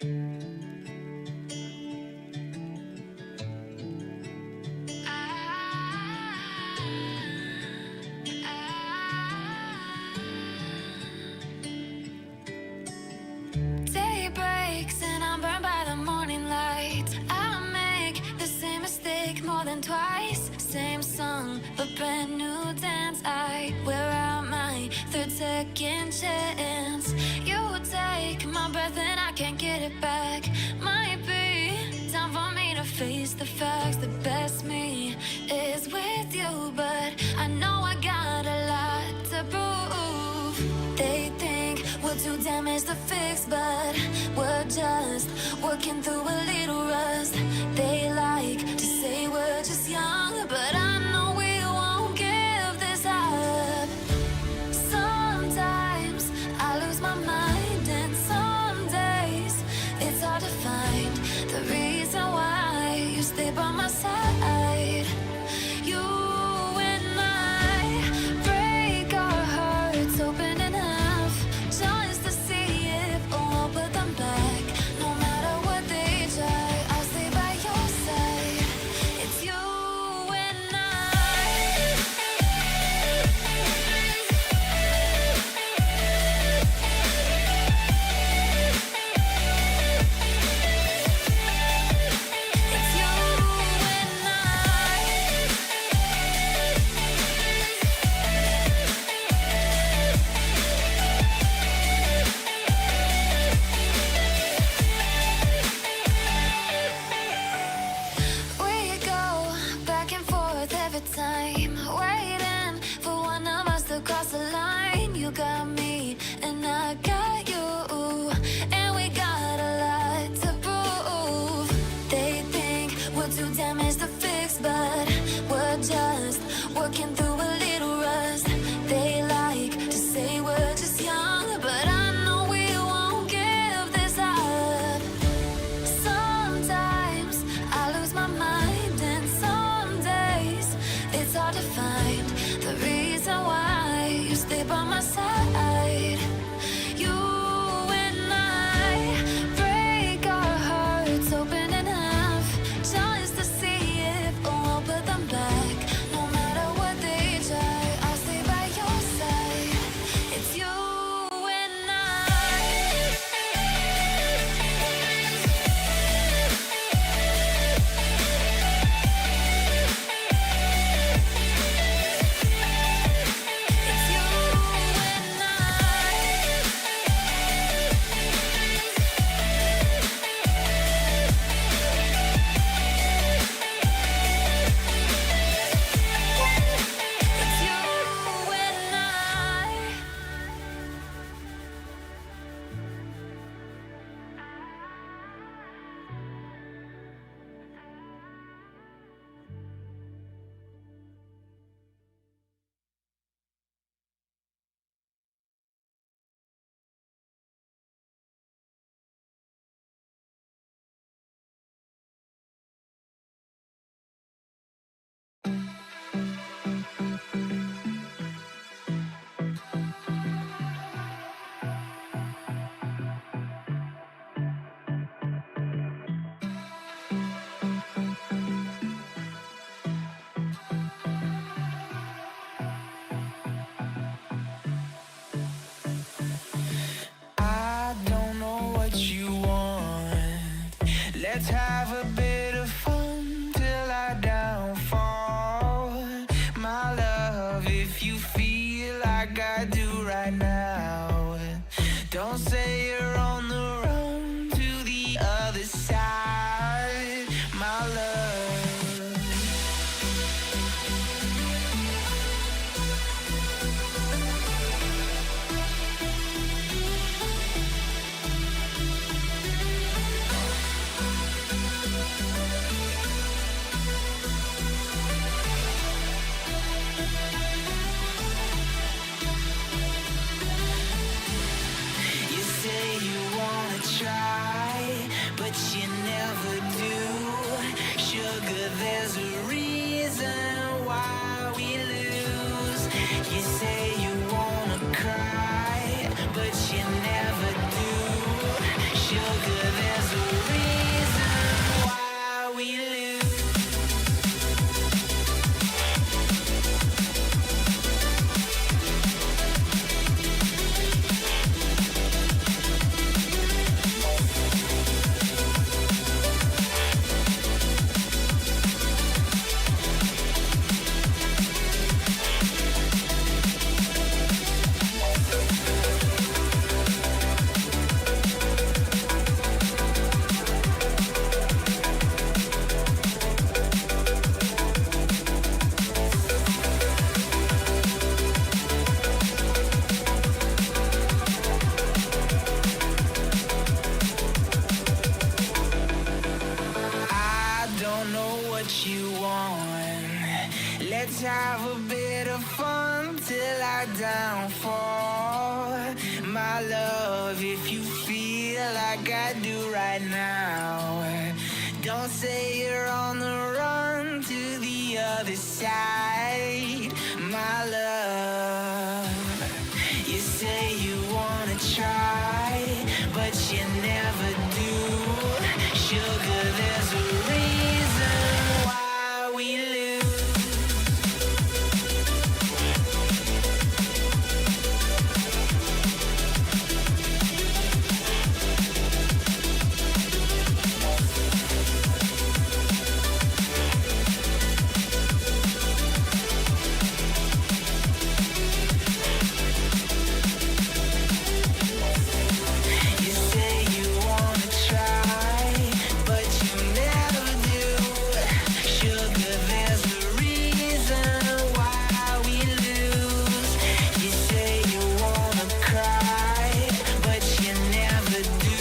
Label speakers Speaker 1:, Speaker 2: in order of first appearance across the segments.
Speaker 1: Day breaks and I'm burned by the morning light. I make the same mistake more than twice. Same song, but brand new dance. I wear out my third second chance. You take my breath and I can't get it back. Might be time for me to face the facts. The best me is with you, but I know I got a lot to prove. They think we're too damaged to fix, but we're just working through a little rust. They like to say we're just young, but I know we won't give this up. Sometimes I lose my mind, and some days it's hard to find the reason why you stay by my side. You and I break our hearts open enough just to see if we'll put them back. No matter what they try, I'll stay by your side. It's you and I. It's you and I. We go back and forth every time, waiting for one of us to cross the line. You got me and I got you, and we got a lot to prove. They think we're too damaged to fix, but we're just working through a little rust. They like to say we're just young, but I know we won't give this up. Sometimes I lose my mind, and some days it's hard to find the reason why you stay by my side. You and I break our hearts open enough just to see if we'll put them back. No matter what they try, I'll stay by your side. It's you and I. It's you and I. It's you and I.
Speaker 2: I don't know what you want. Let's have a bit of fun till I downfall. My love, if you feel like I do right now, don't say you're on the run to the other side, my love. Let's have a bit of fun till I downfall. My love, if you feel like I do right now, don't say you're on the run to the other side. My love, you say you wanna try, but you never do. Sugar, there's a reason why we lose. You say you wanna try, but you never do. Sugar, there's a reason why we lose. You say you wanna cry, but you never do.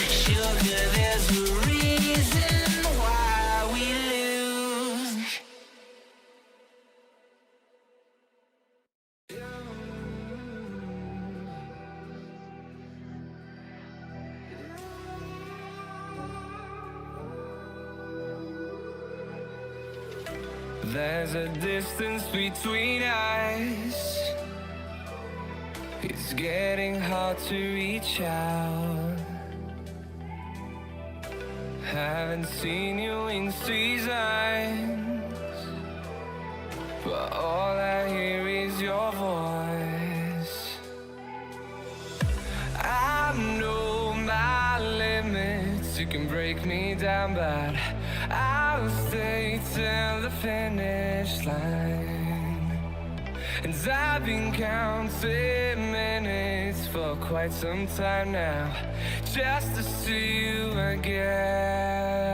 Speaker 2: Sugar, there's a reason why we lose. There's a distance between us. It's getting hard to reach out. Haven't seen you in seasons, but all I hear is your voice. I know my limits, you can break me down, but I'll stay till the finish line. And I've been counting minutes for quite some time now, just to see you again.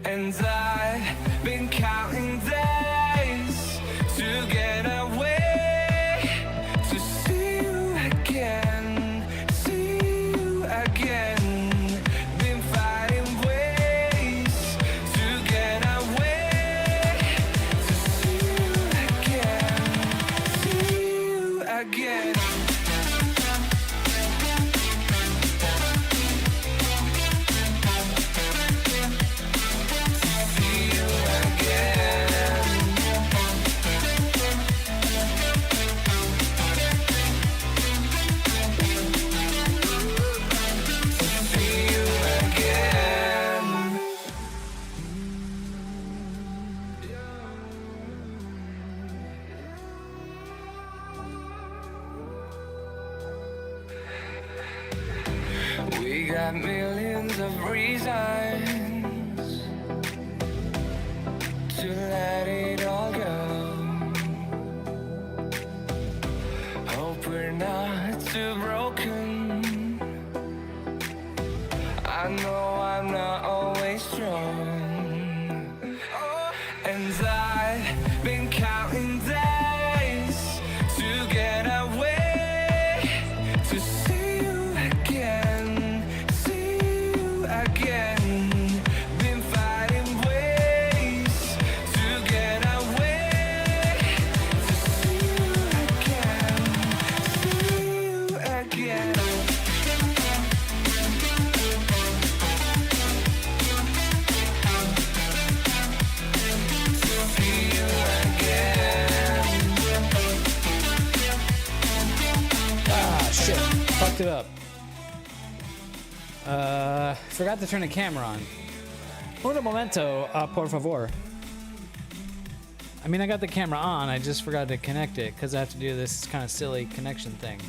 Speaker 2: And I've been counting days to get away, to see you again, see you again. Been fighting ways to get away, to see you again, see you again. See you again. See you again. We got millions of reasons to let it all go. Hope we're not too broken. I know I'm not always strong. And I've been counting days to get away, to see you again, see you again. Been fighting ways to get away, to see you again, see you again. See you again.
Speaker 3: Ah, shit. Fucked it up. Forgot to turn the camera on. Un momento, por favor. I mean, I got the camera on, I just forgot to connect it because I have to do this kind of silly connection thing.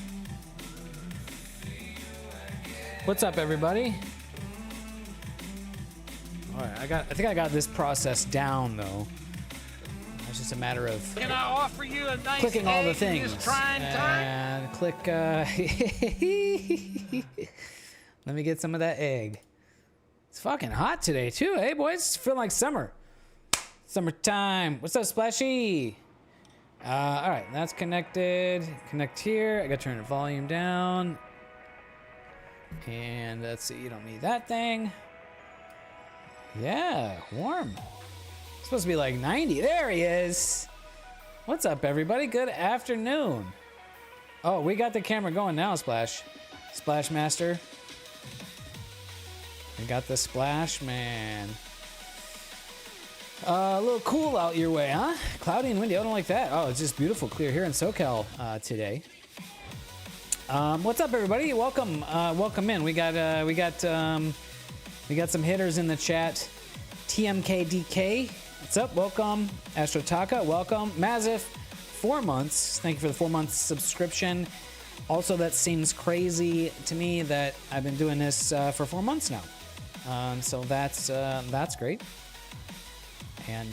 Speaker 3: What's up, everybody? Alright, I think I got this process down, though. It's just a matter of
Speaker 4: Can I offer you a nice
Speaker 3: clicking all the
Speaker 4: egg in
Speaker 3: things.
Speaker 4: this trying time?
Speaker 3: And click, let me get some of that egg. It's fucking hot today, too. Hey, boys, it's feeling like summer. Summertime. What's up, Splashy? All right, that's connected. Connect here. I gotta turn the volume down. And let's see, you don't need that thing. Yeah, warm. supposed to be like 90. There he is. What's up, everybody? Good afternoon. Oh, we got the camera going now, Splash. Splash Master. We got the Splash Man. A little cool out your way, huh? Cloudy and windy. I don't like that. Oh, it's just beautiful, clear here in SoCal today. What's up, everybody? Welcome, welcome in. We got some hitters in the chat. TMKDK, what's up? Welcome. Astrotaka, welcome. Mazif, 4 months. Thank you for the 4 months subscription. Also, that seems crazy to me that I've been doing this for 4 months now. So that's great. And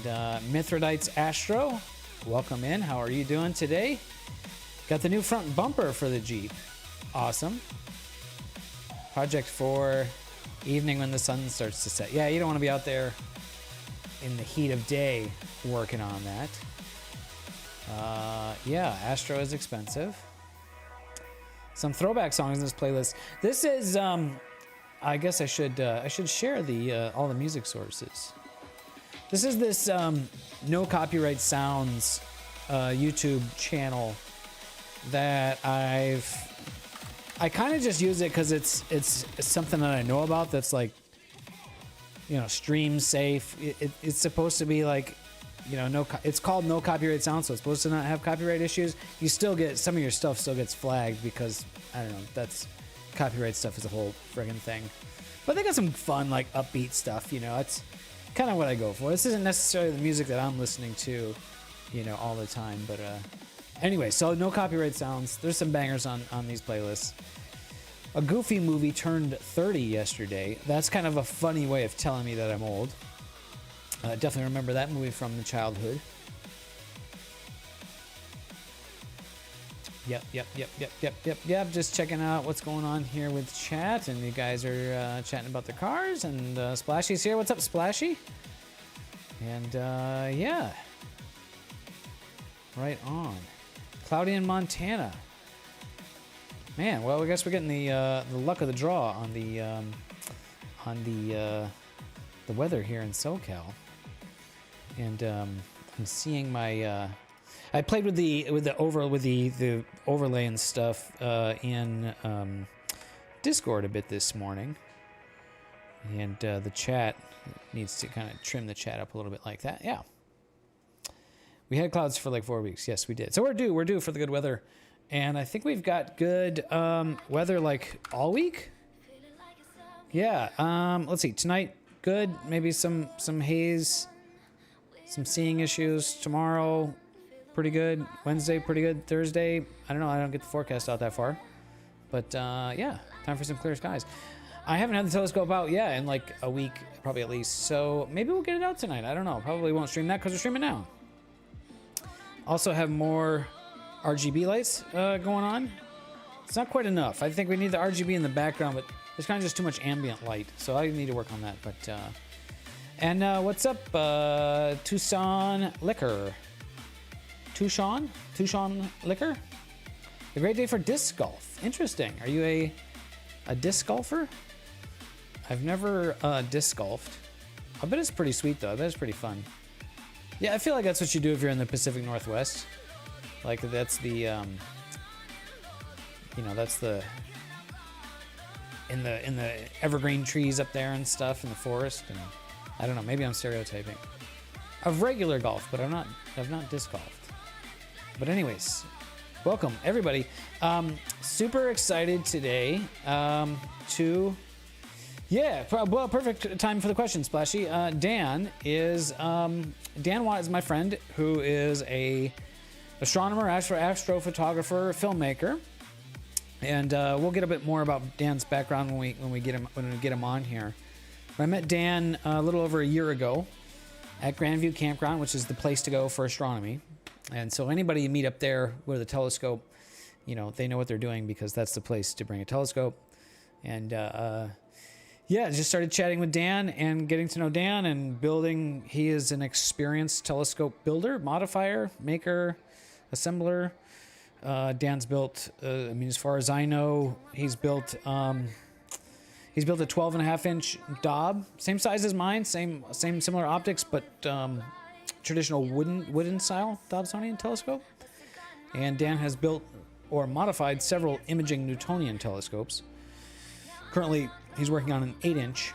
Speaker 3: Mithridites Astro, welcome in. How are you doing today? Got the new front bumper for the Jeep. Awesome. Project for evening when the sun starts to set. Yeah, you don't want to be out there in the heat of day working on that. Yeah, Astro is expensive. Some throwback songs in this playlist. This is, I guess I should share the all the music sources. This is this No Copyright Sounds YouTube channel that I kind of just use it because it's something that I know about that's like, you know, stream safe. It's supposed to be like, you know, it's called No Copyright Sound, so it's supposed to not have copyright issues. You still get, some of your stuff still gets flagged because, I don't know, that's, copyright stuff is a whole friggin' thing. But they got some fun, like, upbeat stuff, you know, it's kind of what I go for. This isn't necessarily the music that I'm listening to, you know, all the time, but anyway, so No Copyright Sounds. There's some bangers on these playlists. A Goofy movie turned 30 yesterday. That's kind of a funny way of telling me that I'm old. Definitely remember that movie from the childhood. Yep. Just checking out what's going on here with chat, and you guys are chatting about the cars, and Splashy's here. What's up, Splashy? And yeah, right on. Cloudy in Montana. Man, well, I guess we're getting the luck of the draw on the weather here in SoCal, and I'm seeing my. I played with the overlay and stuff in Discord a bit this morning, and the chat needs to kind of trim the chat up a little bit like that. Yeah, we had clouds for like 4 weeks. Yes, we did. So we're due for the good weather. And I think we've got good weather like all week. Yeah, let's see. Tonight, good. Maybe some haze, some seeing issues. Tomorrow, pretty good. Wednesday, pretty good. Thursday, I don't know. I don't get the forecast out that far. But yeah, time for some clear skies. I haven't had the telescope out yet in like a week, probably at least. So maybe we'll get it out tonight. I don't know. Probably won't stream that because we're streaming now. Also have more RGB lights going on. It's not quite enough. I think we need the RGB in the background, but there's kind of just too much ambient light, so I need to work on that. But and what's up, Tucson Liquor? Tucson Liquor? A great day for disc golf. Interesting. Are you a disc golfer? I've never disc golfed. I bet it's pretty sweet though. I bet it's pretty fun. Yeah, I feel like that's what you do if you're in the Pacific Northwest. Like that's the, you know, that's the in the evergreen trees up there and stuff in the forest. And I don't know, maybe I'm stereotyping. Of regular golf, but I've not disc golfed. But anyways, welcome everybody. Super excited today to. Yeah, well, perfect time for the question, Splashy. Dan is my friend who is a astronomer, astrophotographer, filmmaker, and we'll get a bit more about Dan's background when we get him on here. But I met Dan a little over a year ago at Grandview Campground, which is the place to go for astronomy. And so anybody you meet up there with a telescope, you know, they know what they're doing because that's the place to bring a telescope. And yeah, just started chatting with Dan and getting to know Dan and building. He is an experienced telescope builder, modifier, maker, assembler. Dan's built, I mean, as far as I know, he's built a 12.5-inch Dob, same size as mine, same similar optics, but traditional wooden style Dobsonian telescope. And Dan has built or modified several imaging Newtonian telescopes. Currently, he's working on an 8-inch.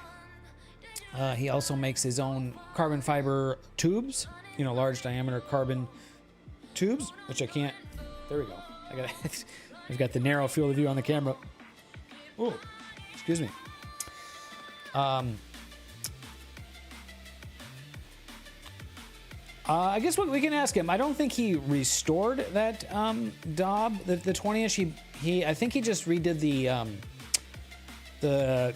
Speaker 3: He also makes his own carbon fiber tubes, large diameter carbon tubes, which I can't. There we go. I've got the narrow field of view on the camera. Oh, excuse me. I guess what we can ask him. I don't think he restored that Dob, the 20-inch. I think he just redid the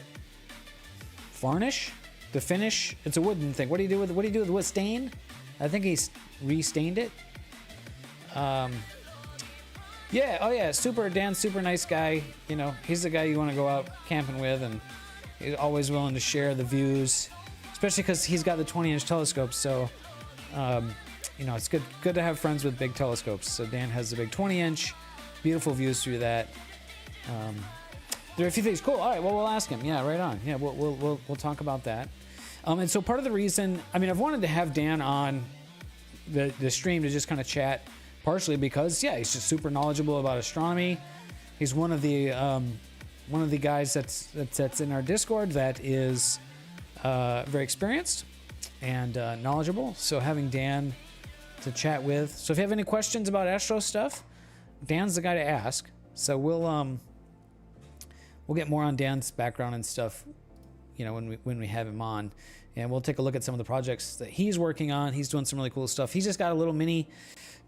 Speaker 3: varnish, the finish. It's a wooden thing. What do you do with wood stain? I think he's restained it. Yeah. Oh yeah. Dan's super nice guy. He's the guy you want to go out camping with, and he's always willing to share the views, especially because he's got the 20-inch telescope. So. It's good to have friends with big telescopes. So Dan has the big 20-inch, beautiful views through that. There are a few things. Cool. All right. Well, we'll ask him. Yeah, right on. Yeah, we'll talk about that. And so part of the reason, I've wanted to have Dan on the stream to just kind of chat, partially because he's just super knowledgeable about astronomy. He's one of the guys that's in our Discord that is very experienced and knowledgeable. So having Dan to chat with. So if you have any questions about astro stuff, Dan's the guy to ask. So we'll get more on Dan's background and stuff, when we have him on, and we'll take a look at some of the projects that he's working on. He's doing some really cool stuff. He's just got a little mini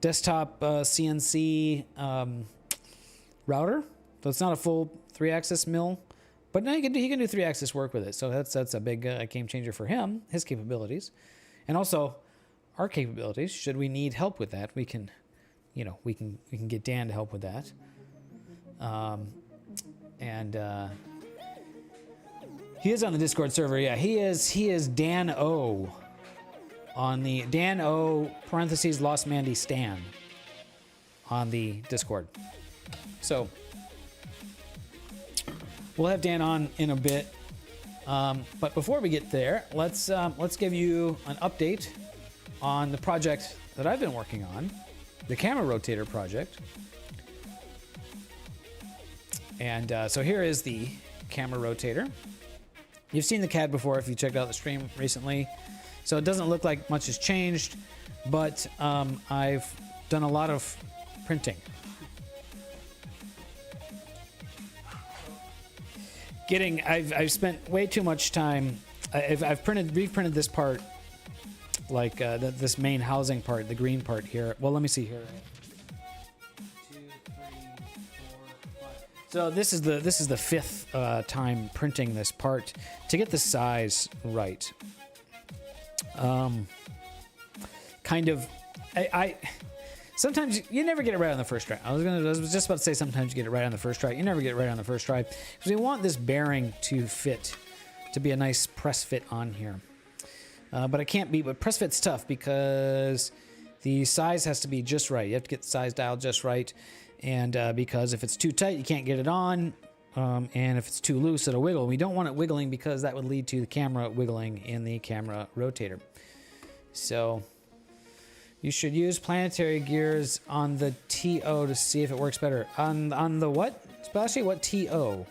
Speaker 3: desktop CNC router. So it's not a full 3-axis mill. But now he can do 3-axis work with it, so that's a big game changer for him, his capabilities, and also our capabilities. Should we need help with that, we can get Dan to help with that. He is on the Discord server. Yeah, he is Dan O on the Dan O parentheses Lost Mandy Stan on the Discord. So. We'll have Dan on in a bit, but before we get there, let's give you an update on the project that I've been working on, the camera rotator project. And so here is the camera rotator. You've seen the CAD before if you checked out the stream recently, so it doesn't look like much has changed, but I've done a lot of printing. I've spent way too much time. I've reprinted this part, like this main housing part, the green part here. Well, let me see here. 2, 3, 4, 5. So this is the 5th time printing this part to get the size right. Sometimes you never get it right on the first try. I was just about to say sometimes you get it right on the first try. You never get it right on the first try because we want this bearing to fit, to be a nice press fit on here. But press fit's tough because the size has to be just right. You have to get the size dialed just right, and because if it's too tight, you can't get it on, and if it's too loose, it'll wiggle. We don't want it wiggling because that would lead to the camera wiggling in the camera rotator. So. You should use planetary gears on the TO to see if it works better. On the what? Splashy? What TO?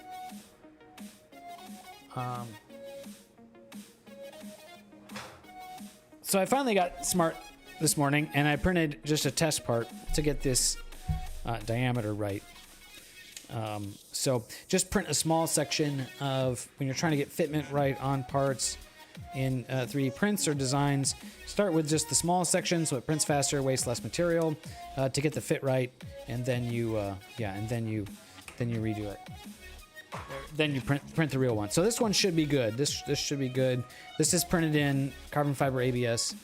Speaker 3: So I finally got smart this morning, and I printed just a test part to get this diameter right. So just print a small section of when you're trying to get fitment right on parts in 3D prints or designs. Start with just the small section so it prints faster, wastes less material to get the fit right, and then you redo it. Then you print the real one. So this one should be good. This should be good. This is printed in carbon fiber ABS.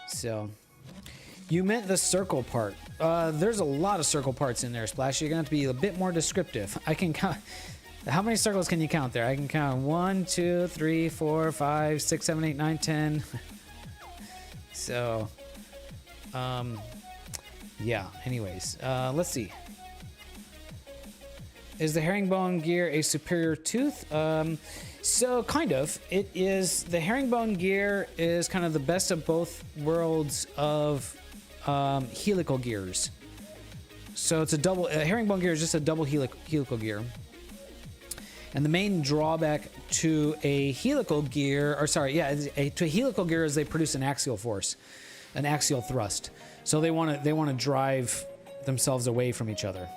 Speaker 3: So you meant the circle part. There's a lot of circle parts in there, Splash. You're gonna have to be a bit more descriptive. I can count. How many circles can you count there? I can count 1, 2, 3, 4, 5, 6, 7, 8, 9, 10. So, yeah. Anyways, let's see. Is the herringbone gear a superior tooth? So kind of. It is, the herringbone gear is kind of the best of both worlds of helical gears. So it's a herringbone gear is just a double helical gear. And the main drawback to a helical gear, or sorry, yeah, to a helical gear is they produce an axial force, an axial thrust. So they want to drive themselves away from each other.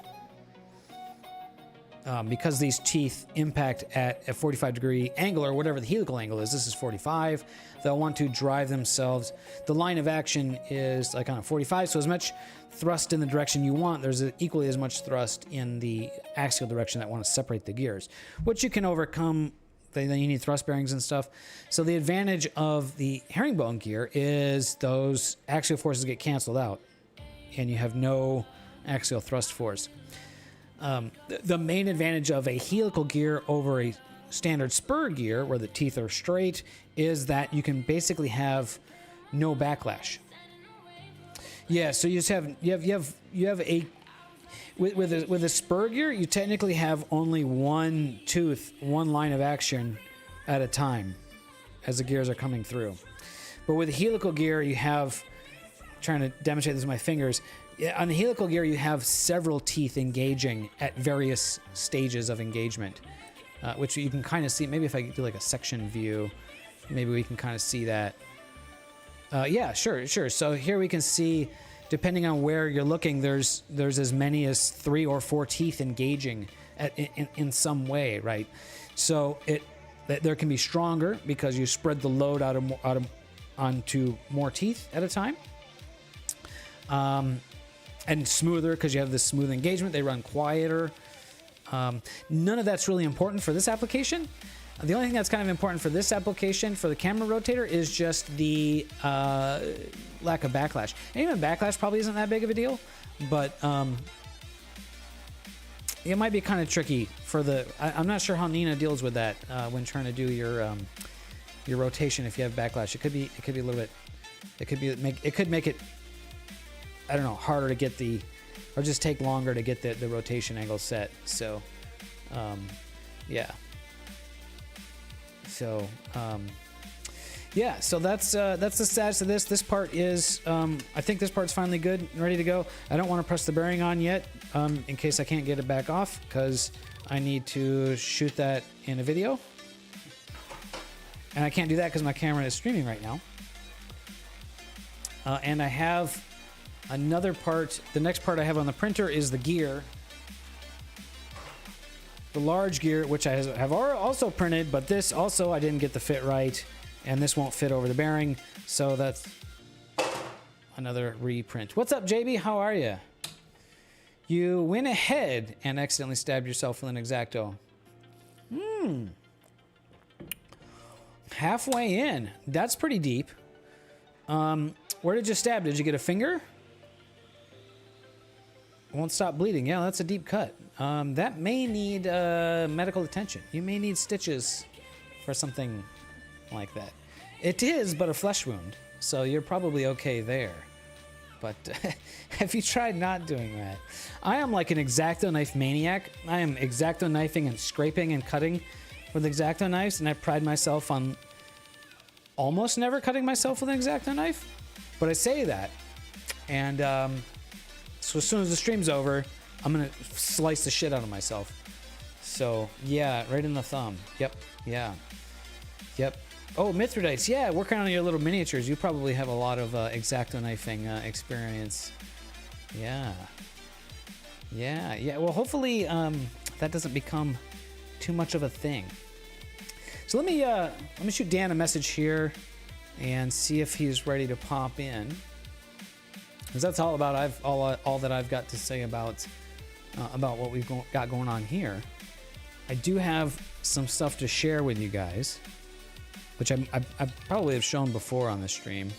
Speaker 3: Because these teeth impact at a 45-degree angle, or whatever the helical angle is, this is 45, they'll want to drive themselves. The line of action is like on a 45, so as much thrust in the direction you want, there's equally as much thrust in the axial direction that want to separate the gears, which you can overcome. Then you need thrust bearings and stuff. So the advantage of the herringbone gear is those axial forces get canceled out, and you have no axial thrust force. The main advantage of a helical gear over a standard spur gear, where the teeth are straight, is that you can basically have no backlash. Yeah, so you just have a with a spur gear, you technically have only one tooth, one line of action at a time as the gears are coming through. But with a helical gear, you have, trying to demonstrate this with my fingers. On the helical gear, you have several teeth engaging at various stages of engagement, which you can kind of see. Maybe if I do like a section view, maybe we can kind of see that. Yeah, sure. So here we can see, depending on where you're looking, there's as many as 3 or 4 teeth engaging in some way, right? So there can be stronger because you spread the load onto more teeth at a time. And smoother because you have this smooth engagement. They run quieter. None of that's really important for this application. The only thing that's kind of important for this application for the camera rotator is just the lack of backlash. And even backlash probably isn't that big of a deal, but it might be kind of tricky for the. I'm not sure how Nina deals with that when trying to do your rotation. If you have backlash, it could be a little bit. It could make it. I don't know, harder to get or just take longer to get the rotation angle set. So, yeah. So, yeah. So that's the status of this. This part is, I think this part's finally good and ready to go. I don't want to press the bearing on yet, in case I can't get it back off, because I need to shoot that in a video, and I can't do that because my camera is streaming right now. And I have another part. The next part I have on the printer is the gear. The large gear, which I have also printed, but this also I didn't get the fit right, and this won't fit over the bearing, so that's another reprint. What's up, JB? How are you? You went ahead and accidentally stabbed yourself with an X-Acto. Halfway in. That's pretty deep. Where did you stab? Did you get a finger? Won't stop bleeding. Yeah, that's a deep cut. That may need medical attention. You may need stitches for something like that. It is but a flesh wound, so you're probably okay there. But have you tried not doing that? I am like an X-Acto knife maniac. I am X-Acto knifing and scraping and cutting with X-Acto knives, and I pride myself on almost never cutting myself with an X-Acto knife. But I say that, and so as soon as the stream's over, I'm gonna slice the shit out of myself. So yeah, right in the thumb. Yep. Yeah. Yep. Oh, Mithrilites. Yeah, working on your little miniatures. You probably have a lot of X-Acto knifing experience. Yeah. Yeah. Yeah. Well, hopefully that doesn't become too much of a thing. So let me shoot Dan a message here and see if he's ready to pop in. Because that's all about all that I've got to say about what we've got going on here. I do have some stuff to share with you guys, which I probably have shown before on the stream.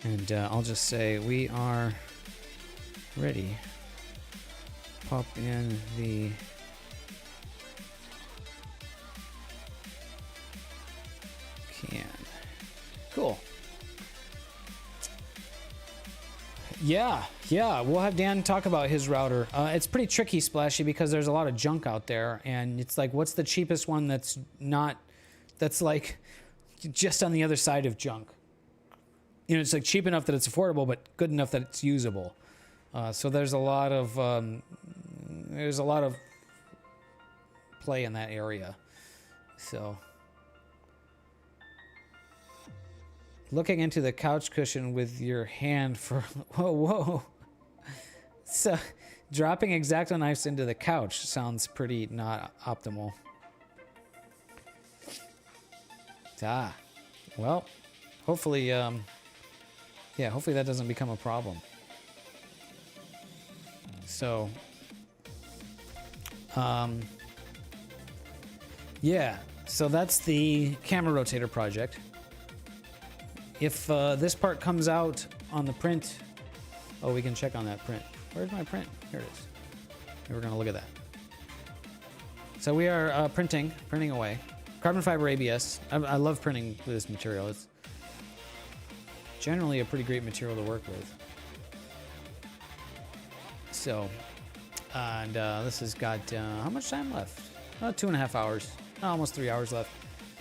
Speaker 3: And I'll just say we are ready. Pop in the can. Cool. Yeah, Yeah, we'll have Dan talk about his router. It's pretty tricky, Splashy, because there's a lot of junk out there, and it's like, what's the cheapest one that's like just on the other side of junk? You know, it's like cheap enough that it's affordable, but good enough that it's usable. So there's a lot of play in that area. So looking into the couch cushion with your hand for whoa. So dropping X-Acto knives into the couch sounds pretty not optimal. Well, hopefully hopefully that doesn't become a problem. So so that's the camera rotator project. If this part comes out on the print, we can check on that print. Where's my print? Here it is. We're gonna look at that. So we are printing away. Carbon fiber ABS. I love printing with this material. It's generally a pretty great material to work with. So, and this has got how much time left? 2.5 hours. Almost 3 hours left.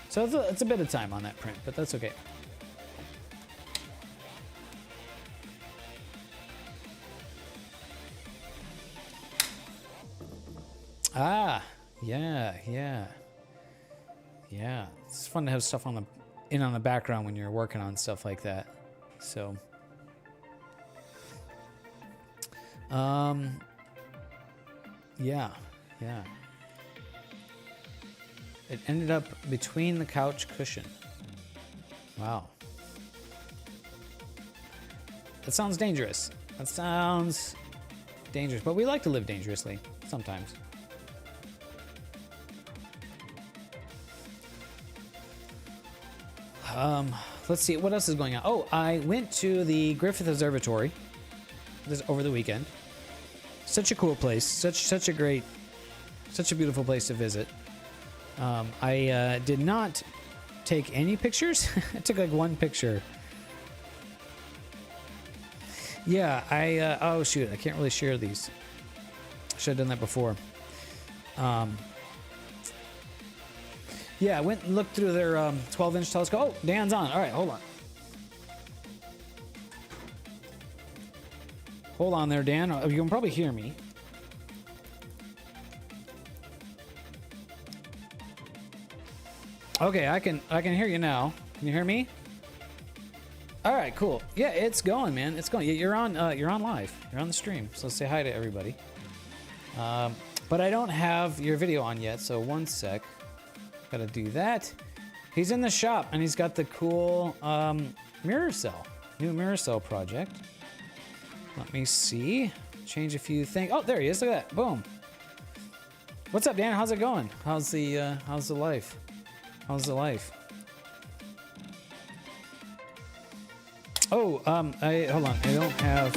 Speaker 3: So it's a bit of time on that print, but that's okay. Yeah. It's fun to have stuff on the background when you're working on stuff like that. So, yeah. It ended up between the couch cushion. Wow. That sounds dangerous. But we like to live dangerously sometimes. Let's see, what else is going on? Oh, I went to the Griffith Observatory over the weekend. Such a cool place. Such a beautiful place to visit. I did not take any pictures. I took like one picture. Yeah, oh shoot, I can't really share these. Should have done that before. Yeah, I went and looked through their 12-inch telescope. Oh, Dan's on. All right, hold on. Hold on there, Dan. You can probably hear me. Okay, I can hear you now. Can you hear me? All right, cool. Yeah, it's going, man. It's going. You're on live. You're on the stream. So say hi to everybody. But I don't have your video on yet, so one sec. Gotta do that. He's in the shop, and he's got the cool mirror cell. New mirror cell project. Let me see. Change a few things. Oh, there he is. Look at that. Boom. What's up, Dan? How's it going? How's the life? How's the life? Oh, hold on. I don't have.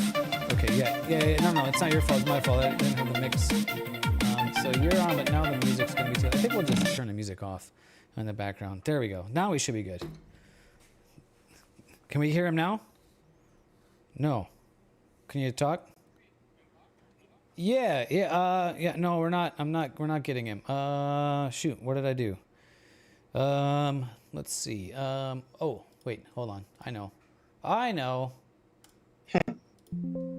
Speaker 3: Okay, yeah. No, it's not your fault. It's my fault. I didn't have the mix. So you're on, but now the music's gonna be too. I think we'll just turn the music off in the background. There we go. Now we should be good. Can we hear him now? No. Can you talk? Yeah. No, we're not. We're not getting him. Shoot. What did I do? Let's see. Oh, wait. Hold on. I know.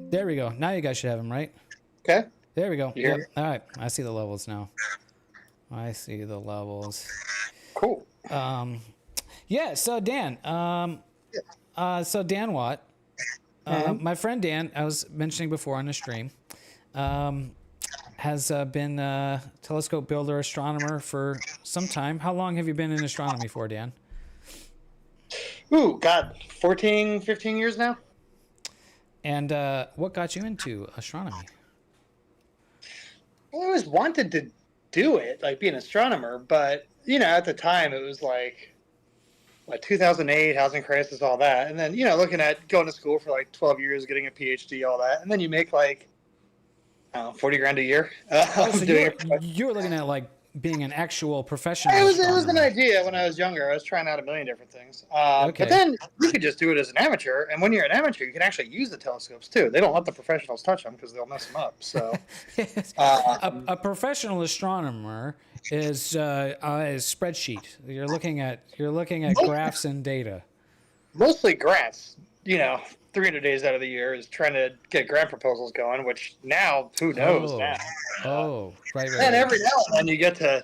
Speaker 3: There we go. Now you guys should have him, right?
Speaker 5: Okay.
Speaker 3: There we go.
Speaker 5: Yeah.
Speaker 3: Yep. All right. I see the levels now. I see the levels.
Speaker 5: Cool.
Speaker 3: Yeah. So Dan. So Dan Watt. My friend Dan, I was mentioning before on the stream, has been a telescope builder, astronomer for some time. How long have you been in astronomy for, Dan?
Speaker 5: Ooh, God, 14, 15 years now.
Speaker 3: And what got you into astronomy?
Speaker 5: I always wanted to do it, like be an astronomer, but, at the time it was like, 2008, housing crisis, all that. And then, looking at going to school for like 12 years, getting a PhD, all that. And then you make like, 40 grand a year.
Speaker 3: So you were looking at like being an actual professional.
Speaker 5: It was an
Speaker 3: astronomer.
Speaker 5: idea when I was younger. I was trying out a million different things.
Speaker 3: Okay.
Speaker 5: But then you could just do it as an amateur. And when you're an amateur, you can actually use the telescopes too. They don't let the professionals touch them because they'll mess them up. So
Speaker 3: a professional astronomer is a spreadsheet. You're looking at graphs and data.
Speaker 5: mostly grants, 300 days out of the year is trying to get grant proposals going, which now, who knows now.
Speaker 3: Right.
Speaker 5: And every now and then you get to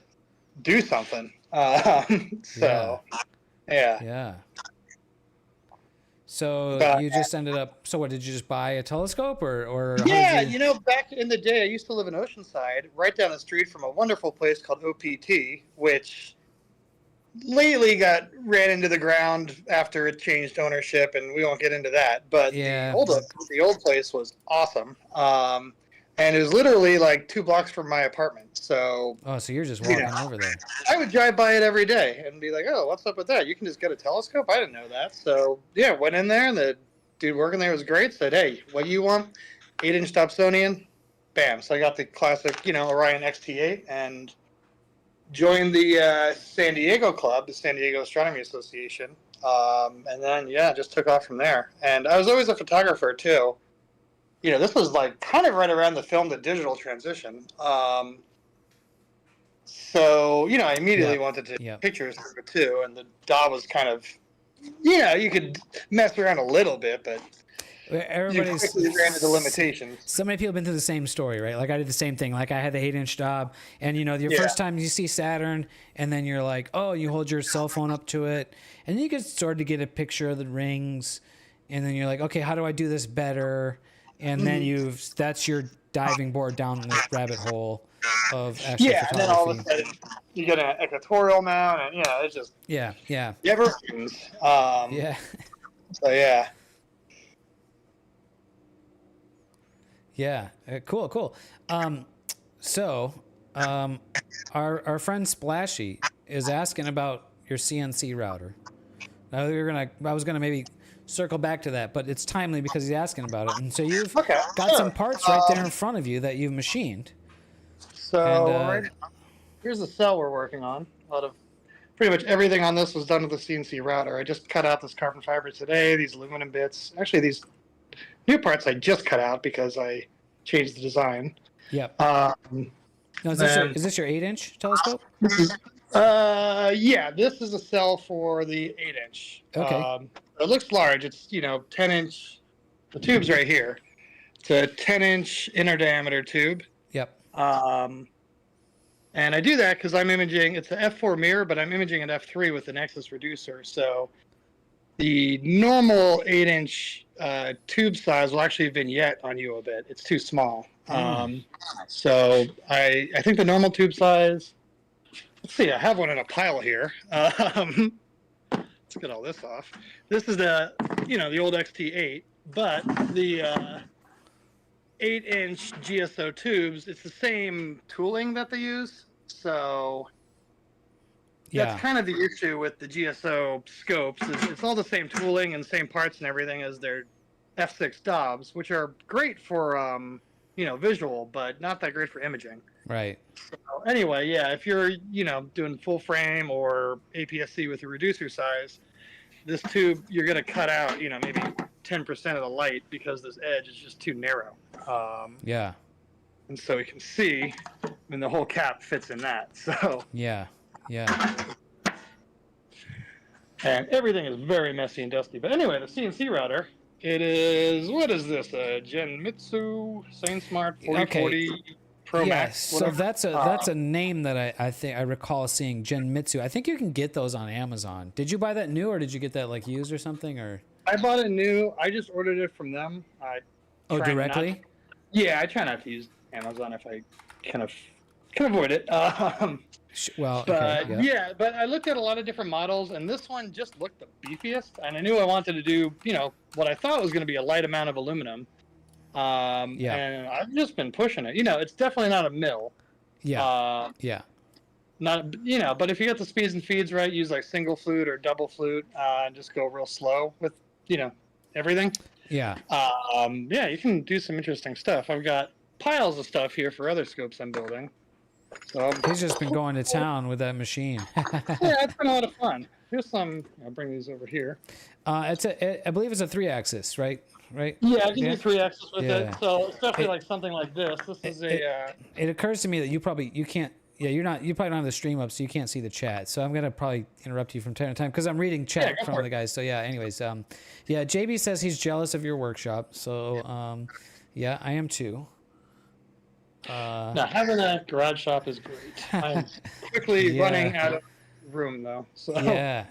Speaker 5: do something. So, yeah.
Speaker 3: Yeah. So you just ended up. So what did you just buy a telescope or? How
Speaker 5: Yeah,
Speaker 3: did you...
Speaker 5: back in the day, I used to live in Oceanside, right down the street from a wonderful place called OPT, which lately ran into the ground after it changed ownership, and we won't get into that. But
Speaker 3: Yeah.
Speaker 5: the old place was awesome, and it was literally like 2 blocks from my apartment. So
Speaker 3: so you're just walking over there.
Speaker 5: I would drive by it every day and be like, "Oh, what's up with that? You can just get a telescope? I didn't know that." So yeah, went in there, and the dude working there was great. Said, "Hey, what do you want? 8-inch Dobsonian." Bam. So I got the classic, Orion XT8, and joined the San Diego Club, the San Diego Astronomy Association, and then just took off from there. And I was always a photographer too. This was like kind of right around the film to digital transition. So I immediately wanted to take pictures of it too, and the DAW was kind of, you could mess around a little bit, but
Speaker 3: Everybody's
Speaker 5: you quickly ran into limitations.
Speaker 3: So many people have been through the same story, right? Like I did the same thing. Like I had the 8-inch Dob, and your first time you see Saturn, and then you're like, oh, you hold your cell phone up to it, and then you can start to get a picture of the rings, and then you're like, okay, how do I do this better? And then that's your diving board down the rabbit hole of astrophotography.
Speaker 5: Yeah, and then all of a sudden you get an equatorial mount, and it's just never ends.
Speaker 3: Yeah.
Speaker 5: So yeah.
Speaker 3: Yeah, cool. Our friend Splashy is asking about your CNC router. Now I was gonna maybe circle back to that, but it's timely because he's asking about it. And so you've got some parts right there in front of you that you've machined.
Speaker 5: So here's the cell we're working on. Pretty much everything on this was done with the CNC router. I just cut out this carbon fiber today, these aluminum bits. Actually, these new parts I just cut out because I changed the design.
Speaker 3: Yep. Now, is this your 8-inch telescope?
Speaker 5: This is a cell for the 8-inch.
Speaker 3: Okay.
Speaker 5: It looks large. It's 10-inch. The tube's right here. It's a 10-inch inner diameter tube.
Speaker 3: Yep.
Speaker 5: And I do that because I'm imaging. It's an f4 mirror, but I'm imaging at f3 with the Nexus reducer. So the normal 8-inch tube size will actually vignette on you a bit. It's too small. So I think the normal tube size. Let's see. I have one in a pile here. Let's get all this off. This is the old XT8, but the 8-inch GSO tubes. It's the same tooling that they use. So that's kind of the issue with the GSO scopes. It's all the same tooling and same parts and everything as their F6 Dobs, which are great for visual, but not that great for imaging. Right. So anyway, if you're doing full frame or APS-C with a reducer size, this tube you're going to cut out maybe 10% of the light because this edge is just too narrow. And so you can see, the whole cap fits in that. So yeah. And everything is very messy and dusty. But anyway, the CNC router, it is, what is this? A Genmitsu SainSmart 4040 Pro Max?
Speaker 3: So that's a name that I think I recall seeing, Genmitsu. I think you can get those on Amazon. Did you buy that new, or did you get that like used or something? Or
Speaker 5: I bought it new. I just ordered it from them.
Speaker 3: Directly?
Speaker 5: I try not to use Amazon if I can avoid it. But I looked at a lot of different models, and this one just looked the beefiest. And I knew I wanted to do, what I thought was going to be a light amount of aluminum. And I've just been pushing it. It's definitely not a mill. Not, but if you get the speeds and feeds right, use like single flute or double flute, and just go real slow with, everything. You can do some interesting stuff. I've got piles of stuff here for other scopes I'm building. So
Speaker 3: He's just been going to town with that machine.
Speaker 5: yeah, it's been a lot of fun. Here's some. I'll bring these over here.
Speaker 3: I believe it's a 3-axis, right? Right?
Speaker 5: Yeah, I can do 3-axis with
Speaker 3: Yeah.
Speaker 5: it. So especially
Speaker 3: It-
Speaker 5: like something like this. This is a.
Speaker 3: It occurs to me that you can't. Yeah, you probably don't have the stream up, so you can't see the chat. So I'm gonna probably interrupt you from time to time because I'm reading chat
Speaker 5: go
Speaker 3: from
Speaker 5: for
Speaker 3: the
Speaker 5: it.
Speaker 3: guys. So yeah, anyways, yeah, JB says he's jealous of your workshop. So yeah, I am too.
Speaker 5: Now having a garage shop is great. I'm quickly
Speaker 3: Yeah.
Speaker 5: running out of room though. So.
Speaker 3: Yeah.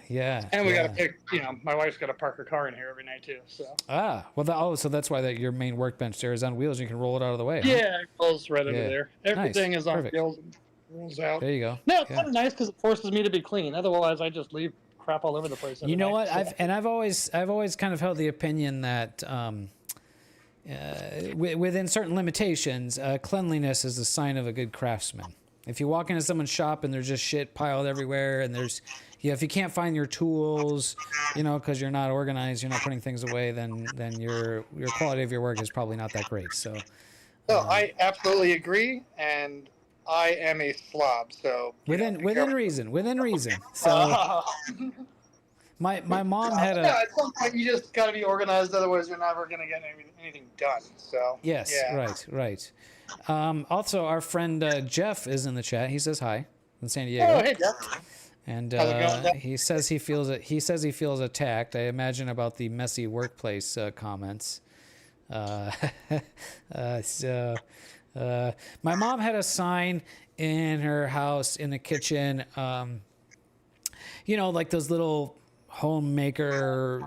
Speaker 5: And we
Speaker 3: yeah.
Speaker 5: gotta pick. My wife's gotta park her car in here every night too. So.
Speaker 3: Well, so that's why your main workbench there is on wheels. You can roll it out of the way. Huh?
Speaker 5: Yeah, it goes right under
Speaker 3: Yeah.
Speaker 5: there. Everything
Speaker 3: Nice.
Speaker 5: is on
Speaker 3: Perfect.
Speaker 5: wheels and rolls out.
Speaker 3: There you go.
Speaker 5: No, it's
Speaker 3: Yeah.
Speaker 5: kind of nice because it forces me to be clean. Otherwise, I just leave crap all over the place. every
Speaker 3: You know
Speaker 5: night,
Speaker 3: what?
Speaker 5: so.
Speaker 3: I've always kind of held the opinion that within certain limitations, cleanliness is a sign of a good craftsman. If you walk into someone's shop and there's just shit piled everywhere, and if you can't find your tools, because you're not organized, you're not putting things away, then your quality of your work is probably not that great. So.
Speaker 5: So I absolutely agree, and I am a slob. So
Speaker 3: Within reason. So my mom had a.
Speaker 5: at some point you just got to be organized, otherwise you're never going to get anything done. So
Speaker 3: Yes,
Speaker 5: yeah.
Speaker 3: right. Also, our friend Jeff is in the chat. He says hi in San Diego.
Speaker 5: Oh, hey, Jeff.
Speaker 3: And
Speaker 5: How's it going, Jeff?
Speaker 3: he says he feels attacked. I imagine about the messy workplace comments. So my mom had a sign in her house in the kitchen. Like those little homemaker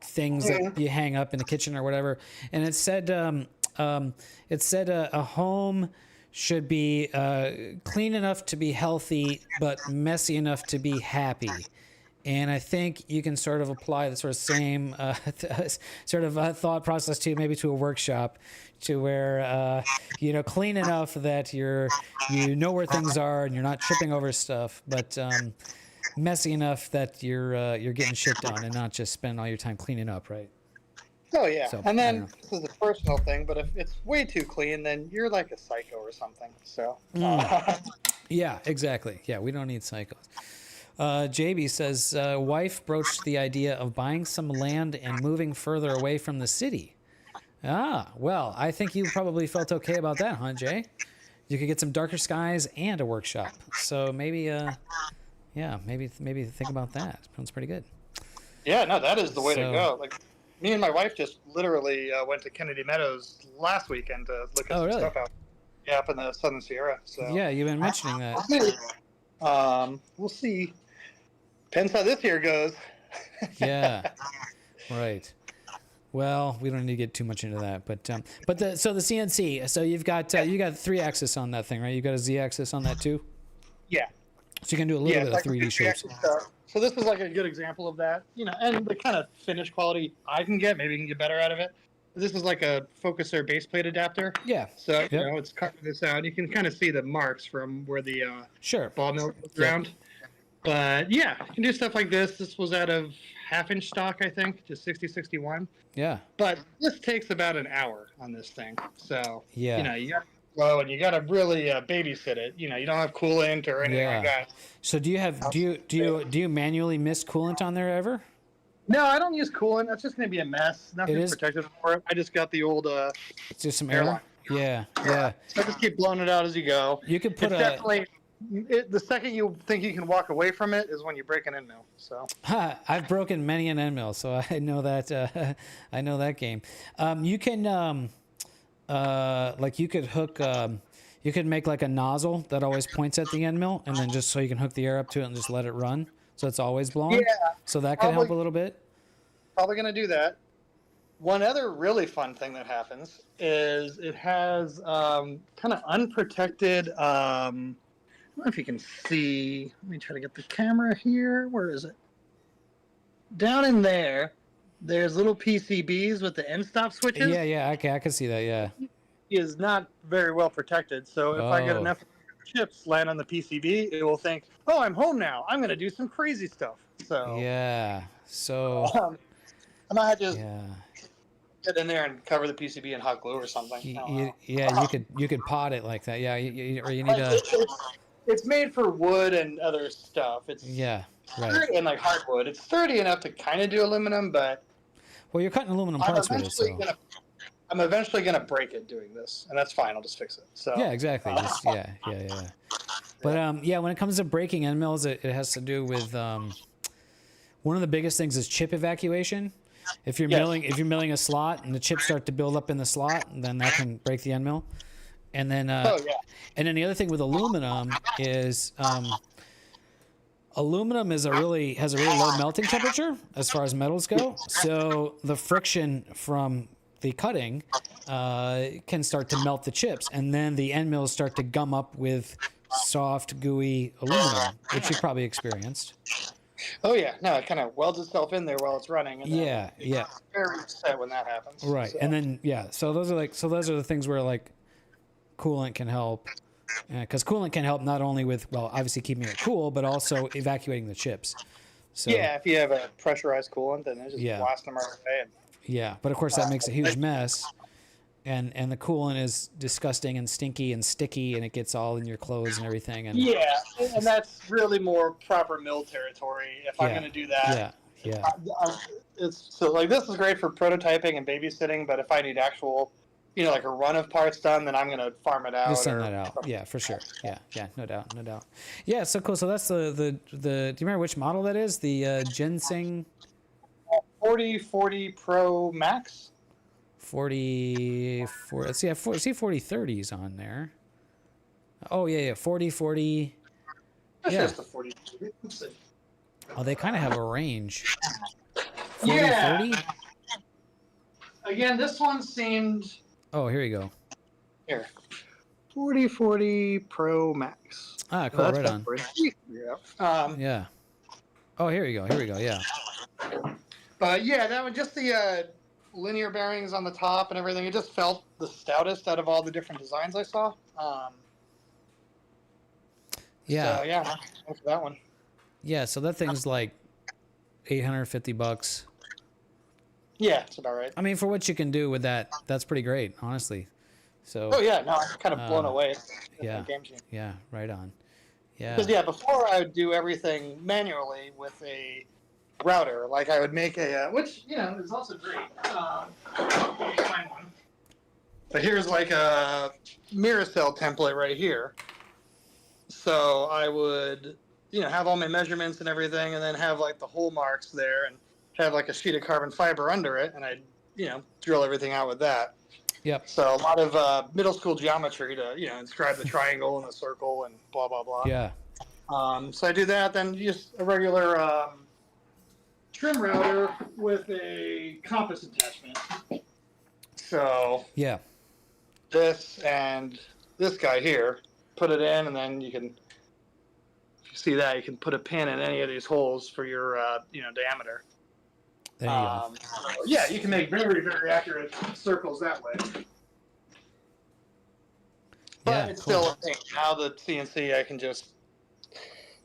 Speaker 3: things that you hang up in the kitchen or whatever, and it said a home should be clean enough to be healthy, but messy enough to be happy. And I think you can sort of apply the sort of same thought process to a workshop, to where clean enough that you know where things are and you're not tripping over stuff, but messy enough that you're getting shit done and not just spending all your time cleaning up, right?
Speaker 5: Oh yeah,
Speaker 3: So,
Speaker 5: and
Speaker 3: I
Speaker 5: then
Speaker 3: don't
Speaker 5: this is a personal thing, but if it's way too clean, then you're like a psycho or something. So
Speaker 3: Yeah, exactly. Yeah, we don't need psychos. JB says, wife broached the idea of buying some land and moving further away from the city. Well, I think you probably felt okay about that, huh, Jay? You could get some darker skies and a workshop. So maybe, maybe think about that. Sounds pretty good.
Speaker 5: yeah, no, that is the way to
Speaker 3: So-
Speaker 5: go. Like me and my wife just literally went to Kennedy Meadows last weekend to look at some
Speaker 3: really?
Speaker 5: stuff out. Yeah, up in the Southern Sierra. So
Speaker 3: Yeah, you've been mentioning that.
Speaker 5: we'll see. Depends how this year goes.
Speaker 3: Yeah, right. Well, we don't need to get too much into that, but the CNC. So you got 3-axis on that thing, right? You got a Z-axis on that too.
Speaker 5: Yeah.
Speaker 3: So you can do a little bit of 3D shapes.
Speaker 5: So this is like a good example of that, and the kind of finish quality I can get. Maybe you can get better out of it. This is like a focuser base plate adapter.
Speaker 3: Yeah.
Speaker 5: So
Speaker 3: Yep.
Speaker 5: it's cutting this out. You can kind of see the marks from where the
Speaker 3: Sure.
Speaker 5: ball mill goes around. But yeah, you can do stuff like this. This was out of 1/2-inch stock, I think, just 6061.
Speaker 3: Yeah.
Speaker 5: But this takes about an hour on this thing. So
Speaker 3: Yeah.
Speaker 5: you got to slow and you got to really babysit it. You don't have coolant or anything like that.
Speaker 3: So do you manually mist coolant on there ever?
Speaker 5: No, I don't use coolant. That's just going to be a mess. Nothing
Speaker 3: is?
Speaker 5: protected for it. I just got the old.
Speaker 3: It's just some air.
Speaker 5: Airline.
Speaker 3: Yeah. Yeah.
Speaker 5: So just keep blowing it out as you go.
Speaker 3: You could put
Speaker 5: It's definitely. The second you think you can walk away from it is when you break an end mill. So.
Speaker 3: I've broken many an end mill, so I know that. I know that game. You can you could hook. You could make like a nozzle that always points at the end mill, and then just so you can hook the air up to it and just let it run, so it's always blowing.
Speaker 5: Yeah,
Speaker 3: So that could help a little bit.
Speaker 5: Probably going to do that. One other really fun thing that happens is it has kind of unprotected. I don't know if you can see. Let me try to get the camera here. Where is it? Down in there, there's little PCBs with the end stop switches.
Speaker 3: Yeah. Okay, I can see that. Yeah.
Speaker 5: Is not very well protected. So if I get
Speaker 3: Oh.
Speaker 5: enough chips land on the PCB, it will think, "Oh, I'm home now. I'm going to do some crazy stuff." So
Speaker 3: Yeah. So.
Speaker 5: I might just
Speaker 3: Yeah.
Speaker 5: get in there and cover the PCB in hot glue or something. I don't know.
Speaker 3: Yeah, you could pot it like that. Yeah, or you need
Speaker 5: Like,
Speaker 3: a
Speaker 5: it's made for wood and other stuff. It's
Speaker 3: yeah, right.
Speaker 5: sturdy and like hardwood. It's sturdy enough to kind of do aluminum, but
Speaker 3: Well, you're cutting aluminum
Speaker 5: I'm
Speaker 3: parts with it,
Speaker 5: eventually
Speaker 3: so
Speaker 5: gonna I'm eventually gonna break it doing this, and that's fine. I'll just fix it. So
Speaker 3: yeah, exactly. Just yeah. But yeah, when it comes to breaking end mills, it has to do with one of the biggest things is chip evacuation. If you're milling a slot and the chips start to build up in the slot, then that can break the end mill. And then and then the other thing with aluminum is aluminum has a really low melting temperature as far as metals go. So the friction from the cutting can start to melt the chips, and then the end mills start to gum up with soft, gooey aluminum, which you've probably experienced.
Speaker 5: Oh yeah, no, it kind of welds itself in there while it's running. And
Speaker 3: Yeah.
Speaker 5: it's very upset when that happens.
Speaker 3: Right,
Speaker 5: So.
Speaker 3: and then so those are the things where like coolant can help, because coolant can help not only with obviously keeping it cool, but also evacuating the chips. So
Speaker 5: Yeah, if you have a pressurized coolant, then it's just
Speaker 3: Yeah.
Speaker 5: blast them right away.
Speaker 3: yeah, but of course that makes a huge mess, and the coolant is disgusting and stinky and sticky, and it gets all in your clothes and everything. And
Speaker 5: Yeah, and that's really more proper mill territory. If I'm going to do that,
Speaker 3: yeah.
Speaker 5: It's so like this is great for prototyping and babysitting, but if I need actual, like a run of parts done, then I'm going to farm it out.
Speaker 3: Just send that out. Yeah, for sure. Yeah, no doubt. Yeah, so cool. So that's the do you remember which model that is? The Ginseng
Speaker 5: 4040 Pro Max.
Speaker 3: 44. Let's see. I see 4030s on there. Oh yeah. 4040.
Speaker 5: That's
Speaker 3: Yeah.
Speaker 5: just a 40.
Speaker 3: Oh, they kind of have a range. 40,
Speaker 5: Yeah.
Speaker 3: 30?
Speaker 5: Again, this one seemed
Speaker 3: Oh, here you go.
Speaker 5: here. 4040 Pro Max.
Speaker 3: Ah, cool. Right on.
Speaker 5: Yeah.
Speaker 3: Yeah. Oh, here you go. Yeah.
Speaker 5: But yeah, that one, just the linear bearings on the top and everything, it just felt the stoutest out of all the different designs I saw.
Speaker 3: Yeah.
Speaker 5: So yeah, for that one.
Speaker 3: Yeah. So that thing's like $850.
Speaker 5: Yeah, that's about right.
Speaker 3: I mean, for what you can do with that, that's pretty great, honestly. So.
Speaker 5: Oh yeah, no, I'm kind of blown away. It's
Speaker 3: Yeah.
Speaker 5: a game changer.
Speaker 3: Yeah. Right on. Yeah.
Speaker 5: Because before I would do everything manually with a router. Like I would make which is also great. Let me find one. But here's like a mirror cell template right here. So I would have all my measurements and everything, and then have like the hole marks there, and have like a sheet of carbon fiber under it, and I'd drill everything out with that.
Speaker 3: Yep.
Speaker 5: So a lot of middle school geometry to inscribe the triangle and the circle and blah blah blah.
Speaker 3: Yeah.
Speaker 5: So I do that, then just a regular trim router with a compass attachment. So
Speaker 3: Yeah.
Speaker 5: this and this guy here, put it in, and then you can, if you see that, you can put a pin in any of these holes for your diameter.
Speaker 3: There you go.
Speaker 5: Yeah, you can make very, very accurate circles that way. But
Speaker 3: Yeah,
Speaker 5: it's
Speaker 3: cool.
Speaker 5: still a thing. Now the CNC, I can just,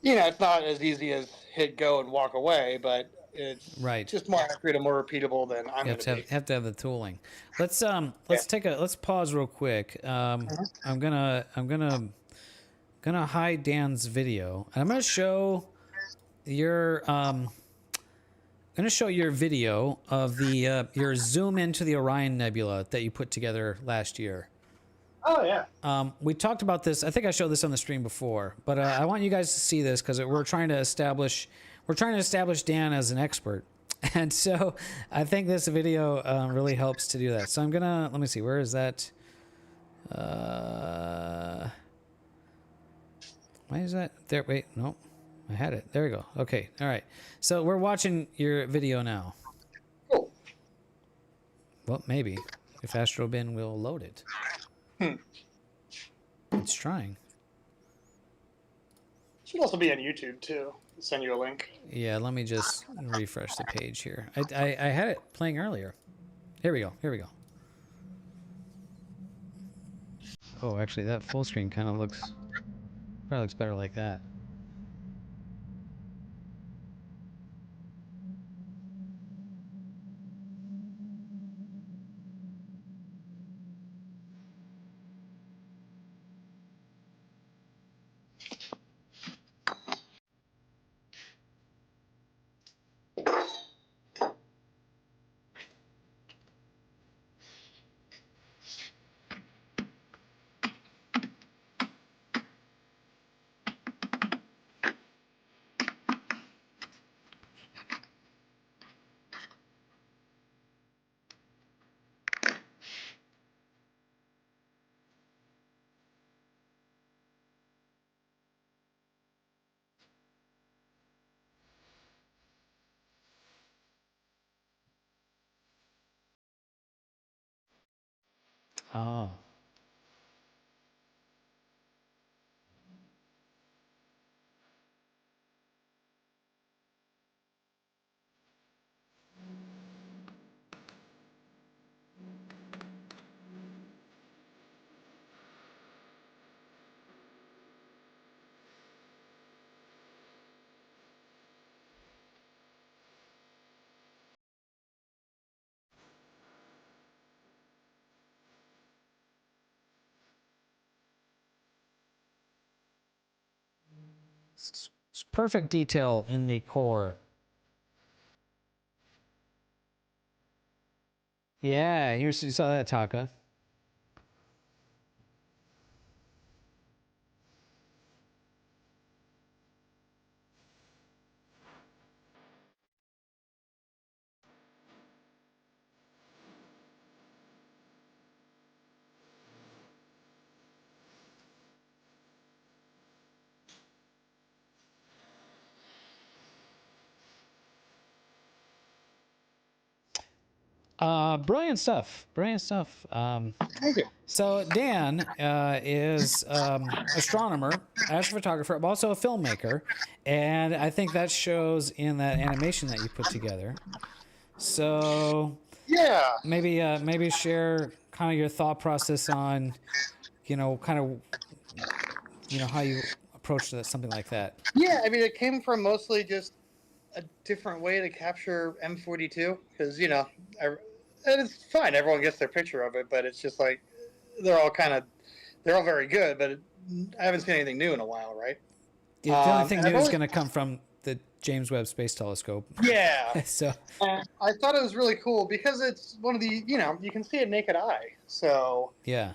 Speaker 5: it's not as easy as hit go and walk away, but it's
Speaker 3: Right.
Speaker 5: just more accurate and more repeatable than I'm
Speaker 3: You
Speaker 5: going to be.
Speaker 3: have to have the tooling. Let's let's pause real quick. I'm gonna hide Dan's video, and I'm gonna show your video of the your zoom into the Orion Nebula that you put together last year.
Speaker 5: Oh yeah.
Speaker 3: We talked about this. I think I showed this on the stream before, but I want you guys to see this because we're trying to establish Dan as an expert, and so I think this video really helps to do that. So let me see, where is that? Why is that there? Wait, no, I had it. There we go. Okay, all right. So we're watching your video now.
Speaker 5: Cool.
Speaker 3: Well, maybe if Astrobin will load it. It's trying.
Speaker 5: Should also be on YouTube too. I'll send you a link.
Speaker 3: Yeah, let me just refresh the page here. I had it playing earlier. Here we go. Oh, actually, that full screen kind of probably looks better like that. Oh. It's perfect detail in the core. Yeah, you saw that, Taka. Brilliant stuff. Brilliant stuff.
Speaker 5: Thank you.
Speaker 3: So Dan is astronomer, astrophotographer, but also a filmmaker, and I think that shows in that animation that you put together. So
Speaker 5: Yeah.
Speaker 3: maybe share kind of your thought process on, how you approach something like that.
Speaker 5: Yeah, I mean, it came from mostly just a different way to capture M42 because and it's fine. Everyone gets their picture of it, but it's just like they're all very good, but I haven't seen anything new in a while, right?
Speaker 3: The only thing
Speaker 5: and I've
Speaker 3: new is
Speaker 5: always-
Speaker 3: going to come from the James Webb Space Telescope.
Speaker 5: Yeah,
Speaker 3: So
Speaker 5: and I thought it was really cool because it's one of the you can see it naked eye, so
Speaker 3: yeah,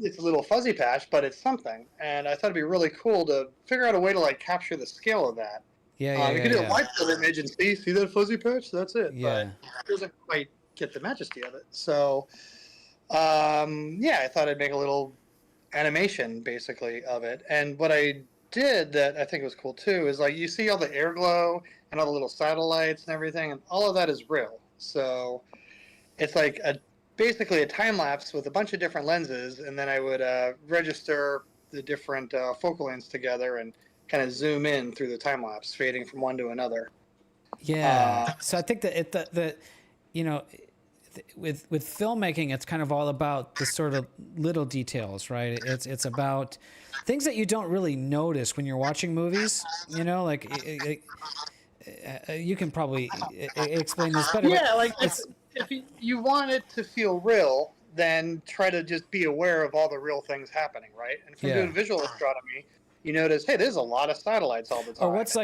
Speaker 5: it's a little fuzzy patch, but it's something. And I thought it'd be really cool to figure out a way to like capture the scale of that. You can do a wide field image and see that fuzzy patch. That's it.
Speaker 3: Yeah.
Speaker 5: But it doesn't quite get the majesty of it. So, I thought I'd make a little animation basically of it. And what I did that I think was cool too is like you see all the air glow and all the little satellites and everything, and all of that is real. So it's like basically a time lapse with a bunch of different lenses, and then I would register the different focal lengths together and kind of zoom in through the time lapse, fading from one to another.
Speaker 3: Yeah. So I think that with filmmaking, it's kind of all about the sort of little details, right? It's about things that you don't really notice when you're watching movies. Like you can probably explain this better.
Speaker 5: Yeah,
Speaker 3: but
Speaker 5: like if you want it to feel real, then try to just be aware of all the real things happening, right? And if you're doing visual astronomy, you notice, hey, there's a lot of satellites all the time.
Speaker 3: Or what's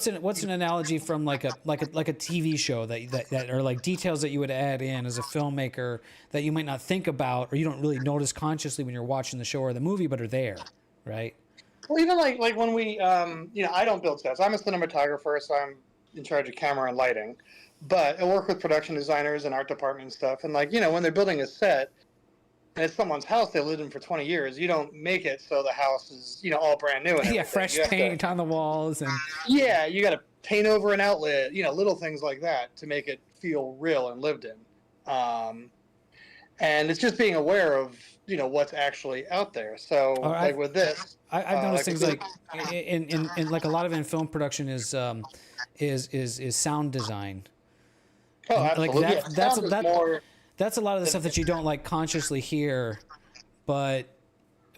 Speaker 3: an analogy from like a TV show that are like details that you would add in as a filmmaker that you might not think about or you don't really notice consciously when you're watching the show or the movie, but are there, right?
Speaker 5: Well, even like when we, I don't build sets. I'm a cinematographer, so I'm in charge of camera and lighting. But I work with production designers and art department and stuff. And when they're building a set, and it's someone's house they lived in for 20 years, you don't make it so the house is, all brand new. And
Speaker 3: fresh paint on the walls. And
Speaker 5: yeah, you got to paint over an outlet, little things like that to make it feel real and lived in. And it's just being aware of, what's actually out there. So like with this,
Speaker 3: I've noticed things like in like a lot of it in film production is sound design.
Speaker 5: oh,
Speaker 3: And,
Speaker 5: absolutely.
Speaker 3: Like that's a lot of the stuff that you don't like consciously hear, but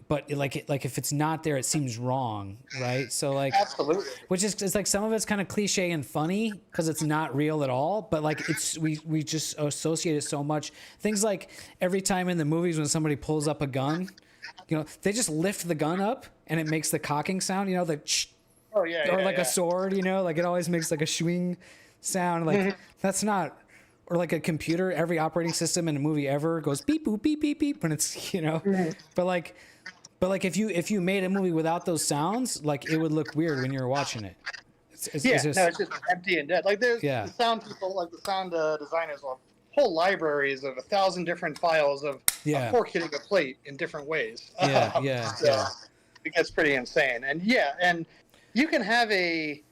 Speaker 3: like if it's not there, it seems wrong, right? So like,
Speaker 5: absolutely.
Speaker 3: which is it's like some of it's kind of cliche and funny because it's not real at all, but like we just associate it so much. Things like every time in the movies when somebody pulls up a gun, they just lift the gun up and it makes the cocking sound, the
Speaker 5: Oh yeah.
Speaker 3: or
Speaker 5: yeah,
Speaker 3: like
Speaker 5: yeah.
Speaker 3: a sword, like it always makes like a swing sound. Like that's not. Or like a computer, every operating system in a movie ever goes beep boop beep beep beep when it's but like if you made a movie without those sounds, like it would look weird when you were watching it. It's just
Speaker 5: empty and dead. Like there's
Speaker 3: Yeah.
Speaker 5: the sound people, like the sound designers, will have whole libraries of 1,000 different files of a fork hitting a plate in different ways.
Speaker 3: Yeah.
Speaker 5: It gets pretty insane. And and you can have a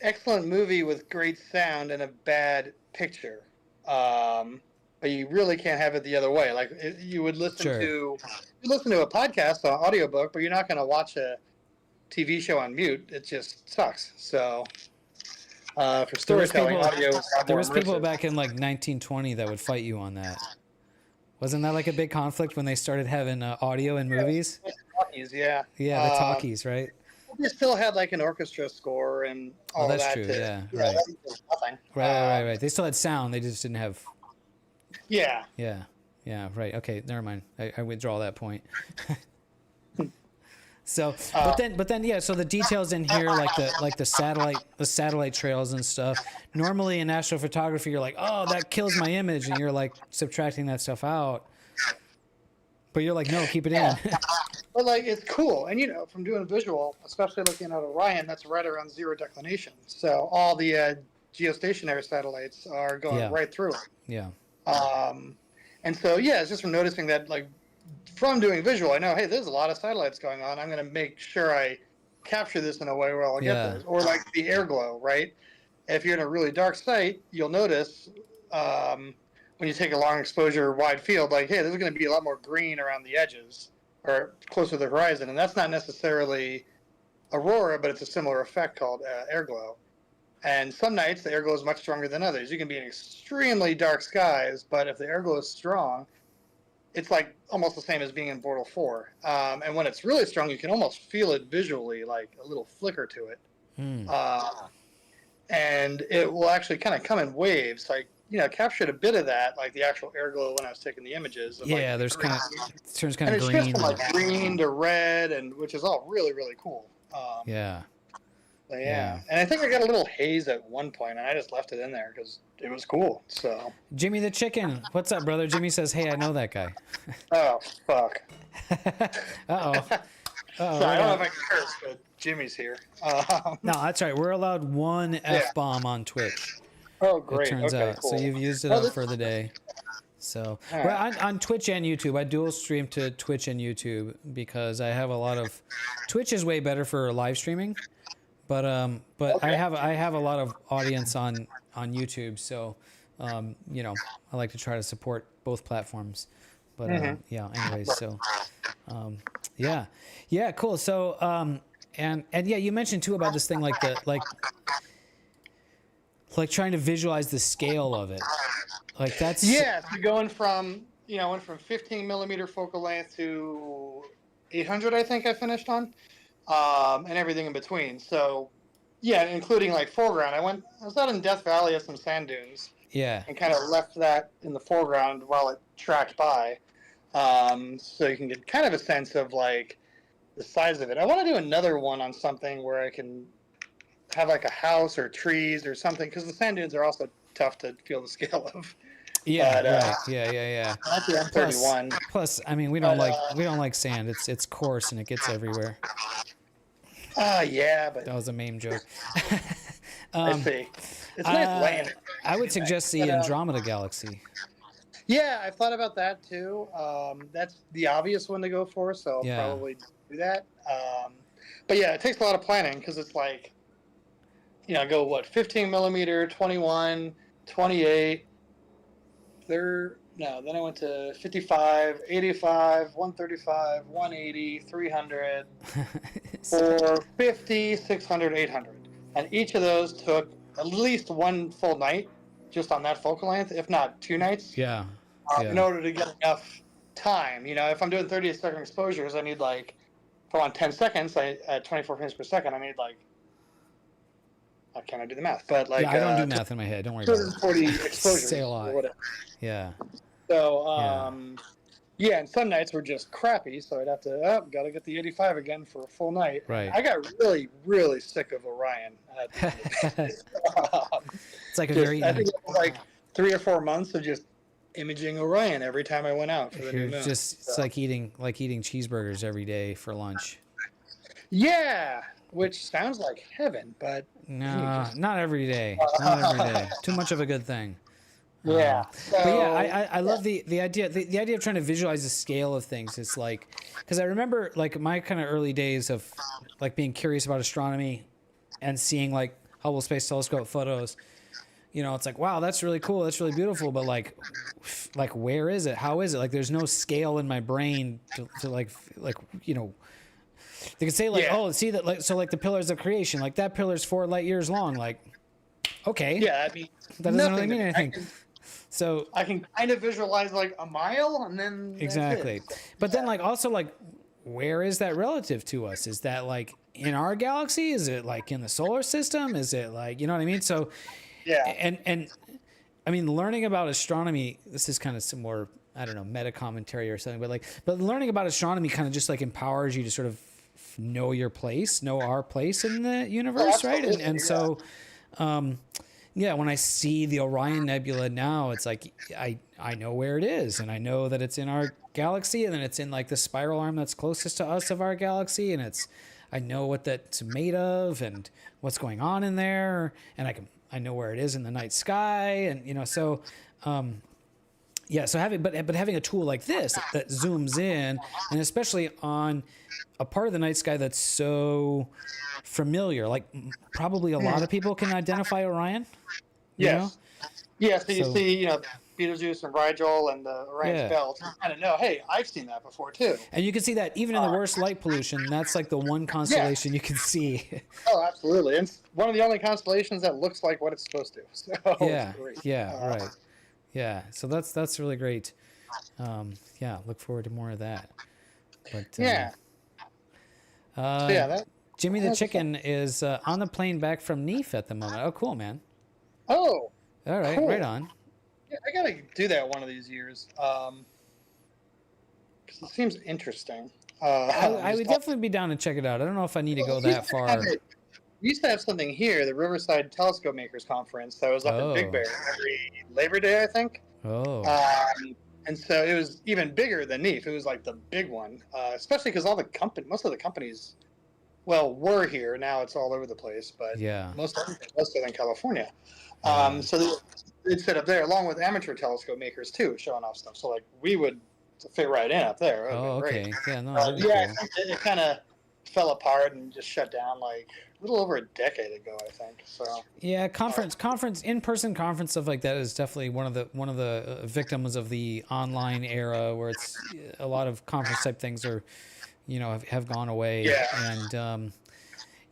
Speaker 5: excellent movie with great sound and a bad picture. but you really can't have it the other way. Like you would listen
Speaker 3: Sure.
Speaker 5: to a podcast, an audiobook, but you're not going to watch a TV show on mute. It just sucks. So for storytelling, audio is a lot
Speaker 3: There
Speaker 5: more
Speaker 3: was people
Speaker 5: immersive.
Speaker 3: back in like 1920 that would fight you on that. Wasn't that like a big conflict when they started having audio in movies?
Speaker 5: Talkies, yeah.
Speaker 3: Yeah, the talkies, right?
Speaker 5: They still had like an orchestra score and all
Speaker 3: that's
Speaker 5: that.
Speaker 3: true, yeah,
Speaker 5: yeah,
Speaker 3: right.
Speaker 5: that was nothing.
Speaker 3: Right. They still had sound. They just didn't have.
Speaker 5: Yeah.
Speaker 3: Yeah. Right. Okay. Never mind. I withdraw that point. So, but then, yeah. So the details in here, like the satellite trails and stuff. Normally in astrophotography, you're like, oh, that kills my image, and you're like subtracting that stuff out. But you're like, no, keep it in.
Speaker 5: But like it's cool, and from doing visual, especially looking at Orion, that's right around zero declination. So all the geostationary satellites are going right through it.
Speaker 3: Yeah.
Speaker 5: And so it's just from noticing that, like, from doing visual, I know, hey, there's a lot of satellites going on. I'm going to make sure I capture this in a way where I'll get those. Or like the air glow, right? If you're in a really dark site, you'll notice when you take a long exposure, wide field, like, hey, there's going to be a lot more green around the edges or closer to the horizon. And that's not necessarily aurora, but it's a similar effect called air glow. And some nights the air glow is much stronger than others. You can be in extremely dark skies, but if the air glow is strong, it's like almost the same as being in Bortle 4. And when it's really strong, you can almost feel it visually, like a little flicker to it. And it will actually kind of come in waves. Like, captured a bit of that, like the actual air glow when I was taking the images. Of,
Speaker 3: Yeah,
Speaker 5: like,
Speaker 3: there's kind of turns kind
Speaker 5: and
Speaker 3: of
Speaker 5: it's
Speaker 3: green.
Speaker 5: just from like green to red, and which is all really, really cool.
Speaker 3: Yeah.
Speaker 5: So,
Speaker 3: Yeah.
Speaker 5: And I think I got a little haze at one point, and I just left it in there because it was cool. So.
Speaker 3: Jimmy the Chicken, what's up, brother? Jimmy says, "Hey, I know that guy."
Speaker 5: Oh fuck.
Speaker 3: Uh-oh.
Speaker 5: Sorry, I don't know if I can curse, but Jimmy's here.
Speaker 3: No, that's right. We're allowed one F-bomb on Twitch.
Speaker 5: Oh, great.
Speaker 3: It turns
Speaker 5: okay,
Speaker 3: out.
Speaker 5: cool.
Speaker 3: So you've used it
Speaker 5: Oh,
Speaker 3: up
Speaker 5: this-
Speaker 3: for the day. So
Speaker 5: All
Speaker 3: well, on Twitch and YouTube, I dual stream to Twitch and YouTube because I have a lot of. Twitch is way better for live streaming, but I have a lot of audience on YouTube, so I like to try to support both platforms. But anyways, so yeah, cool. So and yeah, you mentioned too about this thing like trying to visualize the scale of it. Like that's
Speaker 5: so going from went from 15 millimeter focal length to 800, I think I finished on, and everything in between. So including like foreground. I was out in Death Valley at some sand dunes.
Speaker 3: Yeah.
Speaker 5: And kind of left that in the foreground while it tracked by, so you can get kind of a sense of like the size of it. I want to do another one on something where I can have like a house or trees or something, because the sand dunes are also tough to feel the scale of.
Speaker 3: Yeah,
Speaker 5: But,
Speaker 3: right. Yeah.
Speaker 5: That's the M31.
Speaker 3: Plus, I mean, we don't like sand. It's coarse and it gets everywhere.
Speaker 5: But
Speaker 3: That was a meme joke.
Speaker 5: I see. It's nice land.
Speaker 3: I would suggest the Andromeda Galaxy.
Speaker 5: Yeah, I've thought about that too. That's the obvious one to go for, so I'll probably do that. But yeah, it takes a lot of planning because it's like, go 15 millimeter, 21, 28. Then I went to 55, 85, 135, 180, 300, 450, 600, 800. And each of those took at least one full night just on that focal length, if not 2 nights.
Speaker 3: Yeah.
Speaker 5: In order to get enough time. If I'm doing 30-second exposures, I need like, if I want 10 seconds at 24 frames per second, I need like, I can't do the math, but like...
Speaker 3: I don't do math in my head. Don't worry about it.
Speaker 5: 240 exposures.
Speaker 3: Say a lot.
Speaker 5: Or whatever.
Speaker 3: Yeah.
Speaker 5: So, and some nights were just crappy, so I'd have to, gotta get the 85 again for a full night.
Speaker 3: Right.
Speaker 5: I got really, really sick of Orion.
Speaker 3: It's like
Speaker 5: I think it was like 3 or 4 months of just imaging Orion every time I went out for the new moon.
Speaker 3: It's like eating cheeseburgers every day for lunch.
Speaker 5: Yeah, which sounds like heaven, but
Speaker 3: No, not every day. Not every day. Too much of a good thing.
Speaker 5: yeah.
Speaker 3: But yeah, I love the idea of trying to visualize the scale of things. It's like, because I remember like my kind of early days of like being curious about astronomy and seeing like Hubble Space Telescope photos. you know, it's like, wow, that's really cool, that's really beautiful, but like where is it? How is it? Like there's no scale in my brain to like you know, they could say like, oh, see that, like, so like the pillars of creation, like that pillar's 4 light years long, like, okay,
Speaker 5: Yeah, I mean,
Speaker 3: that doesn't really mean anything. So
Speaker 5: I can kind of visualize like a mile, and then
Speaker 3: exactly.
Speaker 5: that's it.
Speaker 3: But then like also like, where is that relative to us? Is that like in our galaxy? Is it like in the solar system? Is it like, you know what I mean? So
Speaker 5: Yeah.
Speaker 3: and I mean, learning about astronomy, this is kind of some more, I don't know, meta commentary or something, but learning about astronomy kind of just like empowers you to sort of know your place, know our place in the universe, right? And so yeah, when I see the Orion Nebula now, it's like I know where it is, and I know that it's in our galaxy, and then it's in like the spiral arm that's closest to us of our galaxy, and I know what that's made of and what's going on in there, and I know where it is in the night sky, and you know, so yeah, so having a tool like this that zooms in, and especially on a part of the night sky that's so familiar, like probably a lot of people can identify Orion.
Speaker 5: Yes. Yeah, so you
Speaker 3: So-
Speaker 5: see, you know, Betelgeuse and Rigel and the Orion's
Speaker 3: Yeah.
Speaker 5: belt. You kind of know, hey, I've seen that before too.
Speaker 3: And you can see that even in the worst light pollution, that's like the one constellation you can see.
Speaker 5: Oh, absolutely. And it's one of the only constellations that looks like what it's supposed to. So
Speaker 3: Yeah,
Speaker 5: it's great.
Speaker 3: yeah, right. Yeah, so that's really great. Yeah, look forward to more of that. But
Speaker 5: Yeah. So yeah, that.
Speaker 3: Jimmy the
Speaker 5: that's
Speaker 3: Chicken is on the plane back from Neef at the moment. Oh, cool, man.
Speaker 5: Oh,
Speaker 3: All right,
Speaker 5: Cool.
Speaker 3: right on.
Speaker 5: yeah, I gotta do that one of these years. 'Cause it seems interesting.
Speaker 3: I would definitely be down to check it out. I don't know if I need to go that far.
Speaker 5: We used to have something here, the Riverside Telescope Makers Conference, that was up in
Speaker 3: Oh.
Speaker 5: Big Bear every Labor Day, I think.
Speaker 3: Oh,
Speaker 5: And so it was even bigger than NEAF. It was like the big one, especially because most of the companies, well, were here. Now it's all over the place, but
Speaker 3: yeah.
Speaker 5: most of Southern California.
Speaker 3: Yeah.
Speaker 5: So they'd sit up there along with amateur telescope makers too, showing off stuff. So like we would fit right in up there. That would've
Speaker 3: Oh,
Speaker 5: been
Speaker 3: okay.
Speaker 5: great.
Speaker 3: Yeah, no, that'd be
Speaker 5: Yeah,
Speaker 3: cool.
Speaker 5: I think it kind of fell apart and just shut down like a little over a decade ago, I think. So
Speaker 3: Yeah, in-person conference stuff like that is definitely one of the victims of the online era, where it's a lot of conference type things are, you know, have gone away.
Speaker 5: Yeah.
Speaker 3: And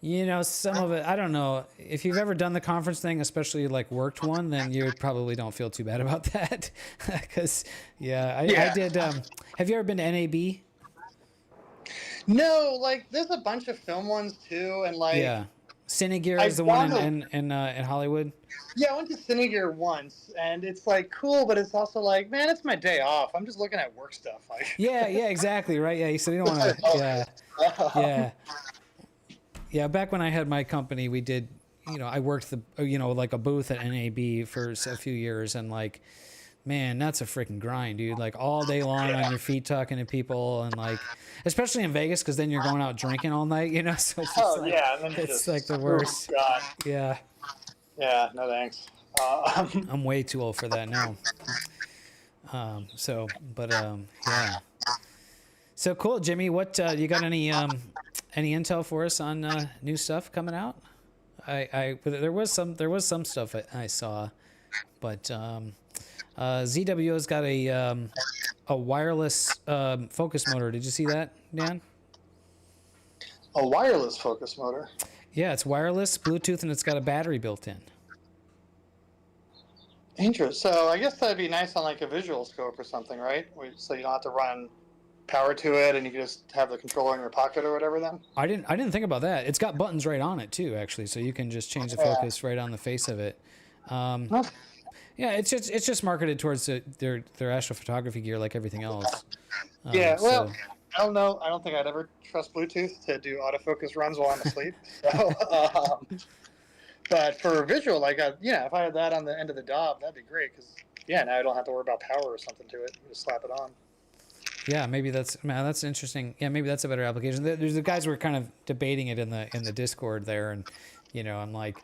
Speaker 3: you know, some of it, I don't know if you've ever done the conference thing, especially like worked one, then you probably don't feel too bad about that. Because I did. Have you ever been to NAB?
Speaker 5: no, like there's a bunch of film ones too, and like
Speaker 3: Yeah. Cinegear
Speaker 5: I've
Speaker 3: is the one
Speaker 5: gone
Speaker 3: in Hollywood.
Speaker 5: yeah, I went to Cinegear once, and it's like cool, but it's also like, man, it's my day off. I'm just looking at work stuff. Like
Speaker 3: Yeah, exactly, right. Yeah, so you don't want to. Yeah, yeah, yeah. Back when I had my company, we did. You know, I worked like a booth at NAB for a few years, and like, man, that's a freaking grind, dude. Like all day long on your feet talking to people, and like, especially in Vegas, because then you're going out drinking all night. You know, so it's just like,
Speaker 5: yeah, and then you
Speaker 3: it's
Speaker 5: just,
Speaker 3: like the
Speaker 5: oh,
Speaker 3: worst.
Speaker 5: God.
Speaker 3: Yeah,
Speaker 5: Yeah, no thanks.
Speaker 3: I'm way too old for that now. Yeah. So cool, Jimmy. What you got any intel for us on new stuff coming out? There was some stuff I saw, but ZWO's got a wireless focus motor. Did you see that, Dan?
Speaker 5: A wireless focus motor.
Speaker 3: Yeah, it's wireless, Bluetooth, and it's got a battery built in.
Speaker 5: Interesting. So I guess that'd be nice on like a visual scope or something, right? So you don't have to run power to it, and you can just have the controller in your pocket or whatever. Then.
Speaker 3: I didn't think about that. It's got buttons right on it too, actually, so you can just change the focus right on the face of it.
Speaker 5: Huh.
Speaker 3: Yeah, it's just marketed towards their astrophotography gear, like everything else.
Speaker 5: Yeah. Well,
Speaker 3: so-
Speaker 5: I don't know. I don't think I'd ever trust Bluetooth to do autofocus runs while I'm asleep. So, but for visual, like if I had that on the end of the knob, that'd be great. Because now I don't have to worry about power or something to it. You just slap it on.
Speaker 3: yeah, maybe that's interesting. Yeah, maybe that's a better application. There's the guys who were kind of debating it in the Discord there, and I'm like,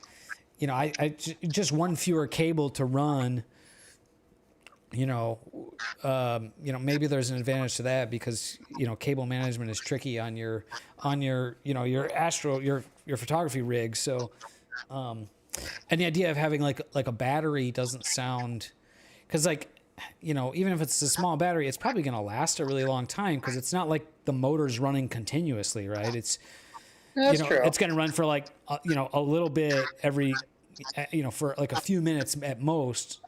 Speaker 3: I just one fewer cable to run. Maybe there's an advantage to that because cable management is tricky on your your photography rig. So And the idea of having like a battery doesn't sound, because like, you know, even if it's a small battery, it's probably going to last a really long time because it's not like the motor's running continuously, right? It's,
Speaker 5: That's
Speaker 3: you know,
Speaker 5: true.
Speaker 3: it's going to run for like, you know, a little bit every, you know, for like a few minutes at most,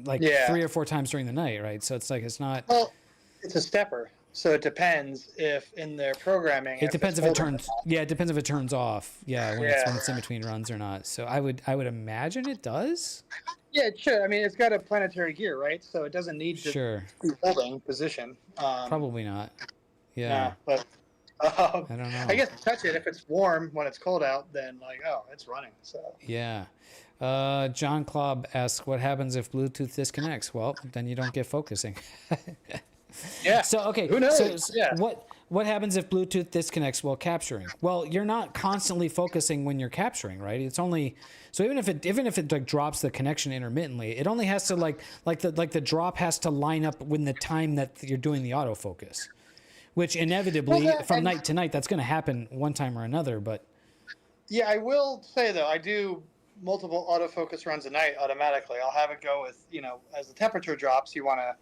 Speaker 3: like 3 or 4 times during the night, right? So it's like, it's not.
Speaker 5: Well, it's a stepper. So it depends if in their programming.
Speaker 3: It depends if
Speaker 5: it's
Speaker 3: it
Speaker 5: holding
Speaker 3: turns. Yeah, it depends if it turns off. Yeah, when it's in between runs or not. So I would imagine it does.
Speaker 5: Yeah, it should. I mean, it's got a planetary gear, right? So it doesn't need to
Speaker 3: Sure.
Speaker 5: be holding position.
Speaker 3: Probably not. Yeah.
Speaker 5: Yeah, but
Speaker 3: I don't know.
Speaker 5: I guess touch it if it's warm when it's cold out. Then like, oh, it's running. So
Speaker 3: Yeah. John Klobb asks, what happens if Bluetooth disconnects? Well, then you don't get focusing.
Speaker 5: yeah.
Speaker 3: So, okay.
Speaker 5: Who knows?
Speaker 3: So
Speaker 5: Yeah.
Speaker 3: what happens if Bluetooth disconnects while capturing? Well, you're not constantly focusing when you're capturing, right? It's only, so even if it like drops the connection intermittently, it only has to like the drop has to line up when the time that you're doing the autofocus, which inevitably from night to night, that's going to happen one time or another. But
Speaker 5: yeah, I will say though, I do multiple autofocus runs a night automatically. I'll have it go with, you know, as the temperature drops, you want to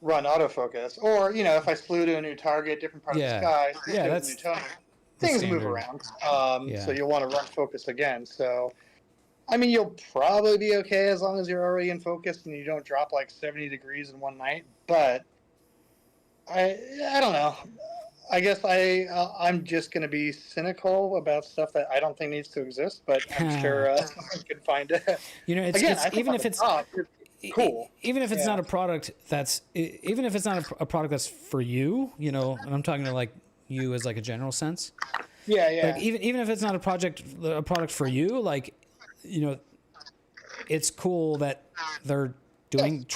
Speaker 5: run autofocus, or you know, if I flew to a new target, different part of the sky,
Speaker 3: that's
Speaker 5: Newtonian, things move
Speaker 3: standard.
Speaker 5: around. So you'll want to run focus again. So, I mean, you'll probably be okay as long as you're already in focus and you don't drop like 70 degrees in one night. But I don't know. I guess I'm just going to be cynical about stuff that I don't think needs to exist, but I'm sure someone could find it.
Speaker 3: You know, it's,
Speaker 5: Again,
Speaker 3: even if it's
Speaker 5: cool.
Speaker 3: Even if it's not a product that's, even if it's not a product that's for you, you know, and I'm talking to like you as like a general sense.
Speaker 5: Yeah, yeah.
Speaker 3: Like even if it's not a product for you, like, you know, it's cool that they're doing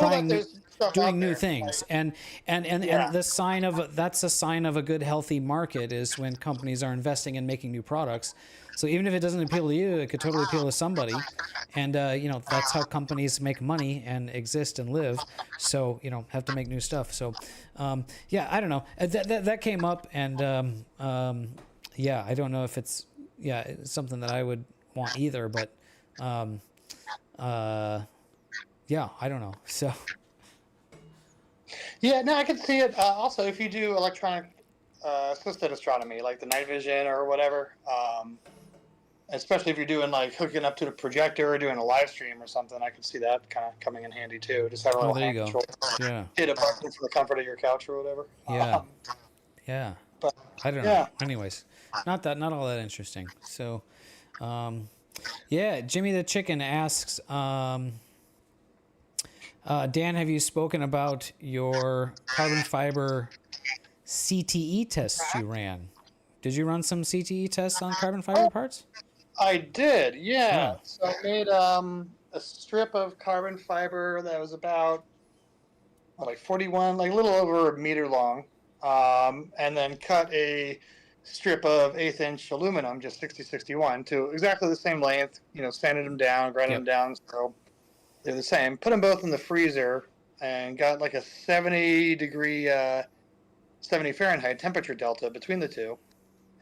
Speaker 3: new things, and the sign of that's a sign of a good healthy market is when companies are investing in making new products. So even if it doesn't appeal to you, it could totally appeal to somebody, and you know, that's how companies make money and exist and live. So you know, have to make new stuff. So yeah, I don't know. That came up, and yeah, I don't know if it's something that I would want either, but yeah, I don't know. So.
Speaker 5: Yeah, no, I can see it. Also, if you do electronic assisted astronomy, like the night vision or whatever, especially if you're doing like hooking up to the projector or doing a live stream or something, I could see that kind of coming in handy too. Just have a little hand control.
Speaker 3: Yeah.
Speaker 5: Hit a button from the comfort of your couch or whatever.
Speaker 3: Yeah. Yeah.
Speaker 5: But
Speaker 3: I don't know. Anyways, not all that interesting. So, yeah, Jimmy the Chicken asks, Dan, have you spoken about your carbon fiber CTE tests you ran? Did you run some CTE tests on carbon fiber parts?
Speaker 5: I did, yeah. So I made a strip of carbon fiber that was about like 41, like a little over a meter long, and then cut a strip of 1/8 inch aluminum, just 6061, to exactly the same length. You know, sanded them down, grinded them down, so they're the same. Put them both in the freezer and got like a 70 Fahrenheit temperature delta between the two.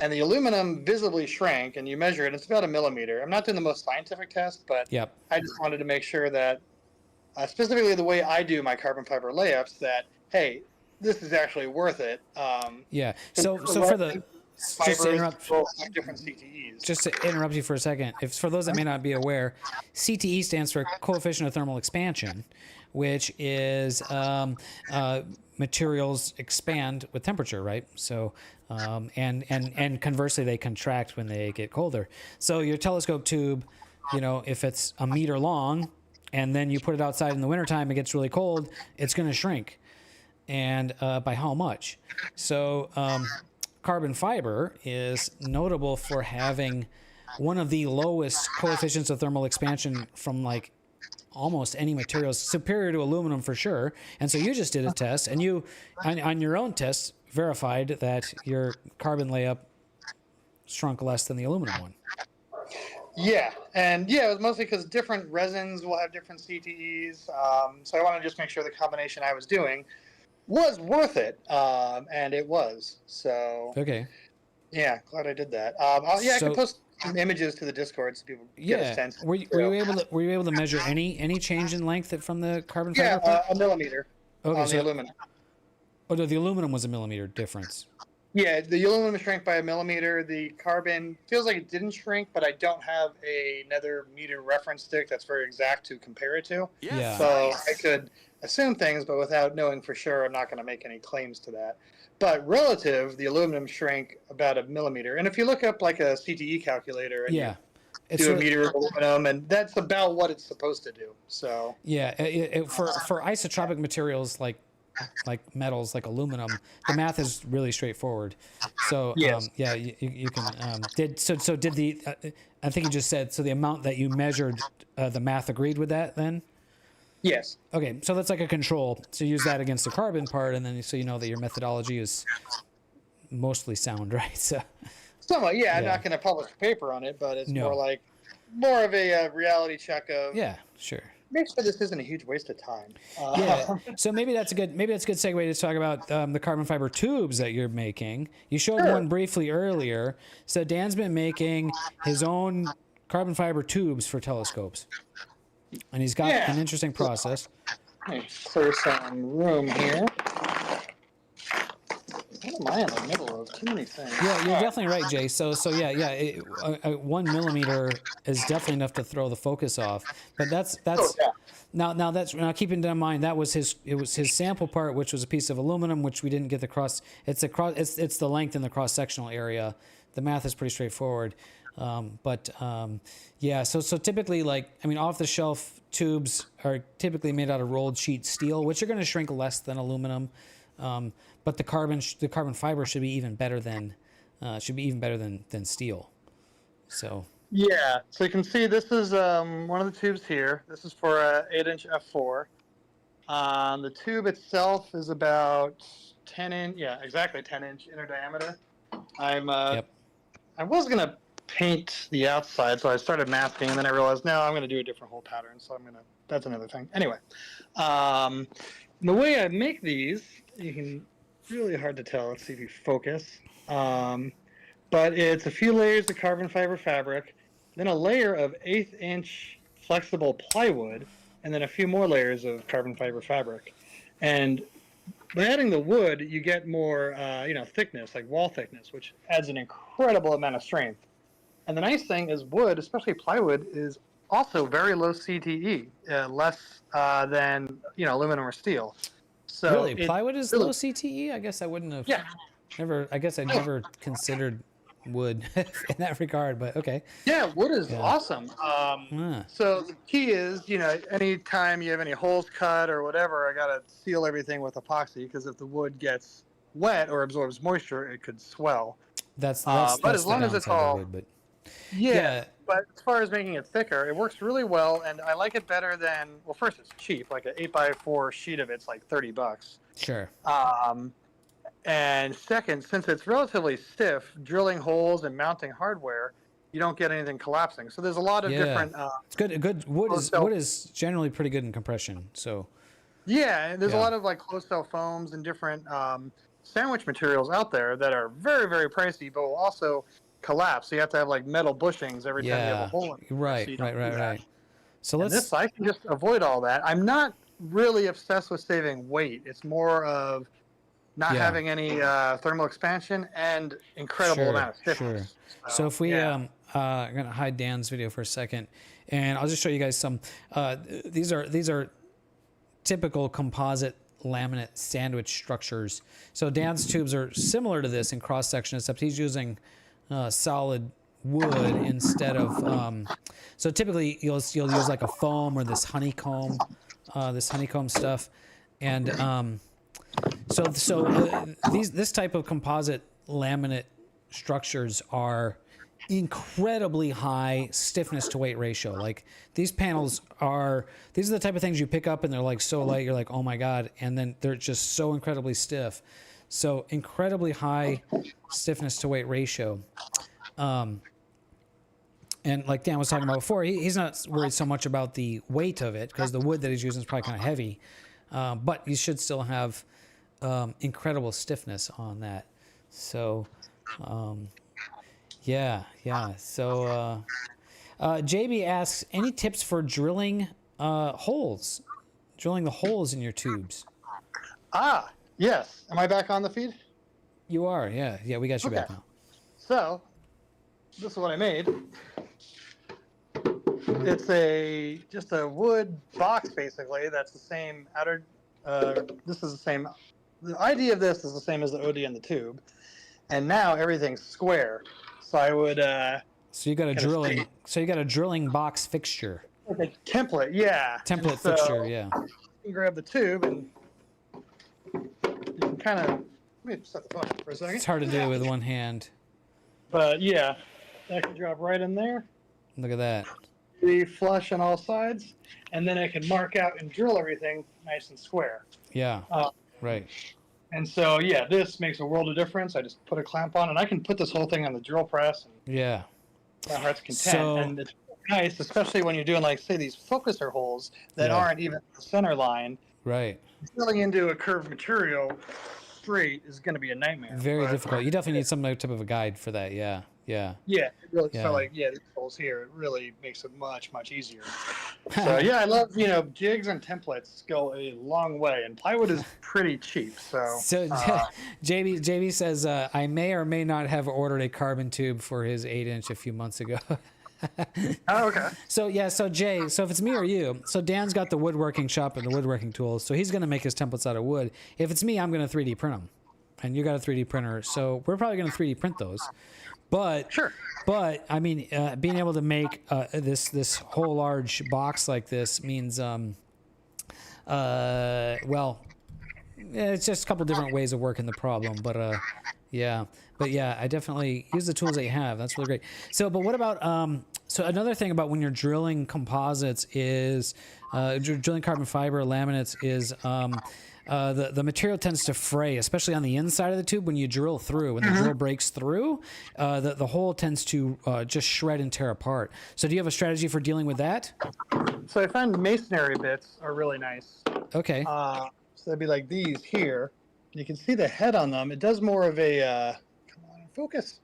Speaker 5: And the aluminum visibly shrank, and you measure it, it's about 1 millimeter. I'm not doing the most scientific test, but I just wanted to make sure that, specifically the way I do my carbon fiber layups, that, hey, this is actually worth it.
Speaker 3: Yeah. So for the... Just to interrupt,
Speaker 5: different CTEs.
Speaker 3: Just to interrupt you for a second, if for those that may not be aware, CTE stands for coefficient of thermal expansion, which is materials expand with temperature, right? So, and conversely, they contract when they get colder. So your telescope tube, you know, if it's 1 meter long, and then you put it outside in the wintertime, it gets really cold, it's going to shrink. And by how much? So carbon fiber is notable for having one of the lowest coefficients of thermal expansion from like almost any materials, superior to aluminum for sure. And so you just did a test, and you, on your own test, verified that your carbon layup shrunk less than the aluminum one.
Speaker 5: Yeah, and yeah, it was mostly because different resins will have different CTEs. So I want to just make sure the combination I was doing was worth it, and it was. So
Speaker 3: okay,
Speaker 5: yeah, glad I did that. I can post some images to the Discord so people get a sense.
Speaker 3: Were you able to measure any change in length from the carbon fiber
Speaker 5: Yeah,
Speaker 3: part?
Speaker 5: a millimeter
Speaker 3: Okay,
Speaker 5: on the aluminum.
Speaker 3: Oh no, the aluminum was a millimeter difference.
Speaker 5: Yeah, the aluminum shrank by a millimeter. The carbon feels like it didn't shrink, but I don't have another meter reference stick that's very exact to compare it to.
Speaker 3: Yeah.
Speaker 5: So I could assume things, but without knowing for sure, I'm not going to make any claims to that. But relative, the aluminum shrank about a millimeter. And if you look up like a CTE calculator and
Speaker 3: Yeah.
Speaker 5: you do a meter of aluminum, and that's about what it's supposed to do. So
Speaker 3: yeah, for isotropic materials like metals like aluminum, the math is really straightforward. So
Speaker 5: Yes.
Speaker 3: yeah, you can did the I think you just said so the amount that you measured, the math agreed with that then?
Speaker 5: Yes.
Speaker 3: Okay, so that's like a control. So use that against the carbon part, and then so you know that your methodology is mostly sound, right? So
Speaker 5: Somewhat, yeah. I'm
Speaker 3: Yeah.
Speaker 5: not going to publish a paper on it, but it's
Speaker 3: No.
Speaker 5: more of a reality check of
Speaker 3: yeah, sure.
Speaker 5: make sure this isn't a huge waste of time.
Speaker 3: Yeah. So maybe that's a good segue to talk about the carbon fiber tubes that you're making. You showed
Speaker 5: Sure.
Speaker 3: one briefly earlier. So Dan's been making his own carbon fiber tubes for telescopes, and he's got
Speaker 5: Yeah.
Speaker 3: an interesting process.
Speaker 5: Let me clear some room here. What am I in the middle of? Too many things.
Speaker 3: Yeah, you're definitely right, Jay. So yeah. 1 millimeter is definitely enough to throw the focus off. But that's
Speaker 5: Oh, yeah.
Speaker 3: now keeping in mind that was his sample part, which was a piece of aluminum, which we didn't get the cross. It's the length in the cross sectional area. The math is pretty straightforward. Yeah. So typically, off the shelf tubes are typically made out of rolled sheet steel, which are going to shrink less than aluminum. But the carbon fiber should be even better than steel. So
Speaker 5: Yeah, so you can see this is one of the tubes here. This is for a 8-inch f4. The tube itself is about 10-inch, yeah, exactly 10-inch inner diameter. I was gonna paint the outside, so I started masking, and then I realized no, I'm gonna do a different hole pattern. So that's another thing. Anyway, the way I make these, you can really hard to tell. Let's see if you focus. But it's a few layers of carbon fiber fabric, then a layer of 1/8-inch flexible plywood, and then a few more layers of carbon fiber fabric. And by adding the wood, you get more, thickness, like wall thickness, which adds an incredible amount of strength. And the nice thing is wood, especially plywood, is also very low CTE, less than aluminum or steel. So
Speaker 3: really, plywood is low CTE? I guess I wouldn't have.
Speaker 5: Yeah.
Speaker 3: I guess I never considered wood in that regard, but okay.
Speaker 5: Yeah, wood is awesome. So the key is, anytime you have any holes cut or whatever, I gotta seal everything with epoxy because if the wood gets wet or absorbs moisture, it could swell.
Speaker 3: That's
Speaker 5: but as
Speaker 3: the
Speaker 5: long as it's
Speaker 3: downside of
Speaker 5: all
Speaker 3: wood, but
Speaker 5: yeah. But as far as making it thicker, it works really well, and I like it better than. Well, first it's cheap, like an 8x4 sheet of it's like $30.
Speaker 3: Sure.
Speaker 5: And second, since it's relatively stiff, drilling holes and mounting hardware, you don't get anything collapsing. So there's a lot of different.
Speaker 3: It's good. Good wood is generally pretty good in compression. So.
Speaker 5: Yeah, and there's a lot of like closed cell foams and different sandwich materials out there that are very, very pricey, but will also collapse. So you have to have like metal bushings every time you have a hole in it.
Speaker 3: Right. So
Speaker 5: I can just avoid all that. I'm not really obsessed with saving weight. It's more of not having any thermal expansion and incredible amount of stiffness.
Speaker 3: Sure. So if we, I'm gonna hide Dan's video for a second, and I'll just show you guys some. These are typical composite laminate sandwich structures. So Dan's tubes are similar to this in cross section, except he's using solid wood instead of. So typically you'll use like a foam or this honeycomb stuff, and this type of composite laminate structures are incredibly high stiffness to weight ratio. Like these are the type of things you pick up and they're like so light, you're like, oh my God. And then they're just so incredibly stiff. So incredibly high stiffness to weight ratio. And like Dan was talking about before, he's not worried so much about the weight of it because the wood that he's using is probably kind of heavy. But you should still have incredible stiffness on that. So, Yeah, yeah. So JB asks, any tips for drilling holes? Drilling the holes in your tubes.
Speaker 5: Ah, yes. Am I back on the feed?
Speaker 3: You are, yeah. Yeah, we got you
Speaker 5: Okay.
Speaker 3: back now.
Speaker 5: So, this is what I made. It's just a wood box, basically. That's the same outer. This is the same. The idea of this is the same as the OD and the tube, and now everything's square. So I would.
Speaker 3: So you got a drilling. So you got a drilling box fixture.
Speaker 5: Like a template, yeah.
Speaker 3: Template
Speaker 5: So
Speaker 3: fixture, yeah.
Speaker 5: You can grab the tube and you can kind of. Let me set the phone up for a second.
Speaker 3: It's hard to do with one hand.
Speaker 5: But yeah, that can drop right in there.
Speaker 3: Look at that.
Speaker 5: Be flush on all sides, and then I can mark out and drill everything nice and square.
Speaker 3: Yeah. Right.
Speaker 5: And so, yeah, this makes a world of difference. I just put a clamp on, and I can put this whole thing on the drill press. And
Speaker 3: Yeah.
Speaker 5: my heart's content.
Speaker 3: So-
Speaker 5: And it's nice, especially when you're doing, like, say, these focuser holes that
Speaker 3: Yeah.
Speaker 5: aren't even the center line.
Speaker 3: Right.
Speaker 5: Drilling into a curved material straight is going to be a nightmare.
Speaker 3: Very
Speaker 5: But,
Speaker 3: difficult. You definitely need some type of a guide for that. Yeah. Yeah.
Speaker 5: Yeah, it really,
Speaker 3: Yeah.
Speaker 5: so like, yeah, these holes here, it really makes it much, much easier. So, yeah, I love, jigs and templates go a long way, and plywood is pretty cheap. So,
Speaker 3: So JB says I may or may not have ordered a carbon tube for his 8-inch a few months ago.
Speaker 5: oh, okay.
Speaker 3: So yeah, so Jay, so if it's me or you, so Dan's got the woodworking shop and the woodworking tools, so he's gonna make his templates out of wood. If it's me, I'm gonna 3D print them, and you got a 3D printer, so we're probably gonna 3D print those. But
Speaker 5: Sure.
Speaker 3: But I mean, being able to make this whole large box like this means well, it's just a couple different ways of working the problem, but yeah, I definitely use the tools that you have. That's really great. So, but what about so another thing about when you're drilling composites is drilling carbon fiber laminates is the material tends to fray, especially on the inside of the tube when you drill through. When the drill breaks through, the hole tends to just shred and tear apart. So do you have a strategy for dealing with that?
Speaker 5: So I find masonry bits are really nice.
Speaker 3: Okay.
Speaker 5: So they'd be like these here. You can see the head on them. It does more of a come on, focus.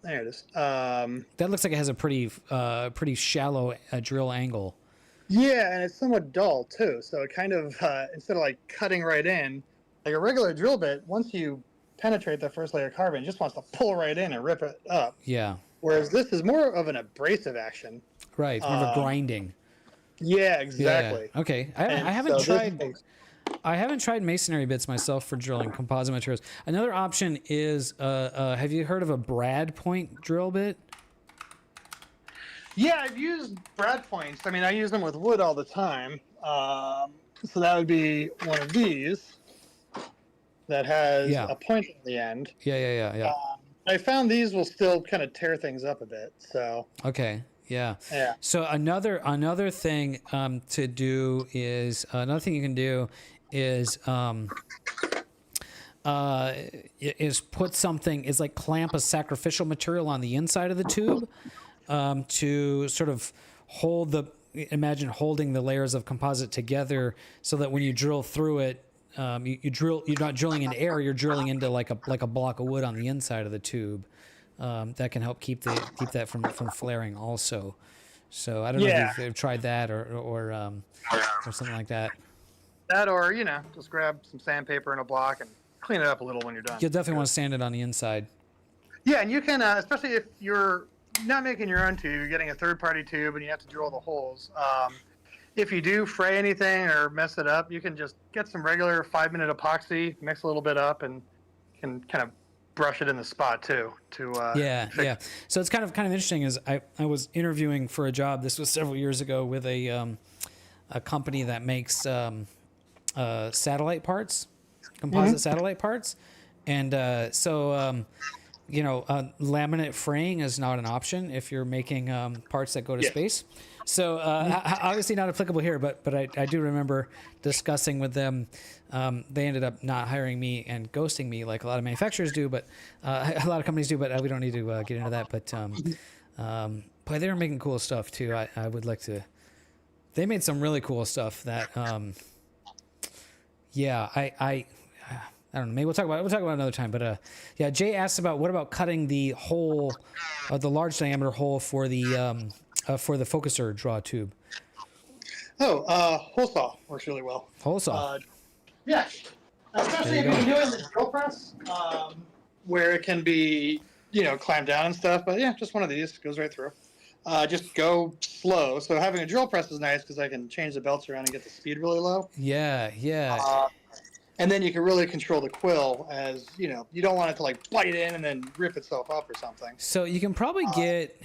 Speaker 5: There it is.
Speaker 3: That looks like it has a pretty shallow drill angle.
Speaker 5: Yeah, and it's somewhat dull too. So it kind of instead of like cutting right in, like a regular drill bit, once you penetrate the first layer of carbon, it just wants to pull right in and rip it up.
Speaker 3: Yeah.
Speaker 5: Whereas this is more of an abrasive action.
Speaker 3: Right. It's more of a grinding.
Speaker 5: Yeah, exactly.
Speaker 3: Yeah. Okay. I
Speaker 5: And
Speaker 3: haven't
Speaker 5: so
Speaker 3: tried.
Speaker 5: this-
Speaker 3: I haven't tried masonry bits myself for drilling composite materials. Another option is, have you heard of a brad point drill bit?
Speaker 5: Yeah, I've used brad points. I mean, I use them with wood all the time. So that would be one of these that has
Speaker 3: Yeah.
Speaker 5: a point at the end.
Speaker 3: Yeah.
Speaker 5: I found these will still kind of tear things up a bit. So
Speaker 3: Okay. Yeah.
Speaker 5: yeah.
Speaker 3: So another thing to do is another thing you can do is put something is like clamp a sacrificial material on the inside of the tube to sort of imagine holding the layers of composite together so that when you drill through it, you're not drilling in air, you're drilling into like a block of wood on the inside of the tube. That can help keep that from flaring also. So I don't know if you've tried that or something like that.
Speaker 5: That or, just grab some sandpaper and a block and clean it up a little when you're done.
Speaker 3: You'll definitely want to sand it on the inside.
Speaker 5: Yeah, and you can, especially if you're not making your own tube, you're getting a third-party tube and you have to drill the holes. If you do fray anything or mess it up, you can just get some regular 5-minute epoxy, mix a little bit up, and can kind of brush it in the spot too.
Speaker 3: Yeah. So it's kind of interesting. Is I was interviewing for a job. This was several years ago with a company that makes satellite parts, composite satellite parts, and so. Laminate fraying is not an option if you're making parts that go to space. So obviously not applicable here, but I do remember discussing with them. They ended up not hiring me and ghosting me like a lot of manufacturers do, but a lot of companies do. But we don't need to get into that. But boy, they were making cool stuff too. I would like to. They made some really cool stuff that. I don't know. Maybe we'll talk about it another time. But yeah, Jay asked about what about cutting the hole, the large diameter hole for the focuser draw tube.
Speaker 5: Oh, hole saw works really well.
Speaker 3: Hole saw.
Speaker 5: Yeah, especially if you're doing the drill press, where it can be, clamped down and stuff. But yeah, just one of these goes right through. Just go slow. So having a drill press is nice because I can change the belts around and get the speed really low.
Speaker 3: Yeah.
Speaker 5: And then you can really control the quill as, you don't want it to like bite in and then rip itself up or something.
Speaker 3: So you can probably get,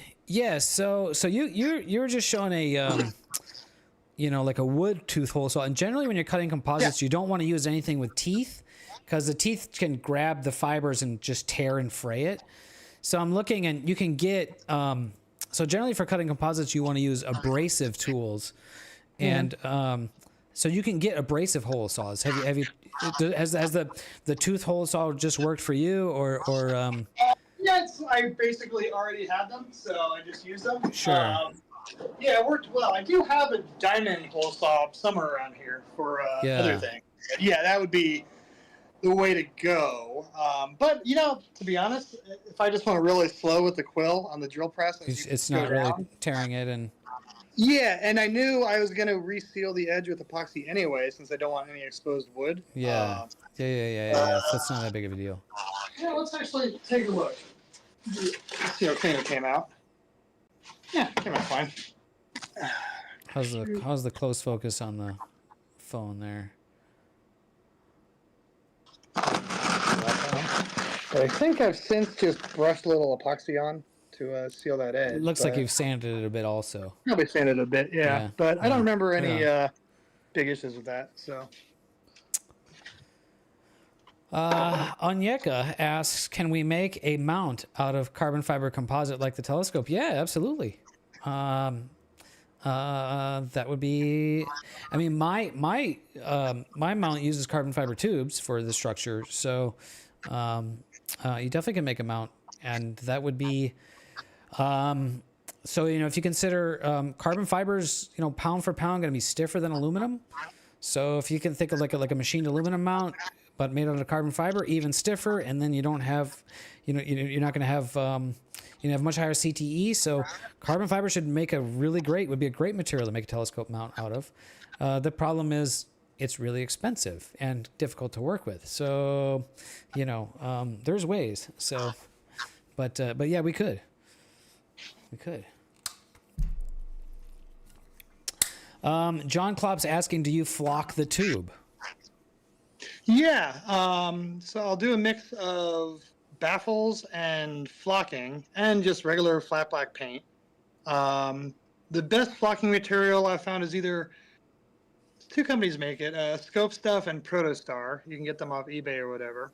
Speaker 3: So you were just showing a, like a wood tooth hole saw. And generally when you're cutting composites, you don't want to use anything with teeth because the teeth can grab the fibers and just tear and fray it. So I'm looking, and you can get, so generally for cutting composites, you want to use abrasive tools. And, so you can get abrasive hole saws. Has the tooth hole saw just worked for you, or
Speaker 5: Yes, I basically already had them, so I just use them.
Speaker 3: Sure.
Speaker 5: Yeah, it worked well. I do have a diamond hole saw somewhere around here for other things. Yeah, that would be the way to go. But to be honest, if I just want to really slow with the quill on the drill press,
Speaker 3: it's not really tearing it and.
Speaker 5: Yeah, and I knew I was going to reseal the edge with epoxy anyway, since I don't want any exposed wood.
Speaker 3: Yeah. So it's not that big of a deal.
Speaker 5: Yeah, let's actually take a look. Let's see how clean it came out. Yeah, it came out fine.
Speaker 3: How's the close focus on the phone there?
Speaker 5: I think I've since just brushed a little epoxy on to seal that edge.
Speaker 3: It looks like you've sanded it a bit also.
Speaker 5: Probably sanded a bit, yeah. But I don't remember any big issues with that. So.
Speaker 3: Onyeka asks, can we make a mount out of carbon fiber composite like the telescope? Yeah, absolutely. That would be, I mean, my mount uses carbon fiber tubes for the structure. So, you definitely can make a mount, and that would be, so, if you consider, carbon fibers, pound for pound going to be stiffer than aluminum. So if you can think of like a machined aluminum mount, but made out of carbon fiber, even stiffer, and then you don't have, you're not going to have, have much higher CTE. So carbon fiber would be a great material to make a telescope mount out of. The problem is it's really expensive and difficult to work with. So, there's ways. So, but yeah, we could. John Klopp's asking, do you flock the tube?
Speaker 5: Yeah, so I'll do a mix of Baffles and flocking and just regular flat black paint. The best flocking material I've found is either, two companies make it, Scope Stuff and Protostar. You can get them off eBay or whatever.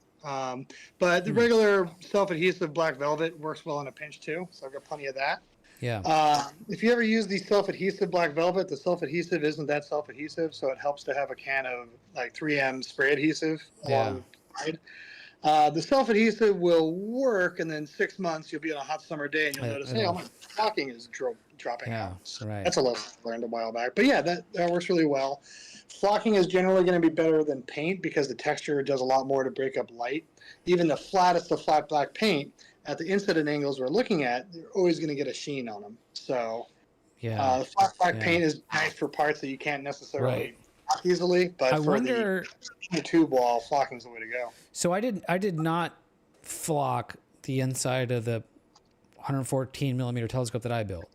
Speaker 5: But the regular self-adhesive black velvet works well in a pinch too, so I've got plenty of that.
Speaker 3: Yeah.
Speaker 5: If you ever use the self-adhesive black velvet, the self-adhesive isn't that self-adhesive, so it helps to have a can of like 3M spray adhesive alongside. The self-adhesive will work, and then 6 months you'll be on a hot summer day and you'll notice, hey, all my flocking is dropping out. So
Speaker 3: right.
Speaker 5: That's a lesson I learned a while back. But yeah, that works really well. Flocking is generally going to be better than paint because the texture does a lot more to break up light. Even the flattest of flat black paint, at the incident angles we're looking at, you're always going to get a sheen on them. So flat black paint is nice for parts that you can't necessarily block easily, but the tube wall, flocking is the way to go.
Speaker 3: So I did not flock the inside of the 114 millimeter telescope that I built.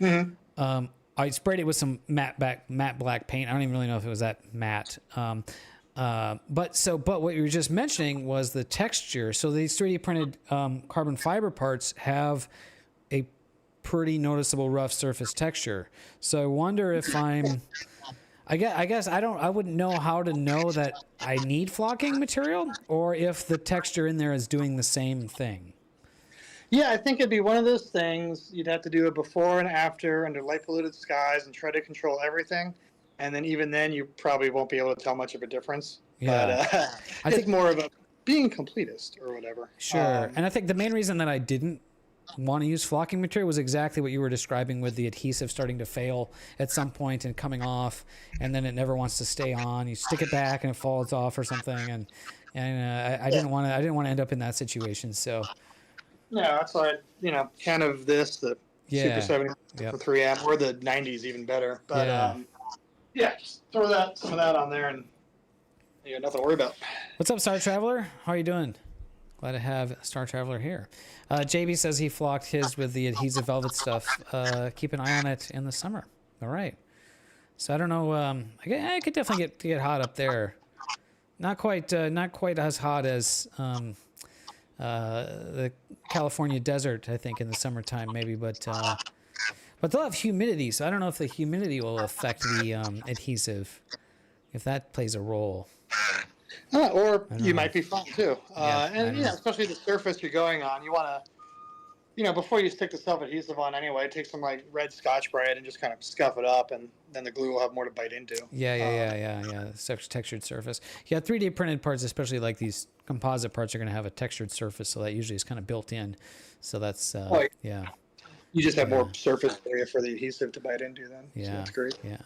Speaker 3: Mm-hmm. I sprayed it with some matte black paint. I don't even really know if it was that matte. But what you were just mentioning was the texture. So these 3D printed carbon fiber parts have a pretty noticeable rough surface texture. So I wonder if I guess I wouldn't know how to know that I need flocking material, or if the texture in there is doing the same thing.
Speaker 5: Yeah, I think it'd be one of those things. You'd have to do it before and after under light polluted skies and try to control everything. And then even then, you probably won't be able to tell much of a difference.
Speaker 3: Yeah.
Speaker 5: But I think more of a being completist or whatever.
Speaker 3: Sure. And I think the main reason that I didn't want to use flocking material was exactly what you were describing with the adhesive starting to fail at some point and coming off, and then it never wants to stay on. You stick it back and it falls off or something, and I didn't want to end up in that situation. So
Speaker 5: Yeah, that's why, kind of the
Speaker 3: Yeah.
Speaker 5: Super 70
Speaker 3: Yep.
Speaker 5: for 3M, or the 90s even better. But
Speaker 3: Yeah.
Speaker 5: Just throw some of that on there, and you got nothing to worry about.
Speaker 3: What's up, Star Traveler? How are you doing? Glad to have Star Traveler here. JB says he flocked his with the adhesive velvet stuff. Keep an eye on it in the summer. All right. So I don't know. I could definitely get hot up there. Not quite as hot as the California desert, I think, in the summertime maybe, but they'll have humidity, so I don't know if the humidity will affect the adhesive, if that plays a role.
Speaker 5: Or you might be fine too.
Speaker 3: Yeah,
Speaker 5: especially the surface you're going on, you want to, before you stick the self-adhesive on anyway, take some like red Scotch-Brite and just kind of scuff it up, and then the glue will have more to bite into.
Speaker 3: Yeah. Textured surface. Yeah, 3D printed parts, especially like these composite parts, are going to have a textured surface, so that usually is kind of built in. So that's yeah.
Speaker 5: You just have more surface area for the adhesive to bite into then.
Speaker 3: Yeah,
Speaker 5: so that's great.
Speaker 3: Yeah.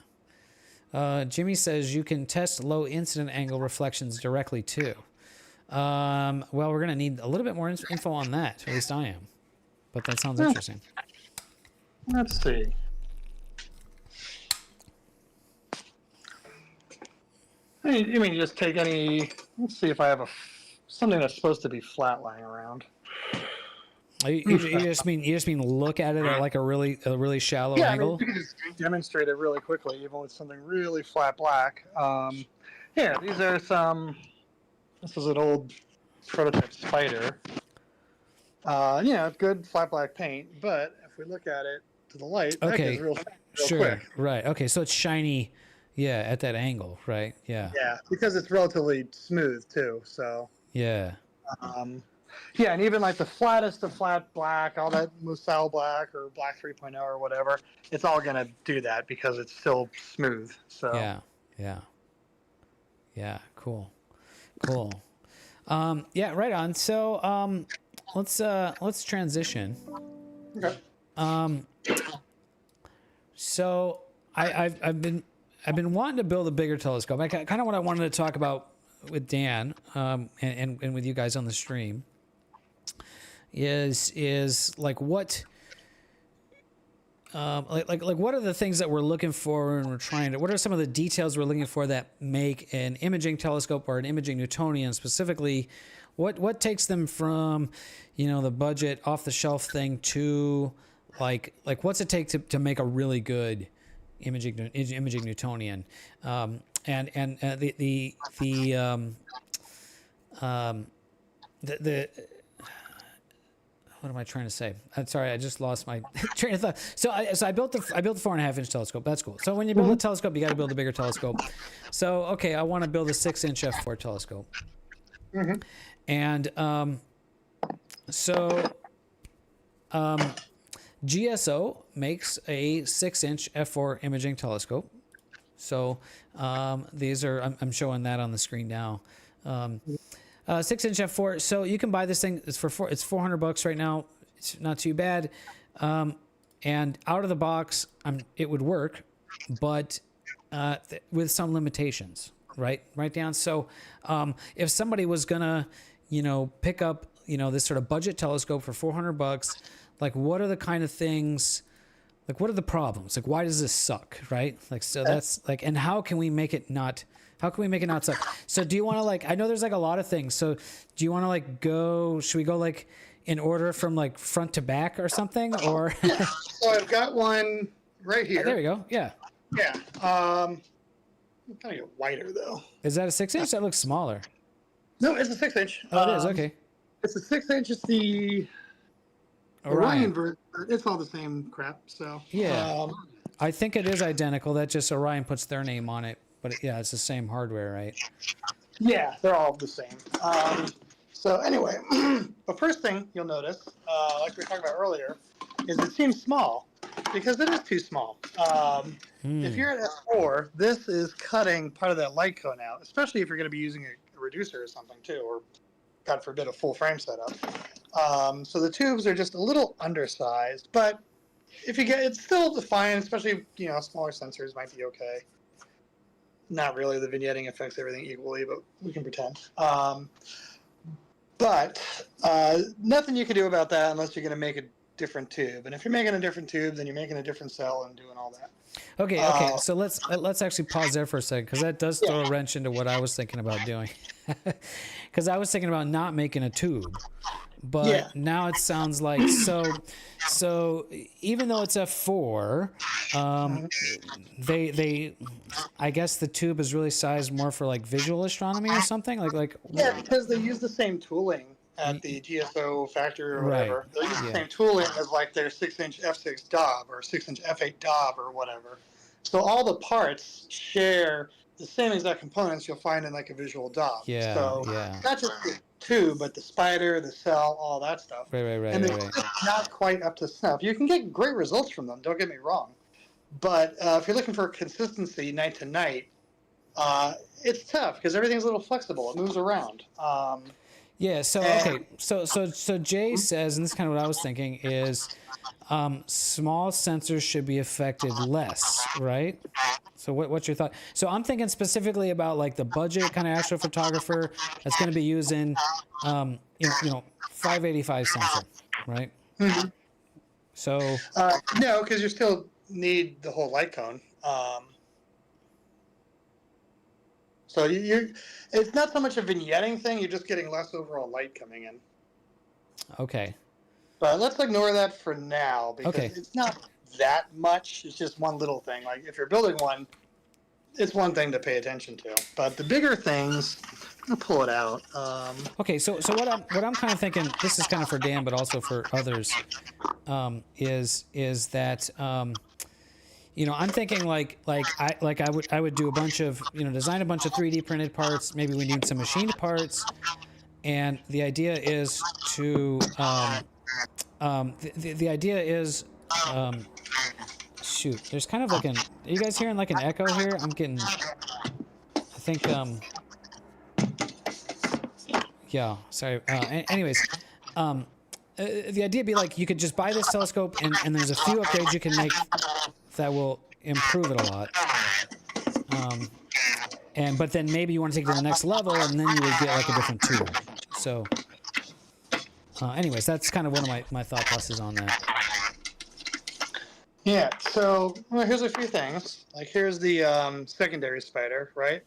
Speaker 3: Jimmy says you can test low incident angle reflections directly too. Well, we're going to need a little bit more info on that. At least I am. But that sounds interesting.
Speaker 5: Let's see. I mean, just take any. Let's see if I have something that's supposed to be flat lying around.
Speaker 3: You just mean look at it at like a really shallow angle?
Speaker 5: I mean, you can just demonstrate it really quickly, even with something really flat black. These are some. This is an old prototype spider. Good flat black paint, but if we look at it to the light, that gets real
Speaker 3: sure,
Speaker 5: quick.
Speaker 3: Right. Okay, so it's shiny, at that angle, right? Yeah.
Speaker 5: Yeah, because it's relatively smooth too. So.
Speaker 3: Yeah.
Speaker 5: And even like the flattest of flat black, all that Musal black or black 3.0 or whatever, it's all gonna do that because it's still smooth. So.
Speaker 3: Yeah. Cool. Right on. So let's transition.
Speaker 5: Okay.
Speaker 3: So I've been wanting to build a bigger telescope. Kind of what I wanted to talk about with Dan and with you guys on the stream is like what what are the things that we're looking for and we're trying to, what are some of the details we're looking for that make an imaging telescope or an imaging Newtonian specifically, what takes them from, the budget off the shelf thing to like what's it take to make a really good imaging Newtonian, what am I trying to say? I'm sorry, I just lost my train of thought. So I built the 4.5-inch telescope. That's cool. So when you build a telescope, you got to build a bigger telescope. So okay, I want to build a 6-inch f4 telescope.
Speaker 5: Mm-hmm.
Speaker 3: And GSO makes a 6-inch f4 imaging telescope. So these are, I'm showing that on the screen now. 6-inch f4. So you can buy this thing. It's $400 right now. It's not too bad. And out of the box, it would work, but with some limitations, right? Right down. So if somebody was gonna, pick up, this sort of budget telescope for $400, like what are the kind of things, like what are the problems? Like why does this suck, right? Like so that's like, and how can we make it not? How can we make it not suck? So do you want to I know there's like a lot of things. So do you want to should we go in order from front to back or something? Or
Speaker 5: So I've got one right here.
Speaker 3: Oh, there we go. Yeah.
Speaker 5: Yeah. Kind of get wider though.
Speaker 3: Is that a 6-inch? That looks smaller.
Speaker 5: No, it's a 6-inch.
Speaker 3: Oh, it is. Okay.
Speaker 5: It's a 6-inch. It's the Orion version. It's all the same crap. So
Speaker 3: yeah, I think it is identical. That just Orion puts their name on it. But it's the same hardware, right?
Speaker 5: Yeah, they're all the same. So anyway, the first thing you'll notice, like we were talking about earlier, is it seems small because it is too small. If you're at S4, this is cutting part of that light cone out, especially if you're going to be using a reducer or something too, or God forbid a full frame setup. So the tubes are just a little undersized, but if you get, it's still fine, especially, smaller sensors might be okay. Not really, the vignetting affects everything equally, but we can pretend. But nothing you can do about that unless you're going to make a different tube. And if you're making a different tube, then you're making a different cell and doing all that.
Speaker 3: Okay. So let's actually pause there for a second, because that does throw a wrench into what I was thinking about doing. Because I was thinking about not making a tube, but now it sounds like so even though it's f4, they I guess the tube is really sized more for like visual astronomy or something like.
Speaker 5: Yeah, because they use the same tooling at the GSO factory or whatever.
Speaker 3: Right.
Speaker 5: They use the same tooling as like their 6-inch f6 Dob or 6-inch f8 Dob or whatever. So all the parts share the same exact components you'll find in like a visual Dob.
Speaker 3: Yeah.
Speaker 5: So not just the tube, but the spider, the cell, all that stuff.
Speaker 3: Right.
Speaker 5: And they're not quite up to snuff. You can get great results from them, don't get me wrong. But if you're looking for consistency night to night, it's tough because everything's a little flexible. It moves around.
Speaker 3: Yeah. So okay. So Jay says, and this is kind of what I was thinking, is small sensors should be affected less, right? So what's your thought? So I'm thinking specifically about like the budget kind of astrophotographer that's going to be using, 585 sensor, right? Mm-hmm. So
Speaker 5: no, because you still need the whole light cone. So it's not so much a vignetting thing. You're just getting less overall light coming in.
Speaker 3: Okay.
Speaker 5: But let's ignore that for now because it's not that much. It's just one little thing. Like if you're building one, it's one thing to pay attention to. But the bigger things, I'm gonna pull it out.
Speaker 3: Okay, so what I'm kind of thinking, this is kind of for Dan, but also for others, is that I'm thinking like I would do a bunch of design a bunch of 3D printed parts. Maybe we need some machined parts, and the idea is to the idea is shoot. There's kind of like are you guys hearing like an echo here? I'm getting. I think yeah. Sorry. Anyways. The idea would be like you could just buy this telescope and there's a few upgrades you can make that will improve it a lot. But then maybe you want to take it to the next level and then you would get like a different tube. So anyways, that's kind of one of my thought processes on that.
Speaker 5: Yeah, so here's a few things. Like here's the secondary spider, right?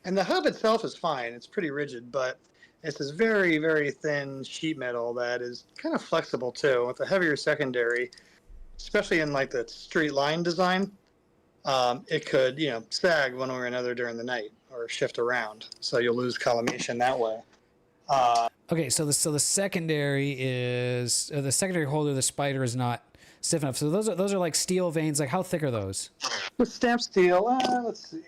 Speaker 5: And the hub itself is fine. It's pretty rigid, but it's this very, very thin sheet metal that is kind of flexible too. With a heavier secondary, especially in like the straight line design, it could, sag one way or another during the night or shift around. So you'll lose collimation that way.
Speaker 3: Okay, so the secondary is the secondary holder of the spider is not stiff enough. So those are like steel veins. Like how thick are those?
Speaker 5: With stamped steel, let's see.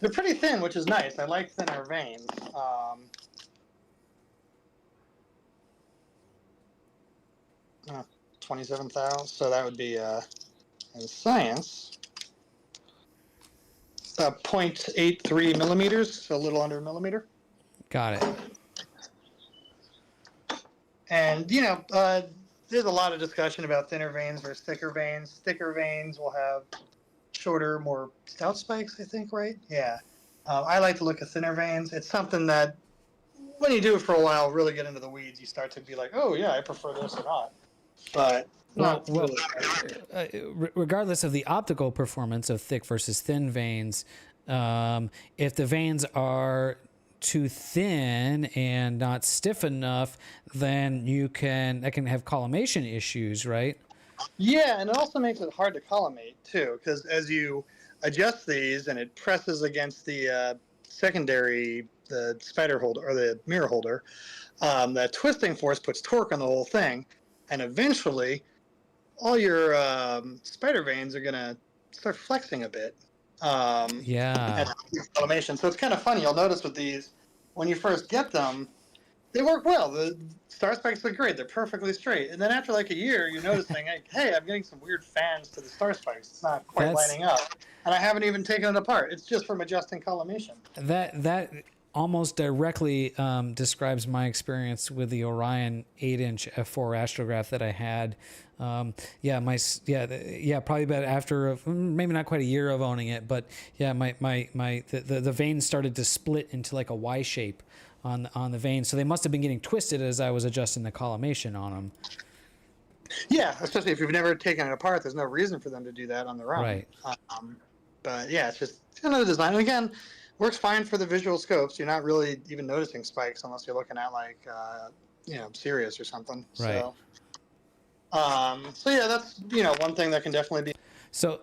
Speaker 5: They're pretty thin, which is nice. I like thinner veins. 27,000. So that would be in science 0.83 millimeters, so a little under a millimeter.
Speaker 3: Got it.
Speaker 5: And there's a lot of discussion about thinner veins versus thicker veins. Thicker veins will have shorter, more stout spikes, I think, right? Yeah. I like to look at thinner veins. It's something that, when you do it for a while, really get into the weeds, you start to be like, oh, yeah, I prefer this or not. But
Speaker 3: regardless of the optical performance of thick versus thin veins, if the veins are too thin and not stiff enough, then that can have collimation issues, right?
Speaker 5: Yeah, and it also makes it hard to collimate too, because as you adjust these and it presses against the secondary, the spider holder or the mirror holder, that twisting force puts torque on the whole thing, and eventually all your spider veins are gonna start flexing a bit.
Speaker 3: Yeah.
Speaker 5: Collimation. So it's kind of funny. You'll notice with these, when you first get them, they work well. The star spikes look great. They're perfectly straight. And then after like a year, you're noticing, like, hey, I'm getting some weird fans to the star spikes. It's not quite lining up. And I haven't even taken it apart. It's just from adjusting collimation.
Speaker 3: That almost directly describes my experience with the Orion 8-inch f4 astrograph that I had. Probably about after maybe not quite a year of owning it, but yeah, the veins started to split into like a Y shape on the veins, so they must have been getting twisted as I was adjusting the collimation on them.
Speaker 5: Yeah, especially if you've never taken it apart, there's no reason for them to do that on their own.
Speaker 3: Right.
Speaker 5: But yeah, it's just another design. And again, works fine for the visual scopes. You're not really even noticing spikes unless you're looking at like, Sirius or something.
Speaker 3: Right.
Speaker 5: So yeah, that's one thing that can definitely be.
Speaker 3: So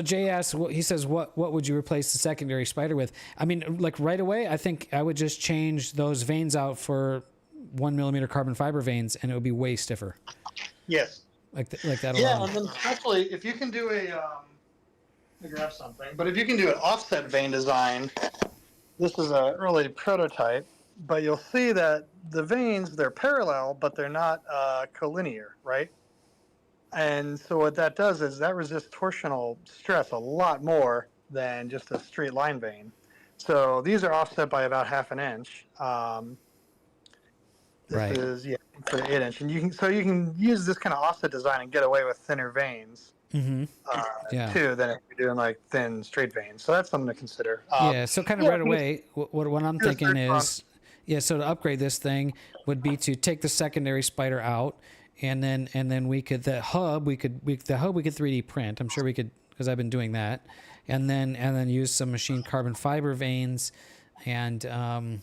Speaker 3: Jay asks, he says, what would you replace the secondary spider with? I mean, like right away, I think I would just change those veins out for 1 millimeter carbon fiber veins, and it would be way stiffer.
Speaker 5: Yes.
Speaker 3: Like that.
Speaker 5: Yeah,
Speaker 3: alone.
Speaker 5: and then actually, if you can do let me grab something. But if you can do an offset vein design, this is an early prototype, but you'll see that the veins, they're parallel, but they're not collinear, right? And so what that does is that resists torsional stress a lot more than just a straight line vein. So these are offset by about 1/2 inch. This is for the 8-inch, and you can use this kind of offset design and get away with thinner veins. Too than if you're doing like thin straight veins. So that's something to consider.
Speaker 3: So kind of right away, what I'm thinking is, so to upgrade this thing would be to take the secondary spider out, and then we could 3D print. I'm sure we could, because I've been doing that, and then use some machined carbon fiber veins, and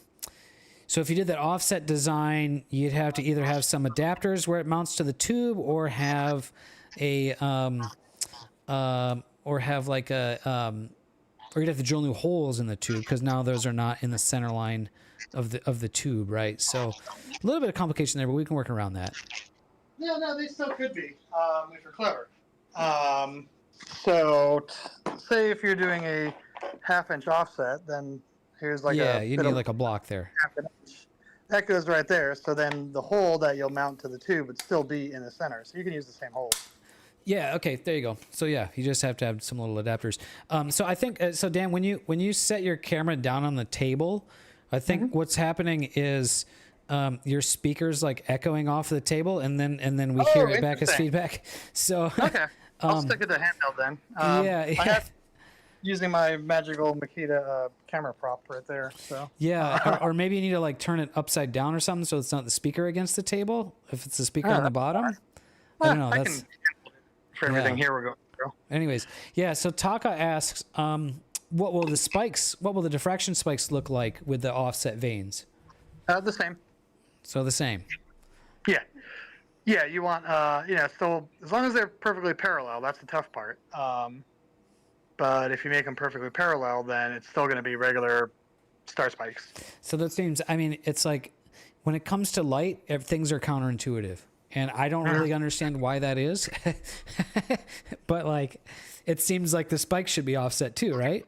Speaker 3: so if you did that offset design, you'd have to either have some adapters where it mounts to the tube, or have or you'd have to drill new holes in the tube, because now those are not in the center line of the tube, right? So a little bit of complication there, but we can work around that.
Speaker 5: Yeah, no, they still could be if you're clever. So say if you're doing a 1/2 inch offset, then here's like
Speaker 3: you need like a block there.
Speaker 5: 1/2 inch. That goes right there. So then the hole that you'll mount to the tube would still be in the center. So you can use the same hole.
Speaker 3: Yeah. Okay. There you go. So yeah, you just have to have some little adapters. So I think so, Dan. When you set your camera down on the table, I think what's happening is your speaker's like echoing off the table, and then we hear it back as feedback. So
Speaker 5: okay, I'll stick it to handheld then. I have using my magical Makita camera prop right there. So
Speaker 3: or maybe you need to like turn it upside down or something, so it's not the speaker against the table. If it's the speaker on the bottom, I don't know. That's
Speaker 5: for everything here we're going through.
Speaker 3: Anyways, so Taka asks, what will the diffraction spikes look like with the offset veins?
Speaker 5: The same.
Speaker 3: So the same.
Speaker 5: Yeah. You want still, as long as they're perfectly parallel, that's the tough part. But if you make them perfectly parallel, then it's still going to be regular star spikes.
Speaker 3: So that seems, I mean, it's like when it comes to light, things are counterintuitive. And I don't really understand why that is. But like, it seems like the spikes should be offset too, right?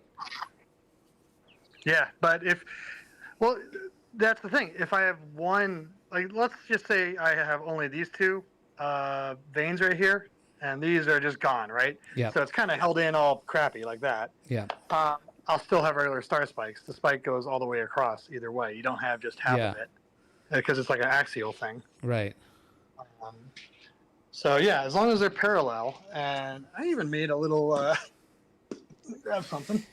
Speaker 5: Yeah, but that's the thing. If I have one, like, let's just say I have only these two veins right here, and these are just gone, right?
Speaker 3: Yeah.
Speaker 5: So it's kind of held in all crappy like that.
Speaker 3: Yeah.
Speaker 5: I'll still have regular star spikes. The spike goes all the way across either way. You don't have just half of it, because it's like an axial thing.
Speaker 3: Right.
Speaker 5: So yeah, as long as they're parallel, and I even made a little grab something.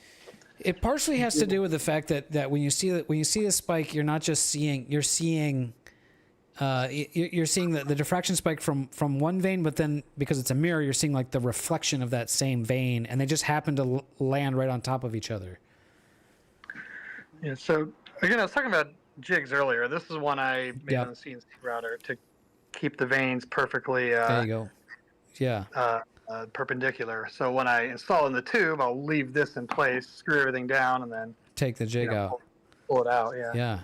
Speaker 3: It partially has to do with the fact that when you see the spike, you're not just seeing, you're seeing the diffraction spike from one vein, but then because it's a mirror, you're seeing like the reflection of that same vein, and they just happen to land right on top of each other.
Speaker 5: Yeah. So again, I was talking about jigs earlier. This is one I made on the CNC router to keep the veins perfectly.
Speaker 3: There you go. Yeah.
Speaker 5: Perpendicular. So when I install in the tube, I'll leave this in place, screw everything down, and then
Speaker 3: take the jig out.
Speaker 5: Pull it out.
Speaker 3: Yeah.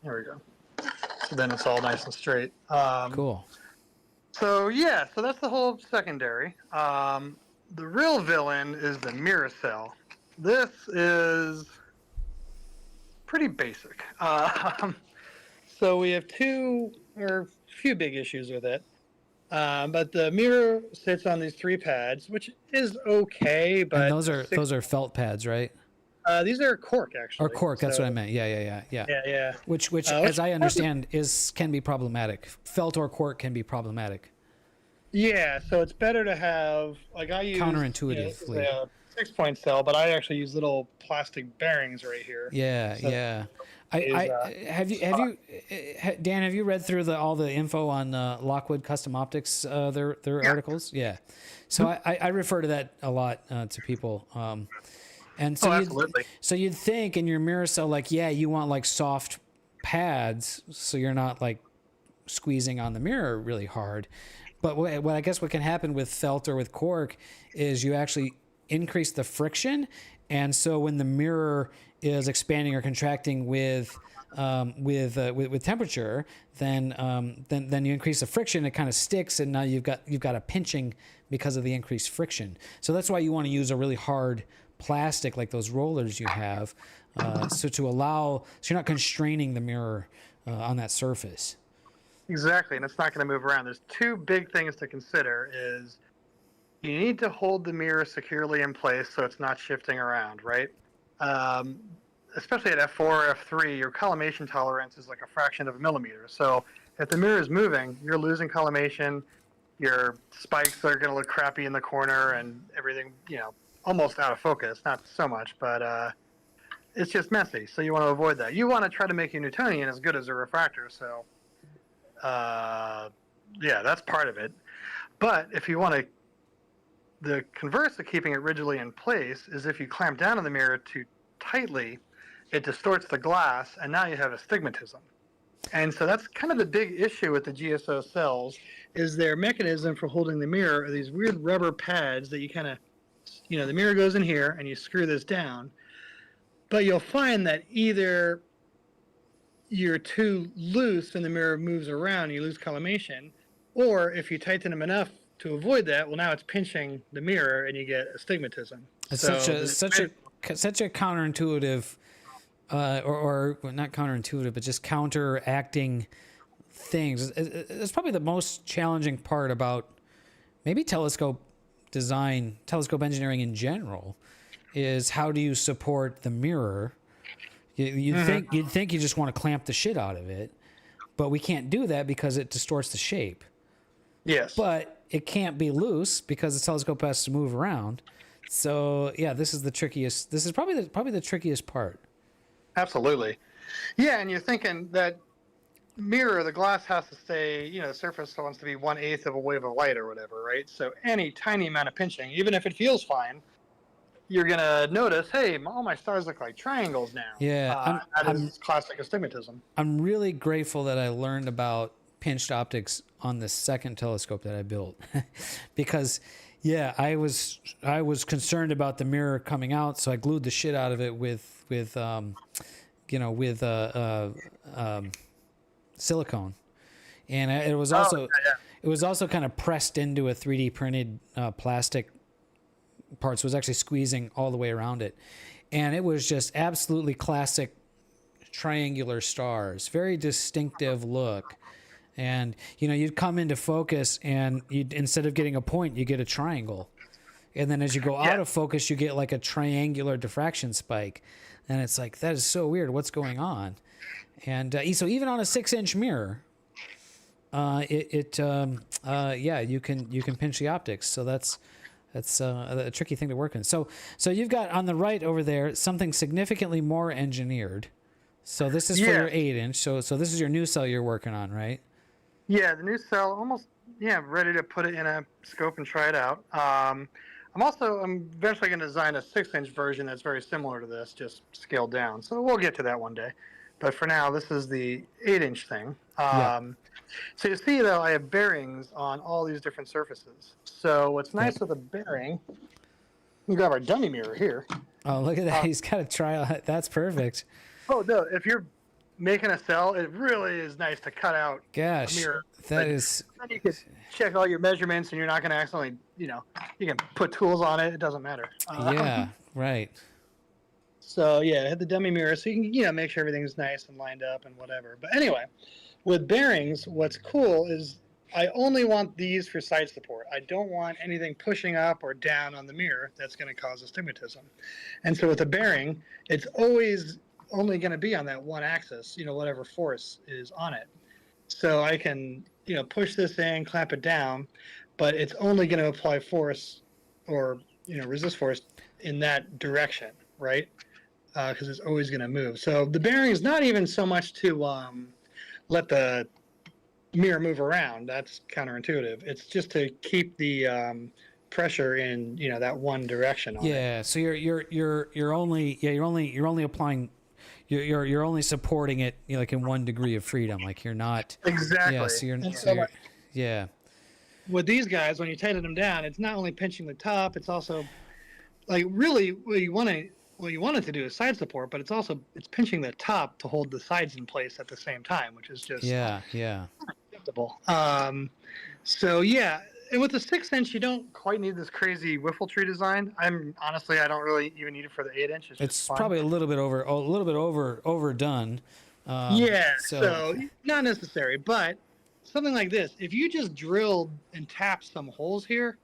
Speaker 5: There we go. So then it's all nice and straight.
Speaker 3: Cool.
Speaker 5: So so that's the whole secondary. The real villain is the mirror cell. This is pretty basic. So we have two or few big issues with it. But the mirror sits on these 3 pads, which is okay. But
Speaker 3: And those are felt pads, right?
Speaker 5: these are cork actually.
Speaker 3: Or cork, that's
Speaker 5: So,
Speaker 3: what I meant. Yeah.
Speaker 5: Yeah.
Speaker 3: Which as I understand, can be problematic. Felt or cork can be problematic.
Speaker 5: Yeah, so it's better to have, like, I use
Speaker 3: Counterintuitively.
Speaker 5: a 6-point cell, but I actually use little plastic bearings right here.
Speaker 3: Yeah,
Speaker 5: So
Speaker 3: yeah. Have you Dan? Have you read through all the info on Lockwood Custom Optics their articles? Yeah. So I refer to that a lot to people. And so
Speaker 5: absolutely.
Speaker 3: you'd think in your mirror cell, like, yeah, you want like soft pads so you're not like squeezing on the mirror really hard. But what I guess what can happen with felt or with cork is you actually increase the friction, and so when the mirror is expanding or contracting with temperature, then you increase the friction. It kind of sticks, and now you've got a pinching because of the increased friction. So that's why you want to use a really hard plastic like those rollers you have, so you're not constraining the mirror on that surface.
Speaker 5: Exactly, and it's not going to move around. There's 2 big things to consider. Is you need to hold the mirror securely in place so it's not shifting around, right? Especially at f4 or f3, your collimation tolerance is like a fraction of a millimeter. So if the mirror is moving, you're losing collimation. Your spikes are going to look crappy in the corner, and everything, almost out of focus. Not so much, but it's just messy. So you want to avoid that. You want to try to make your Newtonian as good as a refractor. So that's part of it. But if you want to, the converse of keeping it rigidly in place is if you clamp down on the mirror too tightly, it distorts the glass, and now you have astigmatism. And so that's kind of the big issue with the GSO cells, is their mechanism for holding the mirror are these weird rubber pads that you kind of, the mirror goes in here and you screw this down. But you'll find that either you're too loose and the mirror moves around, you lose collimation, or if you tighten them enough to avoid that, well, now it's pinching the mirror and you get astigmatism.
Speaker 3: It's such a counterintuitive, or not counterintuitive, but just counteracting things. It's probably the most challenging part about maybe telescope design, telescope engineering in general, is how do you support the mirror? You'd think you just want to clamp the shit out of it, but we can't do that because it distorts the shape.
Speaker 5: Yes.
Speaker 3: But it can't be loose because the telescope has to move around. So yeah, this is the trickiest. This is probably the trickiest part.
Speaker 5: Absolutely. Yeah, and you're thinking that mirror, the glass has to stay, the surface wants to be 1/8 of a wave of light or whatever, right? So any tiny amount of pinching, even if it feels fine, you're going to notice, hey, all my stars look like triangles now.
Speaker 3: Yeah.
Speaker 5: That is classic astigmatism.
Speaker 3: I'm really grateful that I learned about pinched optics on the second telescope that I built because I was concerned about the mirror coming out, so I glued the shit out of it with silicone, and it was also kind of pressed into a 3D printed plastic part, so it was actually squeezing all the way around it, and it was just absolutely classic triangular stars, very distinctive look. And you'd come into focus, and instead of getting a point, you get a triangle, and then as you go out of focus, you get like a triangular diffraction spike, and it's like, that is so weird. What's going on? And so even on a 6-inch mirror, you can pinch the optics. So that's a tricky thing to work in. So you've got on the right over there something significantly more engineered. So this is for your 8-inch. So this is your new cell you're working on, right?
Speaker 5: Yeah, the new cell, almost, ready to put it in a scope and try it out. I'm eventually going to design a 6-inch version that's very similar to this, just scaled down. So we'll get to that one day. But for now, this is the 8-inch thing. So you see, though, I have bearings on all these different surfaces. So what's nice with a bearing, we grab our dummy mirror here.
Speaker 3: Oh, look at that. He's got a trial. That's perfect.
Speaker 5: Oh, no, if you're making a cell, it really is nice to cut out a mirror.
Speaker 3: Then you
Speaker 5: can check all your measurements, and you're not going to accidentally, you can put tools on it. It doesn't matter.
Speaker 3: Right.
Speaker 5: So I had the dummy mirror, so you can, make sure everything's nice and lined up and whatever. But anyway, with bearings, what's cool is I only want these for side support. I don't want anything pushing up or down on the mirror that's going to cause astigmatism. And so with a bearing, it's always only going to be on that one axis, whatever force is on it. So I can, push this in, clamp it down, but it's only going to apply force or, resist force in that direction, right? Because it's always going to move. So the bearing is not even so much to let the mirror move around. That's counterintuitive. It's just to keep the pressure in that one direction on it.
Speaker 3: So you're only applying, you're only supporting it like in 1 degree of freedom. Like you're not
Speaker 5: Exactly.
Speaker 3: Yeah.
Speaker 5: With these guys, when you tighten them down, it's not only pinching the top, it's also like really what you want it to do is side support, but it's pinching the top to hold the sides in place at the same time, which is just acceptable. So yeah, and with the 6-inch, you don't quite need this crazy wiffle tree design. I don't really even need it for the 8-inch.
Speaker 3: It's probably a little bit overdone.
Speaker 5: So not necessary, but something like this, if you just drilled and tapped some holes here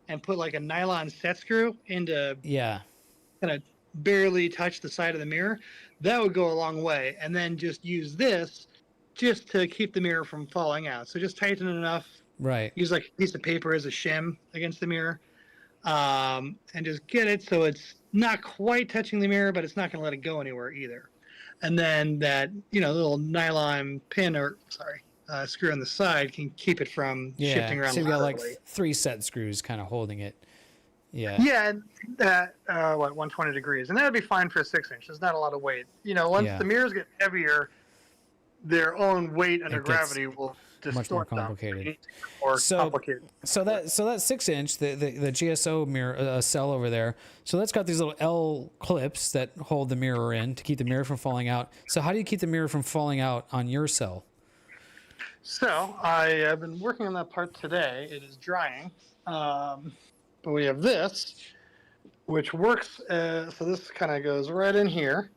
Speaker 5: and put like a nylon set screw into kind of barely touch the side of the mirror, that would go a long way. And then just use this just to keep the mirror from falling out. So just tighten it enough.
Speaker 3: Right.
Speaker 5: Use like a piece of paper as a shim against the mirror, and just get it so it's not quite touching the mirror, but it's not going to let it go anywhere either. And then that little nylon pin screw on the side can keep it from shifting around.
Speaker 3: So you've got like 3 set screws kind of holding it.
Speaker 5: Yeah, that 120 degrees, and that would be fine for a 6-inch. There's not a lot of weight. Once the mirrors get heavier, their own weight under gravity will distort
Speaker 3: much more complicated.
Speaker 5: Complicated.
Speaker 3: So that 6-inch, the GSO mirror cell over there. So that's got these little L clips that hold the mirror in to keep the mirror from falling out. So how do you keep the mirror from falling out on your cell?
Speaker 5: So I have been working on that part today. It is drying. But we have this, which works. So this kind of goes right in here,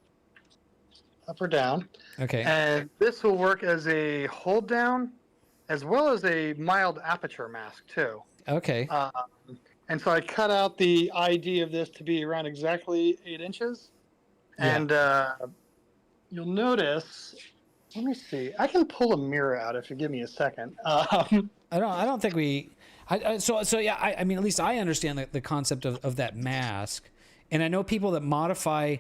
Speaker 5: up or down.
Speaker 3: Okay.
Speaker 5: And this will work as a hold down, as well as a mild aperture mask too.
Speaker 3: Okay.
Speaker 5: And so I cut out the ID of this to be around exactly 8 inches. And you'll notice. Let me see. I can pull a mirror out if you give me a second.
Speaker 3: I don't think we. I mean, at least I understand the concept of that mask, and I know people that modify.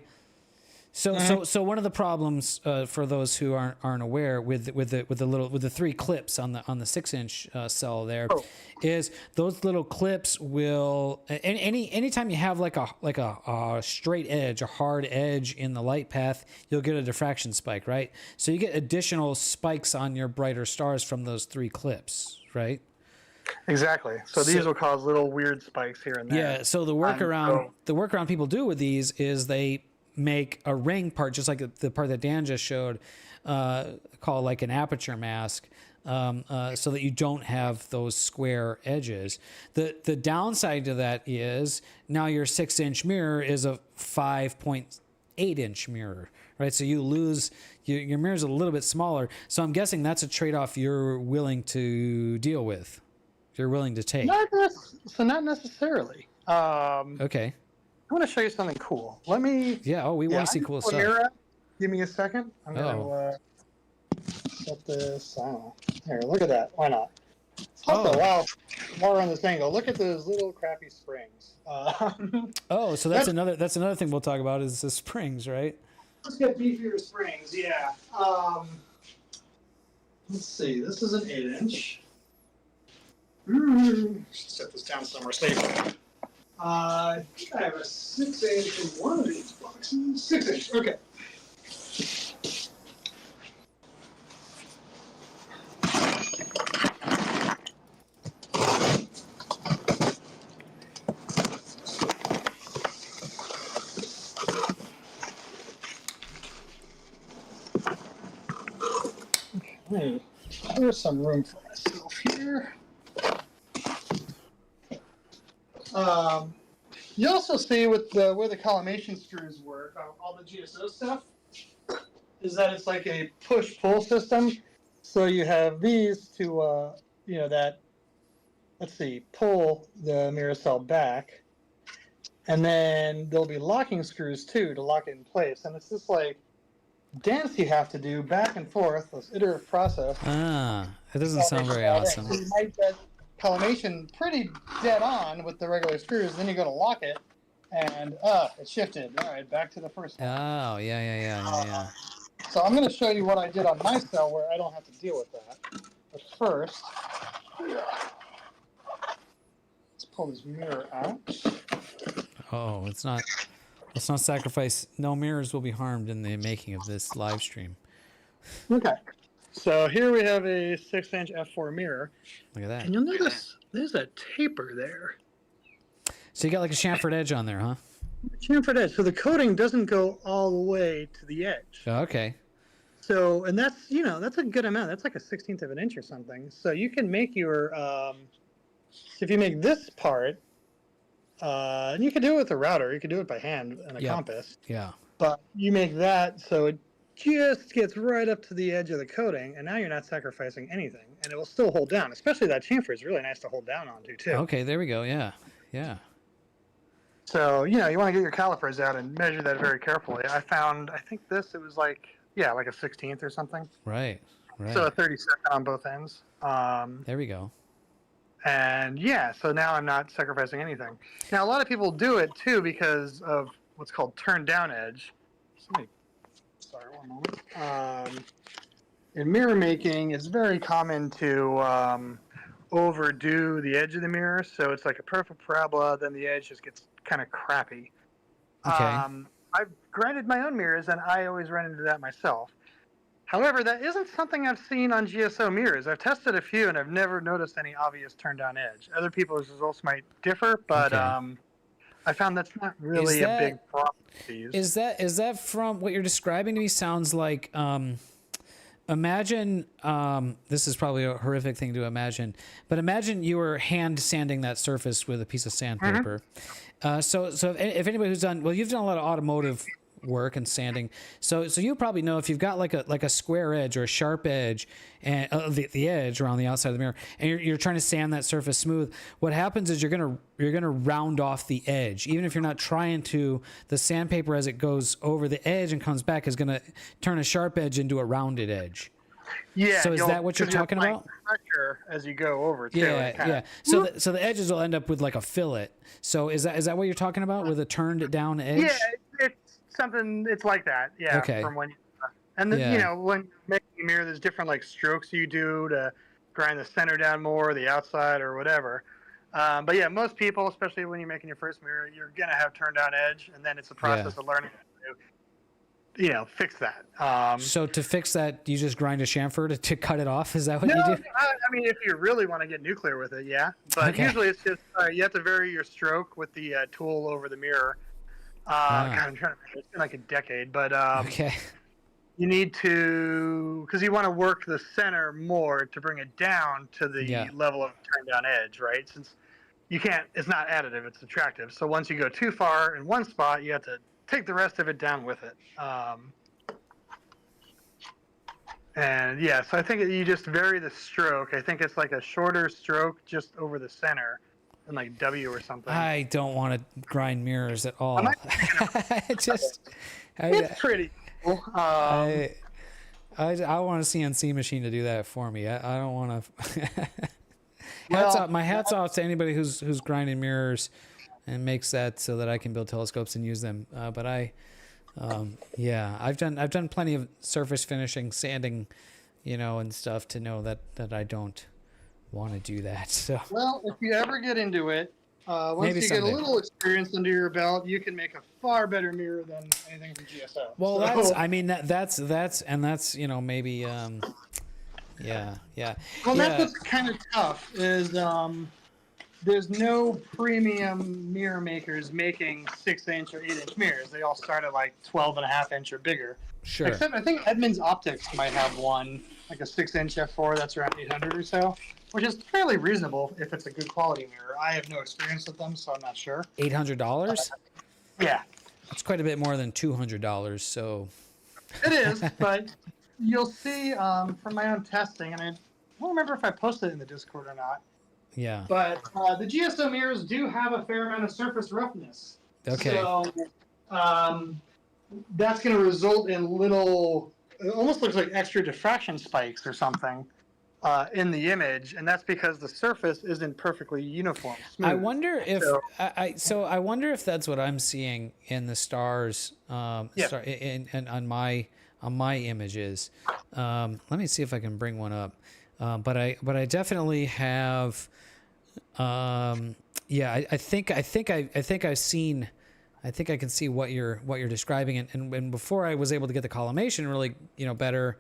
Speaker 3: So one of the problems for those who aren't aware with the 3 clips on the 6-inch cell there is those little clips will anytime you have like a straight edge, a hard edge in the light path, you'll get a diffraction spike, right? So you get additional spikes on your brighter stars from those 3 clips, right?
Speaker 5: Exactly. So these will cause little weird spikes here and there.
Speaker 3: Yeah. So the workaround people do with these is they make a ring part, just like the part that Dan just showed, called like an aperture mask, so that you don't have those square edges. The downside to that is now your 6-inch mirror is a 5.8-inch mirror, right? So you lose your mirror's a little bit smaller. So I'm guessing that's a trade-off you're willing to deal with. You're willing to take.
Speaker 5: Not necessarily.
Speaker 3: Okay.
Speaker 5: I want to show you something cool. Let me.
Speaker 3: Yeah. Oh, we want to see cool stuff.
Speaker 5: Give me a second. I'm going to set this. Here, look at that. Why not? Also, while we're on this angle, look at those little crappy springs.
Speaker 3: So that's another thing we'll talk about is the springs, right?
Speaker 5: Let's get beefier springs. Yeah. Let's see. This is an 8-inch. Set this down somewhere safe. I think I have a 6-inch in one of these boxes. 6-inch, okay. Okay, there's some room for myself here. You also see with where the collimation screws work, all the GSO stuff, is that it's like a push-pull system. So you have these to that, let's see, pull the mirror cell back. And then there'll be locking screws too to lock it in place. And it's just like dance you have to do back and forth, this iterative process.
Speaker 3: It doesn't sound very awesome.
Speaker 5: So you might get collimation pretty dead on with the regular screws. Then you go to lock it, and it shifted. All right, back to the first one.
Speaker 3: Oh, yeah.
Speaker 5: So I'm going to show you what I did on my cell where I don't have to deal with that. But first, let's pull this mirror out.
Speaker 3: Oh, let's not sacrifice. No mirrors will be harmed in the making of this live stream.
Speaker 5: Okay. So here we have a 6-inch f4 mirror.
Speaker 3: Look at that.
Speaker 5: And you'll notice there's a taper there.
Speaker 3: So you got like a chamfered edge on there, huh?
Speaker 5: Chamfered edge. So the coating doesn't go all the way to the edge.
Speaker 3: Oh, okay.
Speaker 5: So, and that's, that's a good amount. That's like a 1/16 of an inch or something. So you can make your, if you make this part, and you can do it with a router. You can do it by hand and a compass.
Speaker 3: Yeah.
Speaker 5: But you make that so it just gets right up to the edge of the coating, and now you're not sacrificing anything, and it will still hold down. Especially that chamfer is really nice to hold down onto too.
Speaker 3: Okay, there we go. Yeah.
Speaker 5: So you want to get your calipers out and measure that very carefully. I think it was like a 1/16 or something.
Speaker 3: Right.
Speaker 5: So a 32nd on both ends.
Speaker 3: There we go.
Speaker 5: And so now I'm not sacrificing anything. Now a lot of people do it too because of what's called turned down edge. Sorry, one moment. In mirror making, it's very common to overdo the edge of the mirror, so it's like a perfect parabola, then the edge just gets kind of crappy.
Speaker 3: Okay.
Speaker 5: I've grinded my own mirrors, and I always run into that myself. However, that isn't something I've seen on GSO mirrors. I've tested a few, and I've never noticed any obvious turn-down edge. Other people's results might differ, but I found that's not really a big problem with these.
Speaker 3: Is that from what you're describing to me? Sounds like imagine this is probably a horrific thing to imagine, but imagine you were hand sanding that surface with a piece of sandpaper. So if anybody who's done, you've done a lot of automotive work and sanding, so you probably know if you've got like a square edge or a sharp edge and the edge around the outside of the mirror, and you're trying to sand that surface smooth, what happens is you're gonna round off the edge. Even if you're not trying to, the sandpaper as it goes over the edge and comes back is gonna turn a sharp edge into a rounded edge.
Speaker 5: Yeah.
Speaker 3: So is that what you're talking about?
Speaker 5: Pressure as you go over too.
Speaker 3: Yeah. So the edges will end up with like a fillet. So is that what you're talking about with a turned down edge?
Speaker 5: Yeah, it's something. It's like that. Yeah.
Speaker 3: Okay.
Speaker 5: From when, and then when you make a mirror, there's different like strokes you do to grind the center down more, the outside, or whatever. But yeah, most people, especially when you're making your first mirror, you're gonna have turned down edge, and then it's a process of learning to fix that.
Speaker 3: So to fix that, you just grind a chamfer to cut it off? Is that what you do?
Speaker 5: I mean, if you really want to get nuclear with it, yeah. But usually it's just you have to vary your stroke with the tool over the mirror. God, I'm trying to remember. It's been like a decade, but you need to, because you want to work the center more to bring it down to the level of turn down edge, right? Since you can't, it's not additive, it's subtractive. So once you go too far in one spot, you have to take the rest of it down with it. So I think you just vary the stroke. I think it's like a shorter stroke just over the center than like W or something.
Speaker 3: I don't want to grind mirrors at all.
Speaker 5: It's pretty cool.
Speaker 3: I want a CNC machine to do that for me. I don't want to. My hat's off to anybody who's grinding mirrors and makes that so that I can build telescopes and use them. But I've done plenty of surface finishing, sanding, and stuff to know that I don't want to do that. So
Speaker 5: if you ever get into it, once
Speaker 3: maybe
Speaker 5: you
Speaker 3: someday.
Speaker 5: get a little experience under your belt, you can make a far better mirror than anything from GSO.
Speaker 3: Well,
Speaker 5: so,
Speaker 3: that's maybe
Speaker 5: Well, that's what's kind of tough is there's no premium mirror makers making 6-inch or 8-inch mirrors. They all start at like 12.5-inch or bigger.
Speaker 3: Sure.
Speaker 5: Except I think Edmunds Optics might have one, like a 6-inch f4 that's around 800 or so, which is fairly reasonable if it's a good quality mirror. I have no experience with them, so I'm not sure.
Speaker 3: $800?
Speaker 5: Yeah.
Speaker 3: That's quite a bit more than $200. So
Speaker 5: It is, but you'll see from my own testing, and don't remember if I posted it in the Discord or not.
Speaker 3: Yeah.
Speaker 5: But the GSO mirrors do have a fair amount of surface roughness.
Speaker 3: Okay.
Speaker 5: So that's going to result in little, it almost looks like extra diffraction spikes or something in the image, and that's because the surface isn't perfectly uniform. Smooth.
Speaker 3: I wonder if
Speaker 5: So-
Speaker 3: I wonder if that's what I'm seeing in the stars. In on my images. Let me see if I can bring one up. But I definitely have. I think I've seen. I think I can see what you're describing, and before I was able to get the collimation really better.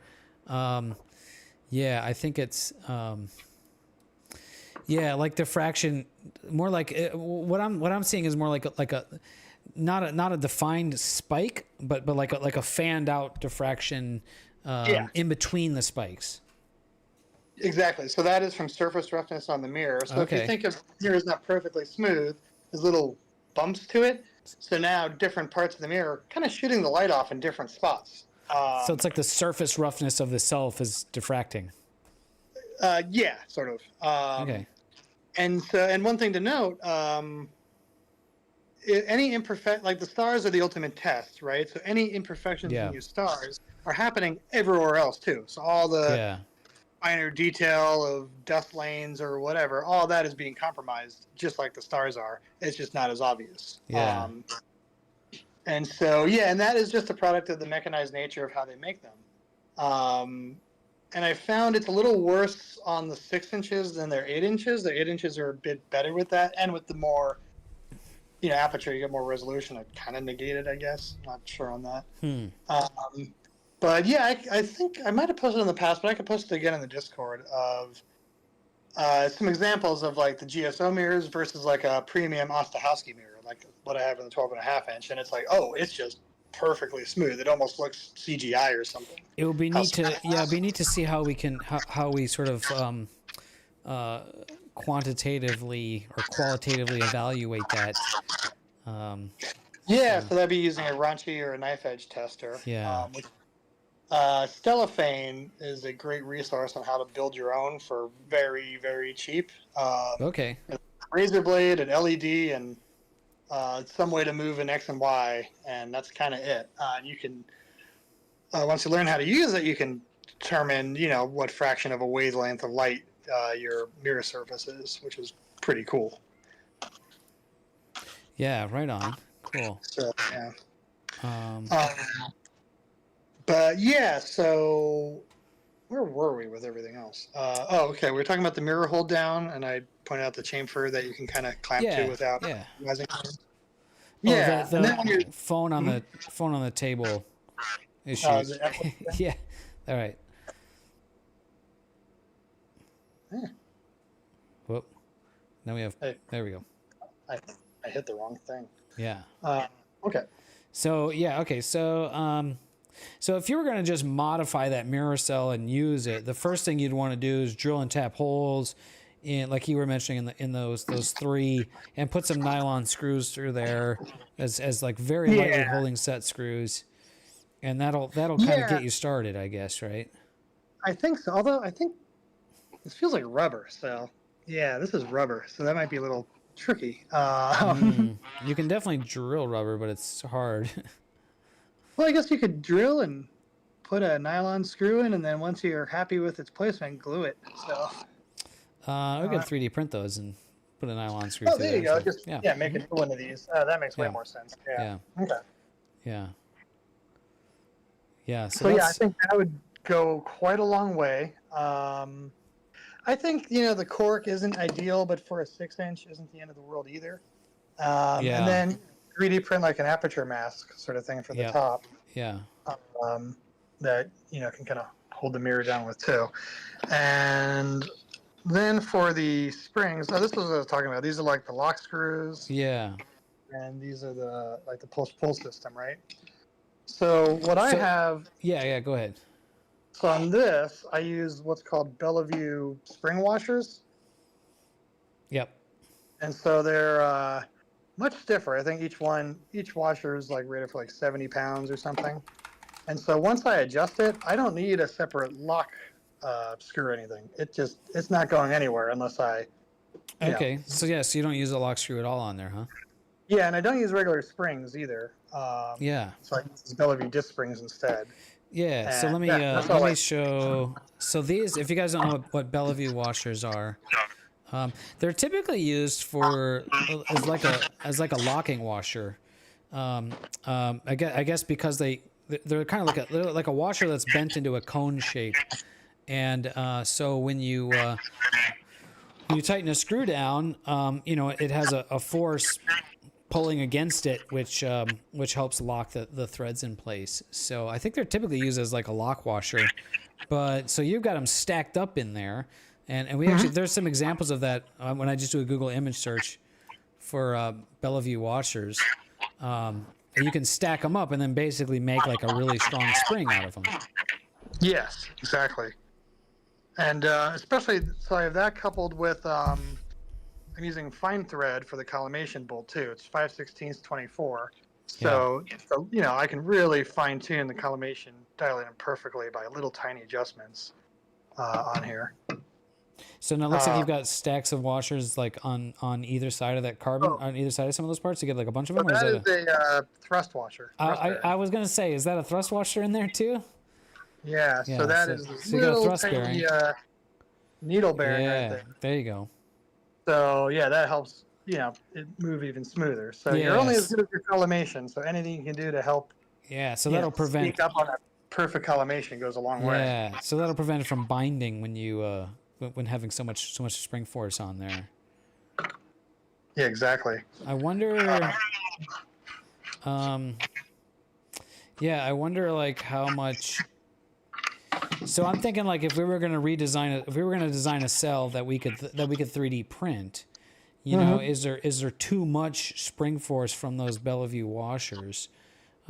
Speaker 3: I think it's like diffraction, more like what I'm seeing is more like a not a defined spike, but like a fanned out diffraction in between the spikes.
Speaker 5: Exactly. So that is from surface roughness on the mirror. So if
Speaker 3: Okay.
Speaker 5: you think of the mirror is not perfectly smooth, there's little bumps to it. So now different parts of the mirror are kind of shooting the light off in different spots.
Speaker 3: So it's like the surface roughness of the self is diffracting.
Speaker 5: Yeah, sort of.
Speaker 3: Okay.
Speaker 5: And one thing to note, any imperfect, like the stars are the ultimate test, right? So any imperfections in your stars are happening everywhere else too. So all the finer detail of dust lanes or whatever, all that is being compromised, just like the stars are. It's just not as obvious.
Speaker 3: Yeah.
Speaker 5: And so, and that is just a product of the mechanized nature of how they make them. And I found it's a little worse on the 6 inches than their 8 inches. Their 8 inches are a bit better with that, and with the more, aperture, you get more resolution. It kind of negated, I guess. Not sure on that. But yeah, I think I might have posted in the past, but I could post it again in the Discord of some examples of like the GSO mirrors versus like a premium Ostahowski mirror, like what I have in the 12.5 inch, and it's like, oh, it's just perfectly smooth. It almost looks CGI or something.
Speaker 3: It would be neat to see how we can how we sort of quantitatively or qualitatively evaluate that.
Speaker 5: So that'd be using a Ronchi or a knife edge tester. Stellafane is a great resource on how to build your own for very, very cheap.
Speaker 3: Okay.
Speaker 5: Razor blade, an LED, and some way to move in X and Y, and that's kind of it. You can, once you learn how to use it, you can determine, what fraction of a wavelength of light your mirror surface is, which is pretty cool.
Speaker 3: Yeah, right on. Cool.
Speaker 5: So, but yeah, so where were we with everything else? Okay, we were talking about the mirror hold down, and I pointed out the chamfer that you can kind of clamp to without.
Speaker 3: The phone on the table issues. Yeah. All right. Whoop. Now we have.
Speaker 5: Hey.
Speaker 3: There we go.
Speaker 5: I hit the wrong thing.
Speaker 3: Yeah.
Speaker 5: Okay.
Speaker 3: So so if you were going to just modify that mirror cell and use it, the first thing you'd want to do is drill and tap holes in, like you were mentioning, in those 3, and put some nylon screws through there as like very lightly holding set screws, and that'll kind of get you started, I guess, right?
Speaker 5: I think so. Although I think this feels like rubber, so this is rubber, so that might be a little tricky.
Speaker 3: You can definitely drill rubber, but it's hard.
Speaker 5: Well, I guess you could drill and put a nylon screw in, and then once you're happy with its placement, glue it. So
Speaker 3: we could 3D print those and put a nylon screw through
Speaker 5: there you go.
Speaker 3: So,
Speaker 5: Just make it one of these. That makes way more sense. Okay.
Speaker 3: So
Speaker 5: I think that would go quite a long way. I think the cork isn't ideal, but for a 6-inch isn't the end of the world either. And then 3D print like an aperture mask sort of thing for the top. That can kind of hold the mirror down with too. And then for the springs, this was what I was talking about. These are like the lock screws. And these are the pull system, right? So I have.
Speaker 3: Go ahead.
Speaker 5: So on this, I use what's called Bellevue spring washers.
Speaker 3: Yep.
Speaker 5: And so they're much stiffer. I think each washer is like rated for like 70 pounds or something. And so once I adjust it, I don't need a separate lock screw anything. It's not going anywhere unless I.
Speaker 3: Okay, so yeah, so you don't use a lock screw at all on there, huh?
Speaker 5: Yeah, and I don't use regular springs either.
Speaker 3: Yeah.
Speaker 5: So I use Bellevue disc springs instead.
Speaker 3: Yeah, so
Speaker 5: And that's
Speaker 3: let
Speaker 5: all
Speaker 3: me show. So these, if you guys don't know what Bellevue washers are, they're typically used for as like a locking washer. I guess because they're kind of they're like a washer that's bent into a cone shape, and so when you tighten a screw down, it has a force pulling against it, which helps lock the threads in place. So I think they're typically used as like a lock washer, but so you've got them stacked up in there, and we actually there's some examples of that when I just do a Google image search for Bellevue washers. You can stack them up and then basically make like a really strong spring out of them.
Speaker 5: Yes, exactly. And especially, so I have that coupled with, I'm using fine thread for the collimation bolt too. It's 5/16 24. So, I can really fine tune the collimation, dial it in perfectly by little tiny adjustments on here.
Speaker 3: So now it looks like you've got stacks of washers like on either side of that carbon, on either side of some of those parts. You get like a bunch of them.
Speaker 5: So
Speaker 3: or
Speaker 5: that
Speaker 3: is
Speaker 5: is
Speaker 3: that
Speaker 5: a thrust washer.
Speaker 3: I was gonna say, is that a thrust washer in there too?
Speaker 5: Yeah,
Speaker 3: Yeah,
Speaker 5: so that
Speaker 3: so-
Speaker 5: is
Speaker 3: so you got a
Speaker 5: little
Speaker 3: thrust
Speaker 5: tiny
Speaker 3: bearing.
Speaker 5: needle bearing
Speaker 3: Yeah,
Speaker 5: right there.
Speaker 3: there you go.
Speaker 5: So yeah, that helps, it move even smoother. So you're only as
Speaker 3: Yes.
Speaker 5: good as your collimation. So anything you can do to help
Speaker 3: Yeah, so that'll prevent.
Speaker 5: sneak up on that perfect collimation goes a long way.
Speaker 3: Yeah, so that'll prevent it from binding when you when having so much spring force on there.
Speaker 5: Yeah, exactly.
Speaker 3: I wonder. Yeah, I wonder like how much. So I'm thinking like if we were going to redesign it, if we were going to design a cell that we could 3D print, is there too much spring force from those Bellevue washers?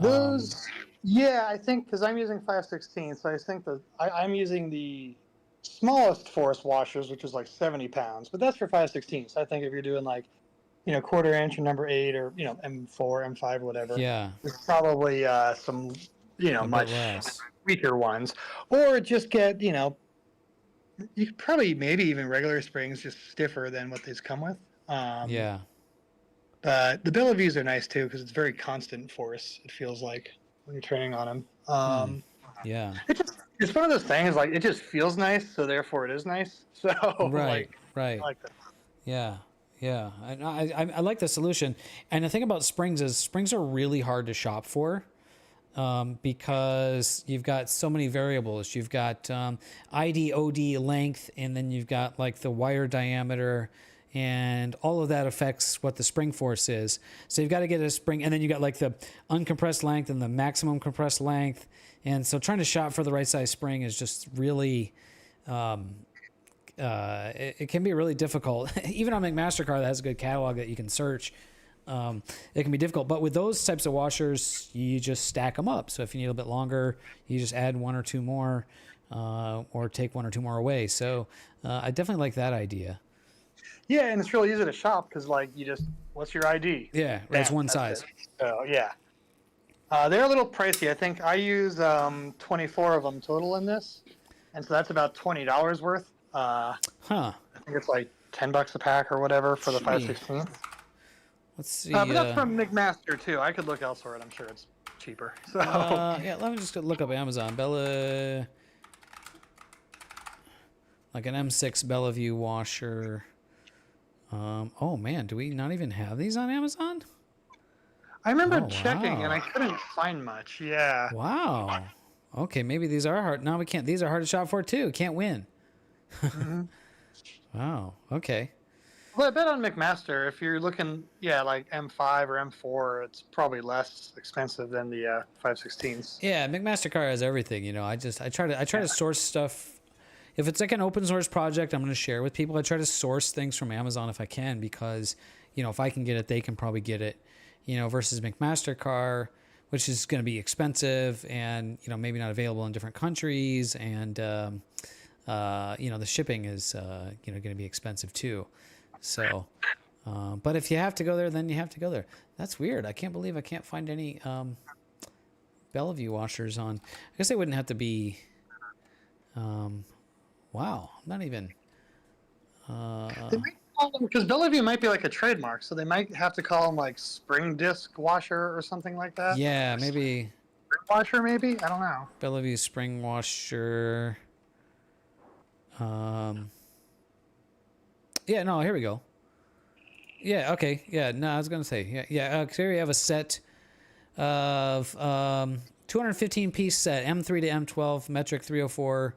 Speaker 5: Those, yeah, I think because I'm using 5/16, so I think that I'm using the smallest force washers, which is like 70 pounds, but that's for 5/16. So I think if you're doing like, quarter inch or number 8 or M4, M5, whatever,
Speaker 3: Yeah,
Speaker 5: there's probably some
Speaker 3: a
Speaker 5: much
Speaker 3: bit less.
Speaker 5: weaker ones, or just get you could probably maybe even regular springs just stiffer than what these come with.
Speaker 3: Yeah.
Speaker 5: But the Bellevues are nice too because it's very constant force. It feels like when you're turning on them.
Speaker 3: Yeah.
Speaker 5: It's one of those things like it just feels nice, so therefore it is nice. So
Speaker 3: Right.
Speaker 5: I like that.
Speaker 3: Yeah. Yeah. I like the solution. And the thing about springs is springs are really hard to shop for. Because you've got so many variables. You've got ID, OD, length, and then you've got like the wire diameter, and all of that affects what the spring force is. So you've got to get a spring, and then you got like the uncompressed length and the maximum compressed length. And so trying to shop for the right size spring is just really, it can be really difficult. Even on McMaster-Carr that has a good catalog that you can search. It can be difficult, but with those types of washers, you just stack them up. So if you need a bit longer, you just add 1 or 2 more, or take 1 or 2 more away. So I definitely like that idea.
Speaker 5: Yeah, and it's really easy to shop because like what's your ID?
Speaker 3: Yeah, right, it's one
Speaker 5: that's
Speaker 3: size.
Speaker 5: it. So yeah, they're a little pricey. I think I use 24 of them total in this, and so that's about $20 worth.
Speaker 3: Huh.
Speaker 5: I think it's like $10 a pack or whatever for the 5/16.
Speaker 3: Let's see.
Speaker 5: But that's from McMaster too. I could look elsewhere, and I'm sure it's cheaper. So
Speaker 3: yeah, let me just look up Amazon. Like an M6 Bellevue washer. Oh man, do we not even have these on Amazon?
Speaker 5: I remember
Speaker 3: Oh,
Speaker 5: checking, and
Speaker 3: wow.
Speaker 5: I couldn't find much. Yeah.
Speaker 3: Wow. Okay, maybe these are hard. No, we can't. These are hard to shop for too. Can't win. Wow. Okay.
Speaker 5: Well, I bet on McMaster, if you're looking, like M5 or M4, it's probably less expensive than the 5/16s.
Speaker 3: Yeah, McMaster-Carr has everything. I try to source stuff. If it's like an open source project, I'm going to share with people. I try to source things from Amazon if I can, because if I can get it, they can probably get it. Versus McMaster-Carr, which is going to be expensive and maybe not available in different countries, and the shipping is going to be expensive too. So, but if you have to go there, then you have to go there. That's weird. I can't believe I can't find any Bellevue washers on. I guess they wouldn't have to be. Wow, not even.
Speaker 5: Because Bellevue might be like a trademark, so they might have to call them like spring disc washer or something like that.
Speaker 3: Yeah, maybe
Speaker 5: Spring washer, maybe? I don't know.
Speaker 3: Bellevue spring washer. Yeah, no, here we go. Yeah, okay. Yeah, no, I was gonna say, so here we have a set of 215 piece set, M3 to M12, metric 304,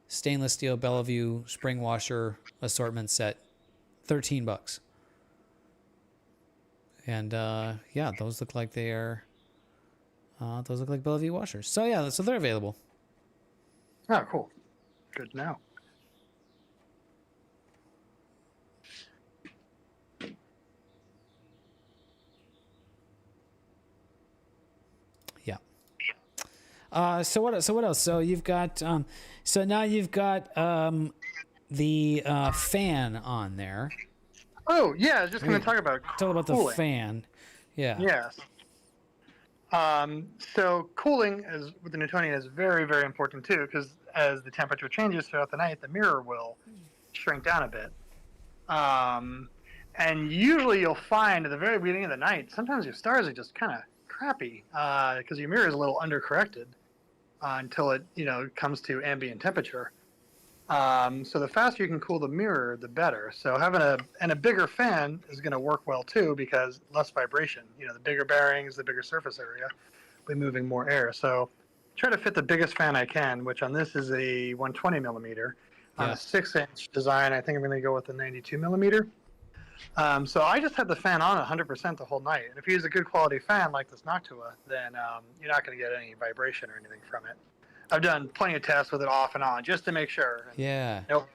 Speaker 3: stainless steel Bellevue spring washer assortment set, $13. And yeah, those look like they are. Those look like Bellevue washers. So yeah, so they're available.
Speaker 5: Oh, cool. Good to know.
Speaker 3: Yeah. So what else? So you've got so now you've got the fan on there.
Speaker 5: Oh, yeah, I was just going to talk about
Speaker 3: Tell about the
Speaker 5: cooling.
Speaker 3: fan. Yeah.
Speaker 5: Yes. So cooling is with the Newtonian is very, very important too, because as the temperature changes throughout the night, the mirror will shrink down a bit. And usually you'll find at the very beginning of the night, sometimes your stars are just kind of crappy because your mirror is a little undercorrected until it comes to ambient temperature. So the faster you can cool the mirror, the better. So having a bigger fan is going to work well too, because less vibration. The bigger bearings, the bigger surface area, will be moving more air. So try to fit the biggest fan I can, which on this is a 120 millimeter. On a 6-inch design, I think I'm going to go with a 92 millimeter. So I just had the fan on 100% the whole night. And if you use a good quality fan like this Noctua, then you're not going to get any vibration or anything from it. I've done plenty of tests with it off and on just to make sure.
Speaker 3: Yeah.
Speaker 5: Nope,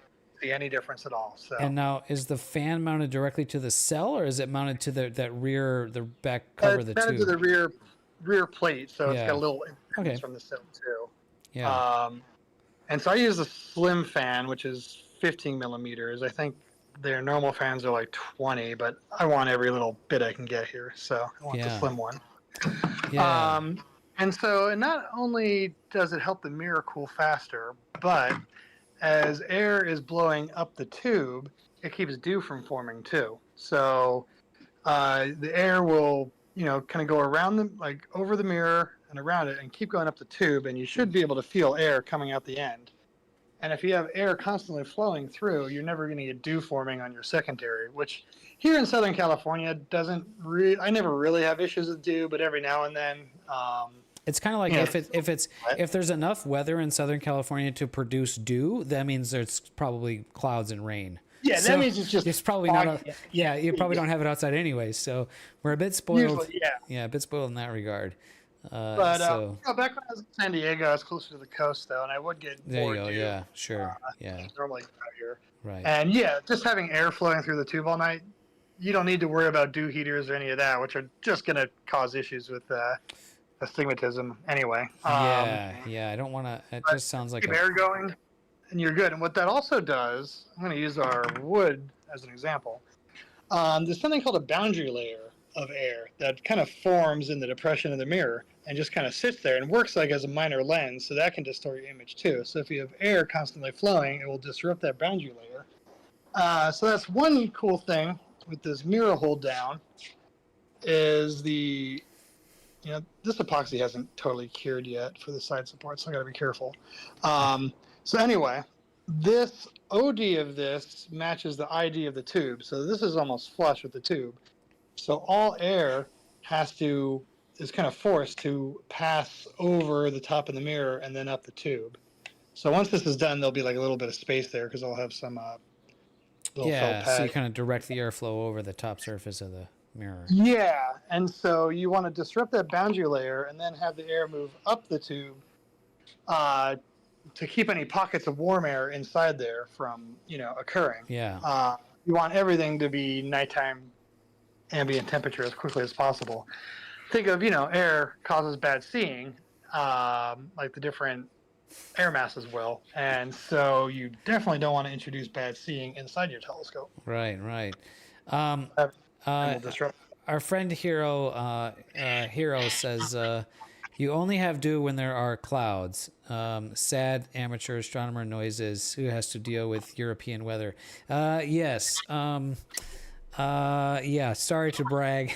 Speaker 5: see any difference at all. So.
Speaker 3: And now, is the fan mounted directly to the cell, or is it mounted to the back cover of the
Speaker 5: tube? It's mounted to the rear plate, so it's got a little independence from the cell too.
Speaker 3: Yeah.
Speaker 5: And so I use a slim fan, which is 15 millimeters. I think their normal fans are like 20, but I want every little bit I can get here, so I want the slim one.
Speaker 3: Yeah.
Speaker 5: And so not only does it help the mirror cool faster, but as air is blowing up the tube, it keeps dew from forming too. So the air will, kind of go around over the mirror and around it and keep going up the tube, and you should be able to feel air coming out the end. And if you have air constantly flowing through, you're never going to get dew forming on your secondary, which here in Southern California I never really have issues with dew, but every now and then.
Speaker 3: It's kind of like if there's enough weather in Southern California to produce dew, that means there's probably clouds and rain.
Speaker 5: Yeah,
Speaker 3: so
Speaker 5: that means it's
Speaker 3: probably not. You probably don't have it outside anyways. So we're a bit spoiled.
Speaker 5: Usually,
Speaker 3: a bit spoiled in that regard.
Speaker 5: But back when I was in San Diego, I was closer to the coast though, and I would get more dew.
Speaker 3: Yeah, sure.
Speaker 5: Normally out here.
Speaker 3: Right.
Speaker 5: And just having air flowing through the tube all night, you don't need to worry about dew heaters or any of that, which are just going to cause issues with astigmatism anyway.
Speaker 3: I don't want to. It just sounds like
Speaker 5: keep air going, and you're good. And what that also does, I'm going to use our wood as an example. There's something called a boundary layer of air that kind of forms in the depression of the mirror and just kind of sits there and works like as a minor lens, so that can distort your image too. So if you have air constantly flowing, it will disrupt that boundary layer. So that's one cool thing with this mirror hold down is this epoxy hasn't totally cured yet for the side support, so I got to be careful. So anyway, this OD of this matches the ID of the tube, so this is almost flush with the tube. So all air is kind of forced to pass over the top of the mirror and then up the tube. So once this is done, there'll be like a little bit of space there because I'll have some little felt pad.
Speaker 3: So you kind of direct the airflow over the top surface of the mirror.
Speaker 5: Yeah, and so you want to disrupt that boundary layer and then have the air move up the tube to keep any pockets of warm air inside there from occurring.
Speaker 3: Yeah.
Speaker 5: You want everything to be nighttime ambient temperature as quickly as possible. Think of air causes bad seeing, like the different air masses will, and so you definitely don't want to introduce bad seeing inside your telescope.
Speaker 3: Right.
Speaker 5: Disrupt.
Speaker 3: Our friend Hero says You only have dew when there are clouds. Sad amateur astronomer noises. Who has to deal with European weather? Yes. Yeah. Sorry to brag.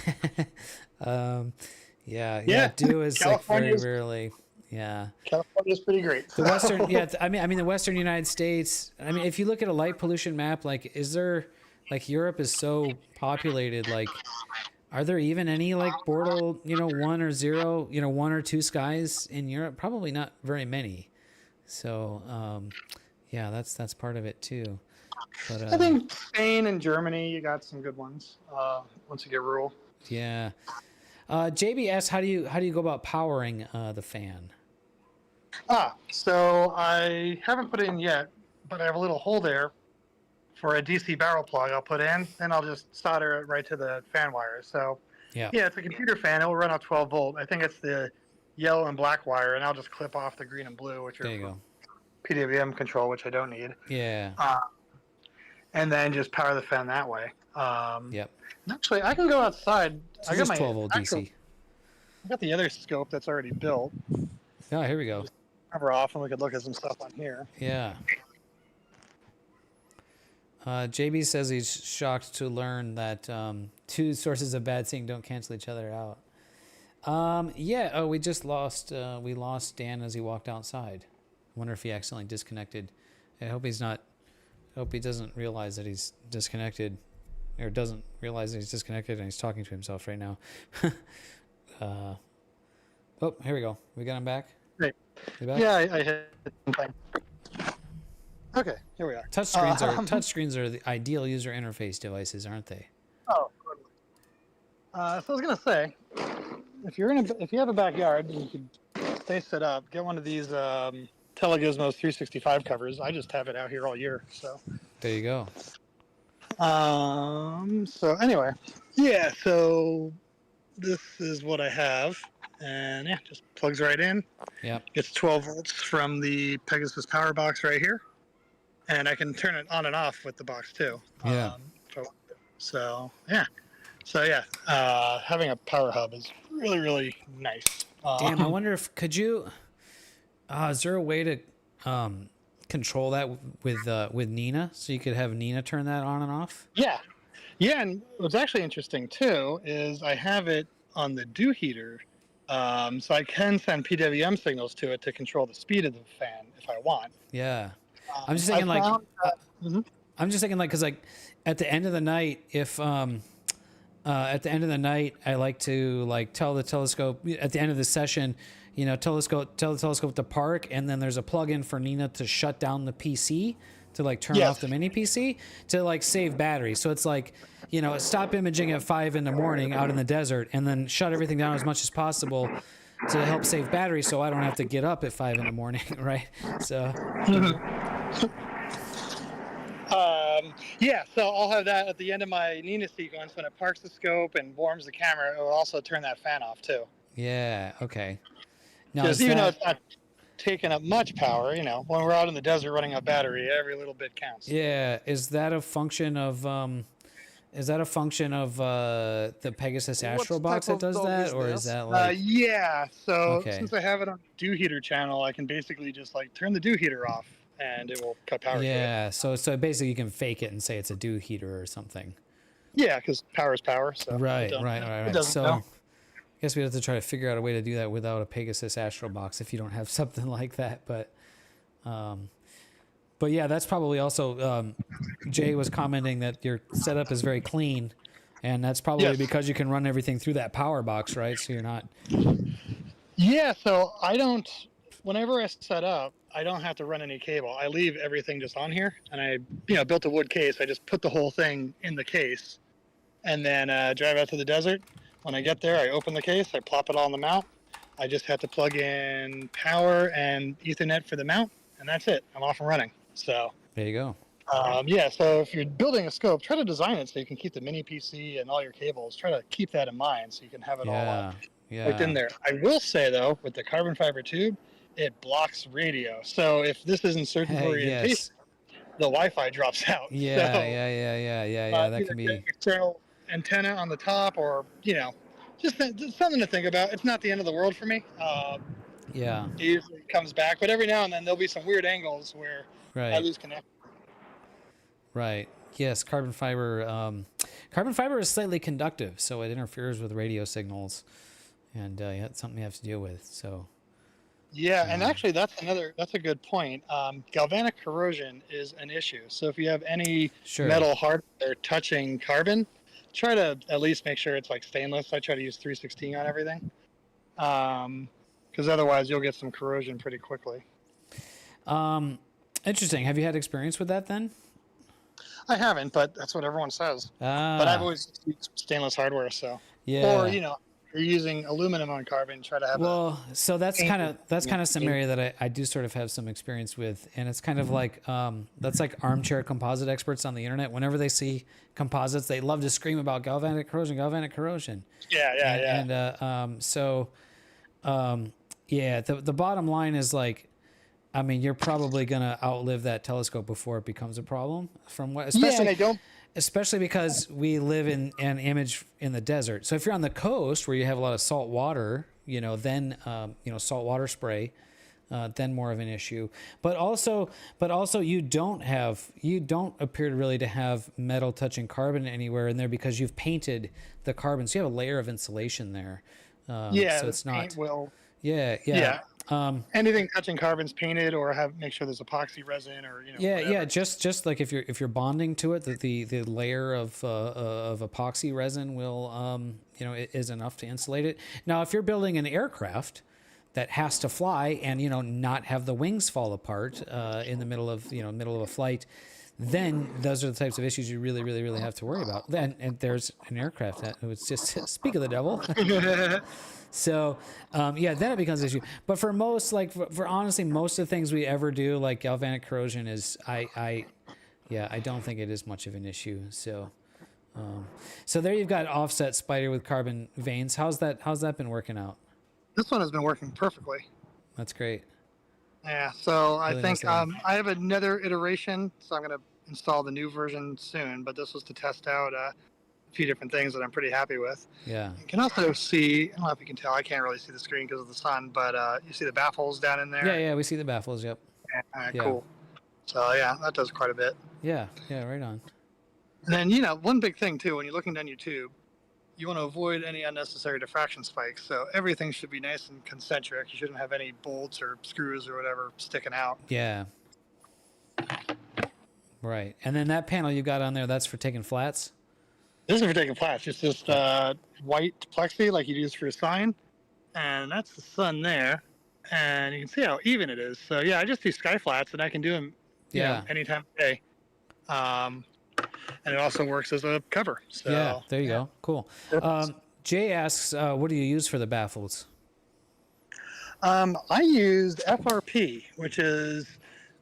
Speaker 3: Yeah. Dew is like very
Speaker 5: California's-
Speaker 3: rarely. Yeah.
Speaker 5: California's pretty great.
Speaker 3: The Western, yeah. I mean, the Western United States. I mean, if you look at a light pollution map, like, is there, like, Europe is so populated, like, are there even any like border, 1 or 0, 1 or 2 skies in Europe? Probably not very many. So, yeah, that's part of it too. But
Speaker 5: I think Spain and Germany, you got some good ones. Once you get rural.
Speaker 3: yeah. JB asks, how do you go about powering the fan?
Speaker 5: So I haven't put it in yet, but I have a little hole there for a DC barrel plug I'll put in, and I'll just solder it right to the fan wire. So
Speaker 3: Yeah.
Speaker 5: it's a computer fan. It will run a 12 volt. I think it's the yellow and black wire, and I'll just clip off the green and blue, which
Speaker 3: There
Speaker 5: are
Speaker 3: you go.
Speaker 5: PWM control, which I don't need.
Speaker 3: Yeah.
Speaker 5: And then just power the fan that way.
Speaker 3: Yep.
Speaker 5: Actually, I can go outside.
Speaker 3: So
Speaker 5: I got
Speaker 3: just
Speaker 5: my
Speaker 3: 12 volt
Speaker 5: actual-
Speaker 3: DC.
Speaker 5: I got the other scope that's already built.
Speaker 3: Oh, here we go.
Speaker 5: Cover off, and we could look at some stuff on here.
Speaker 3: Yeah. JB says he's shocked to learn that 2 sources of bad seeing don't cancel each other out. Yeah. Oh, we just lost. We lost Dan as he walked outside. I wonder if he accidentally disconnected. I hope he's not. I hope he doesn't realize that he's disconnected, or doesn't realize that he's disconnected and he's talking to himself right now. Oh, here we go. We got him back.
Speaker 5: Great.
Speaker 3: You back?
Speaker 5: Yeah, I hit something. Okay, here we are.
Speaker 3: Touchscreens are the ideal user interface devices, aren't they?
Speaker 5: Oh, totally. So I was gonna say, if you have a backyard, and you could stay set up. Get one of these Telegizmos 365 covers. I just have it out here all year. So.
Speaker 3: There you go.
Speaker 5: So anyway, yeah. So this is what I have, and yeah, just plugs right in.
Speaker 3: Yep.
Speaker 5: It's 12 volts from the Pegasus power box right here, and I can turn it on and off with the box too.
Speaker 3: Yeah.
Speaker 5: So yeah. Having a power hub is really, really nice.
Speaker 3: Damn, I wonder if is there a way to control that with Nina, so you could have Nina turn that on and off?
Speaker 5: Yeah, and what's actually interesting too is I have it on the dew heater, so I can send PWM signals to it to control the speed of the fan if I want.
Speaker 3: Yeah, I'm just thinking because like at the end of the night, if at the end of the night, I like to like tell the telescope at the end of the session, tell the telescope to park, and then there's a plug-in for Nina to shut down the PC, to like turn off the mini PC, to like save battery. So it's like, stop imaging at 5 in the morning out in the desert, and then shut everything down as much as possible to help save battery, so I don't have to get up at 5 in the morning, right? So.
Speaker 5: So I'll have that at the end of my Nina sequence. When it parks the scope and warms the camera, it will also turn that fan off too.
Speaker 3: Yeah. Okay. Now,
Speaker 5: Because even though it's not taking up much power, when we're out in the desert running a battery, every little bit counts.
Speaker 3: Yeah. Is that a function of the Pegasus Astro box that does that, or is that like?
Speaker 5: So since I have it on the dew heater channel, I can basically just like turn the dew heater off, and it will cut power.
Speaker 3: Yeah. So basically, you can fake it and say it's a dew heater or something.
Speaker 5: Yeah, because power is power. So
Speaker 3: Right. So
Speaker 5: know.
Speaker 3: I guess we have to try to figure out a way to do that without a Pegasus Astro box if you don't have something like that. But yeah, that's probably also Jay was commenting that your setup is very clean, and that's probably because you can run everything through that power box, right? So you're not.
Speaker 5: Yeah. So I don't. Whenever I set up, I don't have to run any cable. I leave everything just on here, and I built a wood case. I just put the whole thing in the case, and then drive out to the desert. When I get there, I open the case, I plop it all on the mount. I just have to plug in power and Ethernet for the mount, and that's it. I'm off and running. So
Speaker 3: There you go.
Speaker 5: So if you're building a scope, try to design it so you can keep the mini PC and all your cables. Try to keep that in mind so you can have it all up right in there. I will say though, with the carbon fiber tube, it blocks radio. So if this isn't certain orientation, the Wi-Fi drops out.
Speaker 3: Yeah. That can be
Speaker 5: external antenna on the top, or just something to think about. It's not the end of the world for me.
Speaker 3: Yeah.
Speaker 5: It usually comes back, but every now and then there'll be some weird angles where I
Speaker 3: Right.
Speaker 5: lose connection.
Speaker 3: Right. Yes. Carbon fiber. Carbon fiber is slightly conductive, so it interferes with radio signals, and yeah, it's something you have to deal with. So.
Speaker 5: Yeah, and actually that's a good point. Galvanic corrosion is an issue. So if you have any
Speaker 3: Sure.
Speaker 5: metal hardware touching carbon, try to at least make sure it's like stainless. I try to use 316 on everything. Because otherwise you'll get some corrosion pretty quickly.
Speaker 3: Interesting. Have you had experience with that then?
Speaker 5: I haven't, but that's what everyone says. But I've always used stainless hardware, so.
Speaker 3: Yeah.
Speaker 5: Or, you're using aluminum on carbon, try to have
Speaker 3: so that's kind of some area that I do sort of have some experience with, and it's kind of like that's like armchair composite experts on the internet. Whenever they see composites, they love to scream about galvanic corrosion. Yeah. The bottom line is like, I mean, you're probably gonna outlive that telescope before it becomes a problem. Especially because we live in an image in the desert. So if you're on the coast where you have a lot of salt water, then salt water spray, then more of an issue. But also you don't appear to really to have metal touching carbon anywhere in there because you've painted the carbon, so you have a layer of insulation there. So it's not. Yeah.
Speaker 5: Anything touching carbon's painted, or make sure there's epoxy resin, or whatever.
Speaker 3: Just like if you're bonding to it, that the layer of epoxy resin will is enough to insulate it. Now, if you're building an aircraft that has to fly and not have the wings fall apart in the middle of a flight, then those are the types of issues you really, really, really have to worry about. Then and there's an aircraft that it's just speak of the devil. So, then it becomes an issue. But for most, for honestly, most of the things we ever do, like galvanic corrosion, is I don't think it is much of an issue. So, so there you've got offset spider with carbon veins. How's that been working out?
Speaker 5: This one has been working perfectly.
Speaker 3: That's great.
Speaker 5: Yeah. So
Speaker 3: Really
Speaker 5: I think
Speaker 3: nice
Speaker 5: I have another iteration, so I'm going to install the new version soon. But this was to test out a few different things that I'm pretty happy with.
Speaker 3: Yeah.
Speaker 5: You can also see, I don't know if you can tell, I can't really see the screen because of the sun, but you see the baffles down in there?
Speaker 3: Yeah, we see the baffles, yep.
Speaker 5: Yeah. Cool. So yeah, that does quite a bit.
Speaker 3: Yeah, right on.
Speaker 5: And then, one big thing too, when you're looking down your tube, you want to avoid any unnecessary diffraction spikes. So everything should be nice and concentric. You shouldn't have any bolts or screws or whatever sticking out.
Speaker 3: Yeah. Right. And then that panel you got on there, that's for taking flats?
Speaker 5: This is for taking flats. It's just white plexi like you'd use for a sign. And that's the sun there. And you can see how even it is. So yeah, I just do sky flats, and I can do them any time of day. And it also works as a cover. So
Speaker 3: yeah, there you go. Cool. Jay asks, what do you use for the baffles?
Speaker 5: I used FRP, which is,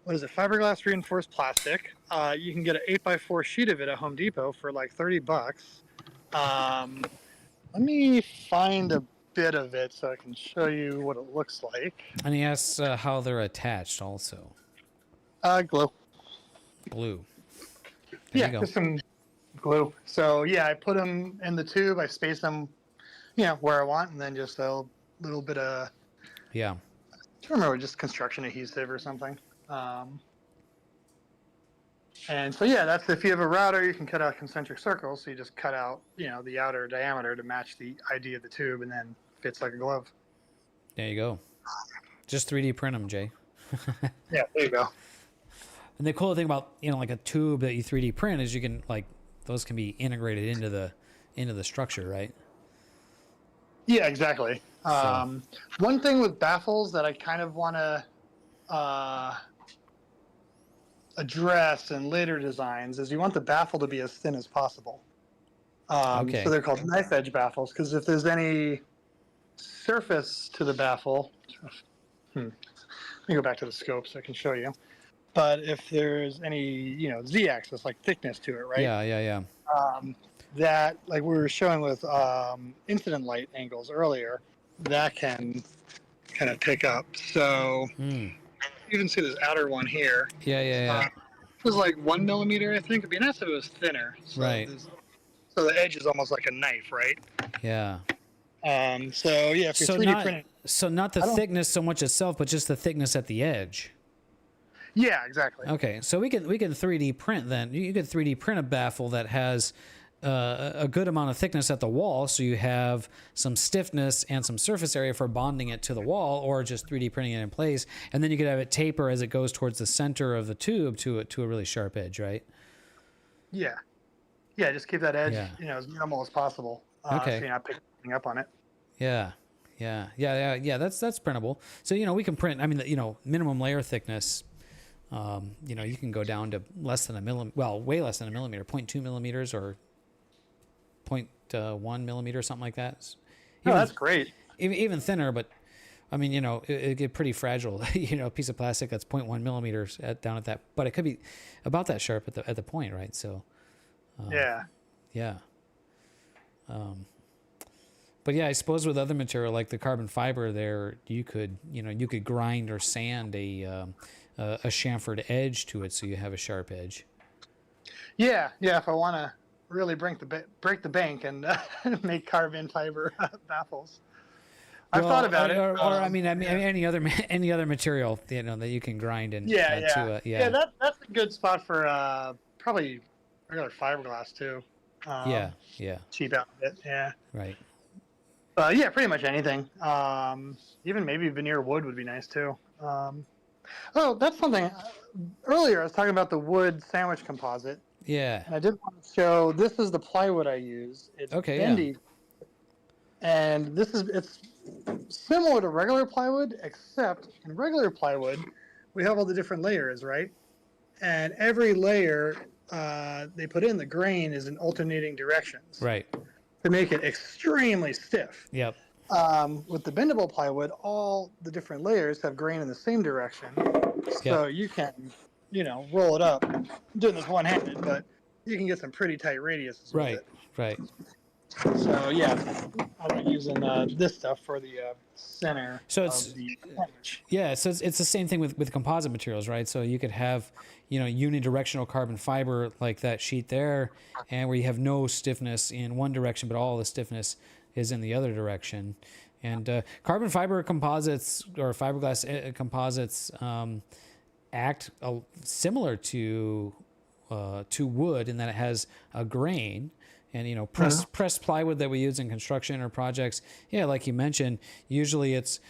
Speaker 5: fiberglass reinforced plastic. You can get an 8x4 sheet of it at Home Depot for like $30. Let me find a bit of it so I can show you what it looks like.
Speaker 3: And he asks how they're attached also.
Speaker 5: Glue.
Speaker 3: Blue.
Speaker 5: Yeah, just some glue. So yeah, I put them in the tube. I space them, where I want, and then just a little bit of.
Speaker 3: Yeah.
Speaker 5: I don't remember, just construction adhesive or something. And so yeah, that's if you have a router, you can cut out concentric circles. So you just cut out, the outer diameter to match the ID of the tube, and then fits like a glove.
Speaker 3: There you go. Just 3D print them, Jay.
Speaker 5: Yeah, there you go.
Speaker 3: And the cool thing about like a tube that you 3D print is you can those can be integrated into the structure, right?
Speaker 5: Yeah, exactly. One thing with baffles that I kind of want to address in later designs is you want the baffle to be as thin as possible.
Speaker 3: Okay.
Speaker 5: So they're called knife edge baffles, because if there's any surface to the baffle, let me go back to the scope so I can show you. But if there's any, z-axis, like thickness to it, right?
Speaker 3: Yeah.
Speaker 5: That, like we were showing with incident light angles earlier, that can kind of pick up. So you can see this outer one here.
Speaker 3: Yeah.
Speaker 5: It was like 1 millimeter, I think. It'd be nice if it was thinner. So
Speaker 3: right.
Speaker 5: So the edge is almost like a knife, right?
Speaker 3: Yeah.
Speaker 5: So yeah, if you're
Speaker 3: So
Speaker 5: 3D printing,
Speaker 3: not the
Speaker 5: I don't-
Speaker 3: thickness so much itself, but just the thickness at the edge.
Speaker 5: yeah, exactly.
Speaker 3: Okay, so we can 3D print then. You could 3D print a baffle that has a good amount of thickness at the wall, so you have some stiffness and some surface area for bonding it to the wall, or just 3D printing it in place, and then you could have it taper as it goes towards the center of the tube to a really sharp edge, right?
Speaker 5: Yeah, yeah, just keep that edge,
Speaker 3: Yeah.
Speaker 5: as minimal as possible.
Speaker 3: Okay.
Speaker 5: So you're not picking up on it.
Speaker 3: Yeah. That's printable. So we can print. I mean, minimum layer thickness. You can go down to less than a millimeter. Well, way less than a millimeter, 0.2 millimeters or 0.1 millimeter, something like that.
Speaker 5: Oh, that's great.
Speaker 3: Even thinner, but I mean, it get pretty fragile. A piece of plastic that's 0.1 millimeters down at that, but it could be about that sharp at the point, right? So.
Speaker 5: Yeah.
Speaker 3: Yeah. But yeah, I suppose with other material like the carbon fiber, there you could grind or sand a chamfered edge to it, so you have a sharp edge.
Speaker 5: Yeah. If I want to really break the bank and make carbon fiber baffles, I've thought about it.
Speaker 3: Or I mean, any other material that you can grind and add to it.
Speaker 5: Yeah. That's a good spot for probably regular fiberglass too.
Speaker 3: Yeah.
Speaker 5: Cheap out a bit. Yeah.
Speaker 3: Right.
Speaker 5: Yeah, pretty much anything. Even maybe veneer wood would be nice too. Oh, that's something. Earlier, I was talking about the wood sandwich composite,
Speaker 3: Yeah.
Speaker 5: and I did want to show. This is the plywood I use. It's bendy, and it's similar to regular plywood, except in regular plywood, we have all the different layers, right? And every layer they put in the grain is in alternating directions.
Speaker 3: Right.
Speaker 5: To make it extremely stiff.
Speaker 3: Yep.
Speaker 5: With the bendable plywood, all the different layers have grain in the same direction. So you can, roll it up. I'm doing this one-handed, but you can get some pretty tight radiuses with it.
Speaker 3: Right.
Speaker 5: So yeah, I like using this stuff for the center
Speaker 3: So
Speaker 5: of
Speaker 3: it's
Speaker 5: the sandwich.
Speaker 3: Yeah, so it's the same thing with composite materials, right? So you could have, unidirectional carbon fiber like that sheet there, and where you have no stiffness in one direction, but all the stiffness is in the other direction. And carbon fiber composites or fiberglass composites act similar to wood in that it has a grain. And pressed plywood that we use in construction or projects, like you mentioned, usually it's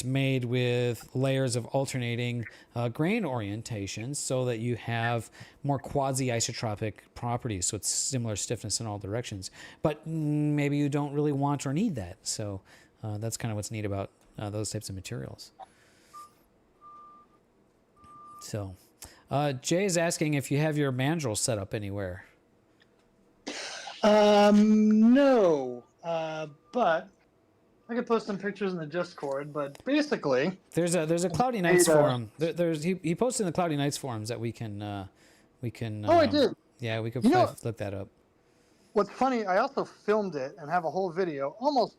Speaker 3: made with layers of alternating grain orientations, so that you have more quasi-isotropic properties. So it's similar stiffness in all directions. But maybe you don't really want or need that. So that's kind of what's neat about those types of materials. So Jay is asking if you have your mandrel set up anywhere.
Speaker 5: No, but I could post some pictures in the Discord. But basically,
Speaker 3: there's a Cloudy Nights forum. He posted in the Cloudy Nights forums that we can. Oh,
Speaker 5: I did.
Speaker 3: Yeah, we could probably look that up.
Speaker 5: What's funny, I also filmed it and have a whole video almost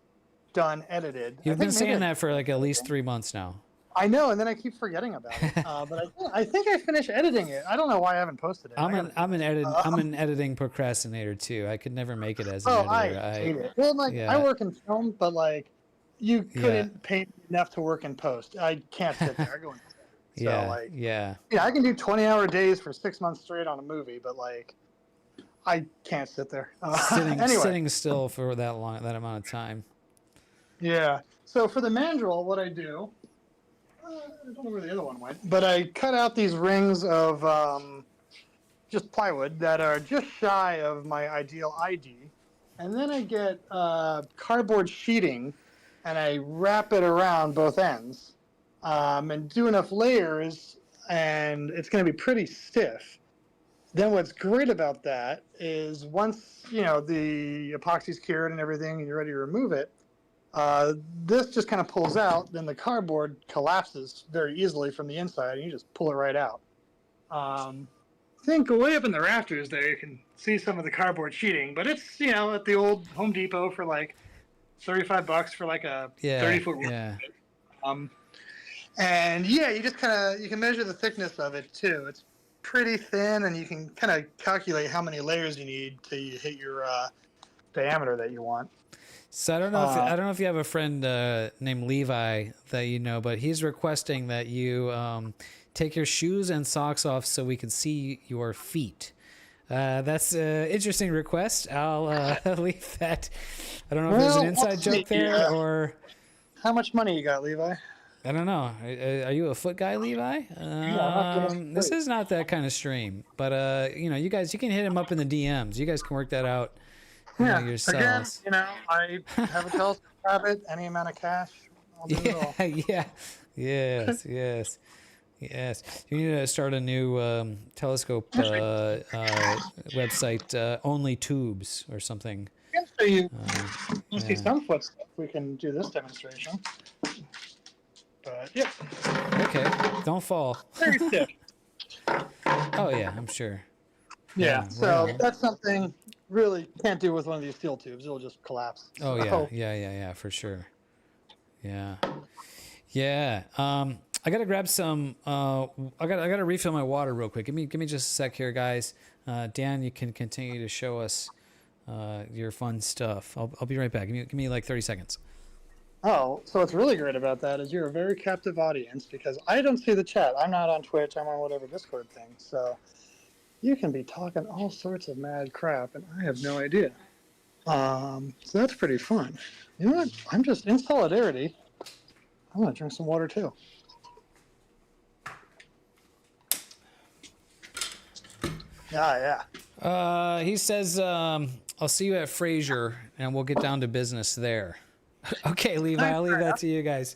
Speaker 5: done, edited.
Speaker 3: You've been saying that for like at least 3 months now.
Speaker 5: I know, and then I keep forgetting about it. But I think I finished editing it. I don't know why I haven't posted it.
Speaker 3: I'm an editing procrastinator too. I could never make it as an editor.
Speaker 5: I hate it. Well, I work in film, but you couldn't pay me enough to work in post. I can't sit there. I go in. So, I can do 20-hour days for 6 months straight on a movie, but I can't sit there.
Speaker 3: Sitting still for that amount of time.
Speaker 5: Yeah. So for the mandrel, what I do. I don't know where the other one went, but I cut out these rings of just plywood that are just shy of my ideal ID, and then I get cardboard sheeting, and I wrap it around both ends, and do enough layers, and it's going to be pretty stiff. Then what's great about that is once the epoxy's cured and everything, and you're ready to remove it. This just kind of pulls out, then the cardboard collapses very easily from the inside, and you just pull it right out. I think way up in the rafters there, you can see some of the cardboard sheeting, but it's, at the old Home Depot for $35 for a 30-foot roll.
Speaker 3: Yeah.
Speaker 5: And you just you can measure the thickness of it too. It's pretty thin, and you can kind of calculate how many layers you need to hit your diameter that you want.
Speaker 3: So I don't know if you have a friend named Levi that you know, but he's requesting that you take your shoes and socks off so we can see your feet. That's an interesting request. I'll leave that. I don't know if there's an inside joke there or.
Speaker 5: How much money you got, Levi?
Speaker 3: I don't know. Are you a foot guy, Levi? This is not that kind of stream, but you guys, you can hit him up in the DMs. You guys can work that out. Yourselves.
Speaker 5: Again, I have a telescope habit. Any amount of cash, I'll do it all.
Speaker 3: Yeah. Yes. You need to start a new telescope website, Only Tubes or something.
Speaker 5: I can show you. See some foot stuff. We can do this demonstration. But yeah.
Speaker 3: Okay. Don't fall.
Speaker 5: Very stiff.
Speaker 3: Oh yeah, I'm sure.
Speaker 5: Yeah. So that's something really can't do with one of these steel tubes. It'll just collapse.
Speaker 3: Oh yeah, for sure. Yeah. I gotta grab some. I gotta refill my water real quick. Give me just a sec here, guys. Dan, you can continue to show us your fun stuff. I'll be right back. Give me like 30 seconds.
Speaker 5: Oh, so what's really great about that is you're a very captive audience because I don't see the chat. I'm not on Twitch. I'm on whatever Discord thing. So you can be talking all sorts of mad crap, and I have no idea. So that's pretty fun. You know what? I'm just in solidarity. I'm gonna drink some water too. Yeah.
Speaker 3: He says, "I'll see you at Fraser, and we'll get down to business there." Okay, Levi, I'll leave that to you guys.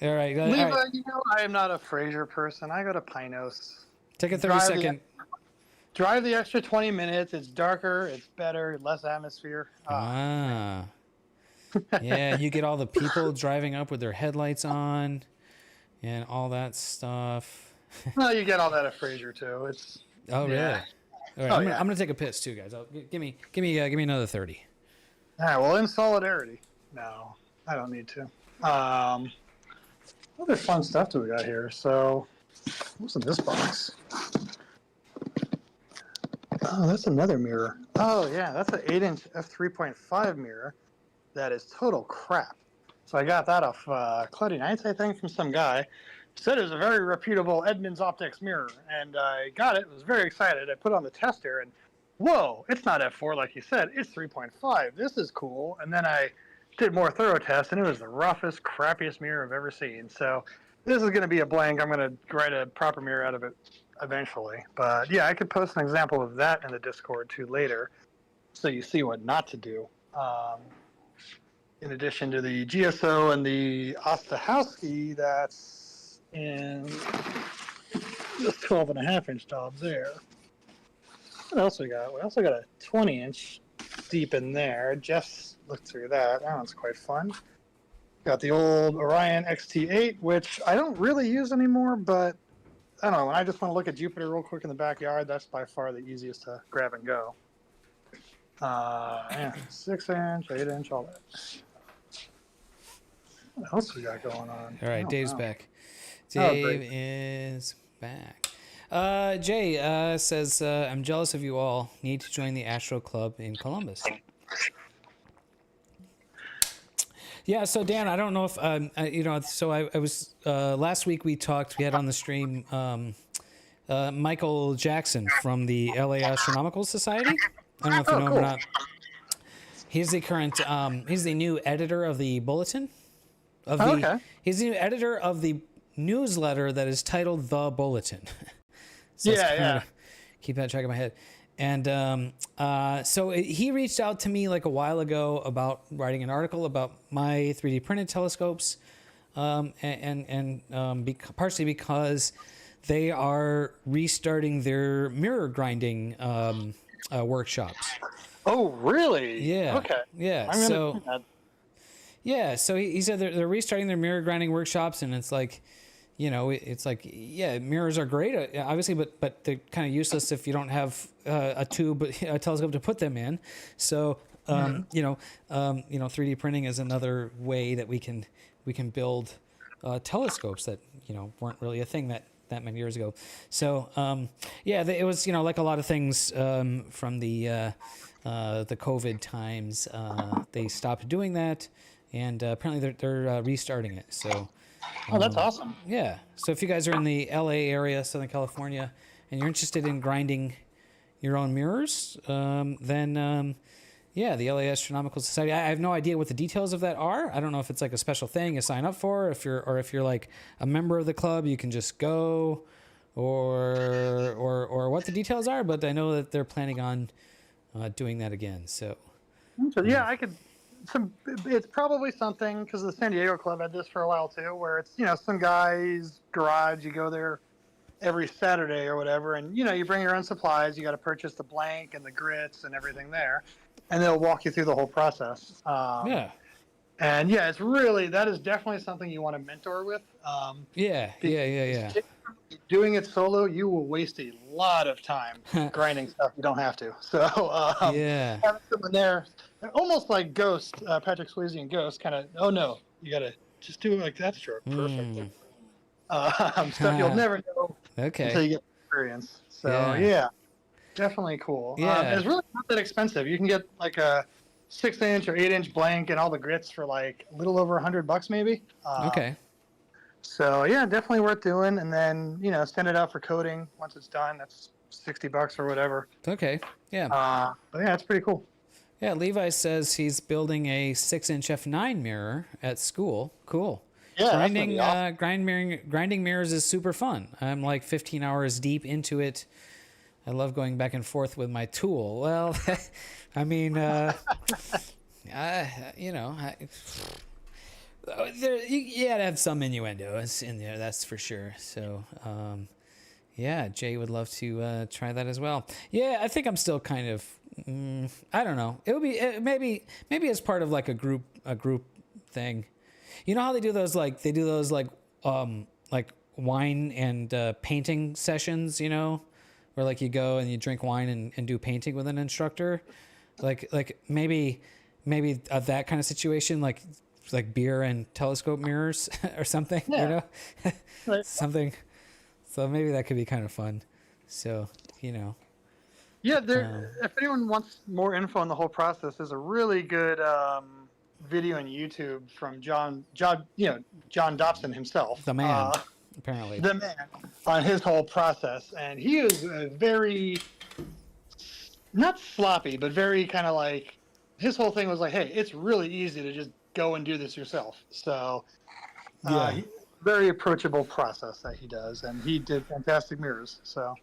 Speaker 3: All right,
Speaker 5: Levi,
Speaker 3: all right.
Speaker 5: I am not a Fraser person. I go to Pinos.
Speaker 3: Take a 30-second.
Speaker 5: Drive the extra 20 minutes. It's darker. It's better. Less atmosphere.
Speaker 3: Yeah, you get all the people driving up with their headlights on, and all that stuff.
Speaker 5: Well, you get all that at Fraser too. It's.
Speaker 3: Oh really? All right, I'm gonna take a piss too, guys. Give me another 30.
Speaker 5: All right. Well, in solidarity. No, I don't need to. Other fun stuff do we got here? So, what's in this box? Oh, that's another mirror. Oh yeah, that's an 8-inch f3.5 mirror. That is total crap. So I got that off Cloudy Nights, I think, from some guy. Said it was a very reputable Edmunds Optics mirror, and I got it. Was very excited. I put it on the tester, and whoa, it's not f4 like you said. It's 3.5. This is cool. And then I did more thorough tests, and it was the roughest, crappiest mirror I've ever seen. So this is going to be a blank. I'm going to write a proper mirror out of it eventually. But yeah, I could post an example of that in the Discord too later, so you see what not to do. In addition to the GSO and the Ostahowski, that's in this 12.5-inch job there. What else we got? We also got a 20-inch deep in there. Jeff's looked through that. That one's quite fun. Got the old Orion XT8, which I don't really use anymore, but I don't know. When I just want to look at Jupiter real quick in the backyard, that's by far the easiest to grab and go. 6-inch, 8-inch, all that. What else we got going on?
Speaker 3: All right, Dave's back. Dave is back. Jay says, I'm jealous of you all. Need to join the Astro Club in Columbus. Yeah, so Dan, I don't know if, so I was, last week we had on the stream Michael Jackson from the LA Astronomical Society. I don't know if you know him or not. He's the current, he's the new editor of the Bulletin. He's the new editor of the newsletter that is titled The Bulletin. So keep that track in my head. And so he reached out to me like a while ago about writing an article about my 3D printed telescopes, partially because they are restarting their mirror grinding workshops.
Speaker 5: Oh, really?
Speaker 3: Yeah.
Speaker 5: Okay.
Speaker 3: Yeah. So he said they're restarting their mirror grinding workshops, and it's like, mirrors are great, obviously, but they're kind of useless if you don't have a telescope to put them in. So, 3D printing is another way that we can build telescopes that weren't really a thing that that many years ago. So it was like a lot of things from the COVID times. They stopped doing that, and apparently they're restarting it. So.
Speaker 5: Oh, that's awesome.
Speaker 3: Yeah. So if you guys are in the LA area, Southern California, and you're interested in grinding your own mirrors, then the LA Astronomical Society. I have no idea what the details of that are. I don't know if it's like a special thing you sign up for, if you're like a member of the club, you can just go, or what the details are. But I know that they're planning on doing that again. So.
Speaker 5: Yeah, I could. It's probably something because the San Diego Club had this for a while too, where it's some guy's garage. You go there every Saturday or whatever, and you bring your own supplies. You got to purchase the blank and the grits and everything there, and they'll walk you through the whole process. And it's really, that is definitely something you want to mentor with.
Speaker 3: Yeah.
Speaker 5: Doing it solo, you will waste a lot of time grinding stuff you don't have to. So having someone there, almost like Ghost, Patrick Swayze and Ghost, kind of, oh no, you got to just do it like that stroke. Perfect. Stuff you'll never know until you get experience. So definitely cool. It's really not that expensive. You can get like a 6-inch or 8-inch blank and all the grits for like a little over $100 maybe.
Speaker 3: Okay.
Speaker 5: So definitely worth doing, and then send it out for coating once it's done. That's $60 or whatever.
Speaker 3: Okay. Yeah.
Speaker 5: But it's pretty cool.
Speaker 3: Yeah, Levi says he's building a 6-inch f9 mirror at school. Cool.
Speaker 5: Yeah,
Speaker 3: grinding mirrors is super fun. I'm like 15 hours deep into it. I love going back and forth with my tool. Well, I mean, you gotta have some innuendos in there, that's for sure. So, Jay would love to try that as well. Yeah, I think I'm still kind of, I don't know. It would be maybe as part of like a group thing. You know how they do those like wine and painting sessions, where like you go and you drink wine and do painting with an instructor, like maybe that kind of situation, like beer and telescope mirrors or something,
Speaker 5: Right.
Speaker 3: something. So maybe that could be kind of fun. So,
Speaker 5: if anyone wants more info on the whole process, there's a really good video on YouTube from John Dobson himself.
Speaker 3: The man, apparently.
Speaker 5: The man on his whole process. And he is very, not sloppy, but very kind of like, his whole thing was like, hey, it's really easy to just go and do this yourself. So very approachable process that he does, and he did fantastic mirrors. So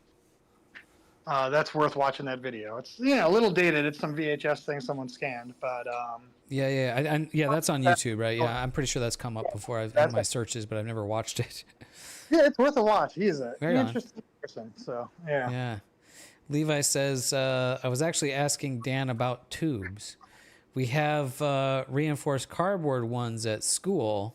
Speaker 5: that's worth watching that video. It's a little dated. It's some VHS thing someone scanned, but
Speaker 3: that's on YouTube, right? Yeah, I'm pretty sure that's come up before in my searches, but I've never watched it.
Speaker 5: Yeah, it's worth a watch. He's an
Speaker 3: Very
Speaker 5: interesting person. So
Speaker 3: yeah. Levi says I was actually asking Dan about tubes. We have reinforced cardboard ones at school,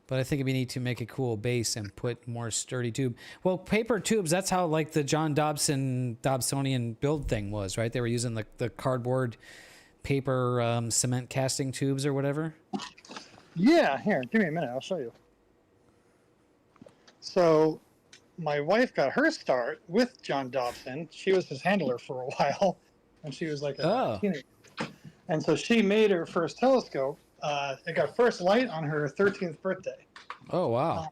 Speaker 3: but I think we need to make a cool base and put more sturdy tube. Well, paper tubes, that's how like the John Dobsonian build thing was, right? They were using the cardboard paper cement casting tubes or whatever.
Speaker 5: Yeah, here, give me a minute. I'll show you. So my wife got her start with John Dobson. She was his handler for a while when she was like a teenager. And so she made her first telescope. It got first light on her 13th birthday.
Speaker 3: Oh, wow.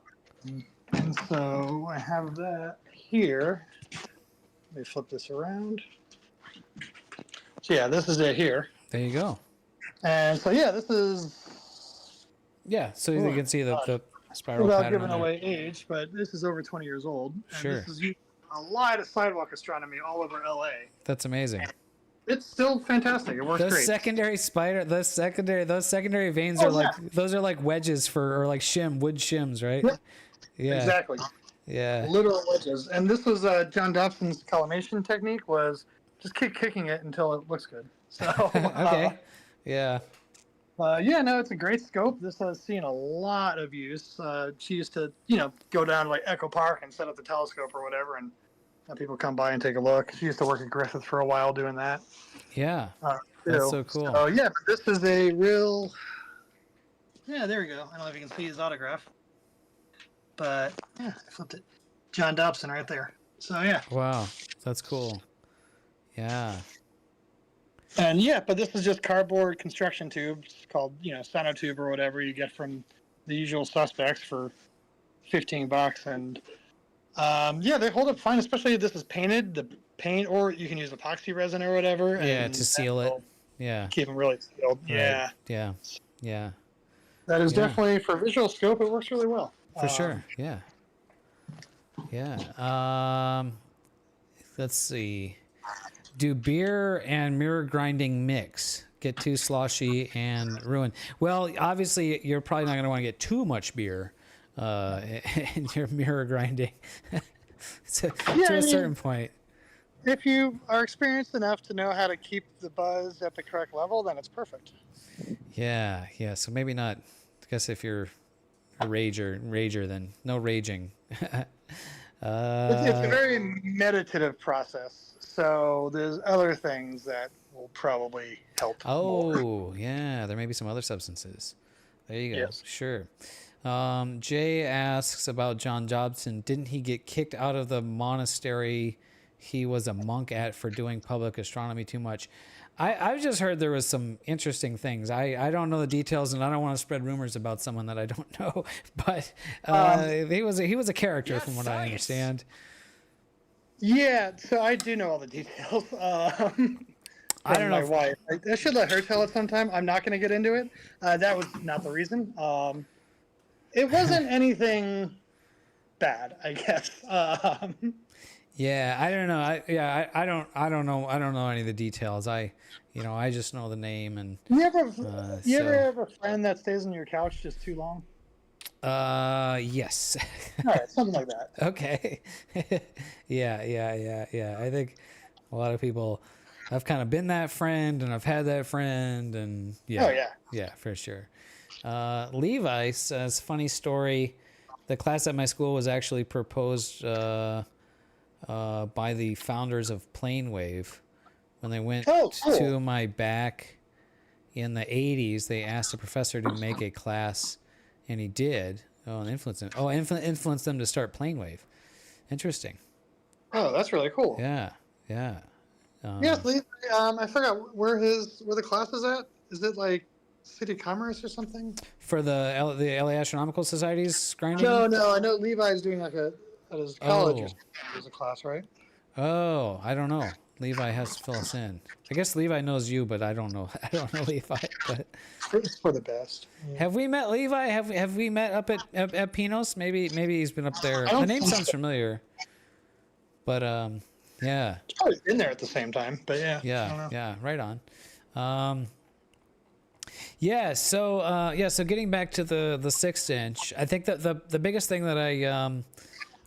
Speaker 5: And so I have that here. Let me flip this around. So this is it here.
Speaker 3: There you go.
Speaker 5: And so this is...
Speaker 3: Yeah, so you can see the spiral
Speaker 5: without
Speaker 3: pattern.
Speaker 5: Without giving away age, but this is over 20 years old. And
Speaker 3: sure.
Speaker 5: This is a lot of sidewalk astronomy all over LA.
Speaker 3: That's amazing.
Speaker 5: It's still fantastic. It works
Speaker 3: those
Speaker 5: great.
Speaker 3: Those secondary veins are those are like wedges or like wood shims, right?
Speaker 5: Yep.
Speaker 3: Yeah.
Speaker 5: Exactly.
Speaker 3: Yeah.
Speaker 5: Literal wedges. And this was John Dobson's collimation technique, was just keep kicking it until it looks good. So
Speaker 3: okay. Yeah.
Speaker 5: It's a great scope. This has seen a lot of use. She used to, go down to like Echo Park and set up the telescope or whatever, and have people come by and take a look. She used to work at Griffith for a while doing that.
Speaker 3: Yeah. That's so cool.
Speaker 5: So, but this is a real... Yeah, there we go. I don't know if you can see his autograph. But, I flipped it. John Dobson right there. So yeah.
Speaker 3: Wow, that's cool. Yeah.
Speaker 5: And yeah, but this is just cardboard construction tubes called, sonotube or whatever you get from the usual suspects for $15. And yeah, they hold up fine, especially if this is painted. The paint, or you can use epoxy resin or whatever.
Speaker 3: Yeah,
Speaker 5: and
Speaker 3: to seal it. Yeah.
Speaker 5: keep them really sealed. Yeah.
Speaker 3: Right. Yeah. Yeah.
Speaker 5: That is
Speaker 3: Yeah.
Speaker 5: definitely, for visual scope, it works really well.
Speaker 3: For sure. Yeah. Yeah. Let's see. Do beer and mirror grinding mix? Get too sloshy and ruin. Well, obviously, you're probably not going to want to get too much beer in your mirror grinding to a certain point.
Speaker 5: If you are experienced enough to know how to keep the buzz at the correct level, then it's perfect.
Speaker 3: Yeah. Yeah. So maybe not. I guess if you're a rager, then no raging.
Speaker 5: It's a very meditative process. So there's other things that will probably help.
Speaker 3: Oh, yeah. There may be some other substances. There you go.
Speaker 5: Yes.
Speaker 3: Sure. Jay asks about John Dobson. Didn't he get kicked out of the monastery he was a monk at for doing public astronomy too much? I've just heard there was some interesting things. I don't know the details, and I don't want to spread rumors about someone that I don't know. But he was a character, from what I understand.
Speaker 5: Yeah, so I do know all the details.
Speaker 3: I don't know.
Speaker 5: My wife. I should let her tell it sometime. I'm not going to get into it. That was not the reason. It wasn't anything bad, I guess.
Speaker 3: Yeah, I don't know. I don't know any of the details. I just know the name and.
Speaker 5: You ever have a friend that stays on your couch just too long?
Speaker 3: Yes.
Speaker 5: All right, something like that.
Speaker 3: Okay. Yeah. I think a lot of people. I've kind of been that friend, and I've had that friend, and yeah.
Speaker 5: Oh yeah.
Speaker 3: Yeah, for sure. Levi says, funny story. The class at my school was actually proposed by the founders of Planewave. When they went to my back in the 80s, they asked the professor to make a class, and he did. And influenced them. Influenced them to start Planewave. Interesting.
Speaker 5: Oh, that's really cool.
Speaker 3: Yeah.
Speaker 5: Yes, Lee. I forgot where the class is at. Is it like City Commerce or something?
Speaker 3: For the LA Astronomical Society's grinding?
Speaker 5: No. I know Levi's doing like at his college or something. There's a class, right?
Speaker 3: Oh, I don't know. Levi has to fill us in. I guess Levi knows you, but I don't know. I don't know Levi. But
Speaker 5: It's for the best. Yeah.
Speaker 3: have we met Levi? Have we met up at Pinos? Maybe he's been up there.
Speaker 5: I don't
Speaker 3: The name
Speaker 5: think
Speaker 3: sounds familiar. But yeah.
Speaker 5: It's probably been there at the same time, but yeah. I don't know.
Speaker 3: Yeah, right on. So getting back to the 6-inch, I think that the biggest thing that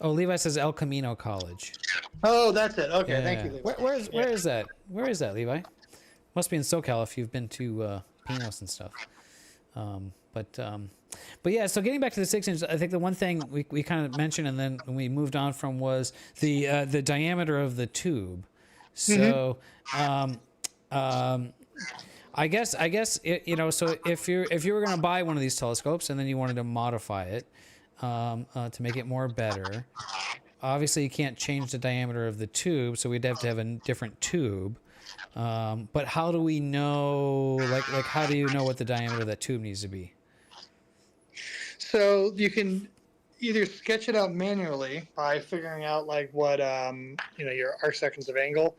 Speaker 3: Levi says El Camino College.
Speaker 5: Oh, that's it. Okay,
Speaker 3: Yeah.
Speaker 5: thank you, Levi.
Speaker 3: Where is that? Where is that, Levi? Must be in SoCal if you've been to Pinos and stuff. But yeah, so getting back to the 6-inch, I think the one thing we kind of mentioned and then we moved on from was the diameter of the tube. So, I guess so if you were going to buy one of these telescopes and then you wanted to modify it to make it better, obviously you can't change the diameter of the tube, so we'd have to have a different tube. But how do we know, like how do you know what the diameter of that tube needs to be?
Speaker 5: So you can either sketch it out manually by figuring out like what your arc seconds of angle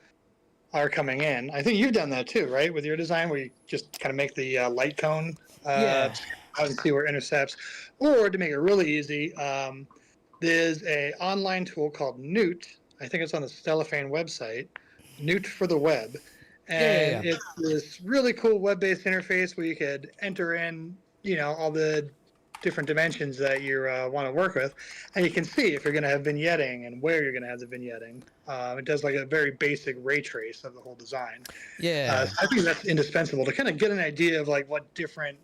Speaker 5: are coming in. I think you've done that too, right? With your design, where you just kind of make the light cone out and see where it intercepts. Or to make it really easy, there's a online tool called Newt. I think it's on the Stellafane website. Newt for the web. And it's this really cool web-based interface where you could enter in, all the different dimensions that you want to work with, and you can see if you're going to have vignetting and where you're going to have the vignetting. It does like a very basic ray trace of the whole design.
Speaker 3: Yeah.
Speaker 5: I think that's indispensable to kind of get an idea of like what different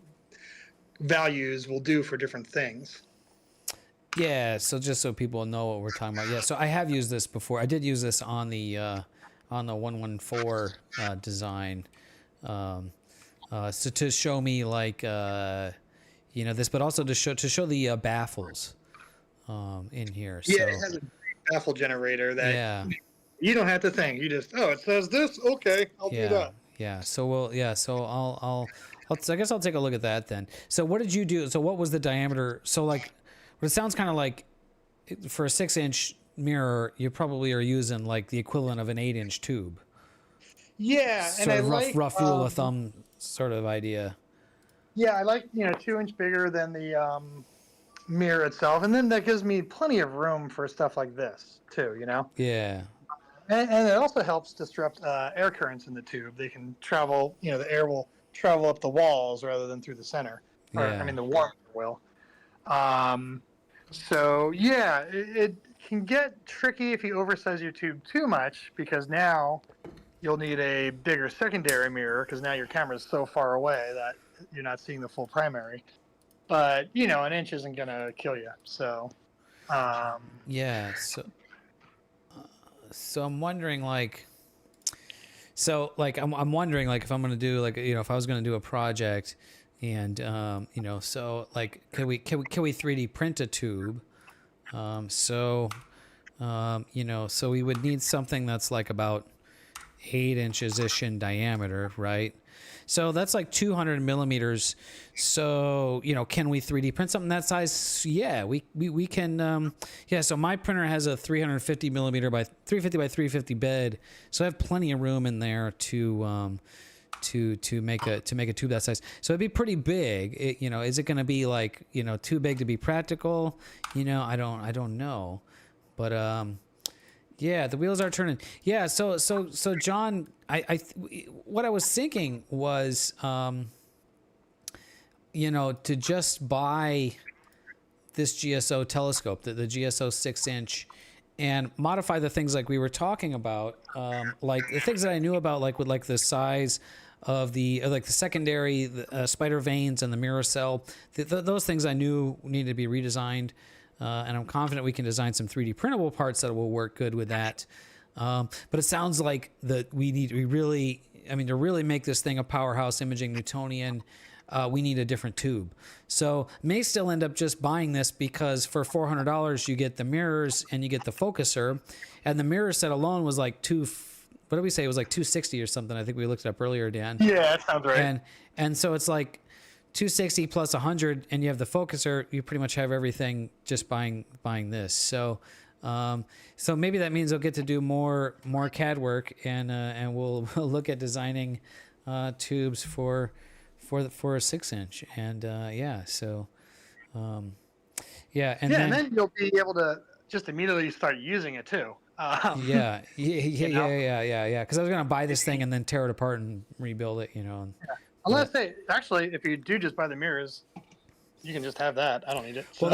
Speaker 5: values will do for different things.
Speaker 3: Yeah, so just so people know what we're talking about. Yeah, so I have used this before. I did use this on the 114 design. So to show me like this, but also to show the baffles in here.
Speaker 5: Yeah,
Speaker 3: So,
Speaker 5: it has a baffle generator that
Speaker 3: Yeah.
Speaker 5: you don't have to think. You just, oh, it says this. Okay, I'll do
Speaker 3: Yeah.
Speaker 5: that.
Speaker 3: Yeah. So I guess I'll take a look at that then. So what did you do? So what was the diameter? So like, what it sounds kind of like for a 6-inch mirror, you probably are using like the equivalent of an 8-inch tube.
Speaker 5: Yeah,
Speaker 3: Sort
Speaker 5: and I
Speaker 3: of
Speaker 5: like
Speaker 3: rough rule of thumb sort of idea.
Speaker 5: Yeah, I like 2-inch bigger than the mirror itself, and then that gives me plenty of room for stuff like this too.
Speaker 3: Yeah.
Speaker 5: And it also helps disrupt air currents in the tube. They can travel. The air will travel up the walls rather than through the center. Or,
Speaker 3: Yeah.
Speaker 5: I mean, the warmth will. So yeah, it can get tricky if you oversize your tube too much, because now you'll need a bigger secondary mirror because now your camera is so far away that you're not seeing the full primary. But an inch isn't gonna kill you. So
Speaker 3: Yeah. So I'm wondering like. So like I'm wondering like if I'm gonna do like if I was gonna do a project, and so like can we 3D print a tube? So we would need something that's like about 8 inches ish in diameter, right? So that's like 200 millimeters. So can we 3D print something that size? Yeah, we can. Yeah, so my printer has a 350 millimeter by 350 by 350 bed, so I have plenty of room in there to make a tube that size. So it'd be pretty big. Is it going to be like too big to be practical? I don't know, but yeah, the wheels are turning. Yeah, so John, what I was thinking was, to just buy this GSO telescope, the GSO 6-inch, and modify the things like we were talking about, like the things that I knew about, like with like the size of the secondary spider vanes and the mirror cell. Those things I knew needed to be redesigned. And I'm confident we can design some 3D printable parts that will work good with that. But it sounds like to really make this thing a powerhouse imaging Newtonian, we need a different tube. So may still end up just buying this because for $400 you get the mirrors and you get the focuser, and the mirror set alone was like what did we say? It was like $260 or something. I think we looked it up earlier, Dan.
Speaker 5: yeah, that sounds right.
Speaker 3: And so it's like $260 plus $100, and you have the focuser. You pretty much have everything just buying this. So, so maybe that means I'll get to do more CAD work, and we'll look at designing tubes for a 6-inch. And and
Speaker 5: then you'll be able to just immediately start using it too.
Speaker 3: Yeah. Because I was gonna buy this thing and then tear it apart and rebuild it.
Speaker 5: Unless actually, if you do just buy the mirrors, you can just have that. I don't need it.
Speaker 3: Well,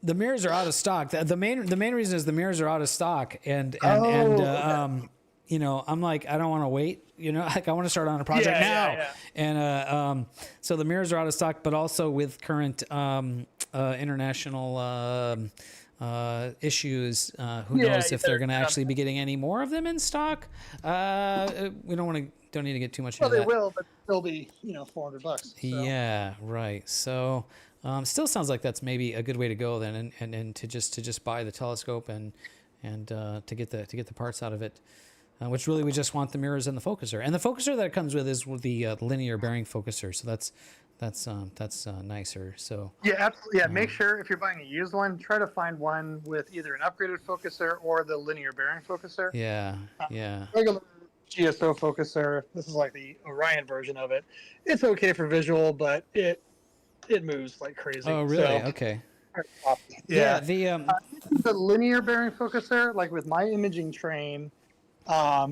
Speaker 3: the mirrors are out of stock. The main reason is the mirrors are out of stock, and I'm like, I don't want to wait. Like I want to start on a project now.
Speaker 5: Yeah.
Speaker 3: And so the mirrors are out of stock, but also with current international issues, who knows if they're going to actually be getting any more of them in stock. We don't need to get too much into that.
Speaker 5: Well, they will, but they'll be $400. So.
Speaker 3: Yeah, right. So still sounds like that's maybe a good way to go then, and to just buy the telescope and to get the parts out of it, which really we just want the mirrors and the focuser. And the focuser that it comes with is with the linear bearing focuser. So that's nicer. So
Speaker 5: yeah, absolutely. Yeah, make sure if you're buying a used one, try to find one with either an upgraded focuser or the linear bearing focuser.
Speaker 3: Yeah.
Speaker 5: Regular GSO focuser. This is like the Orion version of it. It's okay for visual, but it moves like crazy.
Speaker 3: Oh, really?
Speaker 5: So,
Speaker 3: okay.
Speaker 5: Yeah.
Speaker 3: The
Speaker 5: linear bearing focuser, like with my imaging train,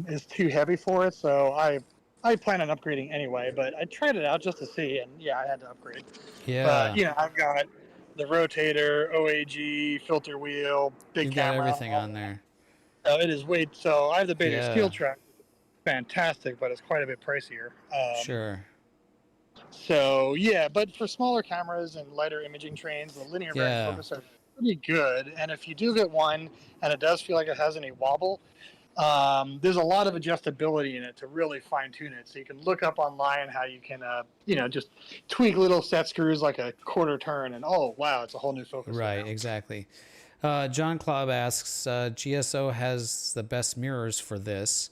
Speaker 5: is too heavy for it. So I plan on upgrading anyway. But I tried it out just to see, and I had to upgrade.
Speaker 3: Yeah.
Speaker 5: But I've got the rotator, OAG, filter wheel, big
Speaker 3: You've
Speaker 5: camera.
Speaker 3: got everything on there.
Speaker 5: It is way. So I have the Beta Steel Track. Fantastic, but it's quite a bit pricier.
Speaker 3: Sure.
Speaker 5: So but for smaller cameras and lighter imaging trains, the linear bearing focus are pretty good. And if you do get one and it does feel like it has any wobble, there's a lot of adjustability in it to really fine tune it. So you can look up online how you can just tweak little set screws like a quarter turn, and oh wow, it's a whole new focus.
Speaker 3: Right, exactly. John Klobb asks, GSO has the best mirrors for this.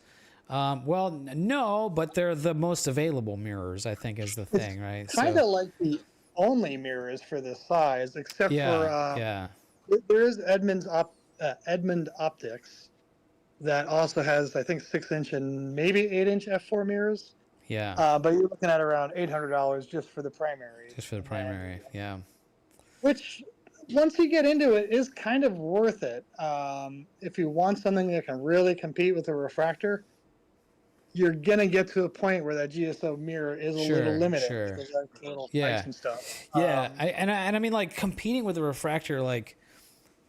Speaker 3: Well, no, but they're the most available mirrors, I think, is the thing, right?
Speaker 5: Kind of like the only mirrors for this size, except
Speaker 3: yeah,
Speaker 5: there is Edmund Optics that also has, I think, 6-inch and maybe 8-inch f4 mirrors.
Speaker 3: yeah.
Speaker 5: But you're looking at around $800 just for the primary.
Speaker 3: Just for the primary, yeah.
Speaker 5: Which, once you get into it, is kind of worth it. If you want something that can really compete with a refractor, you're gonna get to a point where that GSO mirror is a little limited.
Speaker 3: Sure.
Speaker 5: Because of little
Speaker 3: Yeah.
Speaker 5: spikes and stuff.
Speaker 3: Yeah, I mean, like, competing with a refractor, like,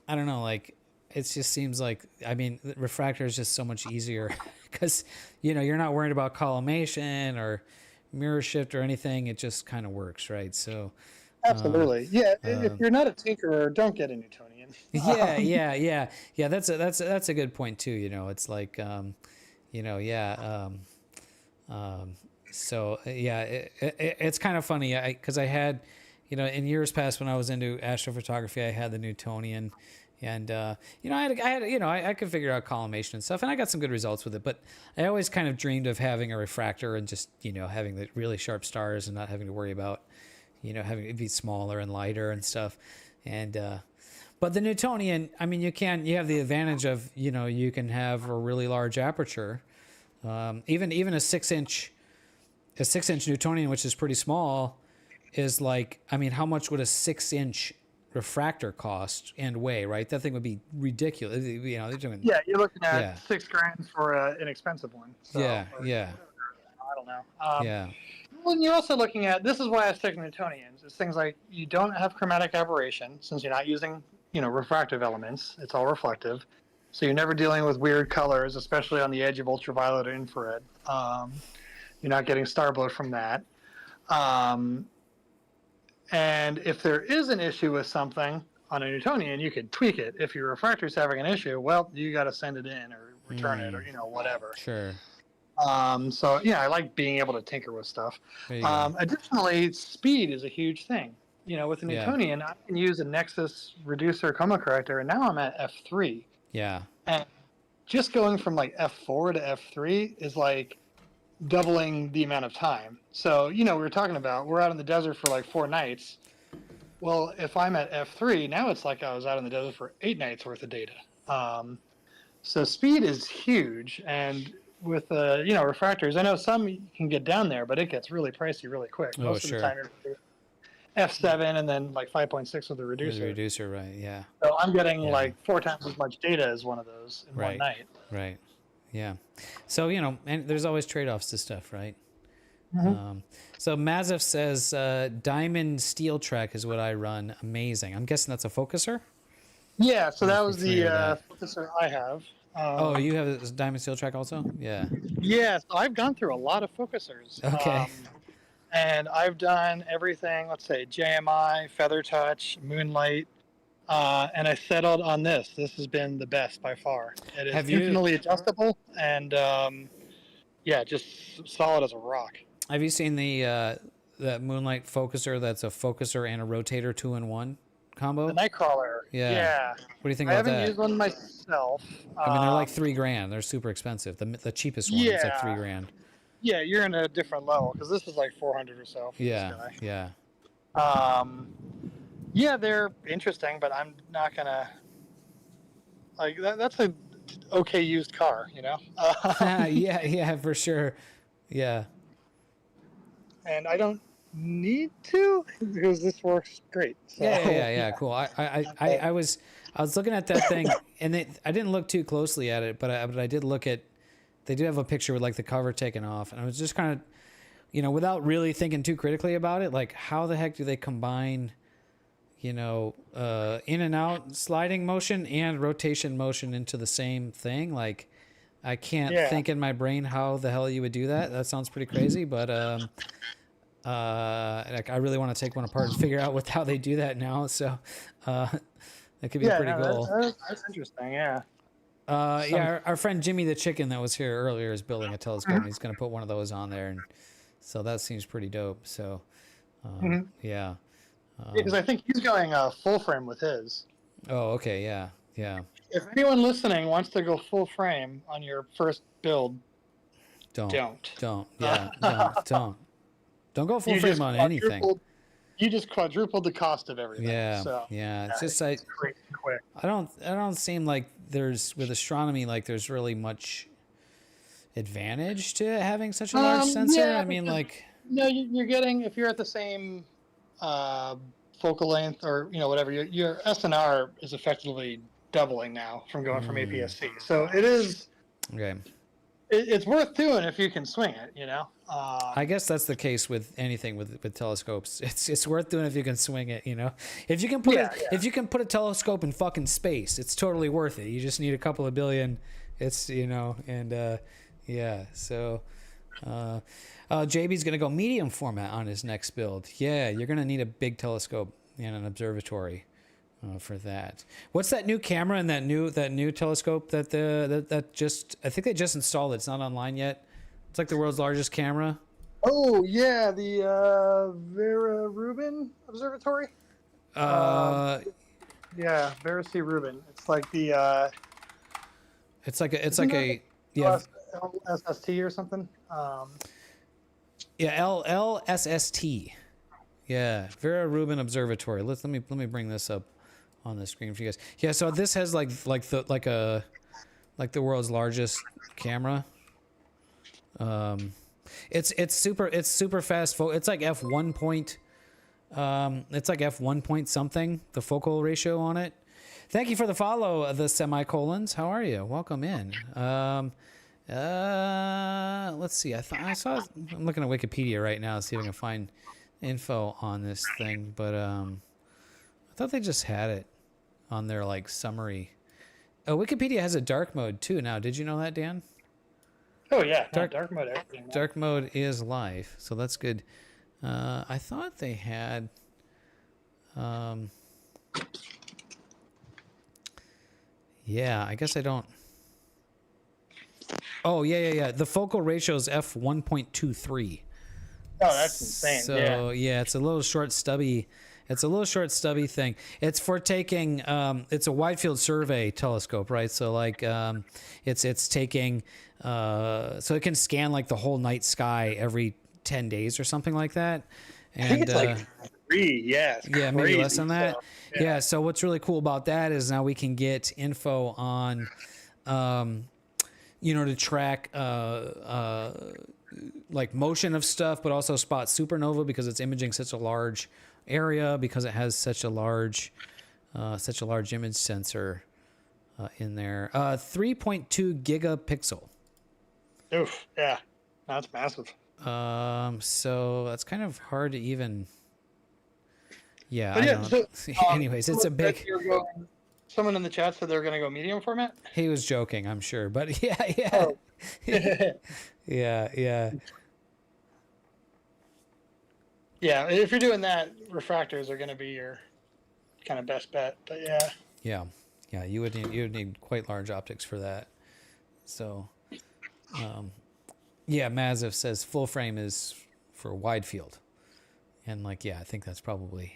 Speaker 3: I don't know, like, it just seems like, I mean, the refractor is just so much easier because, you know, you're not worried about collimation or mirror shift or anything. It just kind of works, right? So,
Speaker 5: Absolutely. If you're not a tinkerer, don't get a Newtonian.
Speaker 3: yeah. That's a good point too. You know, it's like, you know, so yeah, it's kind of funny because I had, you know, in years past when I was into astrophotography, I had the Newtonian, and you know, I could figure out collimation and stuff, and I got some good results with it. But I always kind of dreamed of having a refractor and just, you know, having the really sharp stars and not having to worry about, you know, having it be smaller and lighter and stuff. And but the Newtonian, I mean, you have the advantage of, you know, you can have a really large aperture, even a 6-inch Newtonian, which is pretty small, is like, I mean, how much would a 6-inch refractor cost and weigh, right? That thing would be ridiculous. You know, they're doing.
Speaker 5: Yeah, you're looking at $6,000 for an inexpensive one. So,
Speaker 3: yeah.
Speaker 5: I don't know.
Speaker 3: Yeah.
Speaker 5: Well, and you're also looking at, this is why I stick to Newtonians. It's things like you don't have chromatic aberration since you're not using, you know, refractive elements. It's all reflective. So you're never dealing with weird colors, especially on the edge of ultraviolet or infrared. You're not getting star blow from that. And if there is an issue with something on a Newtonian, you could tweak it. If your refractor is having an issue, well, you got to send it in or return it or, you know, whatever.
Speaker 3: Sure.
Speaker 5: So, yeah, I like being able to tinker with stuff. Additionally, speed is a huge thing. You know, with the Newtonian, I can use a Nexus reducer coma corrector, and now I'm at f3.
Speaker 3: Yeah.
Speaker 5: And just going from like f4 to f3 is like doubling the amount of time. So, you know, we were talking about, we're out in the desert for like 4 nights. Well, if I'm at f3, now it's like I was out in the desert for 8 nights worth of data. So speed is huge. And with, you know, refractors, I know some you can get down there, but it gets really pricey really quick. Most of the time you're f7 and then like 5.6 with the reducer.
Speaker 3: With the reducer, right, yeah.
Speaker 5: So I'm getting like 4 times as much data as one of those in one night.
Speaker 3: Right. Yeah. So, you know, and there's always trade-offs to stuff, right? So Mazef says, Diamond Steel Track is what I run. Amazing. I'm guessing that's a focuser?
Speaker 5: Yeah, so that was the focuser I have.
Speaker 3: Oh, you have a Diamond Steel Track also? Yeah.
Speaker 5: Yeah, so I've gone through a lot of focusers.
Speaker 3: Okay.
Speaker 5: And I've done everything, let's say, JMI, Feather Touch, Moonlight, and I settled on this. This has been the best by far. It is infinitely adjustable and, yeah, just solid as a rock.
Speaker 3: Have you seen the Moonlight focuser that's a focuser and a rotator 2-in-1 combo?
Speaker 5: The Nightcrawler. Yeah.
Speaker 3: What do you think about that?
Speaker 5: I haven't used one myself.
Speaker 3: I mean, they're like $3,000. They're super expensive. The cheapest one is like $3,000.
Speaker 5: Yeah, you're in a different level because this is like 400 or so. For this guy. Yeah, they're interesting, but I'm not gonna like that. That's a okay used car, you know.
Speaker 3: Yeah, for sure. Yeah.
Speaker 5: And I don't need to because this works great. So.
Speaker 3: Yeah. Cool. I was looking at that thing, and I didn't look too closely at it, but I did look at. They do have a picture with like the cover taken off, and I was just kind of, you know, without really thinking too critically about it, like how the heck do they combine, you know, in and out sliding motion and rotation motion into the same thing? Like, I can't think in my brain how the hell you would do that. That sounds pretty crazy, but like I really want to take one apart and figure out how they do that now. So that could be pretty cool.
Speaker 5: That's interesting. Yeah.
Speaker 3: Our friend Jimmy the Chicken that was here earlier is building a telescope. And he's going to put one of those on there, and so that seems pretty dope. So, yeah.
Speaker 5: Because I think he's going full frame with his.
Speaker 3: Oh, okay, yeah, yeah.
Speaker 5: If anyone listening wants to go full frame on your first build, don't.
Speaker 3: Yeah, don't go full
Speaker 5: You
Speaker 3: frame
Speaker 5: just
Speaker 3: on anything.
Speaker 5: You just quadrupled the cost of everything.
Speaker 3: Yeah,
Speaker 5: So,
Speaker 3: yeah. It's just
Speaker 5: it's crazy quick.
Speaker 3: I don't seem like there's with astronomy like there's really much advantage to having such a large sensor.
Speaker 5: Yeah,
Speaker 3: I mean,
Speaker 5: because,
Speaker 3: like,
Speaker 5: no, you're getting, if you're at the same focal length or whatever, your SNR is effectively doubling now from going from APS-C. So it is.
Speaker 3: okay.
Speaker 5: It's worth doing if you can swing it.
Speaker 3: I guess that's the case with anything with telescopes. It's worth doing if you can swing it. If you can put if you can put a telescope in fucking space, it's totally worth it. You just need a couple of billion. It's and yeah. So JB's gonna go medium format on his next build. Yeah, you're gonna need a big telescope and an observatory for that. What's that new camera and that new telescope that just I think they just installed it. It's not online yet. It's like the world's largest camera.
Speaker 5: Oh yeah, the Vera Rubin Observatory. Yeah, Vera C. Rubin. It's like the.
Speaker 3: It's like a yeah.
Speaker 5: LSST or something.
Speaker 3: Yeah, LSST. Yeah, Vera Rubin Observatory. Let me bring this up on the screen for you guys. Yeah, so this has like the world's largest camera. It's super fast. It's like f1 point. It's like f1 point something. The focal ratio on it. Thank you for the follow, the semicolons. How are you? Welcome in. Let's see. I saw. I'm looking at Wikipedia right now to see if I can find info on this thing, but I thought they just had it on their like summary. Oh, Wikipedia has a dark mode too now. Did you know that, Dan?
Speaker 5: Oh yeah, dark mode. Everything.
Speaker 3: Dark mode is live, so that's good. I thought they had. Yeah, I guess I don't. Oh yeah. The focal ratio is f1.23.
Speaker 5: Oh, that's insane.
Speaker 3: So yeah, it's a little short stubby. It's a little short stubby thing. It's for taking. It's a wide field survey telescope, right? So like, it's taking. So it can scan like the whole night sky every 10 days or something like that. And
Speaker 5: I think it's like 3. Yeah.
Speaker 3: Yeah, maybe less than that.
Speaker 5: So,
Speaker 3: yeah. So what's really cool about that is now we can get info on, to track like motion of stuff, but also spot supernova because it's imaging such a large area because it has such a large image sensor in there. 3.2 gigapixel.
Speaker 5: Oof. Yeah. That's massive.
Speaker 3: So that's kind of hard to even. Yeah.
Speaker 5: But
Speaker 3: I
Speaker 5: yeah.
Speaker 3: don't.
Speaker 5: So,
Speaker 3: Anyways, it's a big.
Speaker 5: Someone in the chat said they're going to go medium format.
Speaker 3: He was joking, I'm sure, but yeah.
Speaker 5: Oh.
Speaker 3: Yeah.
Speaker 5: Yeah, if you're doing that, refractors are going to be your kind of best bet. But yeah.
Speaker 3: Yeah. You would need quite large optics for that. So, yeah. Maziv says full frame is for wide field, and like I think that's probably.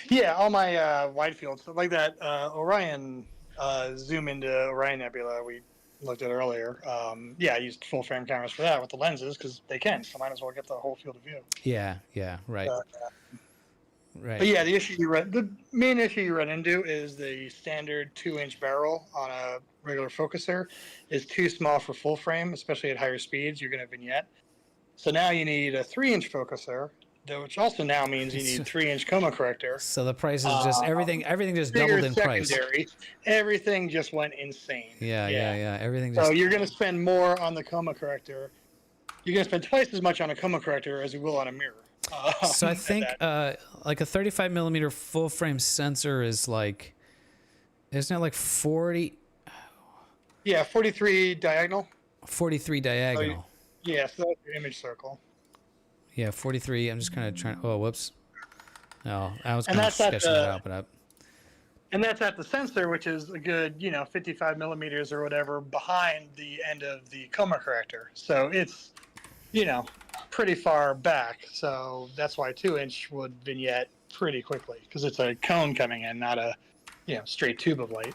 Speaker 5: Yeah, all my wide fields like that Orion zoom into Orion Nebula we looked at earlier. I used full frame cameras for that with the lenses because they can. So might as well get the whole field of view.
Speaker 3: Yeah. Right. Right.
Speaker 5: But yeah, the main issue you run into is the standard 2-inch barrel on a regular focuser is too small for full frame, especially at higher speeds. You're going to vignette. So now you need a 3-inch focuser, which also now means you need 3-inch coma corrector.
Speaker 3: So the price is just everything just doubled in price.
Speaker 5: Everything just went insane.
Speaker 3: Yeah. Everything just.
Speaker 5: So you're going to spend more on the coma corrector. You're going to spend twice as much on a coma corrector as you will on a mirror.
Speaker 3: So I think like a 35 millimeter full frame sensor is like, isn't it like 40?
Speaker 5: Yeah, 43 diagonal.
Speaker 3: 43 diagonal.
Speaker 5: So that's your image circle.
Speaker 3: Yeah, 43. I'm just kind of trying. Oh, whoops. No, I was kind of
Speaker 5: that's
Speaker 3: sketching that out, but
Speaker 5: and that's at the sensor, which is a good, 55 millimeters or whatever behind the end of the coma corrector. So it's, pretty far back. So that's why 2-inch would vignette pretty quickly because it's a cone coming in, not a, straight tube of light.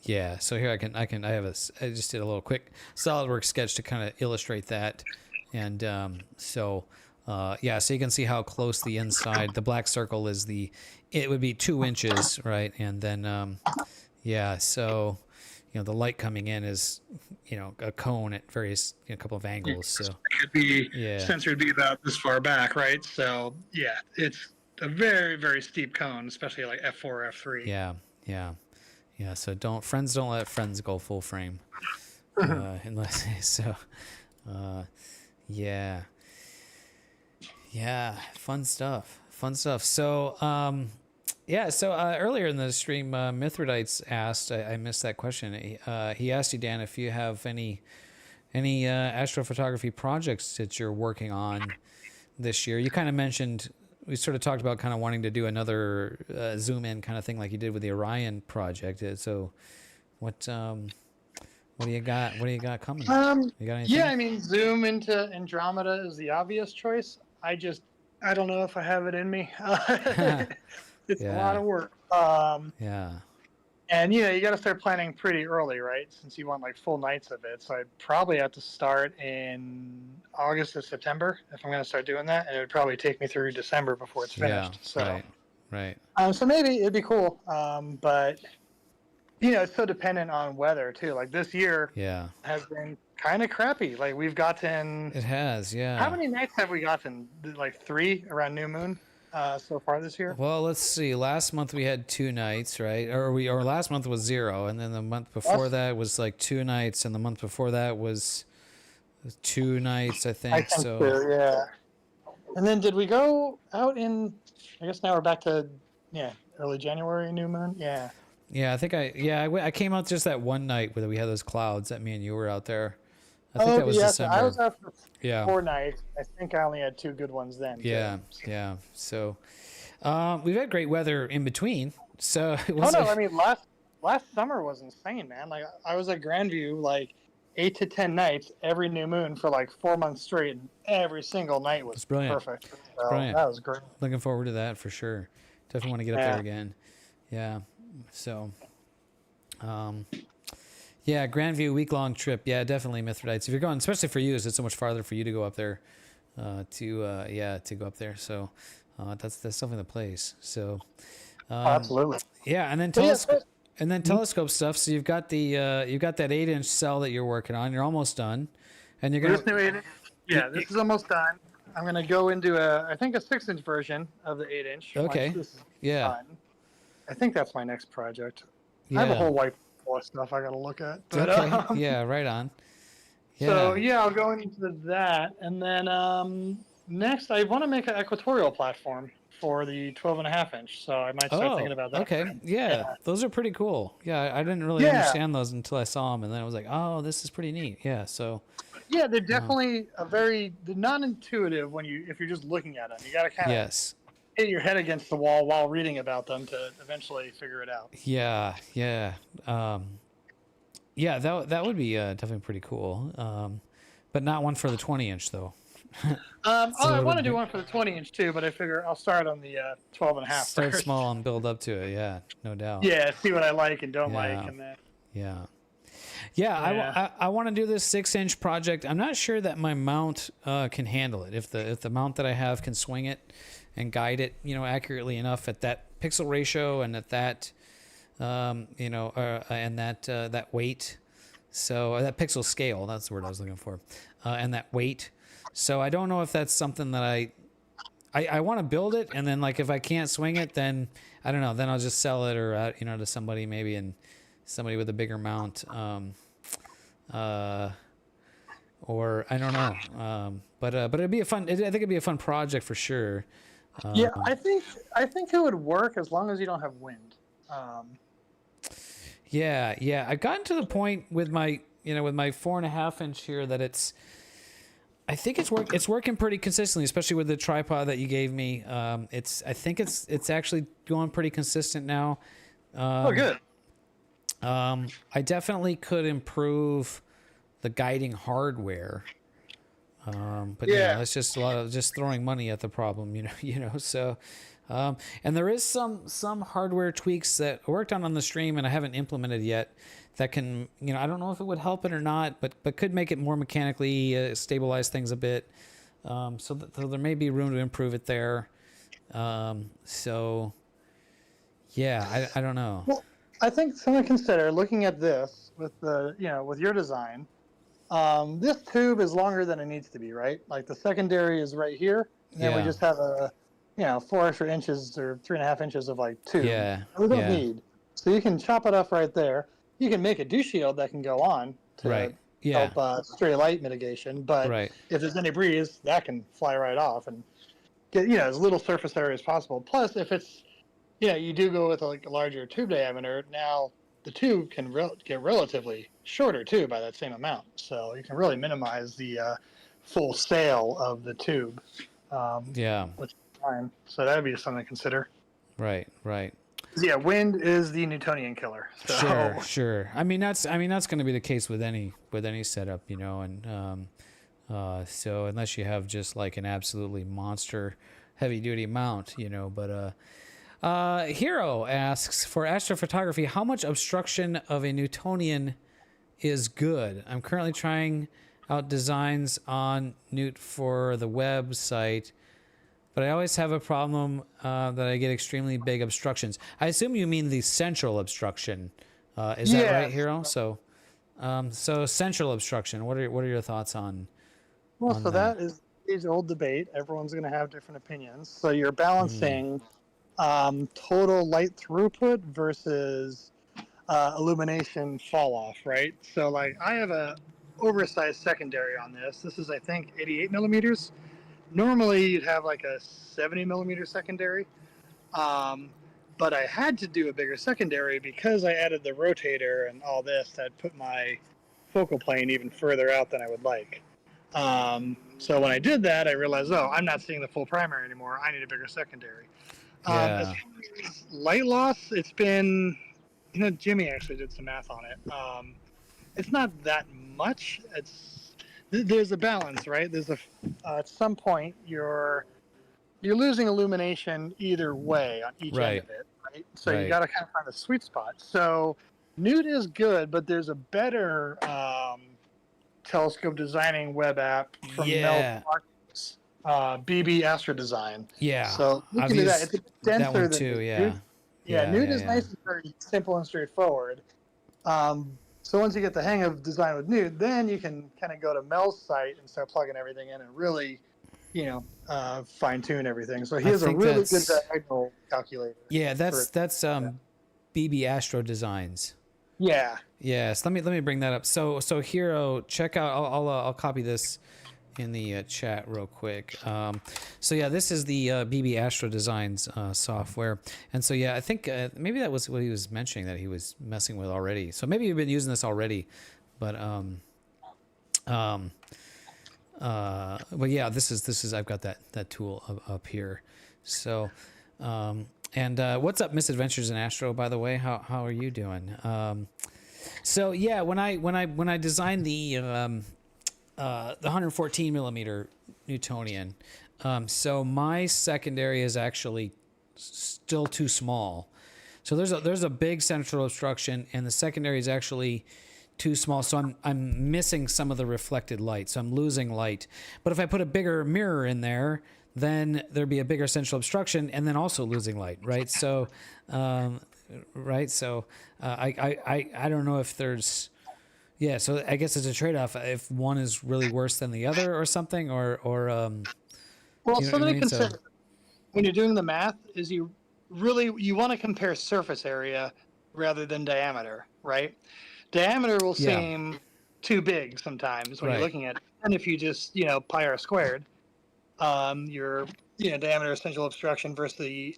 Speaker 3: Yeah, so here I just did a little quick SolidWorks sketch to kind of illustrate that. And so you can see how close the inside, the black circle is it would be 2 inches, right? And then, so, the light coming in is, a cone at various, a couple of angles. So
Speaker 5: Sensor would be about this far back, right? So yeah, it's a very, very steep cone, especially like F4, F3.
Speaker 3: Yeah, so friends don't let friends go full frame. Unless, so, yeah, fun stuff. So, earlier in the stream, Mithridites asked, I missed that question. He asked you, Dan, if you have any astrophotography projects that you're working on this year. You kind of mentioned, we sort of talked about kind of wanting to do another zoom in kind of thing like you did with the Orion project. So what do you got? What do you got coming? You got anything?
Speaker 5: Yeah, I mean, zoom into Andromeda is the obvious choice. I don't know if I have it in me. It's a lot of work. And you got to start planning pretty early, right? Since you want like full nights of it. So I'd probably have to start in August or September if I'm going to start doing that, and it would probably take me through December before it's finished.
Speaker 3: Right.
Speaker 5: So maybe it'd be cool, but it's so dependent on weather too. Like this year, has been kind of crappy. Like we've gotten.
Speaker 3: It has, yeah.
Speaker 5: How many nights have we gotten? Like 3 around new moon. So far this year?
Speaker 3: Well, let's see. Last month we had 2 nights, right? Or last month was 0, and then the month before that was like 2 nights, and the month before that was 2 nights, I think. So
Speaker 5: yeah. And then did we go out in? I guess now we're back to early January new moon. Yeah.
Speaker 3: Yeah, I think I came out just that one night where we had those clouds that me and you were out there. I think that was December.
Speaker 5: I was out for 4 nights. I think I only had 2 good ones then.
Speaker 3: Yeah. So we've had great weather in between. So
Speaker 5: I mean last summer was insane, man. Like I was at Grandview like 8 to 10 nights every new moon for like 4 months straight, and every single night was perfect. So
Speaker 3: brilliant.
Speaker 5: That was great.
Speaker 3: Looking forward to that for sure. Definitely want to get up there again. Yeah. So Grandview week-long trip. Yeah, definitely Mithridites. If you're going, especially for you, it's so much farther for you to go up there. To go up there. So that's definitely the place. So
Speaker 5: absolutely.
Speaker 3: Yeah, and then telescope stuff. So you've got the that 8-inch cell that you're working on. You're almost done, and you're gonna.
Speaker 5: This is almost done. I'm gonna go into a 6-inch version of the 8-inch.
Speaker 3: Okay.
Speaker 5: Done. I think that's my next project. I have a whole white of stuff I gotta look at. But,
Speaker 3: okay. Yeah, right on. Yeah.
Speaker 5: So I'll go into that, and then next I want to make an equatorial platform for the 12.5-inch. So I might start thinking about that.
Speaker 3: Okay. Yeah, those are pretty cool. Yeah, I didn't really understand those until I saw them, and then I was like, oh, this is pretty neat. Yeah. So.
Speaker 5: Yeah, they're definitely they're non-intuitive if you're just looking at them. You gotta kind of hit your head against the wall while reading about them to eventually figure it out.
Speaker 3: Yeah. That would be definitely pretty cool. But not one for the 20-inch though.
Speaker 5: I want to do one for the 20-inch too, but I figure I'll start on the 12.5.
Speaker 3: Start small and build up to it. Yeah, no doubt.
Speaker 5: Yeah, see what I like and don't like, and then.
Speaker 3: Yeah. I want to do this 6-inch project. I'm not sure that my mount can handle it. If the mount that I have can swing it and guide it, accurately enough at that pixel ratio and at that, and that weight. So that pixel scale, that's the word I was looking for, and that weight. So I don't know if that's something that I want to build it, and then like if I can't swing it, then I don't know. Then I'll just sell it or to somebody maybe, and somebody with a bigger mount, or I don't know. But it'd be I think it'd be a fun project for sure.
Speaker 5: I think it would work as long as you don't have wind.
Speaker 3: Yeah. I've gotten to the point with my 4.5-inch here that I think it's working pretty consistently, especially with the tripod that you gave me. I think it's actually going pretty consistent now.
Speaker 5: Good.
Speaker 3: I definitely could improve the guiding hardware. But that's just a lot of just throwing money at the problem, So And there is some hardware tweaks that I worked on the stream and I haven't implemented yet that can, I don't know if it would help it or not, but could make it more mechanically stabilize things a bit. So there may be room to improve it there. So yeah, I don't know.
Speaker 5: Well, I think something to consider looking at this with the, with your design. This tube is longer than it needs to be, right? Like the secondary is right here, and then we just have a, 4 extra inches or 3.5 inches of like tube.
Speaker 3: Yeah.
Speaker 5: We don't need. So you can chop it off right there. You can make a dew shield that can go on to help stray light mitigation. But if there's any breeze, that can fly right off and get, as little surface area as possible. Plus, if it's, you do go with like a larger tube diameter, now the tube can get relatively shorter too by that same amount. So you can really minimize the full sail of the tube. Which is fine. So that would be something to consider.
Speaker 3: Right.
Speaker 5: Yeah, wind is the Newtonian killer. So.
Speaker 3: Sure. I mean that's going to be the case with any setup, and so unless you have just like an absolutely monster heavy duty mount, but Hero asks, for astrophotography, how much obstruction of a Newtonian is good? I'm currently trying out designs on Newt for the website, but I always have a problem that I get extremely big obstructions. I assume you mean the central obstruction. Is that right, Hero? So central obstruction. What are your thoughts on?
Speaker 5: Well, so that is age-old debate. Everyone's going to have different opinions. So you're balancing total light throughput versus illumination fall off, right? So like I have a oversized secondary on this. This is, I think, 88 millimeters. Normally you'd have like a 70 millimeter secondary. But I had to do a bigger secondary because I added the rotator and all this that put my focal plane even further out than I would like. So when I did that, I realized, I'm not seeing the full primary anymore. I need a bigger secondary. As far as light loss, it's been, Jimmy actually did some math on it. It's not that much. There's a balance, right? There's at some point you're losing illumination either way on each end of it, right? So you got to kind of find a sweet spot. So Newt is good, but there's a better telescope designing web app from Mel Clark's BB Astro Design.
Speaker 3: Yeah.
Speaker 5: So you can do that. It's denser
Speaker 3: that one
Speaker 5: than
Speaker 3: too.
Speaker 5: Newt. Newt is nice and very simple and straightforward. So once you get the hang of design with Newt, then you can kind of go to Mel's site and start plugging everything in and really, fine tune everything. So he has a really good diagonal calculator.
Speaker 3: Yeah, that's BB Astro Designs.
Speaker 5: Yeah.
Speaker 3: Yes. Let me bring that up. So Hero, check out. I'll copy this in the chat real quick. So yeah, this is the BB Astro Designs software, and so yeah, I think maybe that was what he was mentioning that he was messing with already. So maybe you've been using this already, but yeah, this is I've got that tool up here. So and what's up, Misadventures in Astro? By the way, how are you doing? So yeah, when I designed the 114 millimeter Newtonian, so my secondary is actually still too small. So there's a big central obstruction, and the secondary is actually too small. So I'm missing some of the reflected light. So I'm losing light. But if I put a bigger mirror in there, then there'd be a bigger central obstruction, and then also losing light, right? So, So I don't know if there's. Yeah, so I guess it's a trade-off if one is really worse than the other or something, or
Speaker 5: well, something to consider when you're doing the math is you want to compare surface area rather than diameter, right? Diameter will seem too big sometimes when you're looking at it. And if you just, pi r squared, your diameter of central obstruction versus the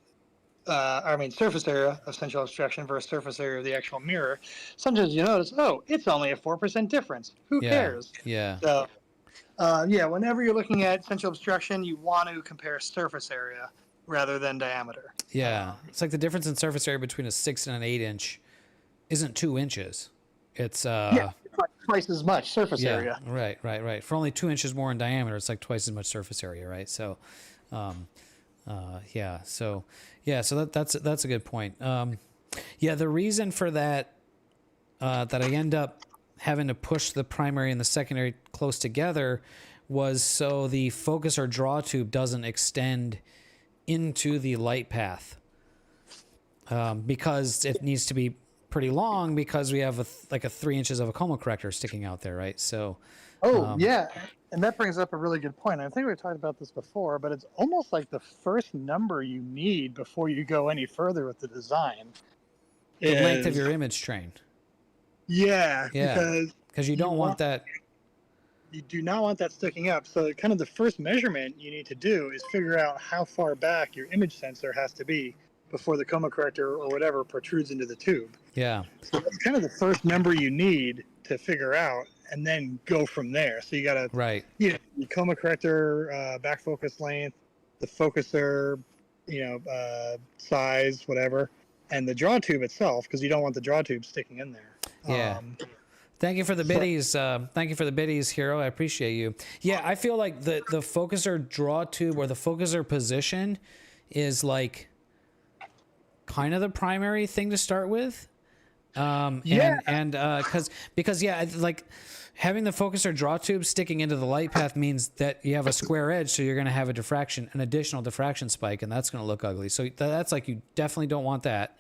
Speaker 5: surface area of central obstruction versus surface area of the actual mirror. Sometimes you notice, it's only a 4% difference. Who cares?
Speaker 3: Yeah.
Speaker 5: So, whenever you're looking at central obstruction, you want to compare surface area rather than diameter.
Speaker 3: Yeah. It's like the difference in surface area between a 6 and an 8 inch isn't 2 inches. It's
Speaker 5: it's like twice as much surface area.
Speaker 3: Right. For only 2 inches more in diameter, it's like twice as much surface area, right? So, So that's a good point. The reason for that that I end up having to push the primary and the secondary close together was so the focus or draw tube doesn't extend into the light path, because it needs to be pretty long because we have like a 3 inches of a coma corrector sticking out there, right? So
Speaker 5: yeah, and that brings up a really good point. I think we talked about this before, but it's almost like the first number you need before you go any further with the design.
Speaker 3: The length of your image train.
Speaker 5: Yeah,
Speaker 3: because you don't want that.
Speaker 5: You do not want that sticking up. So kind of the first measurement you need to do is figure out how far back your image sensor has to be before the coma corrector or whatever protrudes into the tube.
Speaker 3: Yeah.
Speaker 5: So that's kind of the first number you need to figure out, and then go from there. So you got to, the coma corrector, back focus length, the focuser, size, whatever, and the draw tube itself, because you don't want the draw tube sticking in there.
Speaker 3: Yeah. Thank you for the biddies. Thank you for the biddies, Hero. I appreciate you. Yeah, I feel like the focuser draw tube or the focuser position is like kind of the primary thing to start with. Because like having the focuser draw tube sticking into the light path means that you have a square edge, so you're going to have an additional diffraction spike, and that's going to look ugly. So that's like, you definitely don't want that.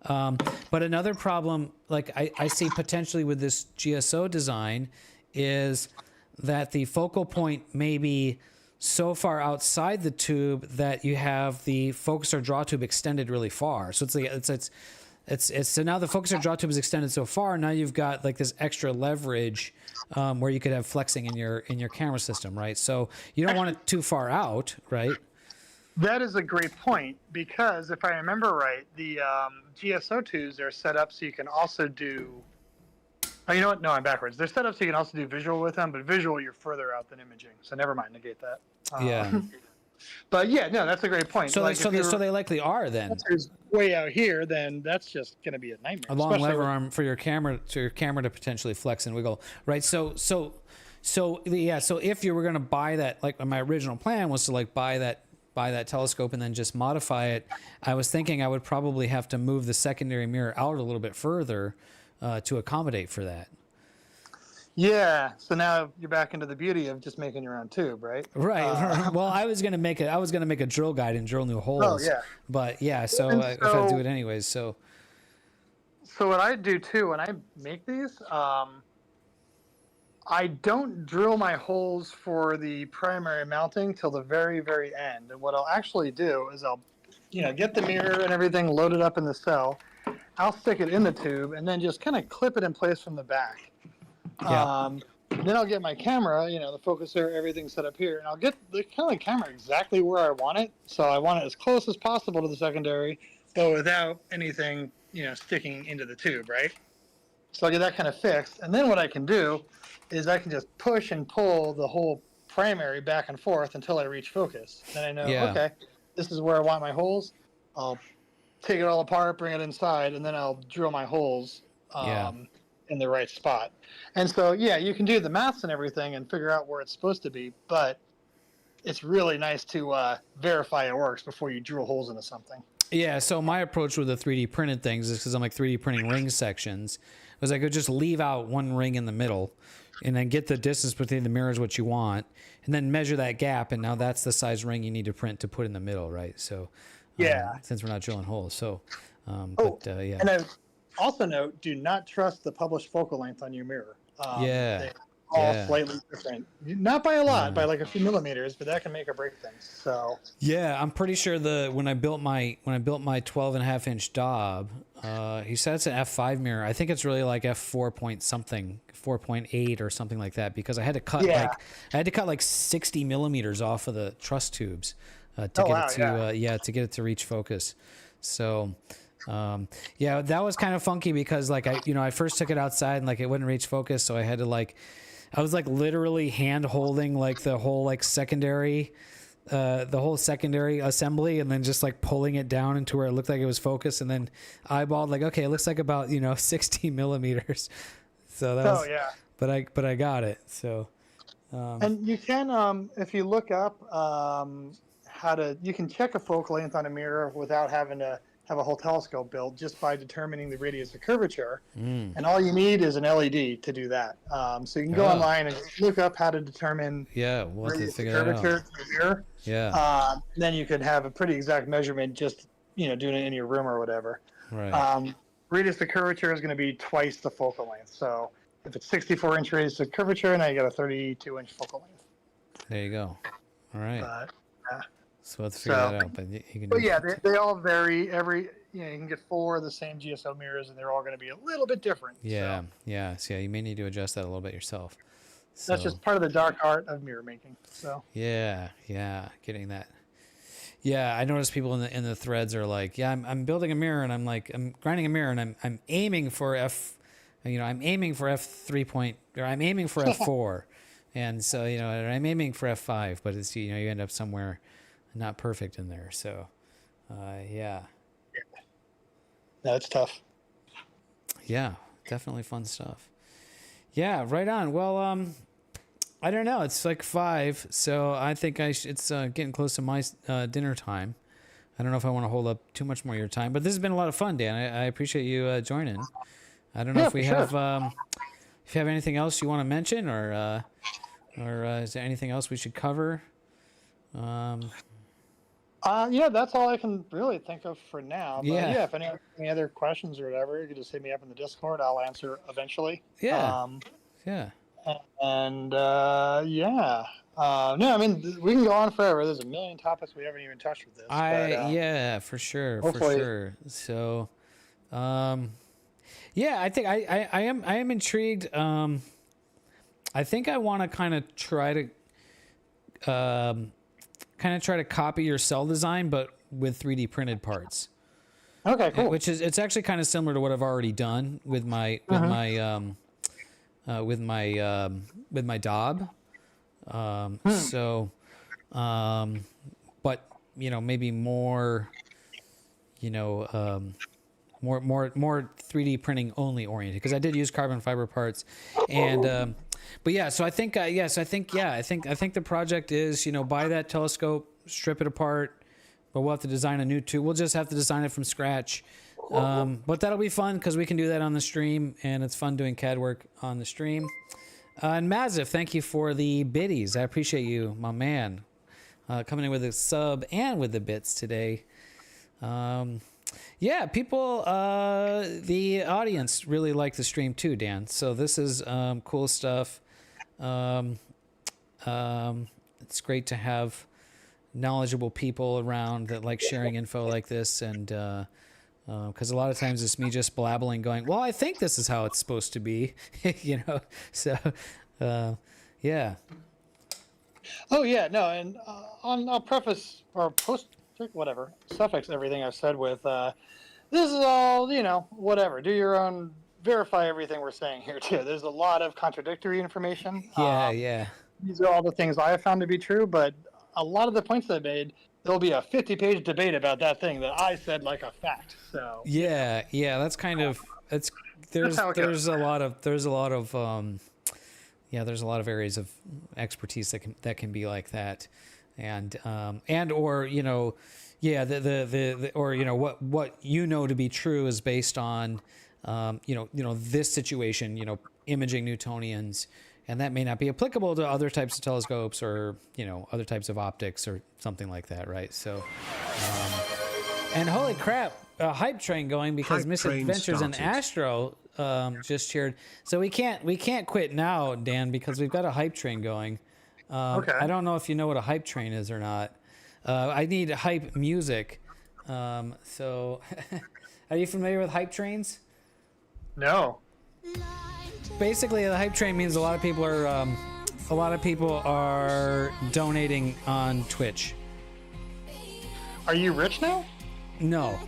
Speaker 3: But another problem, like I see potentially with this GSO design, is that the focal point may be so far outside the tube that you have the focuser draw tube extended really far. So so now the focuser draw tube is extended so far. Now you've got like this extra leverage where you could have flexing in your camera system, right? So you don't want it too far out, right?
Speaker 5: That is a great point, because if I remember right, the GSO tubes are set up so you can also do. Oh, you know what? No, I'm backwards. They're set up so you can also do visual with them, but visual you're further out than imaging. So never mind, negate that. But yeah, no, that's a great point.
Speaker 3: So,
Speaker 5: like
Speaker 3: so they likely are then.
Speaker 5: If it's way out here, then that's just going to be a nightmare.
Speaker 3: A long lever arm for your camera to potentially flex and wiggle, right? So if you were going to buy that, like my original plan was to like buy that telescope and then just modify it, I was thinking I would probably have to move the secondary mirror out a little bit further to accommodate for that.
Speaker 5: Yeah. So now you're back into the beauty of just making your own tube, right?
Speaker 3: Right. Well, I was gonna make a drill guide and drill new holes.
Speaker 5: Oh yeah.
Speaker 3: But yeah, so if I do it anyways, so.
Speaker 5: So what I do too when I make these, I don't drill my holes for the primary mounting till the very, very end. And what I'll actually do is I'll, get the mirror and everything loaded up in the cell. I'll stick it in the tube and then just kind of clip it in place from the back.
Speaker 3: Yeah.
Speaker 5: Then I'll get my camera, the focuser, everything set up here, and I'll get the kind of camera exactly where I want it. So I want it as close as possible to the secondary, but without anything, sticking into the tube, right? So I get that kind of fixed. And then what I can do is I can just push and pull the whole primary back and forth until I reach focus. Then I know, okay, this is where I want my holes. I'll take it all apart, bring it inside, and then I'll drill my holes in the right spot. And so, you can do the maths and everything and figure out where it's supposed to be, but it's really nice to verify it works before you drill holes into something.
Speaker 3: Yeah, so my approach with the 3D printed things is because I'm like 3D printing ring sections, was I could just leave out one ring in the middle and then get the distance between the mirrors what you want, and then measure that gap, and now that's the size ring you need to print to put in the middle, right? So since we're not drilling holes. So,
Speaker 5: And I also note, do not trust the published focal length on your mirror. They're all slightly different. Not by a lot, by like a few millimeters, but that can make or break things. So
Speaker 3: I'm pretty sure when I built my 12.5-inch Dob, he said it's an f5 mirror. I think it's really like f4 point something, 4.8 or something like that, because I had to cut like 60 millimeters off of the truss tubes to get it to reach focus. So that was kind of funky because like I first took it outside and like it wouldn't reach focus, so I had to I was like literally hand holding like the whole secondary assembly, and then just like pulling it down into where it looked like it was focused, and then eyeballed like, okay, it looks like about 60 millimeters. So that was, but I got it. So
Speaker 5: and you can if you look up you can check a focal length on a mirror without having to have a whole telescope built, just by determining the radius of curvature. And all you need is an LED to do that. So you can go online and just look up how to determine
Speaker 3: we'll have to
Speaker 5: radius of
Speaker 3: figure that
Speaker 5: curvature
Speaker 3: out.
Speaker 5: through a mirror. Then you could have a pretty exact measurement, just doing it in your room or whatever.
Speaker 3: Right.
Speaker 5: Radius of curvature is going to be twice the focal length. So if it's 64-inch radius of curvature, now you got a 32-inch focal length.
Speaker 3: There you go. All right.
Speaker 5: Yeah.
Speaker 3: So let's figure that out. But you can.
Speaker 5: But yeah, they all vary. You can get 4 of the same GSO mirrors, and they're all going to be a little bit different.
Speaker 3: Yeah.
Speaker 5: So
Speaker 3: Yeah. So you may need to adjust that a little bit yourself. So,
Speaker 5: that's just part of the dark art of mirror making. So
Speaker 3: yeah, getting that. Yeah, I noticed people in the threads are like, yeah, I'm building a mirror, and I'm like, I'm grinding a mirror, and I'm aiming for I'm aiming for F3 or I'm aiming for F4, and so I'm aiming for F5, but it's you end up somewhere not perfect in there. So, yeah.
Speaker 5: no, it's tough.
Speaker 3: Yeah, definitely fun stuff. Yeah, right on. Well, I don't know. It's like 5, so I think it's getting close to my dinner time. I don't know if I want to hold up too much more of your time, but this has been a lot of fun, Dan. I appreciate you joining. I don't know if we have if you have anything else you want to mention, or is there anything else we should cover?
Speaker 5: That's all I can really think of for now. But
Speaker 3: Yeah.
Speaker 5: if any other questions or whatever, you can just hit me up in the Discord. I'll answer eventually.
Speaker 3: Yeah. Yeah.
Speaker 5: And no, I mean, we can go on forever. There's a million topics we haven't even touched with this.
Speaker 3: Yeah, for sure,
Speaker 5: hopefully.
Speaker 3: for sure. So, yeah, I think I am intrigued. I think I want to kind of try to copy your cell design, but with 3D printed parts.
Speaker 5: Okay, cool.
Speaker 3: Which is, it's actually kind of similar to what I've already done with my Daub. So, but maybe more, more 3D printing only oriented, because I did use carbon fiber parts, and but yeah. So I think I think the project is buy that telescope, strip it apart, but we'll have to design a new tube. We'll just have to design it from scratch. But that'll be fun because we can do that on the stream, and it's fun doing CAD work on the stream. And Mazif, thank you for the biddies. I appreciate you, my man, coming in with a sub and with the bits today. Yeah, people, the audience really like the stream too, Dan. So this is cool stuff. It's great to have knowledgeable people around that like sharing info like this, and because a lot of times it's me just blabbling going, well, I think this is how it's supposed to be. So yeah.
Speaker 5: Oh yeah, no, and I'll preface or suffix everything I've said with this is all whatever. Do your own, verify everything we're saying here too. There's a lot of contradictory information.
Speaker 3: Yeah.
Speaker 5: These are all the things I have found to be true, but a lot of the points I made, there'll be a 50-page debate about that thing that I said like a fact. So
Speaker 3: yeah, that's kind of there's a lot of there's a lot of areas of expertise that can be like that, and or what to be true is based on this situation, imaging Newtonians, and that may not be applicable to other types of telescopes or other types of optics or something like that, right? So and holy crap, a hype train going because Misadventures in Astro just cheered. So we can't quit now, Dan, because we've got a hype train going.
Speaker 5: Okay.
Speaker 3: I don't know if you know what a hype train is or not. I need hype music. So are you familiar with hype trains?
Speaker 5: No.
Speaker 3: Basically, the hype train means a lot of people are donating on Twitch.
Speaker 5: Are you rich now?
Speaker 3: No,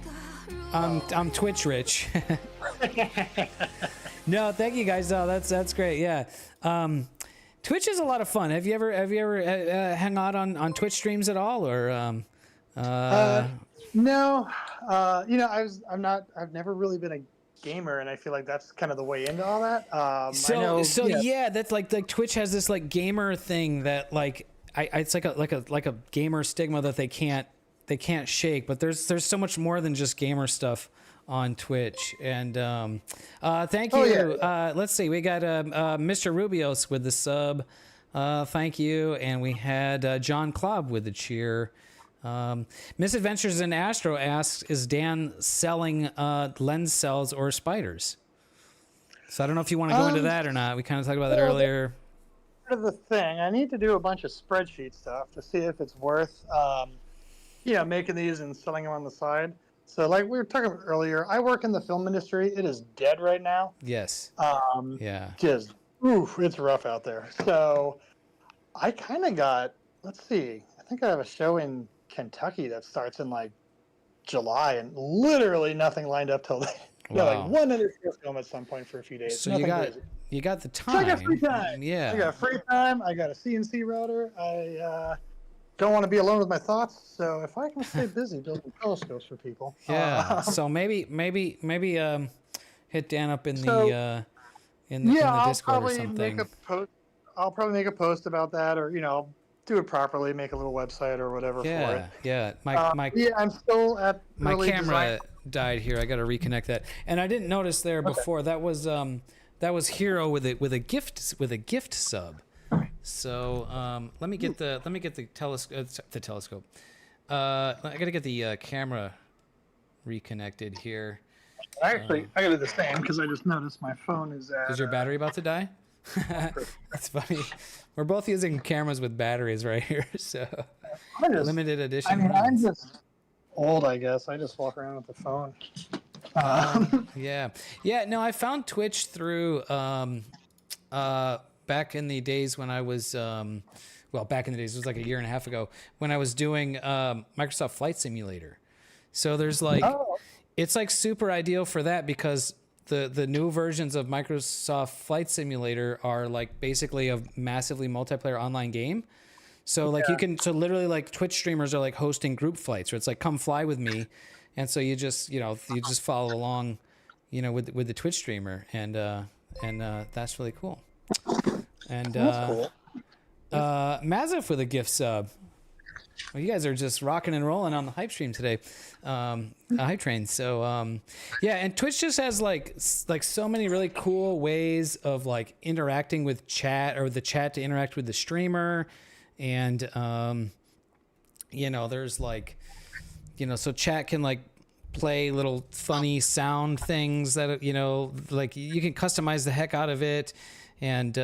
Speaker 3: I'm Twitch rich. No, thank you guys. Oh, that's great. Yeah, Twitch is a lot of fun. Have you ever hung out on Twitch streams at all, or?
Speaker 5: No. I've never really been a gamer, and I feel like that's kind of the way into all that.
Speaker 3: Yeah, that's like Twitch has this like gamer thing that like it's like a gamer stigma that they can't shake. But there's so much more than just gamer stuff on Twitch. And thank you. Let's see, we got Mr. Rubios with the sub. Thank you. And we had John Klobb with the cheer. Misadventures in Astro asks, is Dan selling lens cells or spiders? So I don't know if you want to go into that or not. We kind of talked about that earlier.
Speaker 5: Part of the thing, I need to do a bunch of spreadsheet stuff to see if it's worth, making these and selling them on the side. So like we were talking about earlier, I work in the film industry. It is dead right now.
Speaker 3: Yes.
Speaker 5: Just, it's rough out there. So I kind of got, let's see, I think I have a show in Kentucky that starts in like July and literally nothing lined up till then.
Speaker 3: Wow.
Speaker 5: Like one other film at some point for a few days.
Speaker 3: So
Speaker 5: Nothing
Speaker 3: you got
Speaker 5: crazy.
Speaker 3: you got the time.
Speaker 5: So I got free time.
Speaker 3: Yeah.
Speaker 5: I got free time. I got a CNC router. I don't want to be alone with my thoughts. So if I can stay busy building telescopes for people.
Speaker 3: Yeah. So maybe hit Dan up in the Discord or something.
Speaker 5: I'll probably make a post about that, or do it properly, make a little website or whatever for it.
Speaker 3: Yeah.
Speaker 5: I'm still at
Speaker 3: my
Speaker 5: early
Speaker 3: camera
Speaker 5: design.
Speaker 3: died here. I got to reconnect that. And I didn't notice there before. That was Hero with a gift sub. So let me get the telescope. I got to get the camera reconnected here.
Speaker 5: I got to do the same because I just noticed my phone is at.
Speaker 3: Is your battery about to die? That's funny. We're both using cameras with batteries right here, so limited edition.
Speaker 5: I mean, I'm just old, I guess. I just walk around with the phone.
Speaker 3: Yeah. No, I found Twitch through back in the days when I was back in the days, it was like a year and a half ago, when I was doing Microsoft Flight Simulator. So there's like it's like super ideal for that because the new versions of Microsoft Flight Simulator are like basically a massively multiplayer online game. So like you can, so literally like Twitch streamers are like hosting group flights where it's like, come fly with me. And so you just follow along, with the Twitch streamer and that's really cool. And,
Speaker 5: that's cool.
Speaker 3: Mazif with a gift sub. Well, you guys are just rocking and rolling on the hype stream today, hype train. So, and Twitch just has like so many really cool ways of like interacting with chat or the chat to interact with the streamer. And, there's like, so chat can like play little funny sound things that, like you can customize the heck out of it. And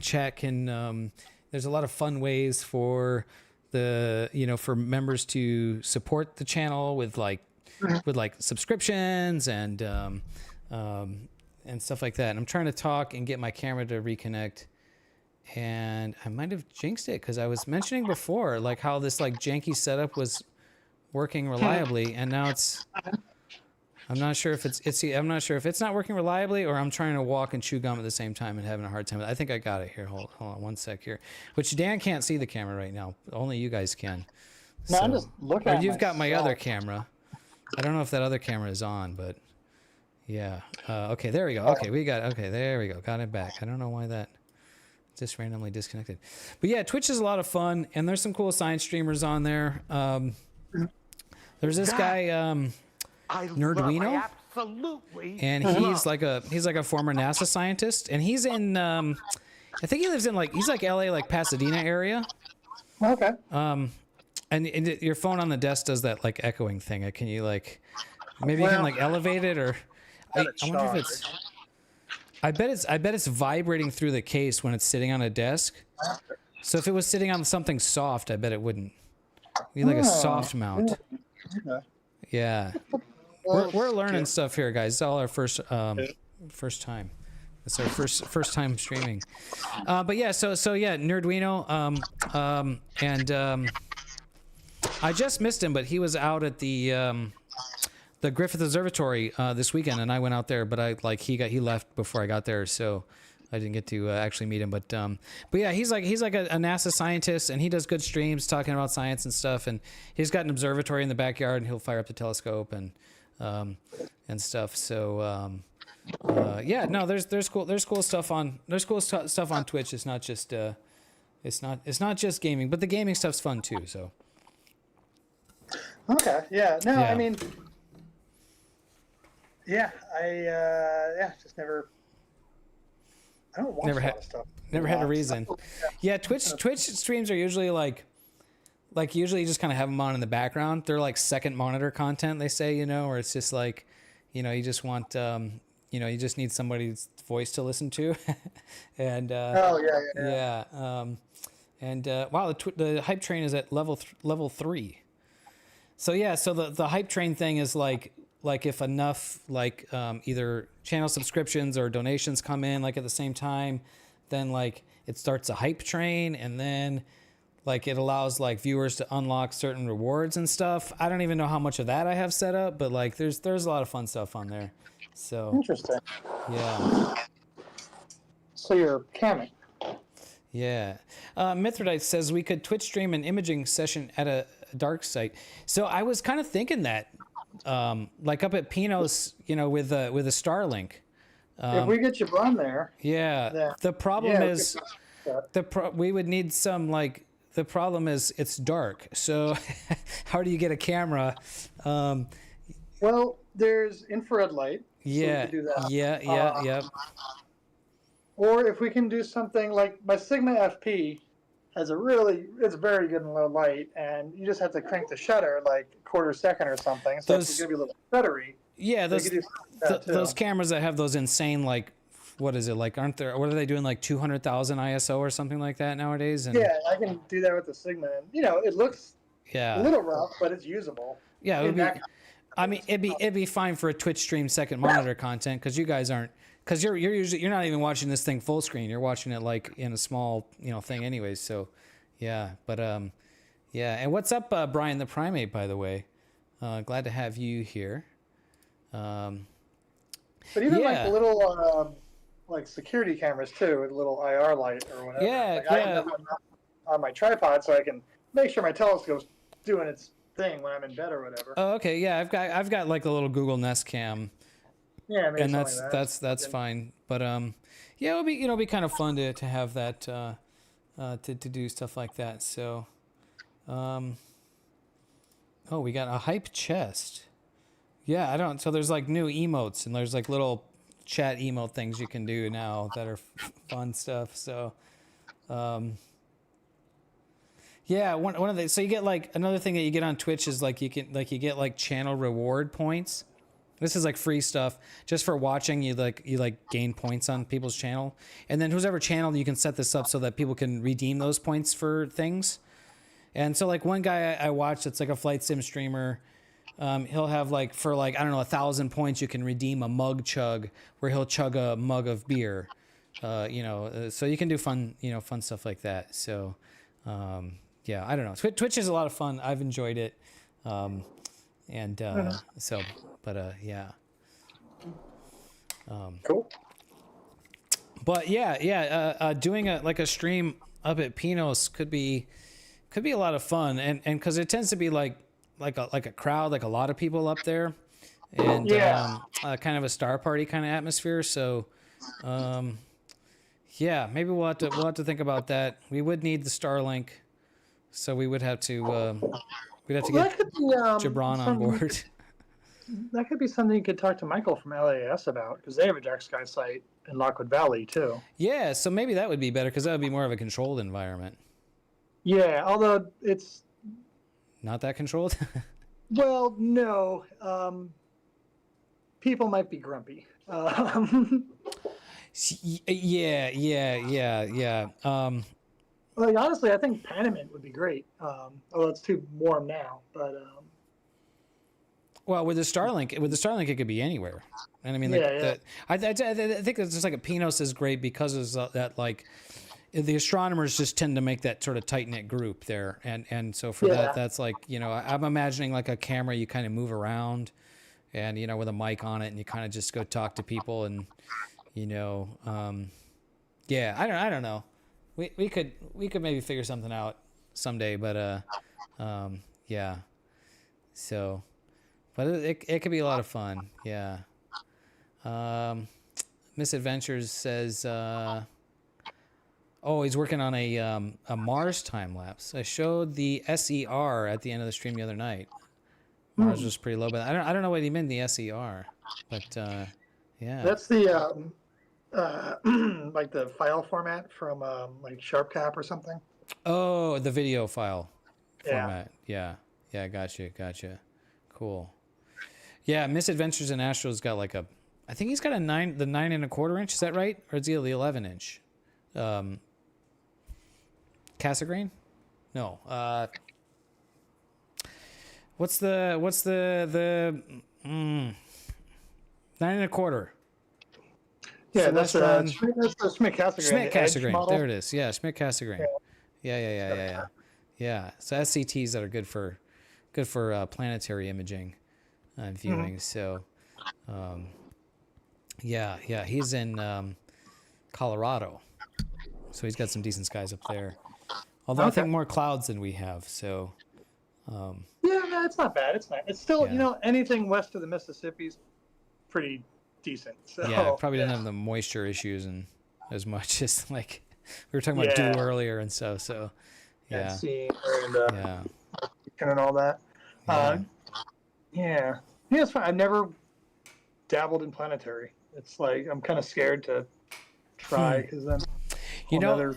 Speaker 3: chat can, there's a lot of fun ways for for members to support the channel with like subscriptions and stuff like that. And I'm trying to talk and get my camera to reconnect, and I might have jinxed it because I was mentioning before like how this like janky setup was working reliably, and now I'm not sure if I'm not sure if it's not working reliably or I'm trying to walk and chew gum at the same time and having a hard time. I think I got it here. Hold on one sec here. Which Dan can't see the camera right now. Only you guys can.
Speaker 5: No, I'm just looking at
Speaker 3: you've got my other camera. I don't know if that other camera is on, but yeah. Okay, there we go. Okay, there we go. Got it back. I don't know why that just randomly disconnected. But yeah, Twitch is a lot of fun, and there's some cool science streamers on there. There's this guy, Nerdwino, and he's like a former NASA scientist, and he's in I think he lives in he's like LA, like Pasadena area.
Speaker 5: Okay.
Speaker 3: And your phone on the desk does that like echoing thing. Can you like maybe you can like elevate it, or I wonder if it's I bet it's vibrating through the case when it's sitting on a desk. So if it was sitting on something soft, I bet it wouldn't. It'd be like a soft mount.
Speaker 5: Okay.
Speaker 3: Yeah. We're learning stuff here, guys. It's all our first time. It's our first time streaming. But yeah, so Nerdwino, and I just missed him, but he was out at the Griffith Observatory this weekend, and I went out there, but he left before I got there, so I didn't get to actually meet him. But yeah, he's like a NASA scientist, and he does good streams talking about science and stuff, and he's got an observatory in the backyard, and he'll fire up the telescope and stuff. So yeah, no, there's cool stuff on Twitch. It's not just It's not just gaming, but the gaming stuff's fun too. So
Speaker 5: Okay. Yeah. No,
Speaker 3: Yeah.
Speaker 5: I mean, yeah, just never. I don't watch
Speaker 3: Never
Speaker 5: a
Speaker 3: had-
Speaker 5: lot of stuff.
Speaker 3: never had a
Speaker 5: Lots.
Speaker 3: reason. Yeah, Twitch streams are usually like usually you just kind of have them on in the background. They're like second monitor content, they say, or it's just like, you just want, you just need somebody's voice to listen to. And
Speaker 5: Oh yeah.
Speaker 3: wow, the hype train is at level 3. So yeah, so the hype train thing is like if enough either channel subscriptions or donations come in like at the same time, then like it starts a hype train, and then like it allows like viewers to unlock certain rewards and stuff. I don't even know how much of that I have set up, but like there's a lot of fun stuff on there. So
Speaker 5: Interesting.
Speaker 3: yeah.
Speaker 5: So you're camming.
Speaker 3: Yeah. Mithridite says we could Twitch stream an imaging session at a dark site. So I was kind of thinking that, like up at Pinos, with a Starlink.
Speaker 5: If we get you on there.
Speaker 3: Yeah. The problem is
Speaker 5: Yeah.
Speaker 3: we would need some the problem is it's dark. So how do you get a camera?
Speaker 5: Well, there's infrared light. So we
Speaker 3: Yeah.
Speaker 5: could do that.
Speaker 3: Yeah.
Speaker 5: Or if we can do something like my Sigma FP has it's very good in low light, and you just have to crank the shutter like a quarter second or something. So it's going to be a little shuttery.
Speaker 3: Yeah,
Speaker 5: We could do something like that, too.
Speaker 3: those cameras that have those insane what is it aren't there? What are they doing 200,000 ISO or something like that nowadays? And
Speaker 5: Yeah, I can do that with the Sigma, and it looks a little rough, but it's usable.
Speaker 3: Yeah, it would be. I mean, it'd be fine for a Twitch stream second monitor content because you guys aren't. Because you're not even watching this thing full screen. You're watching it in a small thing anyways. So, yeah. But yeah. And what's up, Brian the Primate? By the way, glad to have you here.
Speaker 5: But even
Speaker 3: yeah.
Speaker 5: the little security cameras too, with a little IR light or whatever.
Speaker 3: Yeah,
Speaker 5: I have them on my tripod so I can make sure my telescope's doing its thing when I'm in bed or whatever.
Speaker 3: Oh, okay. Yeah, I've got a little Google Nest Cam.
Speaker 5: Yeah, maybe
Speaker 3: And
Speaker 5: something like that.
Speaker 3: that's fine. But yeah, it'll be kind of fun to have that to do stuff like that. So, oh, we got a hype chest. Yeah, I don't. So there's new emotes, and there's little chat emote things you can do now that are fun stuff. So, yeah, one of the so you get another thing that you get on Twitch is you get channel reward points. This is free stuff just for watching. You gain points on people's channel, and then whoever channel you can set this up so that people can redeem those points for things. And so one guy I watched, it's a flight sim streamer. He'll have for I don't know 1,000 points you can redeem a mug chug where he'll chug a mug of beer. So you can do fun stuff like that. So yeah, I don't know. Twitch is a lot of fun. I've enjoyed it. So. But yeah.
Speaker 5: Cool.
Speaker 3: But yeah. Doing a stream up at Pinos could be a lot of fun, and because it tends to be like a crowd, a lot of people up there, and kind of a star party kind of atmosphere. So, yeah, maybe we'll have to think about that. We would need the Starlink, so we would have to we'd have to get Gibran on board.
Speaker 5: That could be something you could talk to Michael from LAS about, because they have a dark sky site in Lockwood Valley too.
Speaker 3: Yeah, so maybe that would be better because that would be more of a controlled environment.
Speaker 5: Yeah, although it's
Speaker 3: not that controlled.
Speaker 5: Well, no. People might be grumpy.
Speaker 3: Yeah.
Speaker 5: Honestly, I think Panamint would be great. Although it's too warm now, but.
Speaker 3: Well, with the Starlink, it could be anywhere, and I mean, I think it's just a Pinos is great because of that. The astronomers just tend to make that sort of tight knit group there, and so for that, that's I'm imagining a camera you kind of move around, and with a mic on it, and you kind of just go talk to people, and yeah, I don't know, we could maybe figure something out someday, but yeah, so. But it could be a lot of fun, yeah. Misadventures says, Oh, he's working on a Mars time lapse. I showed the SER at the end of the stream the other night. Mars was pretty low, but I don't know what he meant the SER, but yeah.
Speaker 5: That's the like the file format from like SharpCap or something.
Speaker 3: Oh, the video file
Speaker 5: Yeah.
Speaker 3: format. Yeah. Yeah, gotcha. Cool. Yeah, Misadventures in Astro's got like I think he's got the 9¼ inch, is that right? Or is he the 11 inch? Cassegrain? No. What's the 9¼
Speaker 5: Yeah, that's the
Speaker 3: Celestron.
Speaker 5: Schmidt Cassegrain.
Speaker 3: Schmidt
Speaker 5: the Edge
Speaker 3: Cassegrain.
Speaker 5: model.
Speaker 3: There it is. Yeah, Schmidt Cassegrain. Yeah. So SCTs that are good for planetary imaging and viewing. So, yeah. He's in Colorado, so he's got some decent skies up there. Although I think more clouds than we have. So,
Speaker 5: Yeah, no, it's not bad. It's not. It's still,
Speaker 3: Yeah.
Speaker 5: anything west of the Mississippi's pretty decent. So,
Speaker 3: yeah, probably doesn't have the moisture issues and as much as like we were talking about dew earlier and stuff. So, yeah,
Speaker 5: And seeing and
Speaker 3: yeah.
Speaker 5: and all that.
Speaker 3: Yeah.
Speaker 5: Yeah, it's fine. I've never dabbled in planetary. It's like I'm kind of scared to try because then another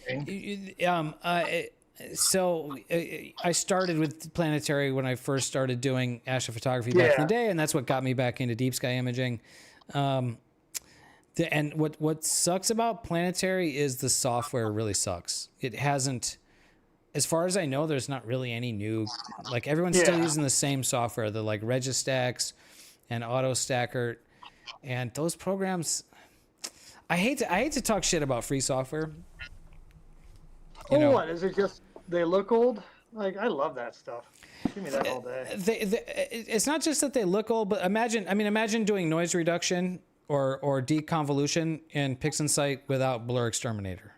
Speaker 5: thing.
Speaker 3: So I started with planetary when I first started doing astrophotography back in the day, and that's what got me back into deep sky imaging. And what sucks about planetary is the software really sucks. It hasn't, as far as I know, there's not really any new, like everyone's still using the same software, the like Registax and AutoStacker, and those programs. I hate to talk shit about free software.
Speaker 5: What is it? Just they look old? Like I love that stuff. Give me that all day.
Speaker 3: It's not just that they look old, but imagine doing noise reduction or deconvolution in PixInsight without Blur Exterminator.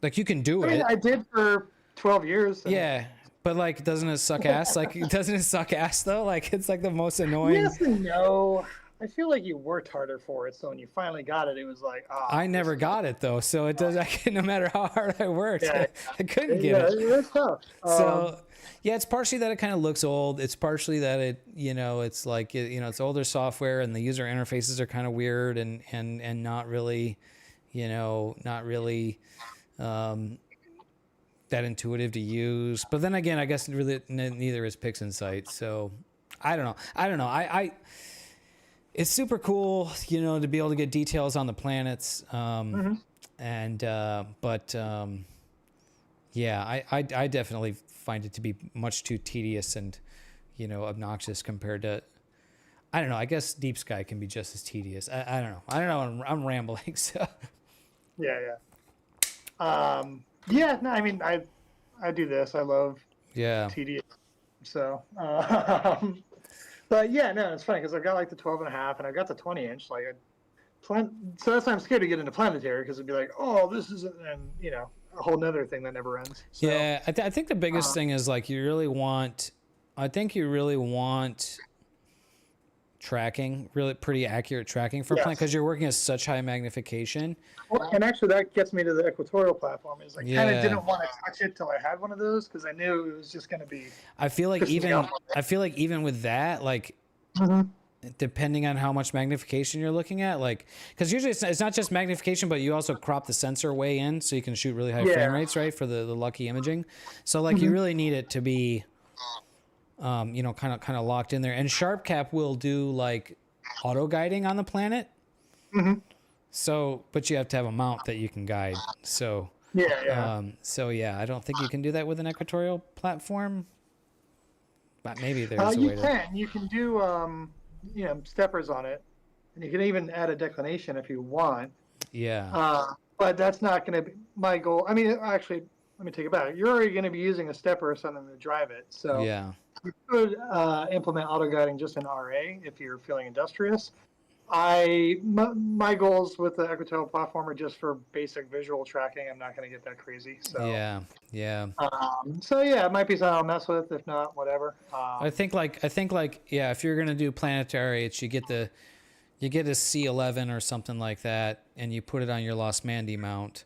Speaker 3: Like you can do it.
Speaker 5: I did for 12 years.
Speaker 3: Yeah, but like, doesn't it suck ass? Like, doesn't it suck ass though? Like, it's like the most annoying.
Speaker 5: Yes and no. I feel like you worked harder for it, so when you finally got it, it was like,
Speaker 3: I never got it though, so it does. No matter how hard I worked, I couldn't get it.
Speaker 5: It's tough.
Speaker 3: So, yeah, it's partially that it kind of looks old. It's partially that it, it's like, it's older software and the user interfaces are kind of weird and not really, that intuitive to use. But then again, I guess really neither is PixInsight. So I don't know. It's super cool, to be able to get details on the planets. Yeah, I definitely find it to be much too tedious and, obnoxious compared to, I don't know. I guess deep sky can be just as tedious. I don't know. I'm rambling. So.
Speaker 5: Yeah. No, I mean, I do this. I love tedious. So, but yeah, no, it's funny because I've got like the 12.5 and I've got the 20-inch. Like, so that's why I'm scared to get into planetary because it'd be like, oh, this is, and a whole nother thing that never ends. So,
Speaker 3: yeah, I think the biggest thing is like you really want tracking, really pretty accurate tracking for planet because you're working at such high magnification.
Speaker 5: Well, and actually that gets me to the equatorial platform. Is I kind of didn't want to touch it till I had one of those because I knew it was just going to be.
Speaker 3: I feel like even with that, like depending on how much magnification you're looking at, like because usually it's not just magnification, but you also crop the sensor way in so you can shoot really high frame rates, right, for the lucky imaging. So like you really need it to be. Kind of locked in there, and SharpCap will do like auto guiding on the planet. So, but you have to have a mount that you can guide. So, I don't think you can do that with an equatorial platform. But maybe there's a way
Speaker 5: You can do steppers on it, and you can even add a declination if you want.
Speaker 3: Yeah.
Speaker 5: But that's not going to be my goal. I mean, actually, let me take it back. You're already going to be using a stepper or something to drive it. So you could implement auto guiding just in RA if you're feeling industrious. My goals with the equatorial platform are just for basic visual tracking. I'm not going to get that crazy. So it might be something I'll mess with. If not, whatever.
Speaker 3: I think if you're going to do planetary, you get a C11 or something like that, and you put it on your Lost Mandy mount.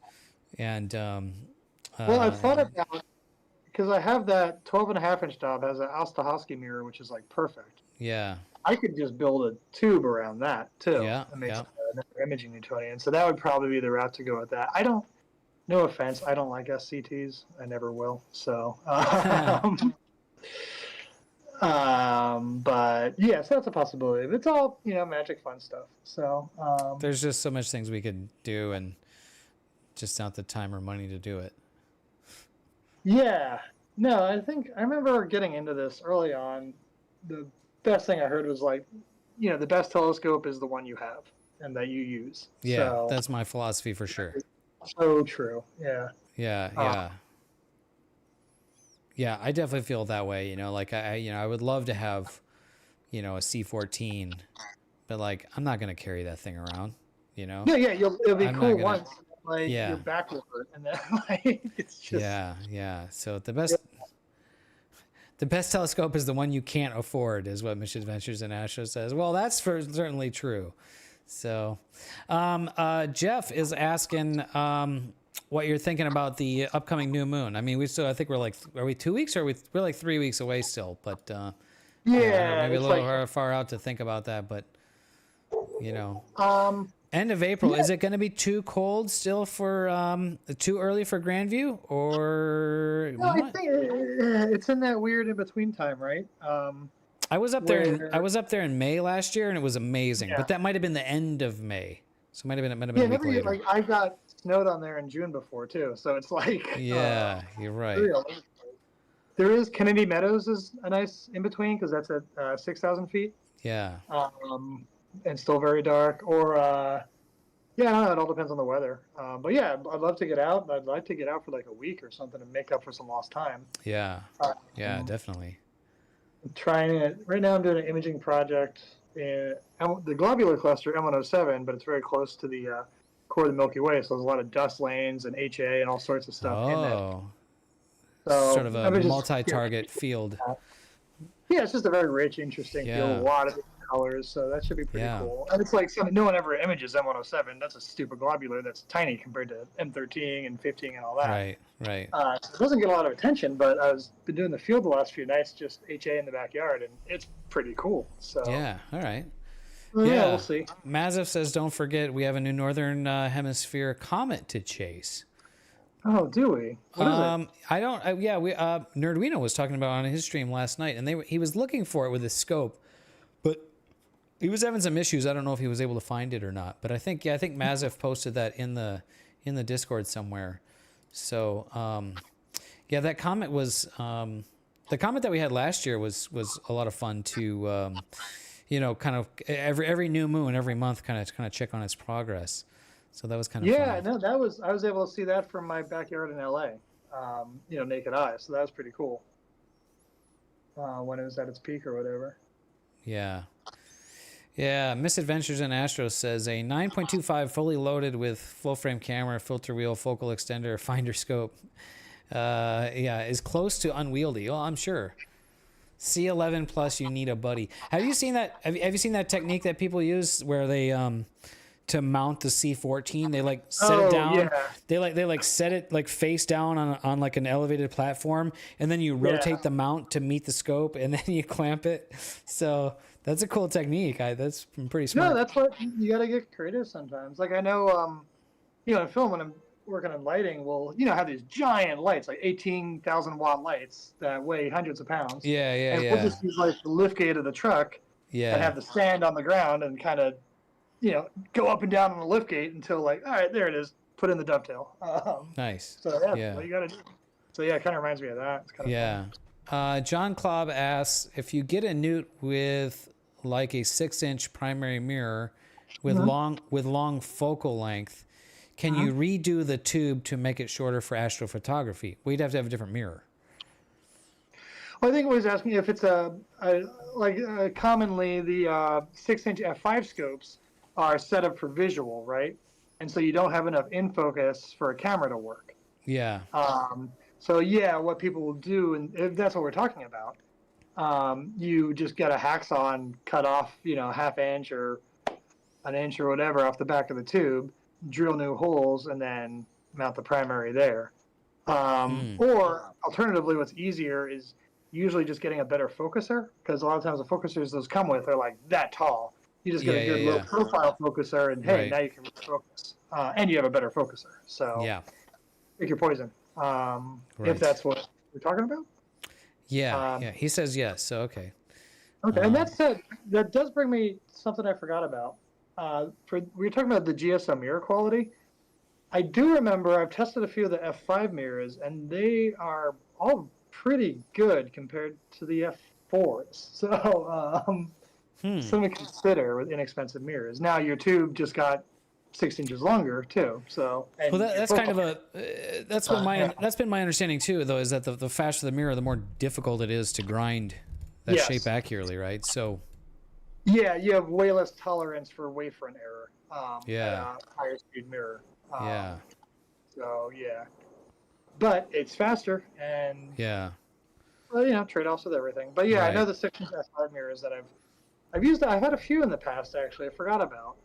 Speaker 3: And
Speaker 5: Well, I've thought about, because I have that 12.5-inch job has an Astrophtotgraphy mirror, which is like perfect.
Speaker 3: yeah,
Speaker 5: I could just build a tube around that too.
Speaker 3: Yeah,
Speaker 5: And make
Speaker 3: yeah.
Speaker 5: another imaging Newtonian. So that would probably be the route to go with that. I don't. No offense, I don't like SCTs. I never will. So, but yes, that's a possibility. It's all magic fun stuff. So
Speaker 3: there's just so much things we could do, and just not the time or money to do it.
Speaker 5: yeah, no, I think I remember getting into this early on. The best thing I heard was like, the best telescope is the one you have and that you use.
Speaker 3: Yeah,
Speaker 5: So,
Speaker 3: that's my philosophy for sure.
Speaker 5: so true. Yeah.
Speaker 3: Yeah. Yeah, I definitely feel that way. Like I would love to have, a C14, but like I'm not gonna carry that thing around.
Speaker 5: Yeah, it'll be
Speaker 3: I'm not
Speaker 5: cool
Speaker 3: gonna-
Speaker 5: once. Like
Speaker 3: Yeah.
Speaker 5: your back will hurt, and then like it's just
Speaker 3: Yeah. So the best telescope is the one you can't afford, is what Misadventures in Astro says. Well, that's certainly true. So, Jeff is asking what you're thinking about the upcoming new moon. I mean, I think are we 2 weeks or we're like 3 weeks away still, but maybe a
Speaker 5: it's
Speaker 3: little far out to think about that, but
Speaker 5: Um,
Speaker 3: end of April. Is it going to be too cold still for too early for Grandview, or
Speaker 5: no, I think it's in that weird in between time, right?
Speaker 3: I was up there.
Speaker 5: Where-
Speaker 3: I was up there in May last year, and it was amazing.
Speaker 5: Yeah.
Speaker 3: But that might have been the end of May, so it might have been
Speaker 5: Yeah,
Speaker 3: a week
Speaker 5: every year,
Speaker 3: later.
Speaker 5: like I got snowed on there in June before too, so it's like
Speaker 3: Yeah, you're right.
Speaker 5: real. There is Kennedy Meadows is a nice in between because that's at 6,000 feet,
Speaker 3: Yeah,
Speaker 5: and still very dark. Or yeah, I don't know, it all depends on the weather. But yeah, I'd love to get out. I'd like to get out for like a week or something and make up for some lost time.
Speaker 3: yeah, definitely.
Speaker 5: I'm trying it right now. I'm doing an imaging project in the globular cluster M107, but it's very close to the core of the Milky Way, so there's a lot of dust lanes and HA and all sorts of stuff in that.
Speaker 3: Oh,
Speaker 5: So
Speaker 3: sort of a
Speaker 5: I mean, just-
Speaker 3: multi-target field.
Speaker 5: Yeah, it's just a very rich, interesting
Speaker 3: Yeah.
Speaker 5: field, a lot of different colors, so that should be pretty
Speaker 3: Yeah.
Speaker 5: cool. And it's like no one ever images M107. That's a stupid globular that's tiny compared to M13 and 15 and all that.
Speaker 3: Right.
Speaker 5: So it doesn't get a lot of attention, but I've been doing the field the last few nights, just HA in the backyard, and it's pretty cool. So
Speaker 3: Yeah. All right.
Speaker 5: well, yeah, we'll see.
Speaker 3: Mazif says, "Don't forget, we have a new northern hemisphere comet to chase."
Speaker 5: Oh, do we? What is it?
Speaker 3: I don't. We Nerdwino was talking about it on his stream last night, and he was looking for it with his scope, but he was having some issues. I don't know if he was able to find it or not. But I think Mazif posted that in the Discord somewhere. So that comet was the comet that we had last year was a lot of fun to kind of every new moon every month kind of check on its progress. So that was kind of
Speaker 5: Yeah,
Speaker 3: fun.
Speaker 5: no, I was able to see that from my backyard in LA, naked eye. So that was pretty cool. When it was at its peak or whatever.
Speaker 3: Yeah. Misadventures in Astro says a 9.25 fully loaded with full frame camera, filter wheel, focal extender, finder scope. Is close to unwieldy. Oh, I'm sure. C11 plus, you need a buddy. Have you seen that? Have you seen that technique that people use where they to mount the C14, they like set it down.
Speaker 5: Yeah.
Speaker 3: They like set it like face down on like an elevated platform, and then you rotate the mount to meet the scope, and then you clamp it. So that's a cool technique. That's pretty smart.
Speaker 5: No, that's what you got to get creative sometimes. Like I know, in film when I'm working on lighting, we'll have these giant lights, like 18,000 watt lights that weigh hundreds of pounds. And we'll just use like the lift gate of the truck and have the stand on the ground and kind of go up and down on the lift gate until like, all right, there it is. Put in the dovetail.
Speaker 3: Nice.
Speaker 5: So that's what you got to do. So yeah, it kind of reminds me of that. It's kind of
Speaker 3: John Klobb asks, if you get a Newt with like a 6-inch primary mirror with long focal length, can you redo the tube to make it shorter for astrophotography? We'd have to have a different mirror.
Speaker 5: Well, I think it was asking if it's commonly the 6-inch f5 scopes are set up for visual, right? And so you don't have enough in focus for a camera to work.
Speaker 3: Yeah.
Speaker 5: So yeah, what people will do, and if that's what we're talking about, you just get a hacksaw and cut off, ½ inch or an inch or whatever off the back of the tube, drill new holes, and then mount the primary there. Or alternatively, what's easier is usually just getting a better focuser, because a lot of times the focusers those come with are like that tall. You just get a good low profile focuser, and hey, now you can focus, and you have a better focuser. So pick your poison. If that's what we're talking about.
Speaker 3: Yeah, he says yes. So okay.
Speaker 5: Okay, and that said, that does bring me something I forgot about. We were talking about the GSO mirror quality. I do remember I've tested a few of the F5 mirrors, and they are all pretty good compared to the F4s. So something to consider with inexpensive mirrors. Now your tube just got 6 inches longer too. So
Speaker 3: well, that's kind of a that's been my understanding too, though, is that the faster the mirror, the more difficult it is to grind that shape accurately, right? So
Speaker 5: yeah, you have way less tolerance for wavefront error. Higher speed mirror. So yeah, but it's faster and well, trade-offs with everything. But yeah, I know the 6-inch F5 mirrors that I've used. I've had a few in the past actually. I forgot about.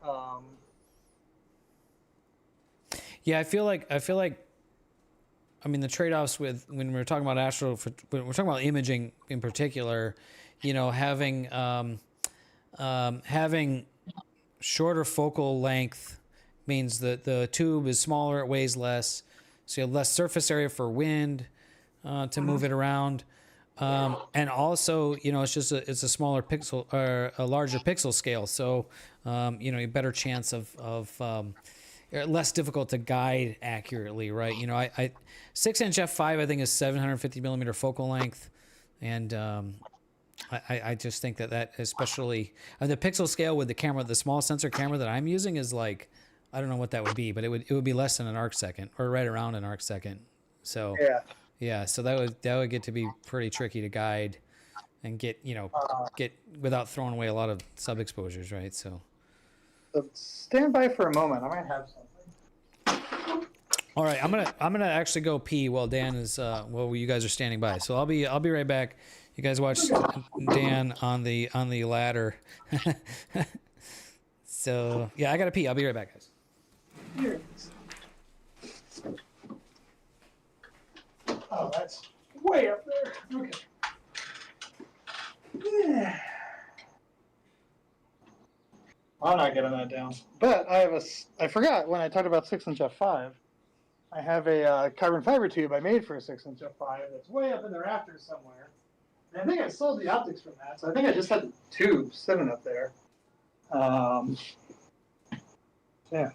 Speaker 3: Yeah, I feel like I mean the trade-offs with when we're talking about when we're talking about imaging in particular, having shorter focal length means that the tube is smaller, it weighs less, so you have less surface area for wind to move it around, and also it's a smaller pixel or a larger pixel scale, so a better chance of less difficult to guide accurately, right? I 6-inch f5 I think is 750 millimeter focal length, and I just think that especially the pixel scale with the small sensor camera that I'm using is like, I don't know what that would be, but it would be less than an arc second, or right around an arc second. So so that would get to be pretty tricky to guide and get without throwing away a lot of sub exposures, right? So
Speaker 5: stand by for a moment. I might have something.
Speaker 3: All right, I'm gonna actually go pee while Dan is while you guys are standing by. So I'll be right back. You guys watch Dan on the ladder. So yeah, I gotta pee. I'll be right back, guys.
Speaker 5: Here. Oh, that's way up there. Okay. Yeah. I'm not getting that down. But I forgot when I talked about 6-inch f5, I have a carbon fiber tube I made for a 6-inch f5 that's way up in the rafters somewhere. And I think I sold the optics from that, so I think I just had the tube sitting up there. Yeah.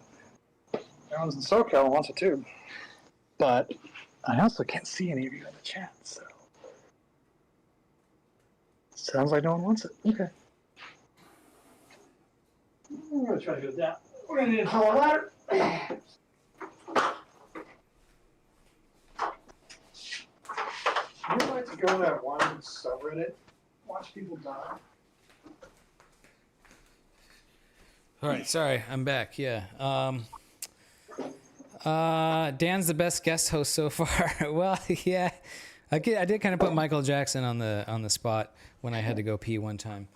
Speaker 5: Everyone's in SoCal and wants a tube. But I also can't see any of you in the chat, so. Sounds like no one wants it. Okay. I'm going to try to do that. We're going to need a taller ladder. I'd like to go to that one subreddit, watch people die.
Speaker 3: All right, sorry, I'm back. Yeah. Dan's the best guest host so far. Well, yeah, I did kind of put Michael Jackson on the spot when I had to go pee one time.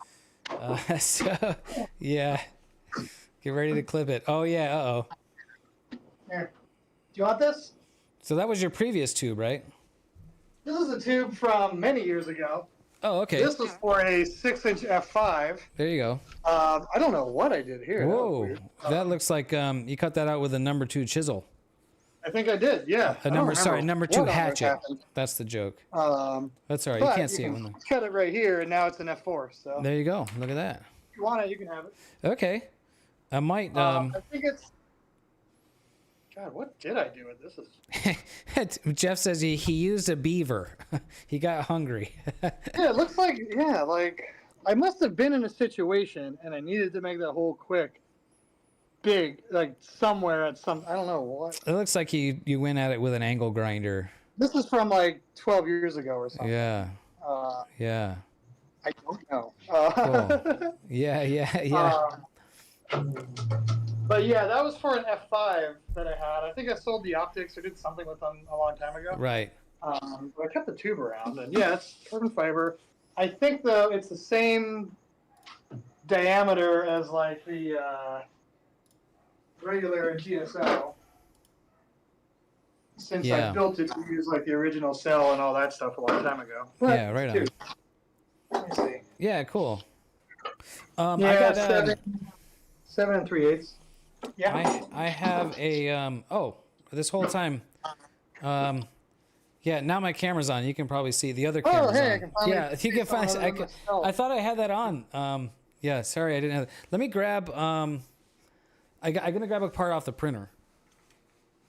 Speaker 3: So yeah, get ready to clip it. Oh yeah, uh-oh.
Speaker 5: Here, do you want this?
Speaker 3: So that was your previous tube, right?
Speaker 5: This is a tube from many years ago.
Speaker 3: Oh, okay.
Speaker 5: This was for a 6-inch f5.
Speaker 3: There you go.
Speaker 5: I don't know what I did here.
Speaker 3: Whoa, that looks like you cut that out with a number 2 chisel.
Speaker 5: I think I did, yeah.
Speaker 3: Number 2 hatchet. That's the joke. That's all right. You can't see it.
Speaker 5: Cut it right here, and now it's an f4. So
Speaker 3: there you go. Look at that.
Speaker 5: If you want it, you can have it.
Speaker 3: Okay. I might.
Speaker 5: I think it's. God, what did I do with this?
Speaker 3: Jeff says he used a beaver. He got hungry.
Speaker 5: Yeah, it looks like I must have been in a situation and I needed to make that hole quick, big, like somewhere at some, I don't know what.
Speaker 3: It looks like you went at it with an angle grinder.
Speaker 5: This is from like 12 years ago or something.
Speaker 3: Yeah.
Speaker 5: Yeah. I don't know.
Speaker 3: Cool. Yeah.
Speaker 5: But yeah, that was for an F5 that I had. I think I sold the optics or did something with them a long time ago.
Speaker 3: Right.
Speaker 5: But I kept the tube around, and yeah, it's carbon fiber. I think though it's the same diameter as like the regular GSO. since
Speaker 3: Yeah.
Speaker 5: I built it to use like the original cell and all that stuff a long time ago. But,
Speaker 3: Yeah, right on.
Speaker 5: dude, let me see.
Speaker 3: Yeah, cool. I
Speaker 5: Yeah,
Speaker 3: got
Speaker 5: seven and 3/8. Yeah.
Speaker 3: I have a this whole time yeah, now my camera's on. You can probably see the other camera's
Speaker 5: hey, I
Speaker 3: on.
Speaker 5: can finally
Speaker 3: Yeah, if you can
Speaker 5: see
Speaker 3: find
Speaker 5: some of them myself.
Speaker 3: I thought I had that on. Yeah, sorry I didn't have it. Let me grab I'm gonna grab a part off the printer.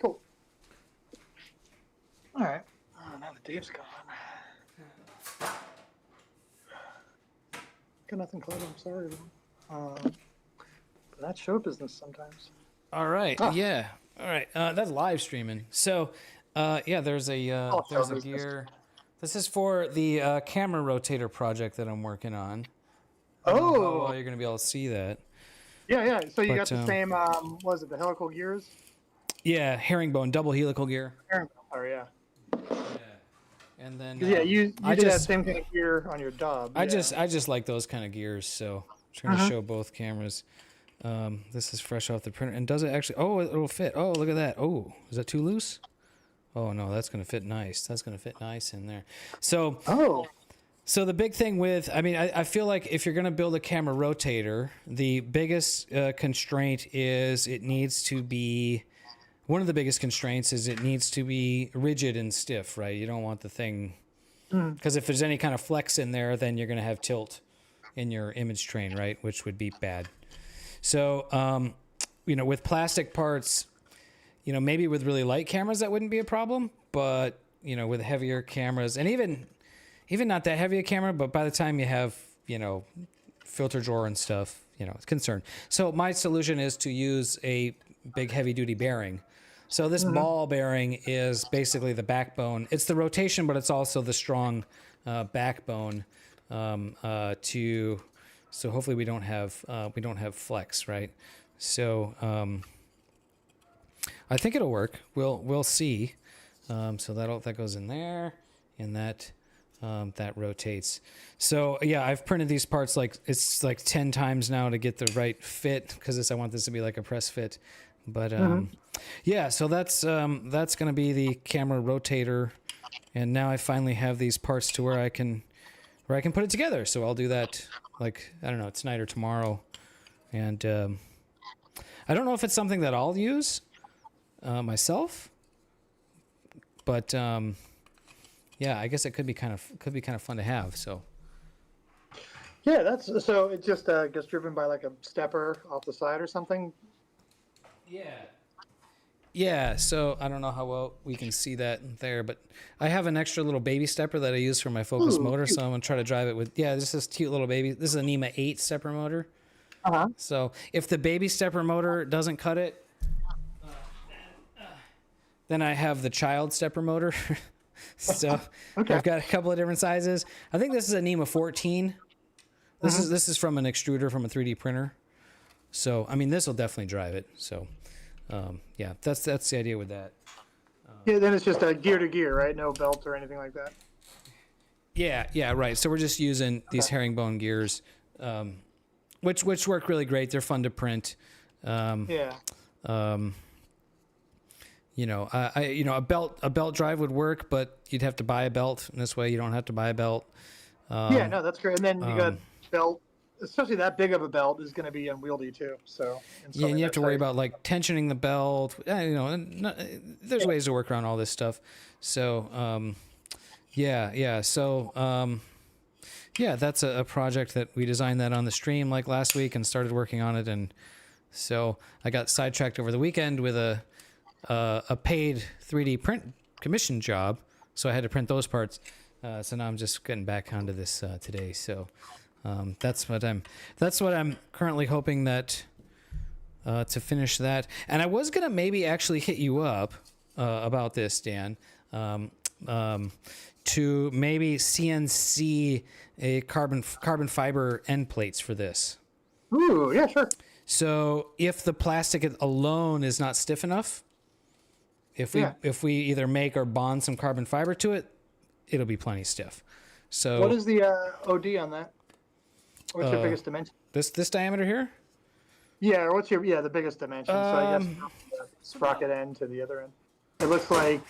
Speaker 5: Cool. All right. Oh, now the Dave's gone. Got nothing clever. I'm sorry. But that's show business sometimes.
Speaker 3: All right. Yeah. All right. That's live streaming. So, yeah, there's a gear. This is for the camera rotator project that I'm working on.
Speaker 5: Oh,
Speaker 3: You're gonna be able to see that.
Speaker 5: yeah. So you got
Speaker 3: But,
Speaker 5: the same. Was it the helical gears?
Speaker 3: Yeah, herringbone, double helical gear.
Speaker 5: Oh, yeah.
Speaker 3: And then
Speaker 5: Yeah, you
Speaker 3: I
Speaker 5: did that
Speaker 3: just
Speaker 5: same kind of gear on your Dub.
Speaker 3: I
Speaker 5: yeah.
Speaker 3: just like those kind of gears, so I'm trying to show both cameras. This is fresh off the printer, and does it actually? Oh, it'll fit. Oh, look at that. Oh, is that too loose? Oh no, that's gonna fit nice. That's gonna fit nice in there. So so the big thing with, I mean, I feel like if you're gonna build a camera rotator, the biggest constraint is it needs to be. One of the biggest constraints is it needs to be rigid and stiff, right? You don't want the thing, because if there's any kind of flex in there, then you're going to have tilt in your image train, right? Which would be bad. So, you know, with plastic parts, you know, maybe with really light cameras, that wouldn't be a problem. But, you know, with heavier cameras, and even not that heavy a camera, but by the time you have, you know, filter drawer and stuff, you know, it's concerned. So my solution is to use a big heavy duty bearing. So this ball bearing is basically the backbone. It's the rotation, but it's also the strong backbone so hopefully we don't have flex, right? So I think it'll work. We'll see. So that goes in there, and that rotates. So yeah, I've printed these parts it's like 10 times now to get the right fit, because I want this to be like a press fit. But yeah, so that's going to be the camera rotator, and now I finally have these parts to where I can put it together. So I'll do that, like, I don't know, tonight or tomorrow. And I don't know if it's something that I'll use myself, but yeah, I guess it could be kind of fun to have. So
Speaker 5: Yeah, so it just gets driven by like a stepper off the side or something.
Speaker 3: Yeah, so I don't know how well we can see that there, but I have an extra little baby stepper that I use for my focus motor, so I'm going to try to drive it with, this is cute little baby. This is a NEMA 8 stepper motor. So if the baby stepper motor doesn't cut it, then I have the child stepper motor. So I've got a couple of different sizes. I think this is a NEMA 14. This is from an extruder from a 3D printer. So, I mean, this will definitely drive it. So, yeah, that's the idea with that.
Speaker 5: Yeah, then it's just a gear to gear, right? No belt or anything like that.
Speaker 3: Yeah, right. So we're just using these herringbone gears, which work really great. They're fun to print. You know, a belt drive would work, but you'd have to buy a belt. And this way, you don't have to buy a belt.
Speaker 5: Yeah, no, that's great. And then you got belt. Especially that big of a belt is going to be unwieldy too. So
Speaker 3: yeah, and you have to worry about like tensioning the belt. You know, there's ways to work around all this stuff. So yeah. So yeah, that's a project that we designed that on the stream like last week and started working on it, and so I got sidetracked over the weekend with a paid 3D print commission job, so I had to print those parts. So now I'm just getting back onto this today. So. That's what I'm currently hoping that to finish that. And I was gonna maybe actually hit you up about this, Dan, to maybe CNC a carbon fiber end plates for this.
Speaker 5: Ooh, yeah, sure.
Speaker 3: So if the plastic alone is not stiff enough, if we either make or bond some carbon fiber to it, it'll be plenty stiff. So
Speaker 5: what is the OD on that? What's your biggest dimension?
Speaker 3: This diameter here?
Speaker 5: Yeah, or what's the biggest dimension? So I guess sprocket end to the other end. It looks like,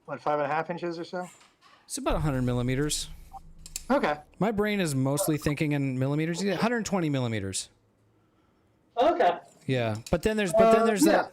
Speaker 5: what, 5.5 inches or so?
Speaker 3: It's about 100 millimeters.
Speaker 5: Okay.
Speaker 3: My brain is mostly thinking in millimeters. Yeah, 120 millimeters.
Speaker 5: Okay.
Speaker 3: Yeah, but then there's that.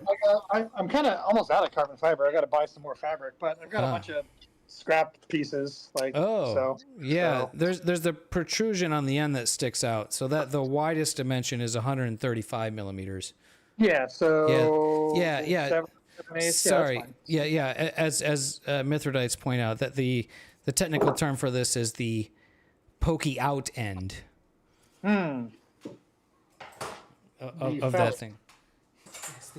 Speaker 5: I'm kind of almost out of carbon fiber. I got to buy some more fabric, but I've got a
Speaker 3: Huh.
Speaker 5: bunch of scrap pieces. Like,
Speaker 3: Oh,
Speaker 5: so,
Speaker 3: yeah.
Speaker 5: so-
Speaker 3: There's the protrusion on the end that sticks out. So that the widest dimension is 135 millimeters.
Speaker 5: Yeah. So.
Speaker 3: Yeah.
Speaker 5: 7/8,
Speaker 3: Sorry.
Speaker 5: that's fine.
Speaker 3: Yeah. As Mithradites point out, that the technical term for this is the pokey out end of that thing. It's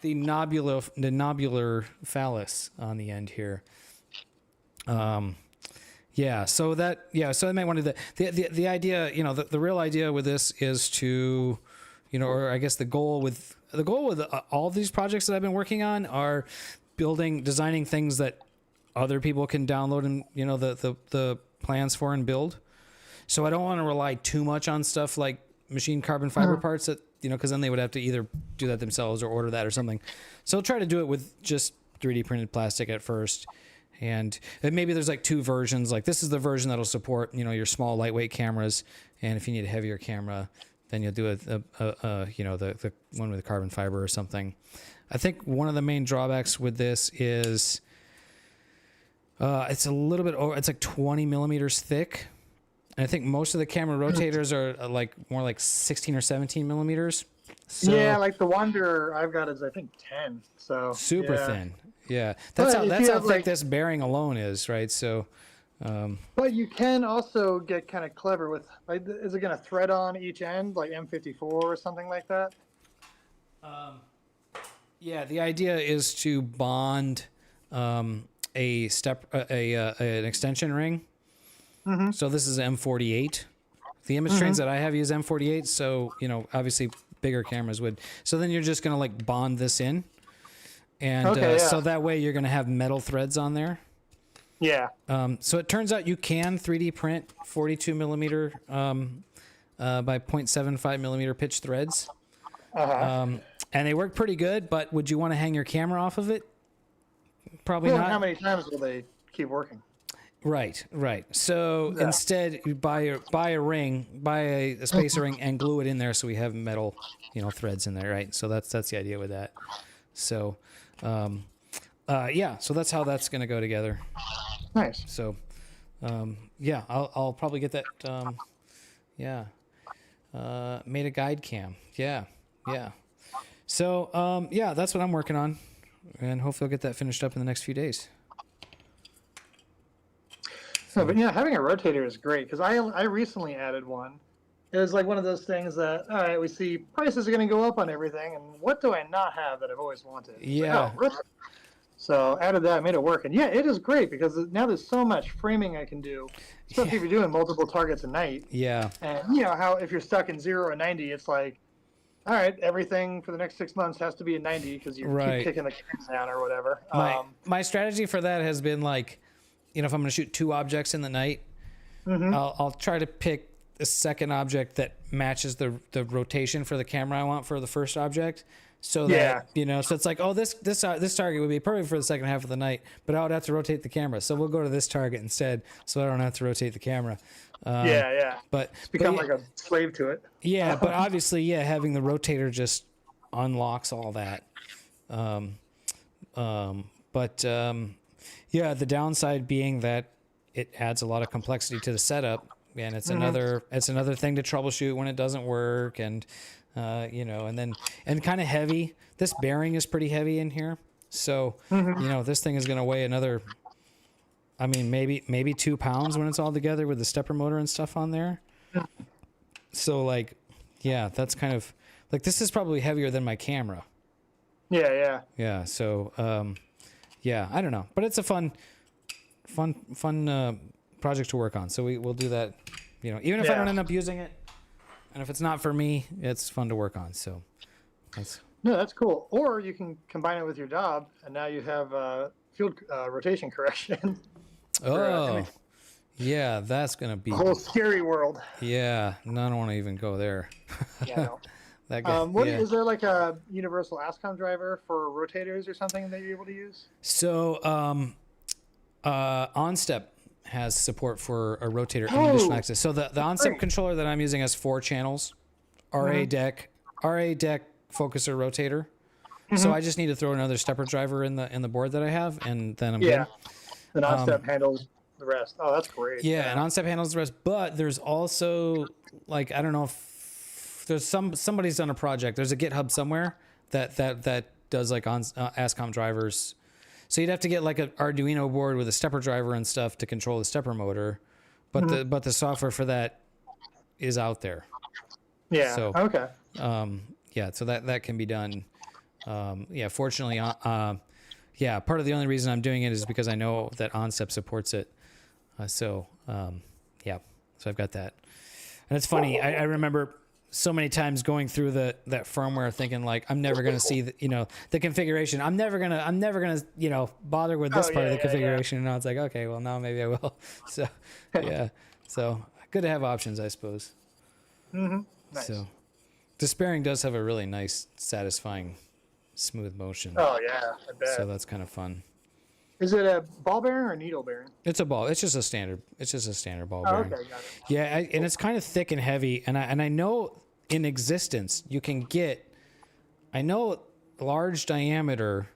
Speaker 3: the nobular phallus on the end here. So they might want to do the idea, the real idea with this is to, or I guess the goal with all of these projects that I've been working on are designing things that other people can download and, the plans for and build. So I don't want to rely too much on stuff like machine carbon fiber parts that, because then they would have to either do that themselves or order that or something. So I'll try to do it with just 3D printed plastic at first. And maybe there's like two versions. Like this is the version that'll support, your small lightweight cameras. And if you need a heavier camera, then you'll do the one with the carbon fiber or something. I think one of the main drawbacks with this is it's a little bit over. It's like 20 millimeters thick. And I think most of the camera rotators are like more like 16 or 17 millimeters. So
Speaker 5: yeah, like the Wonder I've got is I think 10. So
Speaker 3: super
Speaker 5: yeah.
Speaker 3: thin. Yeah, that's
Speaker 5: But if
Speaker 3: how
Speaker 5: you have,
Speaker 3: thick
Speaker 5: like-
Speaker 3: this bearing alone is, right? So,
Speaker 5: But you can also get kind of clever with, like, is it going to thread on each end, like M54 or something like that?
Speaker 3: yeah, the idea is to bond an extension ring. So this is M48. The image trains that I have use M48, so obviously bigger cameras would. So then you're just going to like bond this in, and
Speaker 5: Okay, yeah.
Speaker 3: so that way you're going to have metal threads on there.
Speaker 5: Yeah.
Speaker 3: So it turns out you can 3D print 42 millimeter by 0.75 millimeter pitch threads. And they work pretty good, but would you want to hang your camera off of it? Probably
Speaker 5: Well,
Speaker 3: not.
Speaker 5: how many times will they keep working?
Speaker 3: Right. So instead, you buy a ring, buy a spacer ring, and glue it in there so we have metal, threads in there, right? So that's the idea with that. So, so that's how that's going to go together.
Speaker 5: Nice.
Speaker 3: So, I'll probably get that. Made a guide cam. Yeah. So, that's what I'm working on, and hopefully I'll get that finished up in the next few days.
Speaker 5: No, but having a rotator is great because I recently added one. It was like one of those things that, all right, we see prices are going to go up on everything, and what do I not have that I've always wanted? It's
Speaker 3: Yeah.
Speaker 5: like, oh, rotator. So added that, made it work, and it is great because now there's so much framing I can do, especially if you're doing multiple targets a night.
Speaker 3: Yeah.
Speaker 5: And how if you're stuck in 0 and 90, it's like, all right, everything for the next 6 months has to be in 90 because you
Speaker 3: Right.
Speaker 5: keep kicking the cans down or whatever.
Speaker 3: My strategy for that has been like, if I'm going to shoot 2 objects in the night, I'll try to pick a second object that matches the rotation for the camera I want for the first object. So that, so it's like, oh, this target would be perfect for the second half of the night, but I would have to rotate the camera. So we'll go to this target instead, so I don't have to rotate the camera. But
Speaker 5: Become like a slave to it.
Speaker 3: Yeah, but obviously, having the rotator just unlocks all that. The downside being that it adds a lot of complexity to the setup, and it's another thing to troubleshoot when it doesn't work, and and kind of heavy. This bearing is pretty heavy in here, so this thing is going to weigh another. I mean, maybe 2 pounds when it's all together with the stepper motor and stuff on there. So that's kind of like, this is probably heavier than my camera.
Speaker 5: Yeah.
Speaker 3: Yeah. So, I don't know, but it's a fun project to work on. So we'll do that, even if I don't end up using it, and if it's not for me, it's fun to work on. So
Speaker 5: that's cool. Or you can combine it with your job, and now you have field rotation correction.
Speaker 3: Yeah, that's gonna be
Speaker 5: A whole scary world.
Speaker 3: Yeah, no, I don't want to even go there.
Speaker 5: Yeah, no.
Speaker 3: That guy.
Speaker 5: What
Speaker 3: yeah.
Speaker 5: is there like a universal ASCOM driver for rotators or something that you're able to use?
Speaker 3: So OnStep has support for a rotator and additional axis. So the OnStep
Speaker 5: great.
Speaker 3: controller that I'm using has 4 channels: RA deck, focuser, rotator. So I just need to throw another stepper driver in the board that I have, and then I'm good.
Speaker 5: The non-step handles the rest. Oh, that's great.
Speaker 3: Yeah, and OnStep handles the rest. But there's also, like, I don't know if there's somebody's done a project. There's a GitHub somewhere that does like ASCOM drivers. So you'd have to get like an Arduino board with a stepper driver and stuff to control the stepper motor, but the software for that is out there.
Speaker 5: Yeah.
Speaker 3: So,
Speaker 5: okay.
Speaker 3: Yeah, so that can be done. Yeah, fortunately, yeah, part of the only reason I'm doing it is because I know that OnStep supports it. Yeah, so I've got that. And it's funny, I remember so many times going through that firmware thinking like, I'm never going to see the configuration. I'm never going to, bother with this part of the configuration. And now it's like, okay, well now maybe I will. So yeah, so good to have options, I suppose.
Speaker 5: Mm-hmm. Nice.
Speaker 3: So the bearing does have a really nice, satisfying, smooth motion.
Speaker 5: Oh yeah, I bet.
Speaker 3: So that's kind of fun.
Speaker 5: Is it a ball bearing or needle bearing?
Speaker 3: It's a ball. It's just a standard ball
Speaker 5: Oh,
Speaker 3: bearing.
Speaker 5: okay, got it.
Speaker 3: Yeah, and it's kind of thick and heavy. And I know in existence you can get, I know large diameter,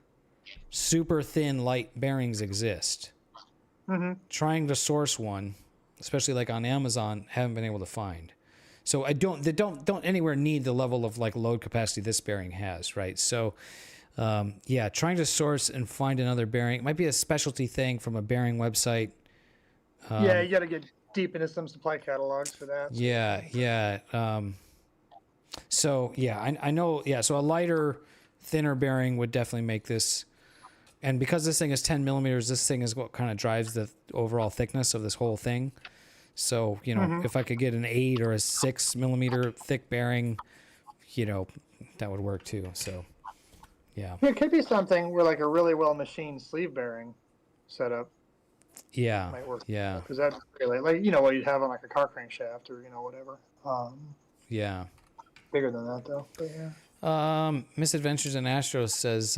Speaker 3: super thin light bearings exist.
Speaker 5: Mm-hmm.
Speaker 3: Trying to source one, especially like on Amazon, haven't been able to find. So they don't anywhere need the level of like load capacity this bearing has, right? So yeah, trying to source and find another bearing, it might be a specialty thing from a bearing website.
Speaker 5: Yeah, you got to get deep into some supply catalogs for that.
Speaker 3: Yeah. So yeah, I know. Yeah, so a lighter, thinner bearing would definitely make this. And because this thing is 10 millimeters, this thing is what kind of drives the overall thickness of this whole thing. So, if I could get an 8 or a 6 millimeter thick bearing, that would work too. So, yeah.
Speaker 5: It could be something where like a really well machined sleeve bearing setup
Speaker 3: Yeah.
Speaker 5: might work.
Speaker 3: Yeah.
Speaker 5: Because that's really like what you'd have on like a car crankshaft or whatever.
Speaker 3: Yeah.
Speaker 5: Bigger than that though. But yeah.
Speaker 3: Misadventures in Astro says,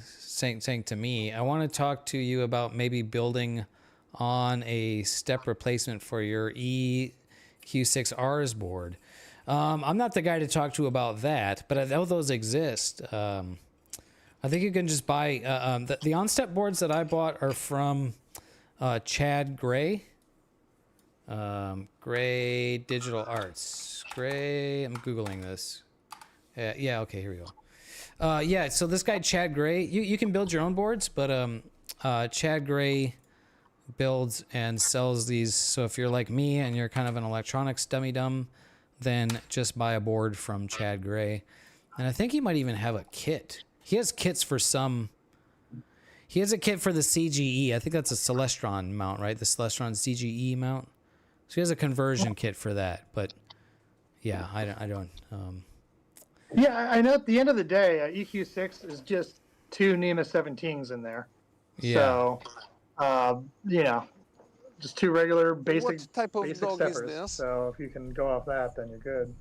Speaker 3: saying to me, I want to talk to you about maybe building on a step replacement for your EQ6Rs board. I'm not the guy to talk to about that, but I know those exist. I think you can just buy the OnStep boards that I bought are from Chad Gray. Gray Digital Arts. Gray, I'm Googling this. Yeah, okay, here we go. Yeah, so this guy, Chad Gray, you can build your own boards, but Chad Gray builds and sells these. So if you're like me and you're kind of an electronics dummy-dum, then just buy a board from Chad Gray. And I think he might even have a kit. He has kits for some. He has a kit for the CGE. I think that's a Celestron mount, right? The Celestron CGE mount. So he has a conversion kit for that. But yeah, I don't.
Speaker 5: Yeah, I know at the end of the day, EQ6 is just 2 NEMA 17s in there.
Speaker 3: Yeah.
Speaker 5: So, just 2 regular basic
Speaker 6: What type of
Speaker 5: basic
Speaker 6: dog is
Speaker 5: steppers.
Speaker 6: this?
Speaker 5: So if you can go off that, then you're good.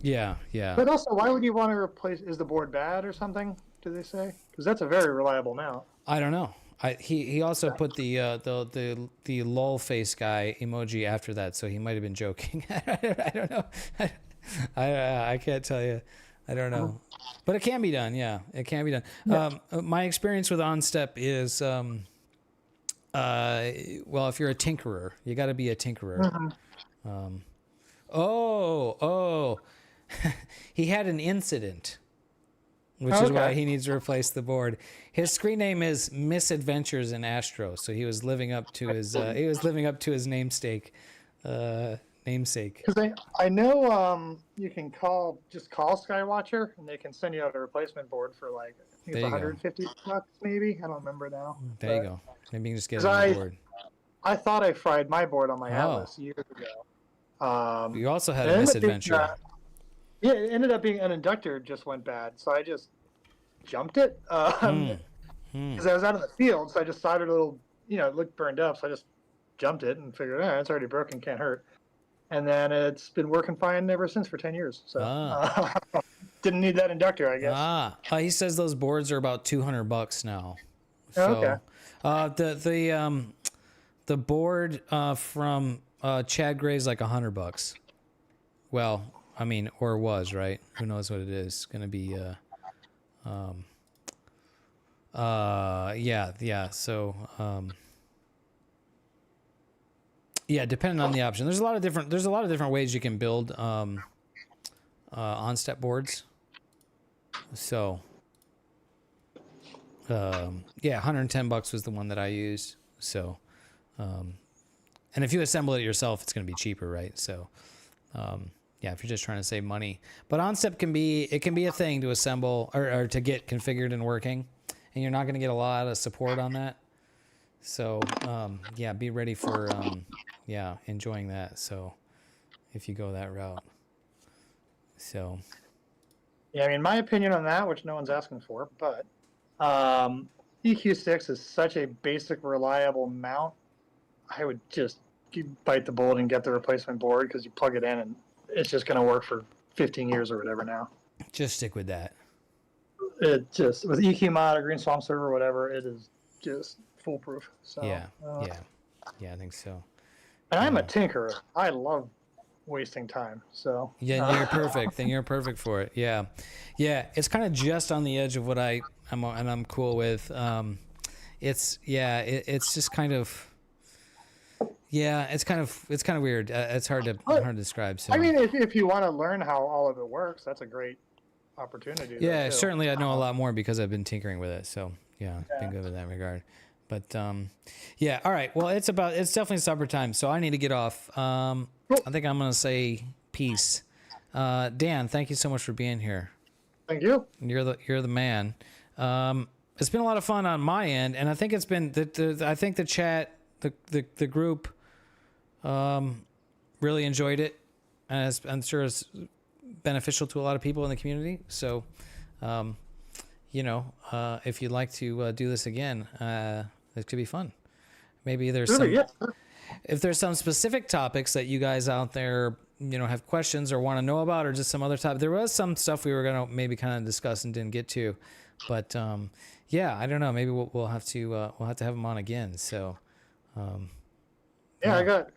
Speaker 3: Yeah.
Speaker 5: But also, why would you want to replace? Is the board bad or something? Do they say? Because that's a very reliable mount.
Speaker 3: I don't know. He also put the lol face guy emoji after that, so he might have been joking. I don't know. I can't tell you. I don't know. But it can be done. Yeah, it can be done. Yeah. My experience with OnStep is, well, if you're a tinkerer, you got to be a tinkerer. He had an incident, which is why he needs to replace the board. His screen name is Misadventures in Astro, so he was living up to his namesake.
Speaker 5: Because I know you can call Skywatcher and they can send you out a replacement board for like I think it's $150 maybe. I don't remember now.
Speaker 3: There you go. Maybe you can just get a board.
Speaker 5: I thought I fried my board on my Atlas years ago.
Speaker 3: You also had a misadventure.
Speaker 5: Yeah, it ended up being an inductor just went bad, so I just jumped it because I was out in the field, so I just soldered a little, it looked burned up, so I just jumped it and figured, it's already broken, can't hurt. And then it's been working fine ever since for 10 years. So didn't need that inductor, I guess.
Speaker 3: He says those boards are about $200 now.
Speaker 5: Okay.
Speaker 3: The board from Chad Gray's like $100. Well, I mean, or was, right? Who knows what it is? It's gonna be yeah. So yeah, depending on the option. There's a lot of different ways you can build on-step boards. So yeah, $110 was the one that I used. So and if you assemble it yourself, it's going to be cheaper, right? So yeah, if you're just trying to save money. But on-step can be a thing to assemble or to get configured and working, and you're not going to get a lot of support on that. So yeah, be ready for yeah, enjoying that. So if you go that route. So
Speaker 5: Yeah, I mean, my opinion on that, which no one's asking for, but EQ6 is such a basic, reliable mount. I would just bite the bullet and get the replacement board, because you plug it in and it's just going to work for 15 years or whatever now.
Speaker 3: just stick with that.
Speaker 5: It just, with EQ mod or Green Swamp Server or whatever, it is just foolproof. So
Speaker 3: Yeah, I think so.
Speaker 5: And I'm a tinkerer. I love wasting time. So
Speaker 3: Yeah, you're perfect. Then you're perfect for it. Yeah, it's kind of just on the edge of what I'm cool with. It's just kind of. Yeah, it's kind of weird. It's hard to describe. So
Speaker 5: I mean, if you want to learn how all of it works, that's a great opportunity.
Speaker 3: Yeah, certainly I know a lot more because I've been tinkering with it. So yeah, it's been good in that regard. But yeah, all right. Well, it's definitely supper time, so I need to get off. I think I'm gonna say peace. Dan, thank you so much for being here.
Speaker 5: Thank you.
Speaker 3: You're the man. It's been a lot of fun on my end, and I think it's been I think the chat, the group, really enjoyed it, and I'm sure it's beneficial to a lot of people in the community. So, you know, if you'd like to do this again, it could be fun. Maybe there's if there's some specific topics that you guys out there, you know, have questions or want to know about, or just some other topic. There was some stuff we were gonna maybe kind of discuss and didn't get to, but yeah, I don't know. Maybe we'll have to have them on again. So.
Speaker 5: Yeah, I got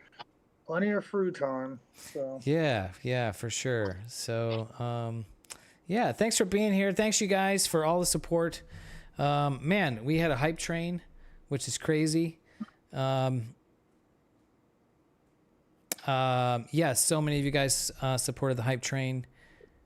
Speaker 5: plenty of fruit time. So.
Speaker 3: Yeah, for sure. So, yeah, thanks for being here. Thanks you guys for all the support. Man, we had a hype train, which is crazy. Yeah, so many of you guys supported the hype train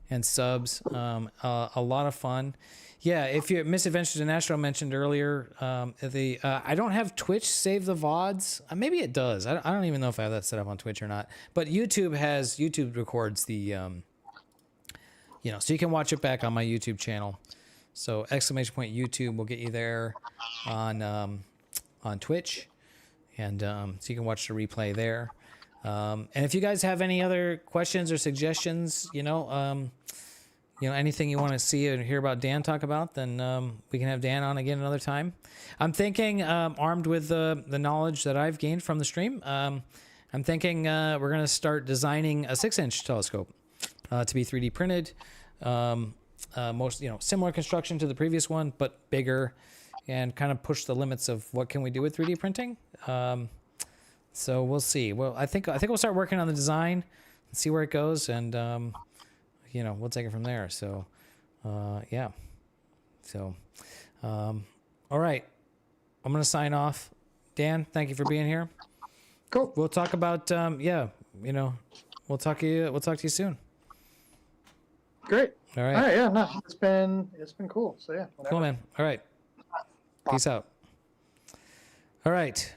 Speaker 3: and subs. A lot of fun. Yeah, if you Misadventures in Astro mentioned earlier, I don't have Twitch save the VODs. Maybe it does. I don't even know if I have that set up on Twitch or not. But YouTube records the, you know, so you can watch it back on my YouTube channel. So ! YouTube will get you there on Twitch, and so you can watch the replay there. And if you guys have any other questions or suggestions, you know, anything you want to see and hear about Dan talk about, then we can have Dan on again another time. I'm thinking, armed with the knowledge that I've gained from the stream, I'm thinking we're going to start designing a 6-inch telescope to be 3D printed. Most, you know, similar construction to the previous one, but bigger, and kind of push the limits of what can we do with 3D printing. So we'll see. Well, I think we'll start working on the design and see where it goes, and you know, we'll take it from there. So, yeah. So, all right. I'm going to sign off. Dan, thank you for being here.
Speaker 5: Cool.
Speaker 3: We'll talk about, yeah, you know, we'll talk to you soon.
Speaker 5: Great.
Speaker 3: All right.
Speaker 5: All right. Yeah. No, it's been cool. So yeah. Whatever.
Speaker 3: Cool, man. All right. Peace out. All right.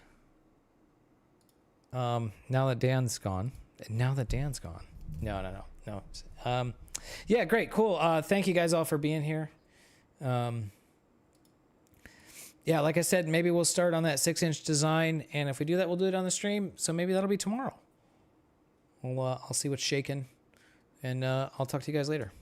Speaker 3: Now that Dan's gone. No. Yeah, great, cool. Thank you guys all for being here. Yeah, like I said, maybe we'll start on that 6-inch design, and if we do that, we'll do it on the stream. So maybe that'll be tomorrow. I'll see what's shaking, and I'll talk to you guys later.